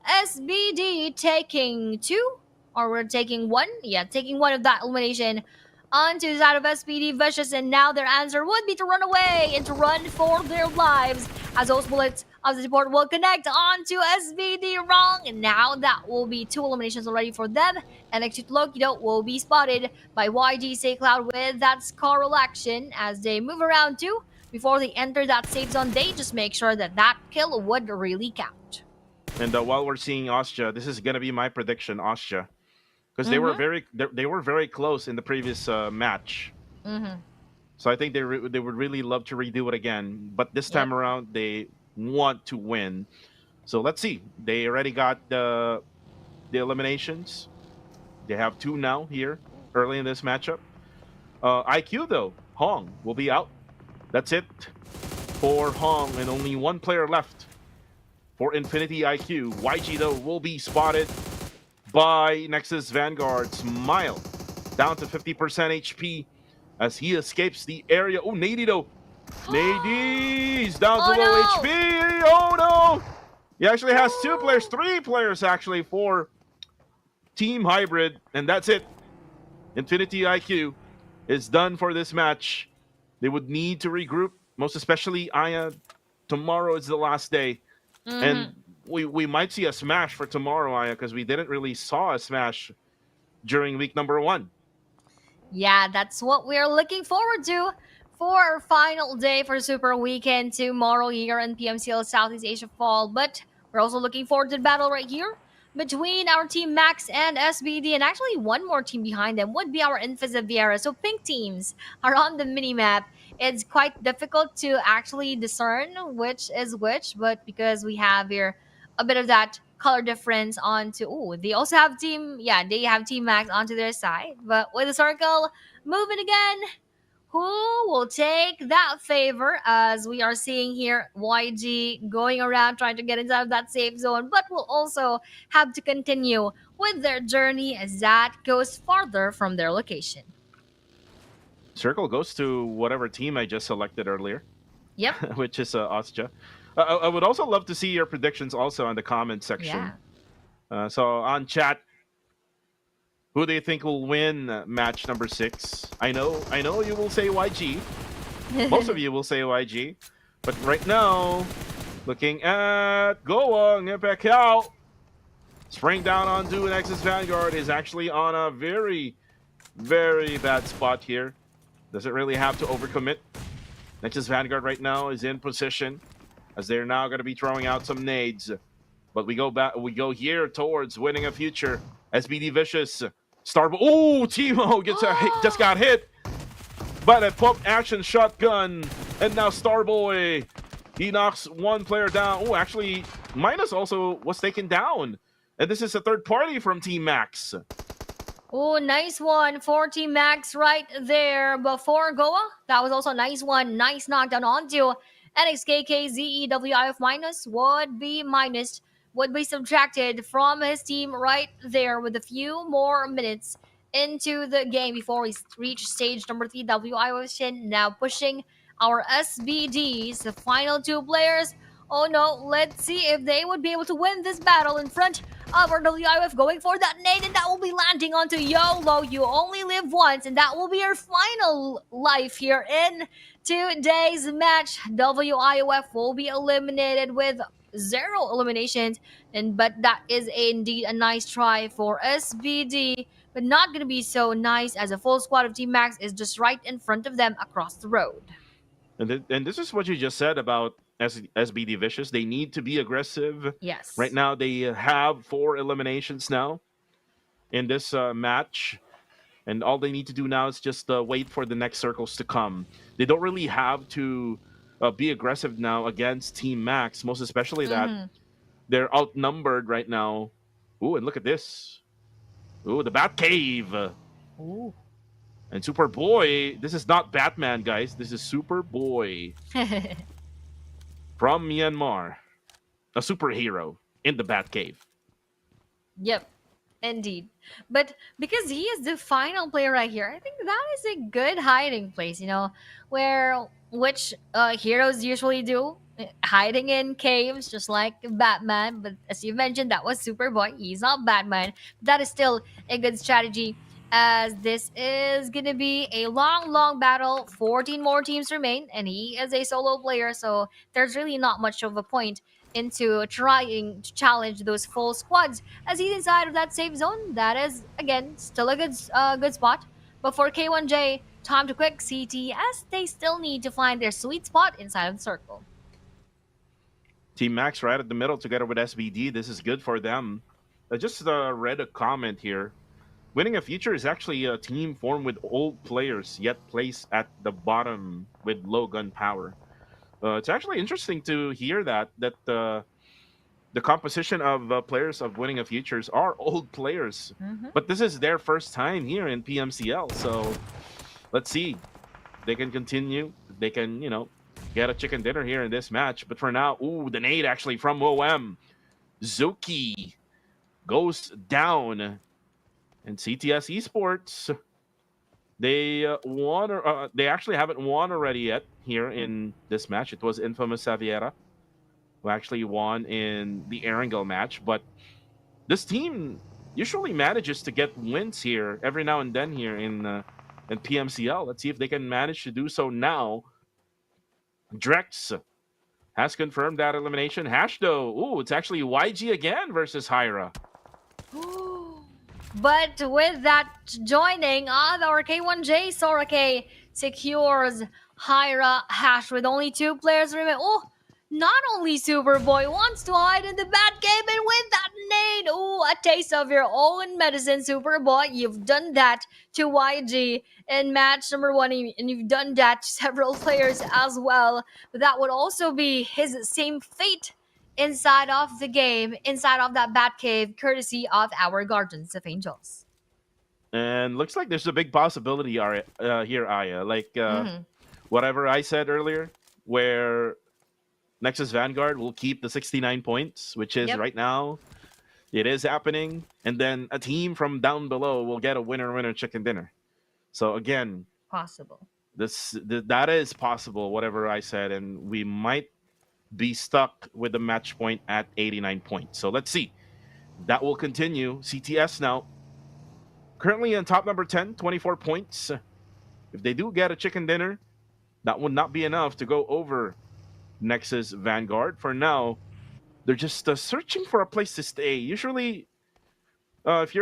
SBD, taking 2. Or we're taking 1. Yeah, taking 1 of that elimination onto the side of SBD Vicious. And now their answer would be to run away and to run for their lives, as those bullets of the support will connect onto SBD wrong. And now that will be 2 eliminations already for them. And Exit Lokido will be spotted by YG Say Cloud with that Scarl action as they move around too. Before they enter that safe zone, they just make sure that that kill would really count. And while we're seeing Austria, this is going to be my prediction, Austria. Because they were very close in the previous match. So I think they would really love to redo it again. But this time around, they want to win. So let's see. They already got the eliminations. They have 2 now here early in this matchup. IQ, though, Hong will be out That's it for Hong, and only one player left for Infinity IQ. YG, though, will be spotted by Nexus Vanguard. Smile down to 50% HP as he escapes the area. Oh, Nady, though. Nady's down to low HP. Oh, no. He actually has three players, actually, for Team Hybrid, and that's it. Infinity IQ is done for this match. They would need to regroup, most especially Aya. Tomorrow is the last day. And we might see a smash for tomorrow, Aya, because we didn't really saw a smash during week number 1. Yeah, that's what we're looking forward to for our final day for Super Weekend tomorrow here in PMCL Southeast Asia Fall. But we're also looking forward to the battle right here between our team Max and SBD, and actually one more team behind them would be our Infisa Viera. So pink teams are on the minimap. It's quite difficult to actually discern which is which, but because we have here a bit of that color difference onto, they also have they have Team Max onto their side. But with the circle moving again, who will take that favor, as we are seeing here YG going around trying to get inside of that safe zone, but will also have to continue with their journey as that goes farther from their location. Circle goes to whatever team I just selected earlier. Yep. Which is Osja. I would also love to see your predictions also in the comment section. Yeah. So on chat, who do you think will win match number 6? I know you will say YG. Most of you will say YG. But right now, looking at Goang and Pekao, spraying down onto Nexus Vanguard is actually on a very, very bad spot here. Doesn't really have to overcommit. Nexus Vanguard right now is in position as they're now going to be throwing out some nades. But we go here towards winning a future. SBD Vicious. Starboy. Oh, Timo just got hit by a pump action shotgun. And now Starboy, he knocks one player down. Oh, actually, Minus also was taken down. And this is a third party from Team Max. Oh, nice one for Team Max right there before Goa. That was also a nice one. Nice knockdown onto NXKKZEWIF minus would be subtracted from his team right there with a few more minutes into the game before we reach stage number 3. WIF Shin now pushing our SBDs, the final 2 players. Oh no, let's see if they would be able to win this battle in front of our WIF, going for that nade, and that will be landing onto YOLO. You only live once, and that will be your final life here in today's match. WIF will be eliminated with 0 eliminations, but that is indeed a nice try for SBD, but not going to be so nice as a full squad of Team Max is just right in front of them across the road. And this is what you just said about SBD Vicious. They need to be aggressive. Yes. Right now, they have 4 eliminations now in this match. And all they need to do now is just wait for the next circles to come. They don't really have to be aggressive now against Team Max, most especially that they're outnumbered right now. Ooh, and look at this. Ooh, the Bat Cave. Ooh. And Superboy, this is not Batman, guys. This is Superboy. From Myanmar. A superhero in the Bat Cave. Yep, indeed. But because he is the final player right here, I think that is a good hiding place, which heroes usually do. Hiding in caves, just like Batman. But as you mentioned, that was Superboy. He's not Batman. That is still a good strategy, as this is going to be a long battle. 14 more teams remain, and he is a solo player, so there's really not much of a point into trying to challenge those full squads as he's inside of that safe zone. That is, again, still a good spot. But for K1J, time to quick CT as they still need to find their sweet spot inside of the circle. Team Max right at the middle together with SBD. This is good for them. I just read a comment here. Winning a future is actually a team formed with old players, yet placed at the bottom with low gun power. It's actually interesting to hear that the composition of players of Winning a Futures are old players. But this is their first time here in PMCL, so let's see. They can continue they can, get a chicken dinner here in this match. But for now, ooh, the nade actually from OM. Zuki goes down. And CTS Esports, they won, they actually haven't won already yet here in this match. It was Infamous Xaviera who actually won in the Erangel match. But this team usually manages to get wins here every now and then here in PMCL. Let's see if they can manage to do so now. Drex has confirmed that elimination. Hashdo, ooh, it's actually YG again versus Hyra. But with that joining, our K1J Soiree secures Hyra Hash with only 2 players remaining. Oh, not only Superboy wants to hide in the bad game, and with that nade, oh, a taste of your own medicine, Superboy. You've done that to YG in match number 1, and you've done that to several players as well. But that would also be his same fate inside of the game, inside of that bat cave, courtesy of our Guardians of Angels. And looks like there's a big possibility here, Aya. Like whatever I said earlier, where Nexus Vanguard will keep the 69 points, which is right now, it is happening. And then a team from down below will get a winner chicken dinner. So again, possible. That is possible, whatever I said. And we might be stuck with the match point at 89 points. So let's see. That will continue. CTS now currently in top number 10, 24 points. If they do get a chicken dinner, that would not be enough to go over Nexus Vanguard. For now, they're just searching for a place to stay. Usually, if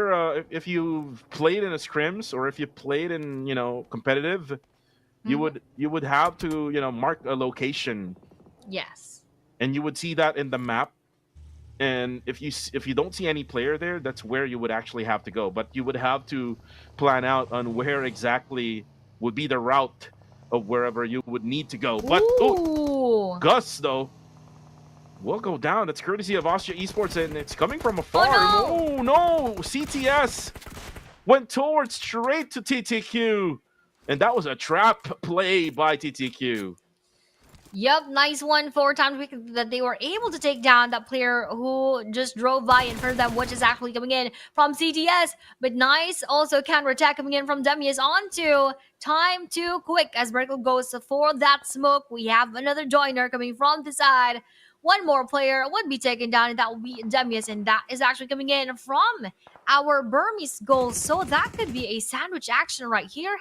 you've played in a scrims or if you played in competitive, you would have to mark a location. Yes. And you would see that in the map. And if you don't see any player there, that's where you would actually have to go. But you would have to plan out on where exactly would be the route of wherever you would need to go. But Gus, though, will go down. That's courtesy of Austria Esports, and it's coming from afar. Oh, no! CTS went towards straight to TTQ. And that was a trap play by TTQ. Yep, nice one. 4 times that they were able to take down that player who just drove by in front of them, which is actually coming in from CTS. But nice also counter-attack coming in from Demius onto Time Too Quick as Merkel goes for that smoke. We have another joiner coming from the side. One more player would be taken down, and that will be Demius, and that is actually coming in from our Burmese goal. So that could be a sandwich action right here.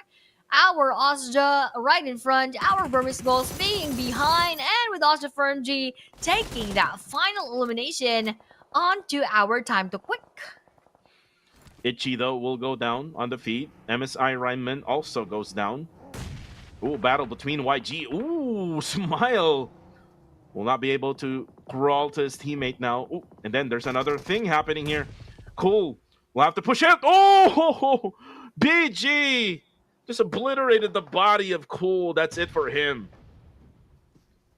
Our Osja right in front, our Burmese goals being behind, and with Osja Fernji taking that final elimination onto our Time to Quick. Itchy, though, will go down on the feet. MSI Ryman also goes down. Ooh, battle between YG. Ooh, Smile will not be able to crawl to his teammate now. Ooh, and then there's another thing happening here. Cool. We'll have to push it. Oh, BG just obliterated the body of Cool. That's it for him.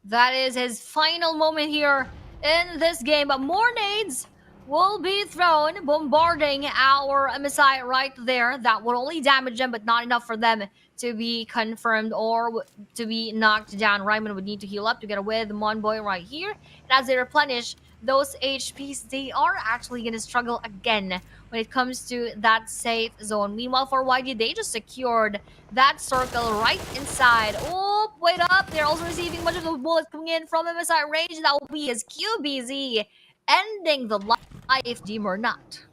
That is his final moment here in this game. But more nades will be thrown, bombarding our MSI right there. That would only damage them, but not enough for them to be confirmed or to be knocked down. Ryman would need to heal up together with Monboy right here. And as they replenish those HPs, they are actually going to struggle again when it comes to that safe zone. Meanwhile, for YG, they just secured that circle right inside. Oh, wait up. They're also receiving much of the bullets coming in from MSI range. That will be his QBZ, ending the life, Deem or not.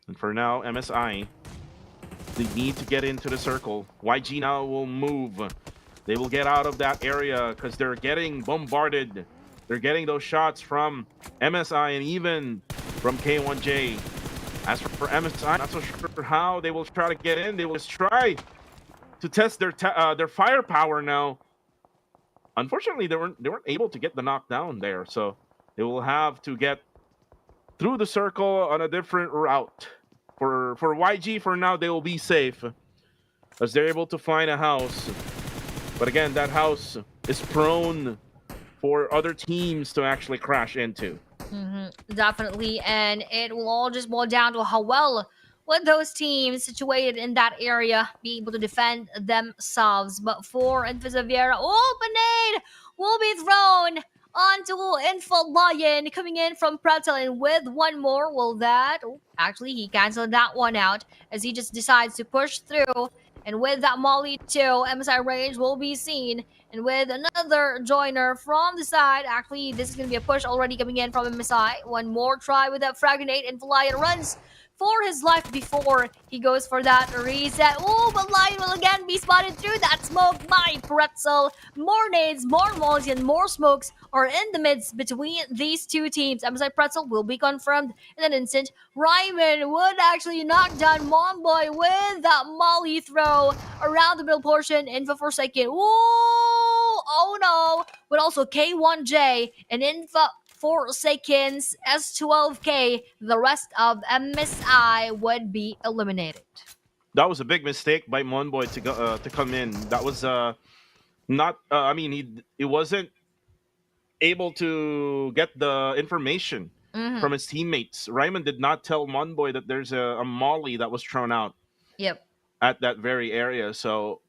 And for now, MSI, they need to get into the circle. YG now will move. They will get out of that area because they're getting bombarded. They're getting those shots from MSI and even from K1J. As for MSI, not so sure how they will try to get in. They will just try to test their firepower now. Unfortunately, they weren't able to get the knockdown there, so they will have to get through the circle on a different route. For YG, for now, they will be safe as they're able to find a house. But again, that house is prone for other teams to actually crash into. Definitely, and it will all just boil down to how well would those teams situated in that area be able to defend themselves? But for Infisaviera, open aid will be thrown onto Info Lion coming in from Pretzel, and with one more, will that... Oh, actually, he canceled that one out as he just decides to push through. And with that Molly too, MSI range will be seen. And with another joiner from the side, actually, this is going to be a push already coming in from MSI. One more try with that frag grenade, and Lion runs for his life before he goes for that reset. Oh, but Lion will again be spotted through that smoke by Pretzel. More nades, more mollies, and more smokes are in the midst between these two teams. MSI Pretzel will be confirmed in an instant. Ryman would actually knock down Monboy with that molly throw around the middle portion. Info for second. Oh no. But also K1J and Info 4 seconds, S12K, the rest of MSI would be eliminated. That was a big mistake by Monboy to come in. That was not. I mean, he wasn't able to get the information from his teammates. Ryman did not tell Monboy that there's a molly that was thrown out. Yep. At that very area. So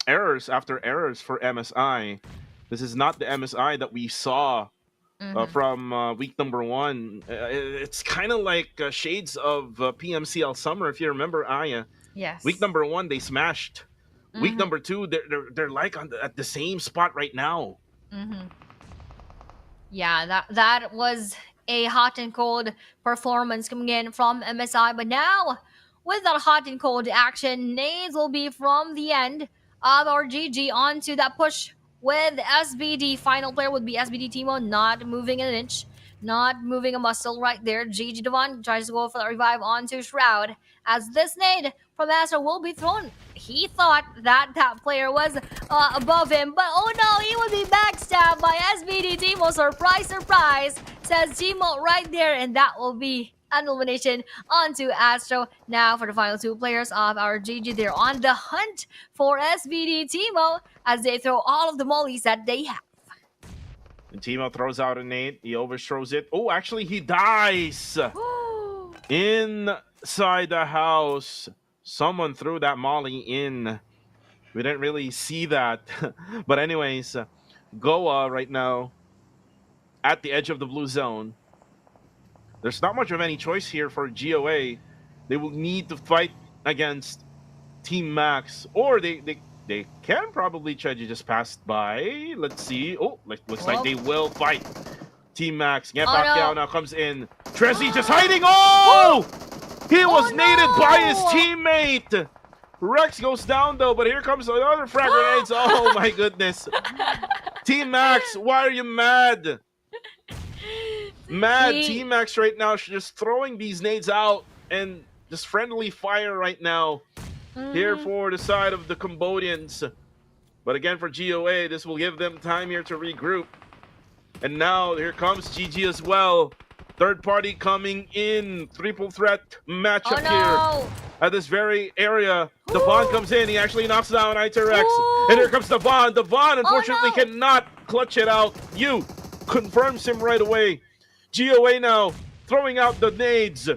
errors after errors for MSI. This is not the MSI that we saw from week number 1. It's kind of like shades of PMCL summer, if you remember, Aya. Yes. Week number 1, they smashed. Week number 2, they're like at the same spot right now. Yeah, that was a hot and cold performance coming in from MSI. But now, with that hot and cold action, nades will be from the end of our GG onto that push with SBD. Final player would be SBD Timo, not moving an inch, not moving a muscle right there. GG Devon tries to go for the revive onto Shroud as this nade from Astro will be thrown. He thought that player was above him, but oh no, he would be backstabbed by SBD Timo. Surprise, surprise, says Timo right there, and that will be an elimination onto Astro. Now for the final 2 players of our GG, they're on the hunt for SBD Timo as they throw all of the mollies that they have. And Timo throws out a nade. He overthrows it. Oh, actually, he dies inside the house. Someone threw that molly in. We didn't really see that. But anyways, Goa right now at the edge of the blue zone. There's not much of any choice here for GOA. They will need to fight against Team Max, or they can probably try to just pass by. Let's see. Oh, looks like they will fight. Team Max. Pacquiao now comes in. Trezzy just hiding. Oh! He was naded by his teammate. Rex goes down though, but here comes another frag grenades. Oh my goodness. Team Max, why are you mad? Team Max right now, just throwing these nades out and just friendly fire right now here for the side of the Cambodians. But again, for GOA, this will give them time here to regroup. And now here comes GG as well. Third party coming in. Triple threat matchup here at this very area. Devon comes in. He actually knocks down Iterex. And here comes Devon. Devon unfortunately cannot clutch it out. You confirms him right away. GOA now throwing out the nades.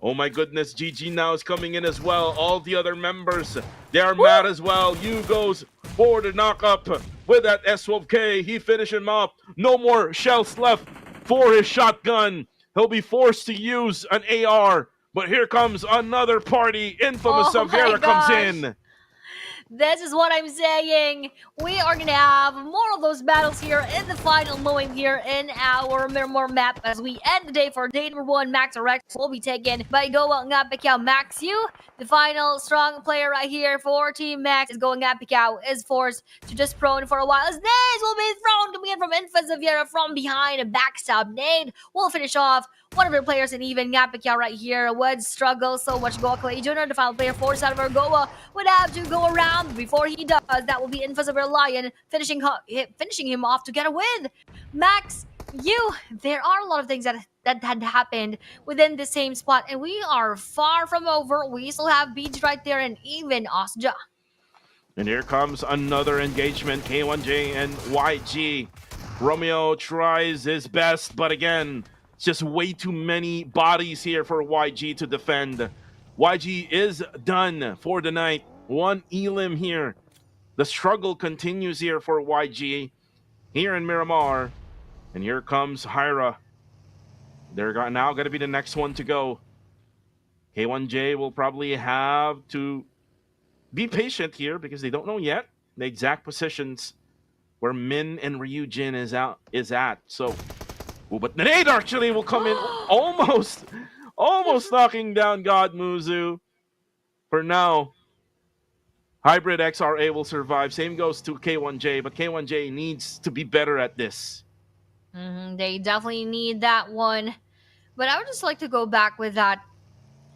Oh my goodness, GG now is coming in as well. All the other members, they are mad as well. You goes for the knock up with that S12K. He finished him up. No more shells left for his shotgun. He'll be forced to use an AR. But here comes another party. Infamous Savera comes in. This is what I'm saying. We are going to have more of those battles here in the final moment here in our Miramar map as we end the day for day number 1. Max or Rex will be taken by Goa nga Pacquiao. Max Yu, the final strong player right here for Team Max, is going nga Pacquiao, is forced to just prone for a while. As nades will be thrown coming in from Infisaviera from behind. A backstab nade will finish off one of their players, and even nga Pacquiao right here would struggle so much. Goa Clay Jr., the final player for side of our Goa, would have to go around. Before he does, that will be Invincible Lion finishing him off to get a win. Max, there are a lot of things that had happened within the same spot, and we are far from over. We still have BG right there, and even Osja. And here comes another engagement. K1J and YG. Romeo tries his best, but again, It's just way too many bodies here for YG to defend. YG is done for the night. One elim here. The struggle continues here for YG here in Miramar. And here comes Hyra. They're now going to be the next one to go. K1J will probably have to be patient here because they don't know yet the exact positions where Min and Ryujin is at. So, but the nade actually will come in almost knocking down God Muzu. For now, Hybrid XRA will survive. Same goes to K1J, but K1J needs to be better at this. They definitely need that one. But I would just like to go back with that.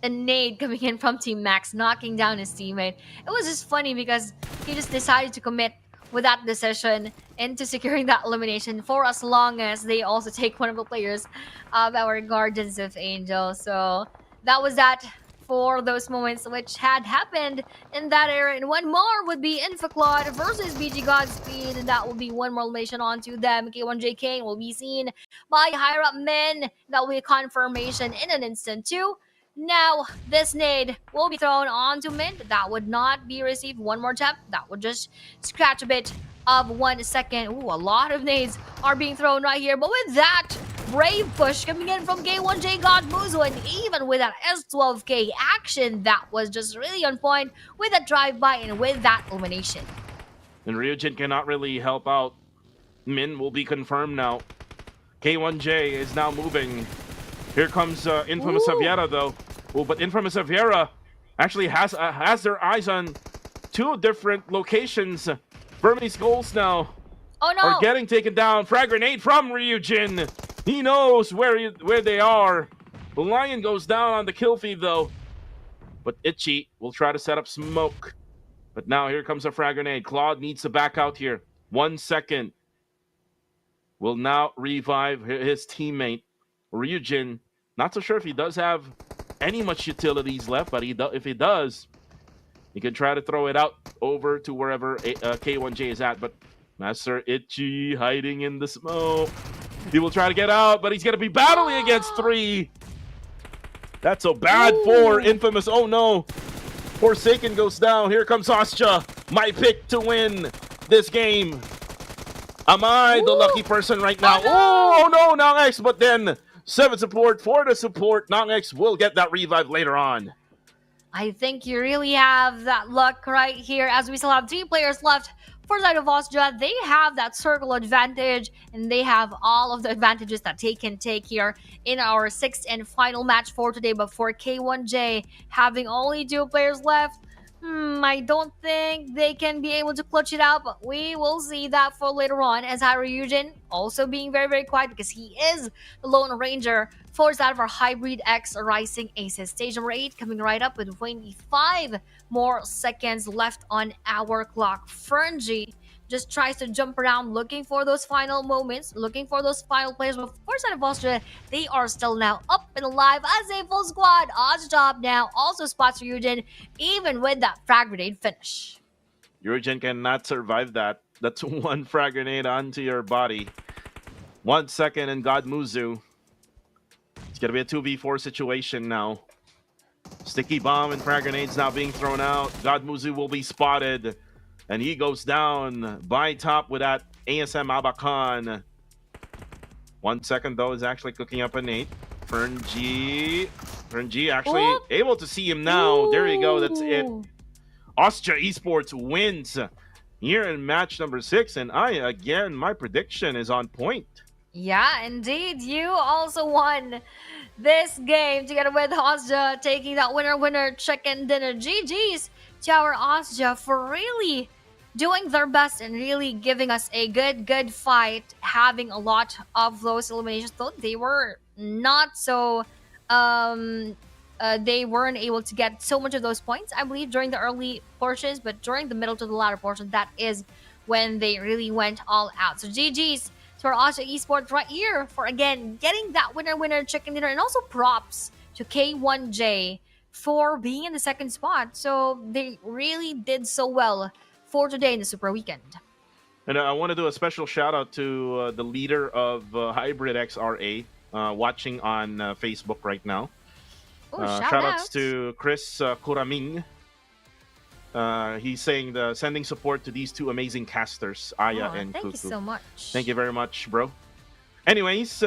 A nade coming in from Team Max, knocking down his teammate. It was just funny because he just decided to commit with that decision into securing that elimination for as long as they also take one of the players of our Guardians of Angel. So that was that for those moments which had happened in that era. And one more would be Infaclod versus BG Godspeed, and that will be one more elimination onto them. K1J Kane will be seen by higher up men. That will be a confirmation in an instant too. Now, this nade will be thrown onto mid. That would not be received. One more attempt. That would just scratch a bit of 1 second. Ooh, a lot of nades are being thrown right here. But with that brave push coming in from K1J God Muzu, and even with that S12K action, that was just really on point with that drive-by and with that elimination. And Ryujin cannot really help out. Min will be confirmed now. K1J is now moving. Here comes Infamous Xaviera, though. Oh, but Infamous Xaviera actually has their eyes on 2 different locations. Vermini's goals now are getting taken down. Frag grenade from Ryujin. He knows where they are. The Lion goes down on the kill feed, though. But Itchy will try to set up smoke. But now here comes a frag grenade. Claude needs to back out here. 1 second. Will now revive his teammate. Ryujin, not so sure if he does have any much utilities left, but if he does, he can try to throw it out over to wherever K1J is at. But Master Itchy hiding in the smoke. He will try to get out, but he's going to be battling against 3. That's so bad for Infamous. Oh no. Forsaken goes down. Here comes Ostja. My pick to win this game. Am I the lucky person right now? Oh no, now X, but then 7 support for the support. Nongx will get that revive later on. I think you really have that luck right here, as we still have 3 players left for the side of Ostja. They have that circle advantage, and they have all of the advantages that they can take here in our 6th and final match for today. But for K1J, having only 2 players left, I don't think they can be able to clutch it out, but we will see that for later on, as Ryujin also being very, very quiet because he is the Lone Ranger for that of our Hybrid X Rising Aces. Stage number 8 coming right up with 25 more seconds left on our clock. Fernji just tries to jump around looking for those final moments, looking for those final players. But for side of Austria, they are still now up and alive as a full squad. Odds job now also spots Ryujin, even with that frag grenade finish. Ryujin cannot survive that. That's 1 frag grenade onto your body. 1 second and God Muzu. It's going to be a 2v4 situation now. Sticky bomb and frag grenades now being thrown out. God Muzu will be spotted. And he goes down by top with that ASM Abakan. 1 second, though, is actually cooking up a nade. Fernji actually able to see him now. There you go. That's it. Ostja Esports wins here in match number 6. And again, my prediction is on point. Yeah, indeed. You also won this game together with Ostja, taking that winner chicken dinner. GG's to our Ostja for really doing their best and really giving us a good fight, having a lot of those eliminations, though they were not so they weren't able to get so much of those points, I believe, during the early portions, but during the middle to the latter portion, that is when they really went all out. So GG's to our Ostja Esports right here for, again, getting that winner chicken dinner, and also props to K1J for being in the 2nd spot. So they really did so well for today in the Super Weekend. And I want to do a special shout out to the leader of Hybrid XRA, watching on Facebook right now. Oh, shout Shout out outs to Chris Kuraming. He's saying sending support to these two amazing casters, Aya and thank Kuku. you so much. Thank you very much, bro. Anyways,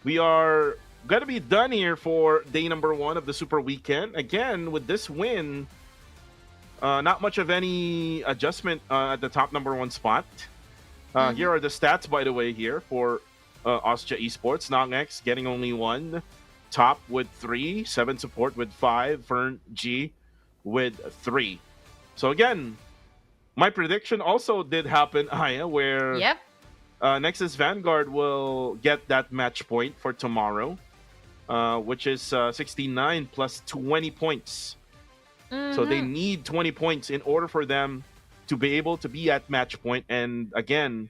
we are gonna be done here for day number 1 of the Super Weekend. Again, with this win, not much of any adjustment at the top number 1 spot. Here are the stats, by the way, here for Austria Esports. Nongex getting only 1. Top with 3. 7 support with 5. Fern G with 3. So again, my prediction also did happen, Aya, where Nexus Vanguard will get that match point for tomorrow, which is 69 plus 20 points. So they need 20 points in order for them to be able to be at match point. And again,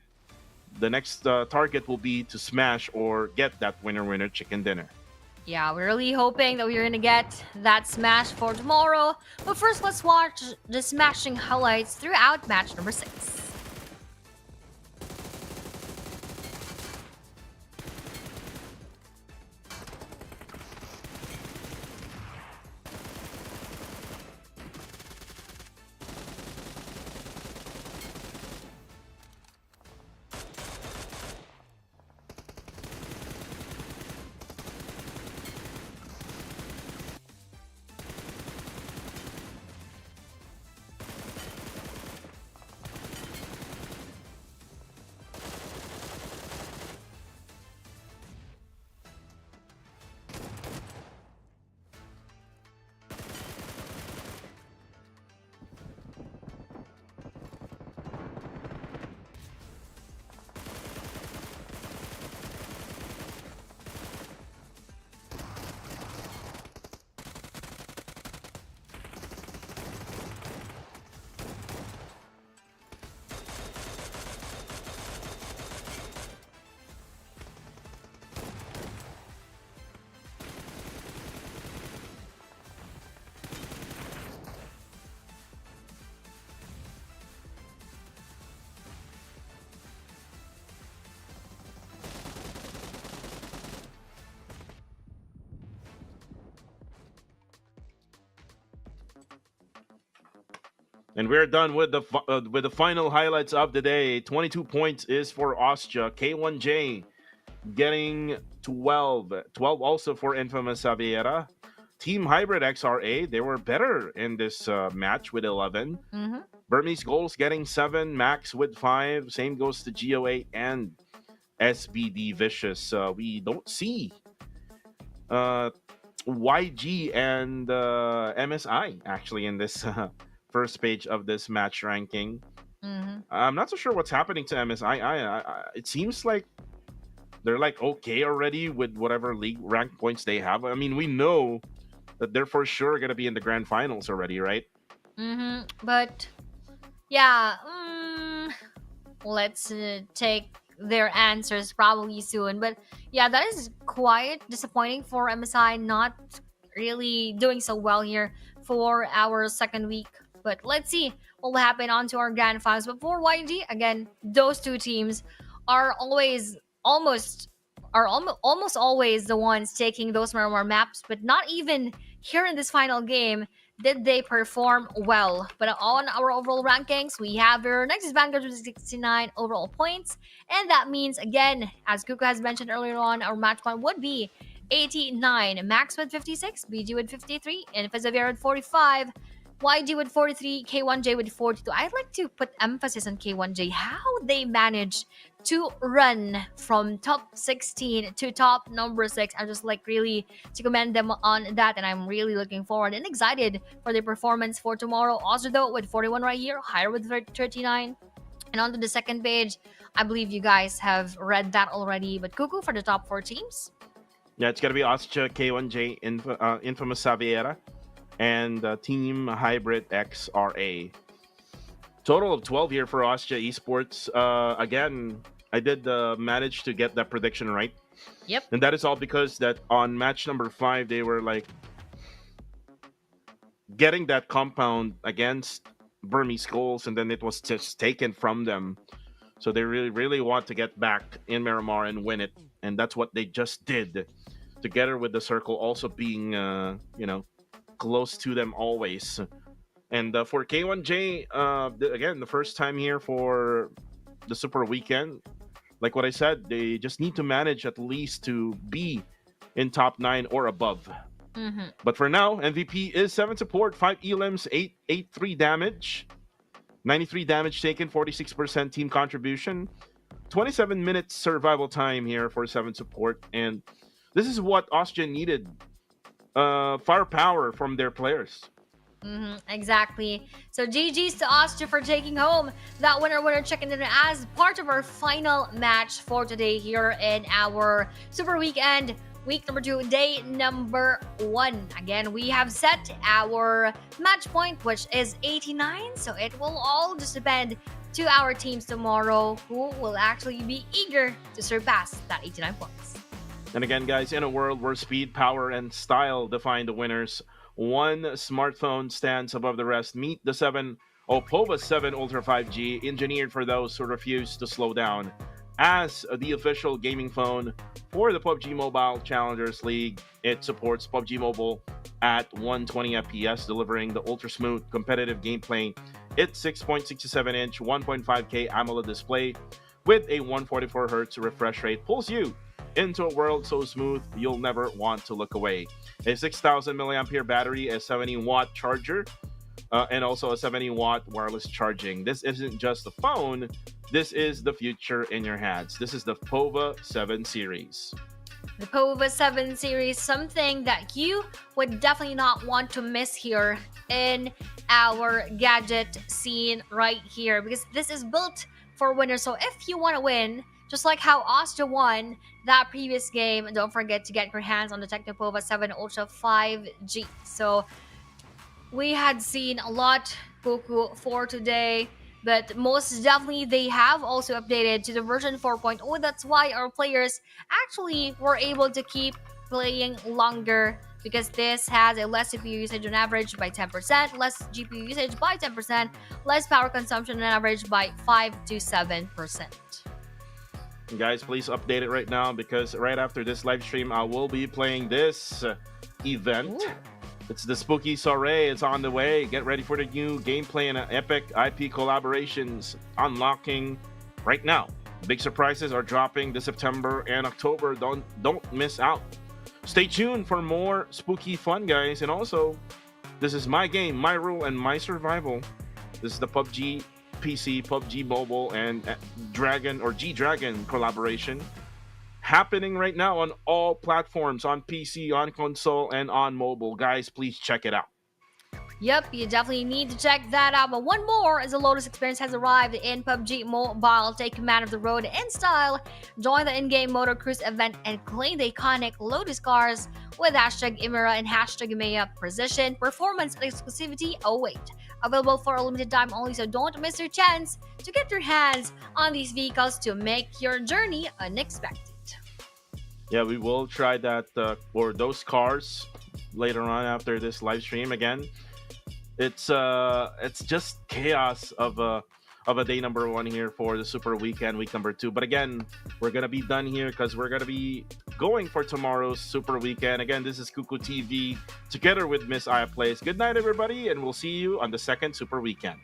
the next target will be to smash or get that winner chicken dinner. Yeah, we're really hoping that we're gonna get that smash for tomorrow. But first, let's watch the smashing highlights throughout match number 6. And we're done with the final highlights of the day. 22 points is for Austria. K1J getting 12. 12 also for Infamous Xaviera. Team Hybrid XRA, they were better in this match with 11. Burmese Goals getting 7. Max with 5. Same goes to GOA and SBD Vicious. We don't see YG and MSI actually in this first page of this match ranking. I'm not so sure what's happening to MSI. It seems like they're like okay already with whatever league rank points they have. I mean, we know that they're for sure going to be in the grand finals already, right? But yeah, let's take their answers probably soon. But yeah, that is quite disappointing for MSI, not really doing so well here for our second week. But let's see what will happen onto our grand finals. But for YG, again, those two teams are almost always the ones taking those Miramar maps, but not even here in this final game did they perform well. But on our overall rankings, we have our Nexus Vanguard with 69 overall points, and that means, again, as Kuku has mentioned earlier on, our match point would be 89. Max with 56, BG with 53, and Xavier with 45. YG with 43, K1J with 42. I'd like to put emphasis on K1J, how they managed to run from top 16 to top number 6. I just like really to commend them on that, and I'm really looking forward and excited for their performance for tomorrow. Also though, with 41 right here, higher with 39. And onto the second page, I believe you guys have read that already, but Kuku for the top 4 teams. Yeah, it's going to be Austria, K1J, Infamous Xaviera, and Team Hybrid XRA. Total of 12 here for Austria Esports. Again, I did manage to get that prediction right. Yep. And that is all because that on match number 5, they were like getting that compound against Burmese Goals, and then it was just taken from them. So they really, really want to get back in Miramar and win it. and that's what they just did, together with the circle also being, close to them always. And for K1J, again, the first time here for the Super Weekend. Like what I said, they just need to manage at least to be in top 9 or above. But for now, MVP is 7 support, 5 elims, 883 damage, 93 damage taken, 46% team contribution, 27 minutes survival time here for 7 support. And this is what Austria needed. Firepower from their players. Exactly. So GG's to Austria for taking home that winner chicken dinner as part of our final match for today here in our Super Weekend, week number 2, day number 1. Again, we have set our match point, which is 89. So it will all just depend to our teams tomorrow who will actually be eager to surpass that 89 points. And again, guys, in a world where speed, power, and style define the winners, one smartphone stands above the rest. Meet the Oppo 7 Ultra 5G, engineered for those who refuse to slow down. As the official gaming phone for the PUBG Mobile Challengers League, it supports PUBG Mobile at 120 FPS, delivering the ultra smooth competitive gameplay. Its 6.67-inch 1.5K AMOLED display with a 144Hz refresh rate pulls you into a world so smooth you'll never want to look away. A 6,000 milliampere battery, a 70-watt charger, and also a 70-watt wireless charging. This isn't just a phone, this is the future in your hands. This is the POVA 7 series. The POVA 7 series, something that you would definitely not want to miss here in our gadget scene right here, because this is built for winners. So if you want to win, just like how Austria won that previous game, don't forget to get your hands on the Technopova 7 Ultra 5G. So we had seen a lot Goku for today, but most definitely they have also updated to the version 4.0. That's why our players actually were able to keep playing longer, because this has a less CPU usage on average by 10%, less GPU usage by 10%, less power consumption on average by 5 to 7%. Guys, please update it right now, because right after this live stream, I will be playing this event. Ooh. It's the Spooky Soiree. It's on the way. Get ready for the new gameplay and epic IP collaborations unlocking right now. Big surprises are dropping this September and October. Don't miss out. Stay tuned for more spooky fun, guys. And also, this is my game, my rule, and my survival. This is the PUBG PC, PUBG Mobile, and G-Dragon collaboration happening right now on all platforms, on PC, on console, and on mobile. Guys, please check it out. Yep, you definitely need to check that out. But one more, as the Lotus experience has arrived in PUBG Mobile. Take command of the road in style, join the in-game Motor Cruise event, and claim the iconic Lotus cars with hashtag Imira and hashtag Imea. Precision, performance, and exclusivity await. Available for a limited time only, so don't miss your chance to get your hands on these vehicles to make your journey unexpected. Yeah, we will try that or those cars later on after this live stream. Again, it's just chaos of a day number 1 here for the Super Weekend, week number 2. But again, we're gonna be done here because we're gonna be going for tomorrow's Super Weekend. Again, this is Kuku TV together with Miss Aya Plays. Good night, everybody, and we'll see you on the second Super Weekend.